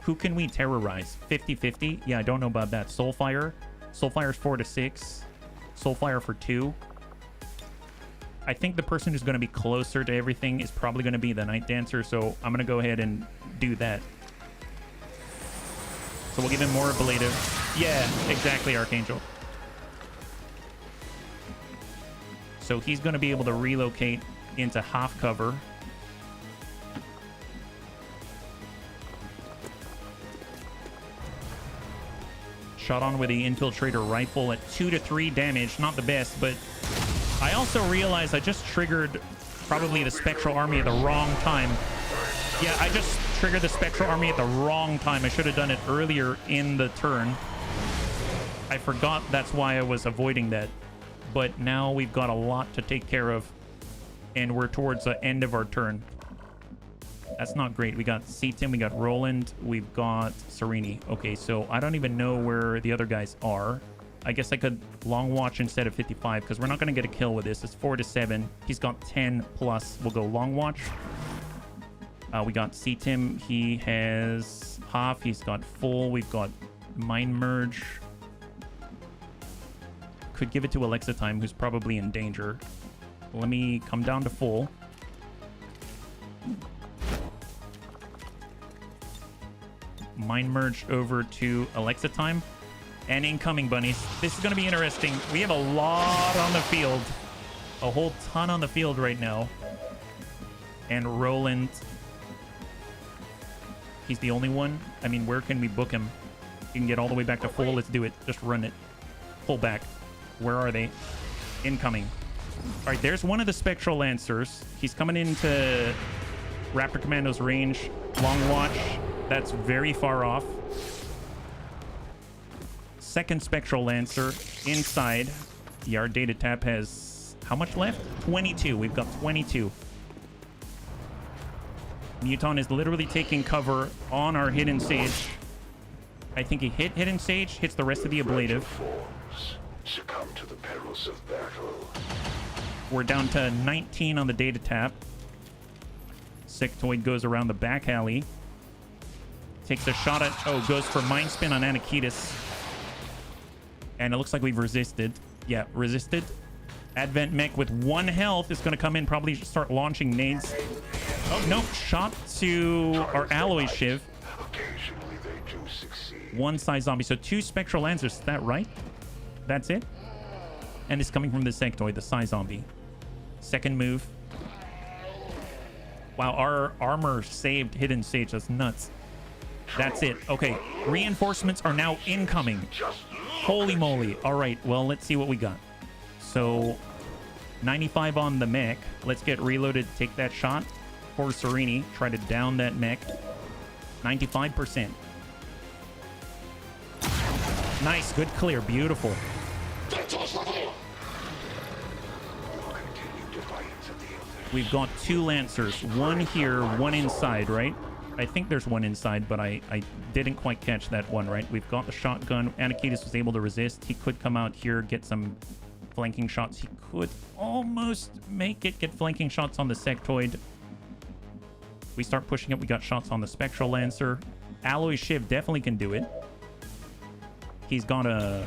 Who can we terrorize? 50-50? Yeah, I don't know about that. Soulfire. Soulfire's 4 to 6. Soulfire for 2. I think the person who's going to be closer to everything is probably going to be the Night Dancer, so I'm going to go ahead and do that. So we'll give him more ablative. Yeah, exactly, Archangel. So he's going to be able to relocate into half cover. Shot on with the Infiltrator rifle at 2 to 3 damage. Not the best, but I also realized I just triggered probably the Spectral Army at the wrong time. Yeah, I just triggered the Spectral Army at the wrong time. I should have done it earlier in the turn. I forgot that's why I was avoiding that. But now we've got a lot to take care of, and we're towards the end of our turn. That's not great. We got C-Tim, we got Roland, we've got Serene. Okay, so I don't even know where the other guys are. I guess I could long watch instead of 55 because we're not going to get a kill with this. It's 4 to 7. He's got 10 plus. We'll go long watch. We got C-Tim. He has half. He's got full. We've got Mind Merge. Could give it to Alexa Time, who's probably in danger. Let me come down to full. Mind Merge over to Alexa Time. And incoming, bunnies. This is going to be interesting. We have a lot on the field. A whole ton on the field right now. And Roland. He's the only one. I mean, where can we book him? You can get all the way back to full. Let's do it. Just run it. Pull back. Where are they? Incoming. All right, there's one of the Spectral Lancers. He's coming into Raptor Commando's range. Long watch. That's very far off. Second Spectral Lancer inside. Yeah, our data tap has how much left? 22. We've got 22. Muton is literally taking cover on our Hidden Sage. I think he hit Hidden Sage, hits the rest of the ablative. Succumb to the perils of battle. We're down to 19 on the data tap. Sectoid goes around the back alley. Takes a shot at... Oh, goes for Mind Spin on Anakitis. And it looks like we've resisted. Yeah, resisted. Advent Mech with 1 health is going to come in, probably start launching nades. Oh, nope. Shot to our Alloy Shiv. Occasionally they do succeed. 1 Psy Zombie. So 2 Spectral Lancers. Is that right? That's it? And it's coming from the Sectoid, the Psy Zombie. Second move. Wow, our armor saved Hidden Sage. That's nuts. That's it. Okay, reinforcements are now incoming. Holy moly. All right, well, let's see what we got. So, 95 on the mech. Let's get reloaded. Take that shot. For Serini. Try to down that mech. 95%. Nice. Good clear. Beautiful. We've got 2 Lancers. 1 here, 1 inside, right? I think there's 1 inside, but I didn't quite catch that one, right? We've got the shotgun. Anakitis was able to resist. He could come out here, get some flanking shots. He could almost make it, get flanking shots on the Sectoid. We start pushing up. We got shots on the Spectral Lancer. Alloy Shiv definitely can do it. He's got a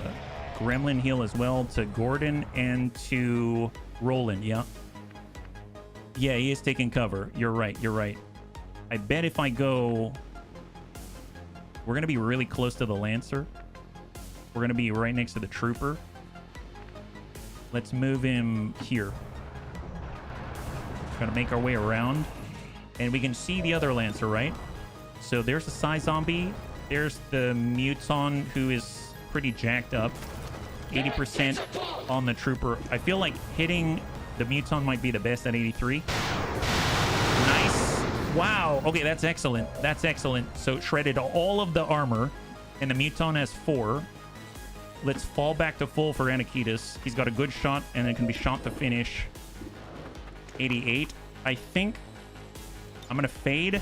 Gremlin heal as well to Gordon and to Roland. Yeah. Yeah, he is taking cover. You're right. You're right. I bet if I go... We're going to be really close to the Lancer. We're going to be right next to the Trooper. Let's move him here. Going to make our way around. And we can see the other Lancer, right? So there's the Psy Zombie. There's the Muton, who is pretty jacked up. 80% on the Trooper. I feel like hitting the Muton might be the best at 83. Nice. Wow. Okay, that's excellent. That's excellent. So shredded all of the armor, and the Muton has 4. Let's fall back to full for Anakitis. He's got a good shot, and it can be shot to finish. 88. I think I'm going to fade.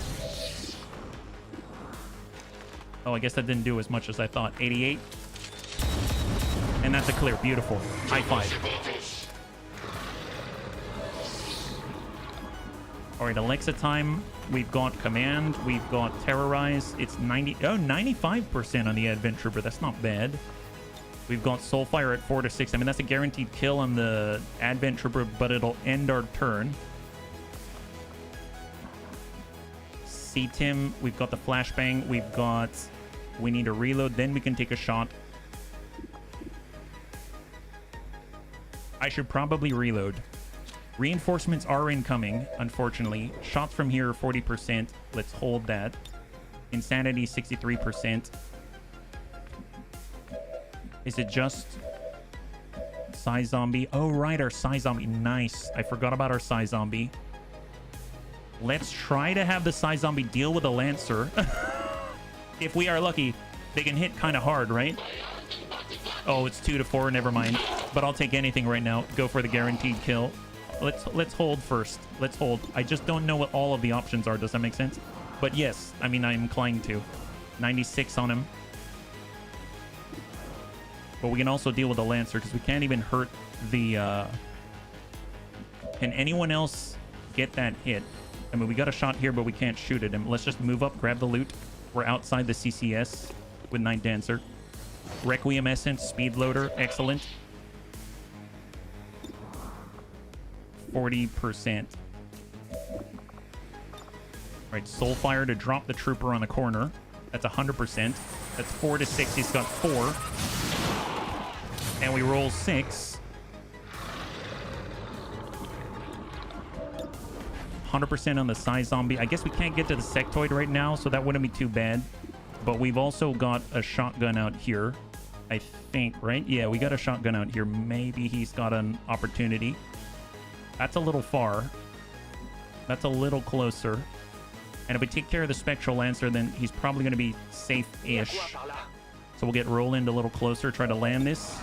Oh, I guess that didn't do as much as I thought. 88. And that's a clear. Beautiful. High five. All right, Alexa time. We've got Command. We've got Terrorize. It's 95% on the Advent Trooper. That's not bad. We've got Soulfire at 4 to 6. I mean, that's a guaranteed kill on the Advent Trooper, but it'll end our turn. C-Tim. We've got the Flashbang. We've got... We need to reload. Then we can take a shot. I should probably reload. Reinforcements are incoming, unfortunately. Shots from here are 40%. Let's hold that. Insanity, 63%. Is it just Psy Zombie? Oh, right, our Psy Zombie. Nice. I forgot about our Psy Zombie. Let's try to have the Psy Zombie deal with a Lancer. If we are lucky, they can hit kind of hard, right? Oh, it's 2 to 4. Never mind. But I'll take anything right now. Go for the guaranteed kill. Let's hold first. Let's hold. I just don't know what all of the options are. Does that make sense? But yes, I mean, I'm inclined to. 96 on him. But we can also deal with the Lancer because we can't even hurt the... Can anyone else get that hit? I mean, we got a shot here, but we can't shoot at him. Let's just move up, grab the loot. We're outside the CCS with Night Dancer. Requiem Essence, Speed Loader, excellent. 40%. All right, Soulfire to drop the Trooper on the corner. That's 100%. That's 4 to 6. He's got 4. And we roll 6. 100% on the Psy Zombie. I guess we can't get to the sectoid right now, so that wouldn't be too bad. But we've also got a shotgun out here, I think, right? Yeah, we got a shotgun out here. Maybe he's got an opportunity. That's a little far. That's a little closer. And if we take care of the Spectral Lancer, then he's probably going to be safe-ish. So we'll get Roland a little closer, try to land this.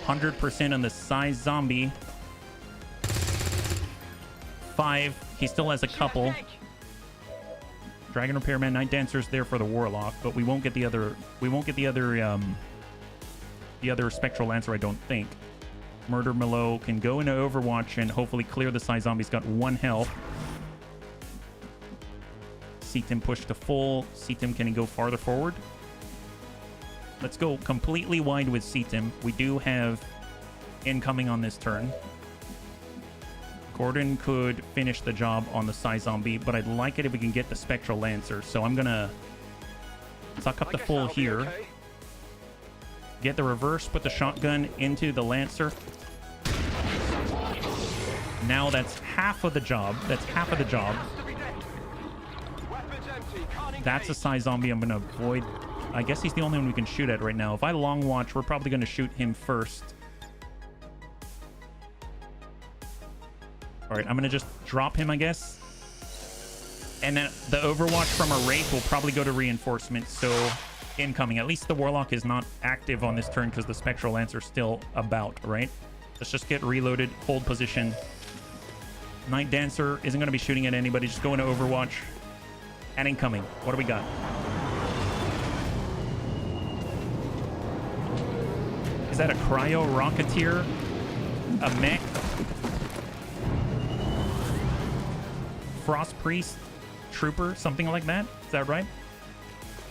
100% on the Psy Zombie. 5. He still has a couple. Dragon Repairman, Night Dancer's there for the Warlock, but we won't get the other. We won't get the other Spectral Lancer, I don't think. Murder Malo can go into Overwatch and hopefully clear the Psy Zombie. He's got 1 health. Seatim push to full. Seatim, can he go farther forward? Let's go completely wide with Seatim. We do have incoming on this turn. Gordon could finish the job on the Psy Zombie, but I'd like it if we can get the Spectral Lancer. So I'm gonna suck up the full here. Okay. Get the reverse, put the shotgun into the Lancer. Now that's half of the job. That's half of the job. That's a Psy Zombie I'm gonna avoid. I guess he's the only one we can shoot at right now. If I long watch, we're probably gonna shoot him first. All right, I'm going to just drop him, I guess. And then the Overwatch from a Wraith will probably go to reinforcements, so incoming. At least the Warlock is not active on this turn because the Spectral Lancer's still about, right? Let's just get reloaded, hold position. Night Dancer isn't going to be shooting at anybody. Just go into Overwatch. And incoming. What do we got? Is that a Cryo Rocketeer? A mech? Frost Priest Trooper, something like that. Is that right?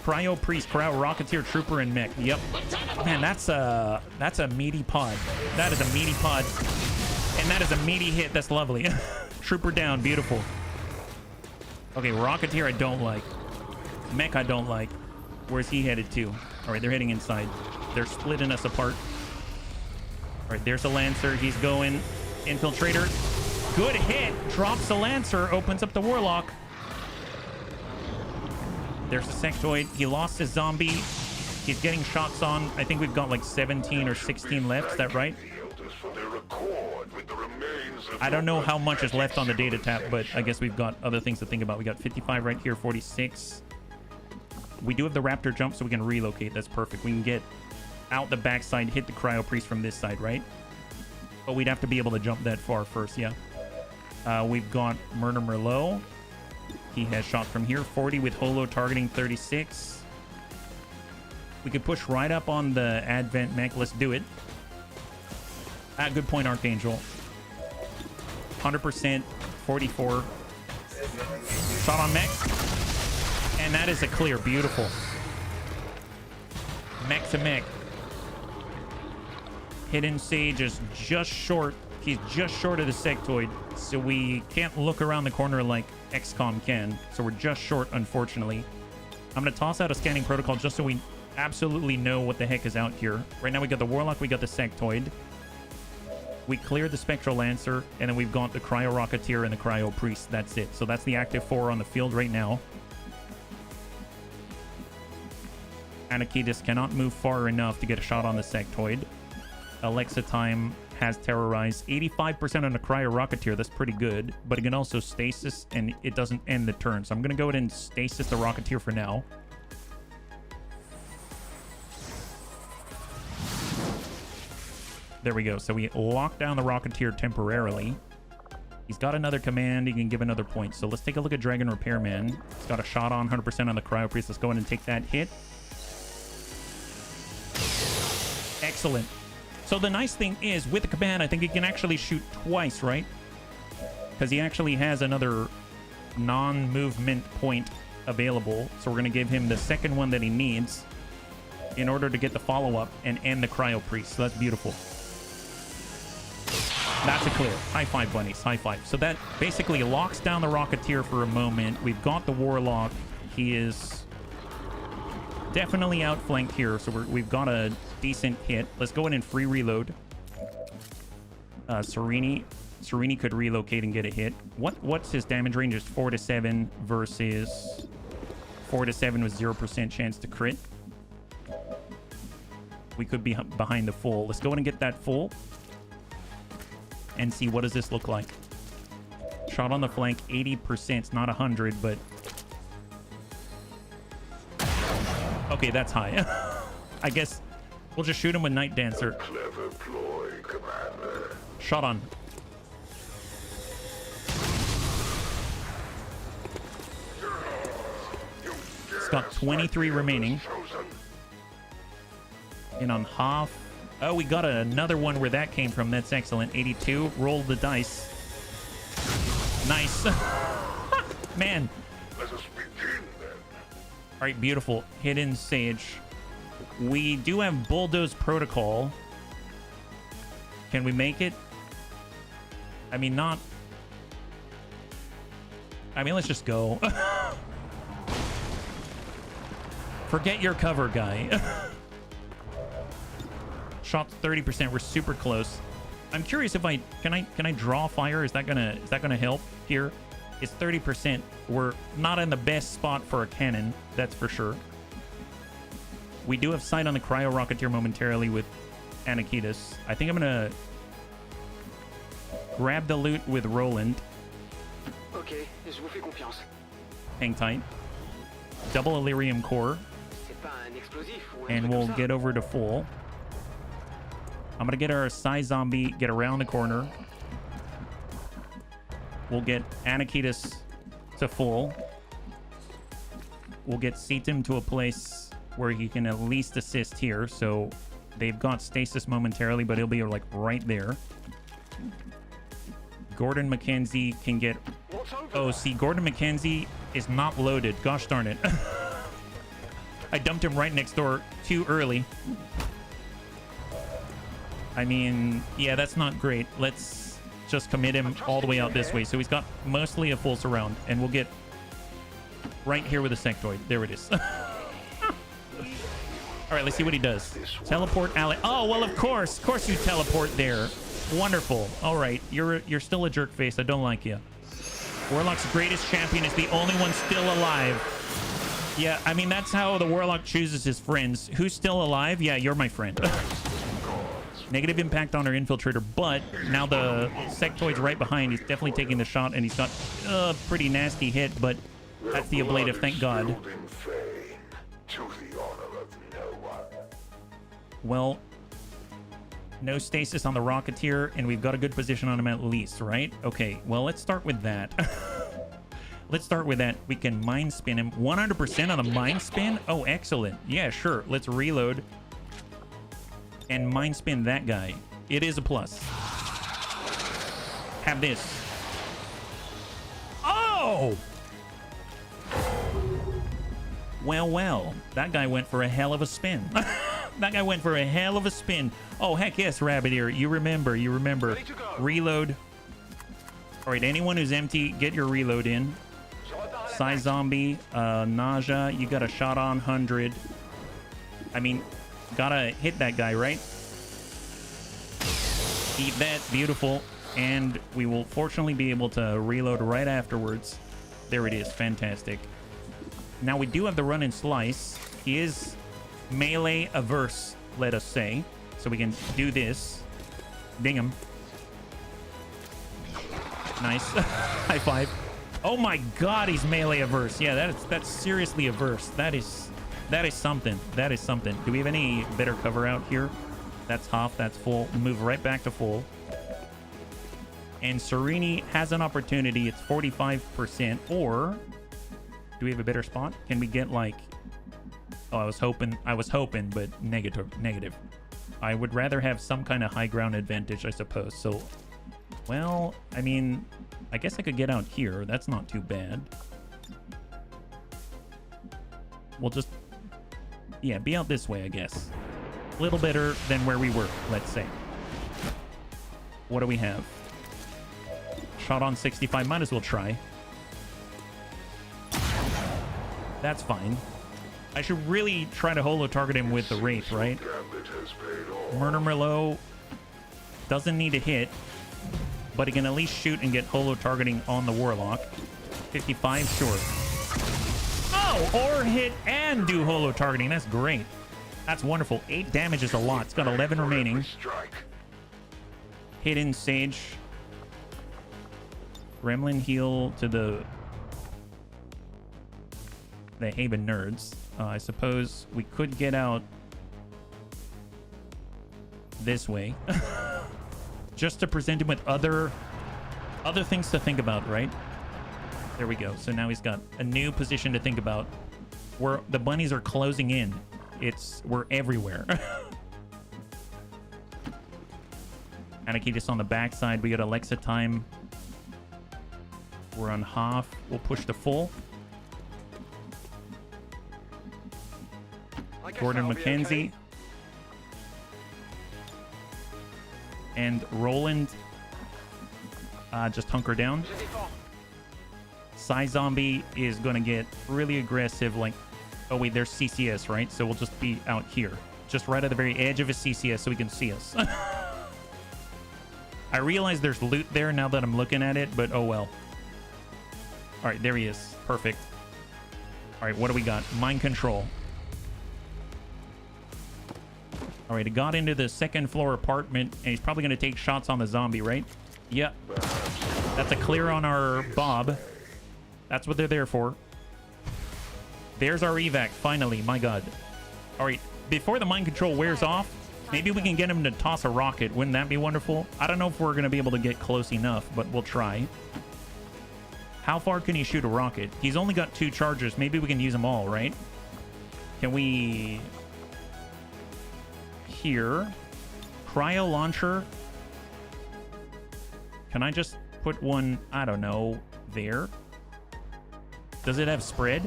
Cryo Priest, Cryo Rocketeer Trooper, and mech. Yep. Man, that's a meaty pod. That is a meaty pod, and that is a meaty hit. That's lovely. Trooper down, beautiful. Okay, Rocketeer I don't like. Mech I don't like. Where's he headed to? All right, they're heading inside. They're splitting us apart. All right, there's a Lancer. He's going. Infiltrator. Good hit. Drops the Lancer. Opens up the Warlock. There's a sectoid. He lost his zombie. He's getting shots on. I think we've got like 17 or 16 left. Is that right? I don't know how much is left on the data tab, but I guess we've got other things to think about. We got 55 right here, 46. We do have the Raptor jump, so we can relocate. That's perfect. We can get out the backside, hit the Cryo Priest from this side, right? But we'd have to be able to jump that far first, yeah. We've got Murder Merlot. He has shot from here. 40 with holo targeting 36. We could push right up on the Advent mech. Let's do it. Good point, Archangel. 100%. 44. Shot on mech. And that is a clear. Beautiful. Mech to mech. Hidden Sage is just short. He's just short of the sectoid, so we can't look around the corner like XCOM can. So we're just short, unfortunately. I'm going to toss out a scanning protocol just so we absolutely know what the heck is out here. Right now we got the Warlock, we got the sectoid. We cleared the Spectral Lancer, and then we've got the Cryo Rocketeer and the Cryo Priest. That's it. So that's the active 4 on the field right now. Anarchidus cannot move far enough to get a shot on the sectoid. Alexa Time has terrorized 85% on the Cryo Rocketeer. That's pretty good, but it can also stasis and it doesn't end the turn. So I'm going to go ahead and stasis the Rocketeer for now. There we go. So we locked down the Rocketeer temporarily. He's got another command. He can give another point. So let's take a look at Dragon Repairman. He's got a shot on 100% on the Cryo Priest. Let's go ahead and take that hit. Excellent. So the nice thing is, with the command, I think he can actually shoot twice, right? Because he actually has another non-movement point available. So we're going to give him the second one that he needs in order to get the follow-up and end the Cryo Priest. So that's beautiful. That's a clear. High five, bunnies. High five. So that basically locks down the Rocketeer for a moment. We've got the Warlock. He is definitely outflanked here, so we've got a decent hit. Let's go in and free reload. Serini could relocate and get a hit. What's his damage range? Is 4 to 7 versus 4 to 7 with 0% chance to crit. We could be behind the full. Let's go in and get that full and see what does this look like. Shot on the flank, 80%. It's not 100, but okay, that's high. I guess we'll just shoot him with Night Dancer. Clever ploy, Commander. Shot on. It's got 23 remaining. In on half. Oh, we got another one where that came from. That's excellent. 82. Roll the dice. Nice. Man. Let us begin then. All right, beautiful. Hidden Sage. We do have Bulldoze Protocol. Can we make it? I mean, not... I mean, let's just go. Forget your cover, guy. Shot's 30%. We're super close. I'm curious if can I draw fire? Is that gonna help here? It's 30%. We're not in the best spot for a cannon, that's for sure. We do have sight on the Cryo Rocketeer momentarily with Anakitas. I think I'm gonna grab the loot with Roland. Ok, je vous fais confiance. Hang tight. Double Illyrium Core. C'est pas un explosif ou un And truc we'll comme ça. get over to full. I'm gonna get our Psy Zombie, get around the corner. We'll get Anakitas to full. We'll get Seatum to a place where he can at least assist here. So they've got stasis momentarily, but he'll be like right there. Gordon McKenzie can get... Oh, see, Gordon McKenzie is not loaded. Gosh darn it. I dumped him right next door too early. I mean, yeah, that's not great. Let's just commit him all the way out this way. So he's got mostly a full surround, and we'll get right here with a sectoid. There it is. All right, let's see what he does. Teleport Ale. Oh, well, of course you teleport there. Wonderful. All right, you're still a jerk face. I don't like you. Warlock's greatest champion is the only one still alive. Yeah, I mean, that's how the Warlock chooses his friends. Who's still alive? Yeah, you're my friend. Negative impact on our infiltrator, but now the sectoid's right behind. He's definitely taking the shot, and he's got a pretty nasty hit, but that's the ablative, thank God. To the honor of no one. Well, no stasis on the Rocketeer, and we've got a good position on him at least, right? Okay, well, let's start with that. Let's start with that. We can mind spin him. 100% on the mind spin? Oh, excellent. Yeah, sure. Let's reload and mind spin that guy. It is a plus. Have this. Oh! Well, that guy went for a hell of a spin. That guy went for a hell of a spin. Oh, heck yes, Rabbit Ear. You remember. Reload. All right, anyone who's empty, get your reload in. Psy Zombie, Nausea, you got a shot on 100. I mean, gotta hit that guy, right? Eat that. Beautiful. And we will fortunately be able to reload right afterwards. There it is. Fantastic. Now, we do have the run and slice. He is melee averse, let us say. So we can do this. Ding him. Nice. High five. Oh my God, he's melee averse. Yeah, that's seriously averse. That is something. That is something. Do we have any better cover out here? That's half. That's full. Move right back to full. And Serini has an opportunity. It's 45%. Or do we have a better spot? Can we get like... Oh, I was hoping, but negative. I would rather have some kind of high ground advantage, I suppose. So, well, I mean, I guess I could get out here. That's not too bad. We'll just, yeah, be out this way, I guess. A little better than where we were, let's say. What do we have? Shot on 65. Might as well try. That's fine. I should really try to holo target him with the Wraith, right? Gambit has paid off. Murder Merlot doesn't need to hit, but he can at least shoot and get holo targeting on the Warlock. 55, sure. Oh, or hit and do holo targeting. That's great. That's wonderful. 8 damage is a lot. It's got 11 remaining. Strike. Hidden Sage. Gremlin heal to the Haven nerds. I suppose we could get out this way. Just to present him with other things to think about, right? There we go. So now he's got a new position to think about. Where the bunnies are closing in. We're everywhere. Anakitis on the backside. We got Alexa time. We're on half. We'll push to full. Gordon McKenzie. Okay. And Roland. Just hunker down. Psy Zombie is going to get really aggressive. Like, oh wait, there's CCS, right? So we'll just be out here. Just right at the very edge of his CCS so he can see us. I realize there's loot there now that I'm looking at it, but oh well. All right, there he is. Perfect. All right, what do we got? Mind control. All right, he got into the second floor apartment, and he's probably going to take shots on the zombie, right? Yep. That's a clear on our Bob. That's what they're there for. There's our evac, finally. My God. All right, before the mind control wears off, maybe we can get him to toss a rocket. Wouldn't that be wonderful? I don't know if we're going to be able to get close enough, but we'll try. How far can he shoot a rocket? He's only got 2 charges. Maybe we can use them all, right? Can we... Here. Cryo launcher. Can I just put one, I don't know, there? Does it have spread?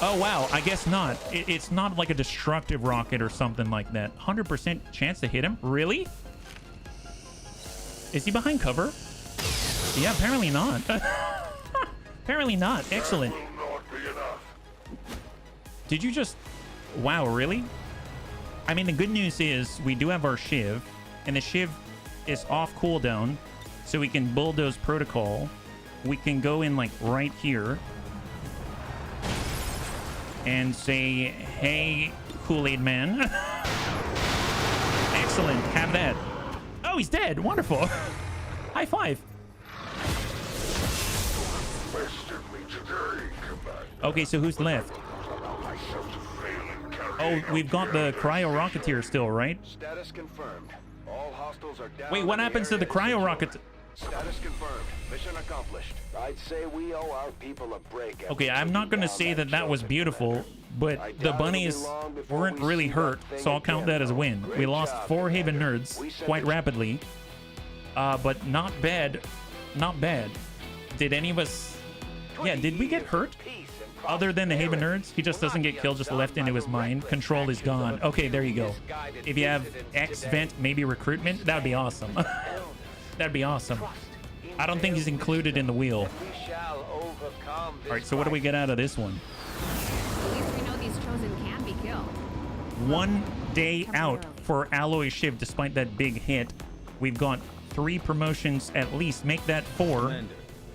Oh, wow. I guess not. It's not like a destructive rocket or something like that. 100% chance to hit him? Really? Is he behind cover? Yeah, apparently not. Apparently not. Excellent. Did you just... Wow, really? I mean, the good news is we do have our Shiv, and the Shiv is off cooldown, so we can bulldoze protocol. We can go in, like, right here and say, hey, Kool-Aid man. Excellent. Have that. Oh, he's dead. Wonderful. High five. Okay, so who's left? Oh, we've got the cryo rocketeer still, right? Status confirmed. All hostiles are down. Wait, what happens to the cryo rocket? Status confirmed. Mission accomplished. I'd say we owe our people a break. Okay, I'm not going to say that that was beautiful, but the bunnies weren't really hurt, so I'll count that as a win. We lost 4 Haven nerds quite rapidly, but not bad. Not bad. Did any of us... Yeah, did we get hurt? Other than the Haven nerds, he just doesn't get killed, just left into his mind. Control is gone. Okay, there you go. If you have X vent, maybe recruitment, that would be awesome. That'd be awesome. I don't think he's included in the wheel. All right, so what do we get out of this one? At least we know these chosen can be killed. 1 day out for Alloy Shiv, despite that big hit. We've got 3 promotions at least. Make that 4.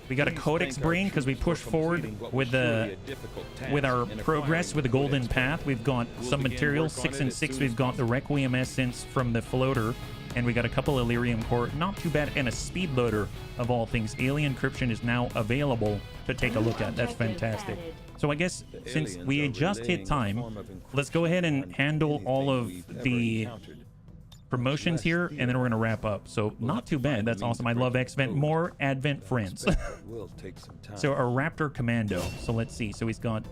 We got a Codex Brain because we pushed forward with our progress with the Golden Path. We've got some materials, 6 and 6. We've got the Requiem Essence from the floater, and we got a couple Illyrium core. Not too bad, and a speed loader of all things. Alien Encryption is now available to take a look at. That's fantastic. So I guess since we just hit time, let's go ahead and handle all of the promotions here, and then we're going to wrap up. So not too bad. That's awesome. I love X-Vent. More Advent friends. So a Raptor Commando. So let's see. So he's got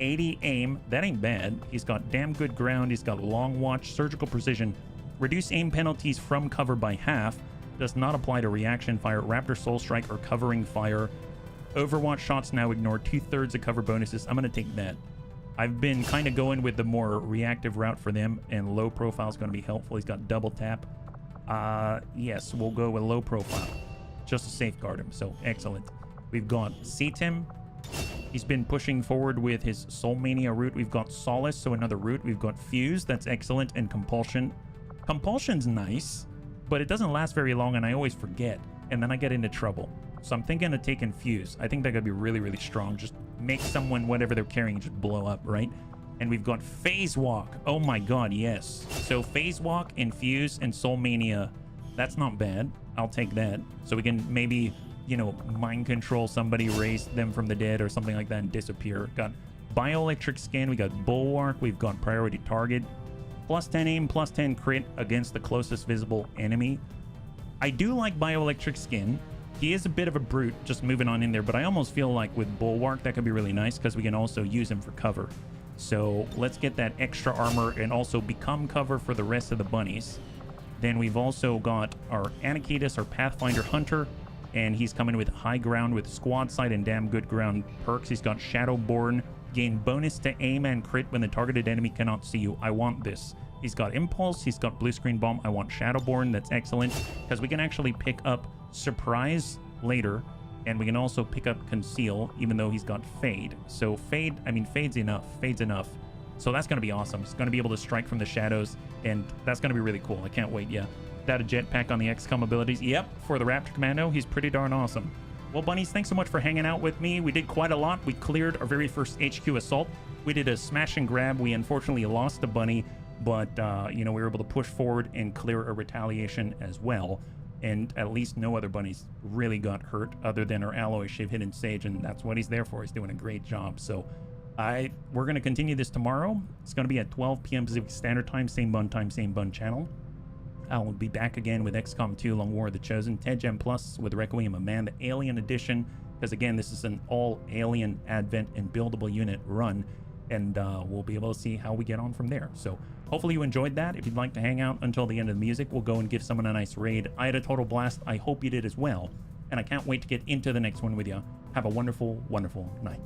80 aim. That ain't bad. He's got damn good ground. He's got long watch, surgical precision. Reduce aim penalties from cover by half. Does not apply to reaction fire, Raptor Soul Strike, or covering fire. Overwatch shots now ignore 2/3 of cover bonuses. I'm going to take that. I've been kind of going with the more reactive route for them, and low profile is going to be helpful. He's got double tap. Yes, we'll go with low profile just to safeguard him. So excellent. We've got CTIM, He's been pushing forward with his Soul Mania route. We've got Solace, so another route. We've got Fuse, that's excellent, and Compulsion. Compulsion's nice, but it doesn't last very long, and I always forget, and then I get into trouble. So I'm thinking of taking Fuse. I think that could be really, really strong. Just make someone, whatever they're carrying, just blow up, right? And we've got Phase Walk. Oh my god, yes. So Phase Walk and Fuse and Soul Mania, that's not bad. I'll take that. So we can maybe, you know, mind control somebody, raise them from the dead or something like that and disappear. Got Bioelectric Skin, we got Bulwark, we've got Priority Target. Plus 10 aim, plus 10 crit against the closest visible enemy. I do like Bioelectric Skin. He is a bit of a brute just moving on in there, but I almost feel like with Bulwark that could be really nice because we can also use him for cover. So let's get that extra armor and also become cover for the rest of the bunnies. Then we've also got our Anakitis, our Pathfinder Hunter, and he's coming with High Ground with Squad Sight and Damn Good Ground perks. He's got Shadowborn, gain bonus to aim and crit when the targeted enemy cannot see you. I want this. He's got Impulse, he's got Blue Screen Bomb. I want Shadowborn, that's excellent, because we can actually pick up Surprise later, and we can also pick up Conceal, even though he's got Fade. So Fade, I mean, Fade's enough. Fade's enough. So that's going to be awesome. He's going to be able to strike from the shadows, and that's going to be really cool. I can't wait, yeah. Without a jetpack on the XCOM abilities. Yep, for the Raptor Commando, he's pretty darn awesome. Well, bunnies, thanks so much for hanging out with me. We did quite a lot. We cleared our very first HQ assault. We did a smash and grab. We unfortunately lost a bunny, but, you know, we were able to push forward and clear a retaliation as well. And at least no other bunnies really got hurt other than our Alloy Shiv Hidden Sage, and that's what he's there for. He's doing a great job. So we're going to continue this tomorrow. It's going to be at 12 p.m. Pacific Standard Time, same bun channel. I'll be back again with XCOM 2 Long War of the Chosen, Ted Gem Plus with Requiem of Man, the Alien Edition, because again, this is an all Alien Advent and buildable unit run, and we'll be able to see how we get on from there. So hopefully you enjoyed that. If you'd like to hang out until the end of the music, we'll go and give someone a nice raid. I had a total blast. I hope you did as well, and I can't wait to get into the next one with you. Have a wonderful, wonderful night.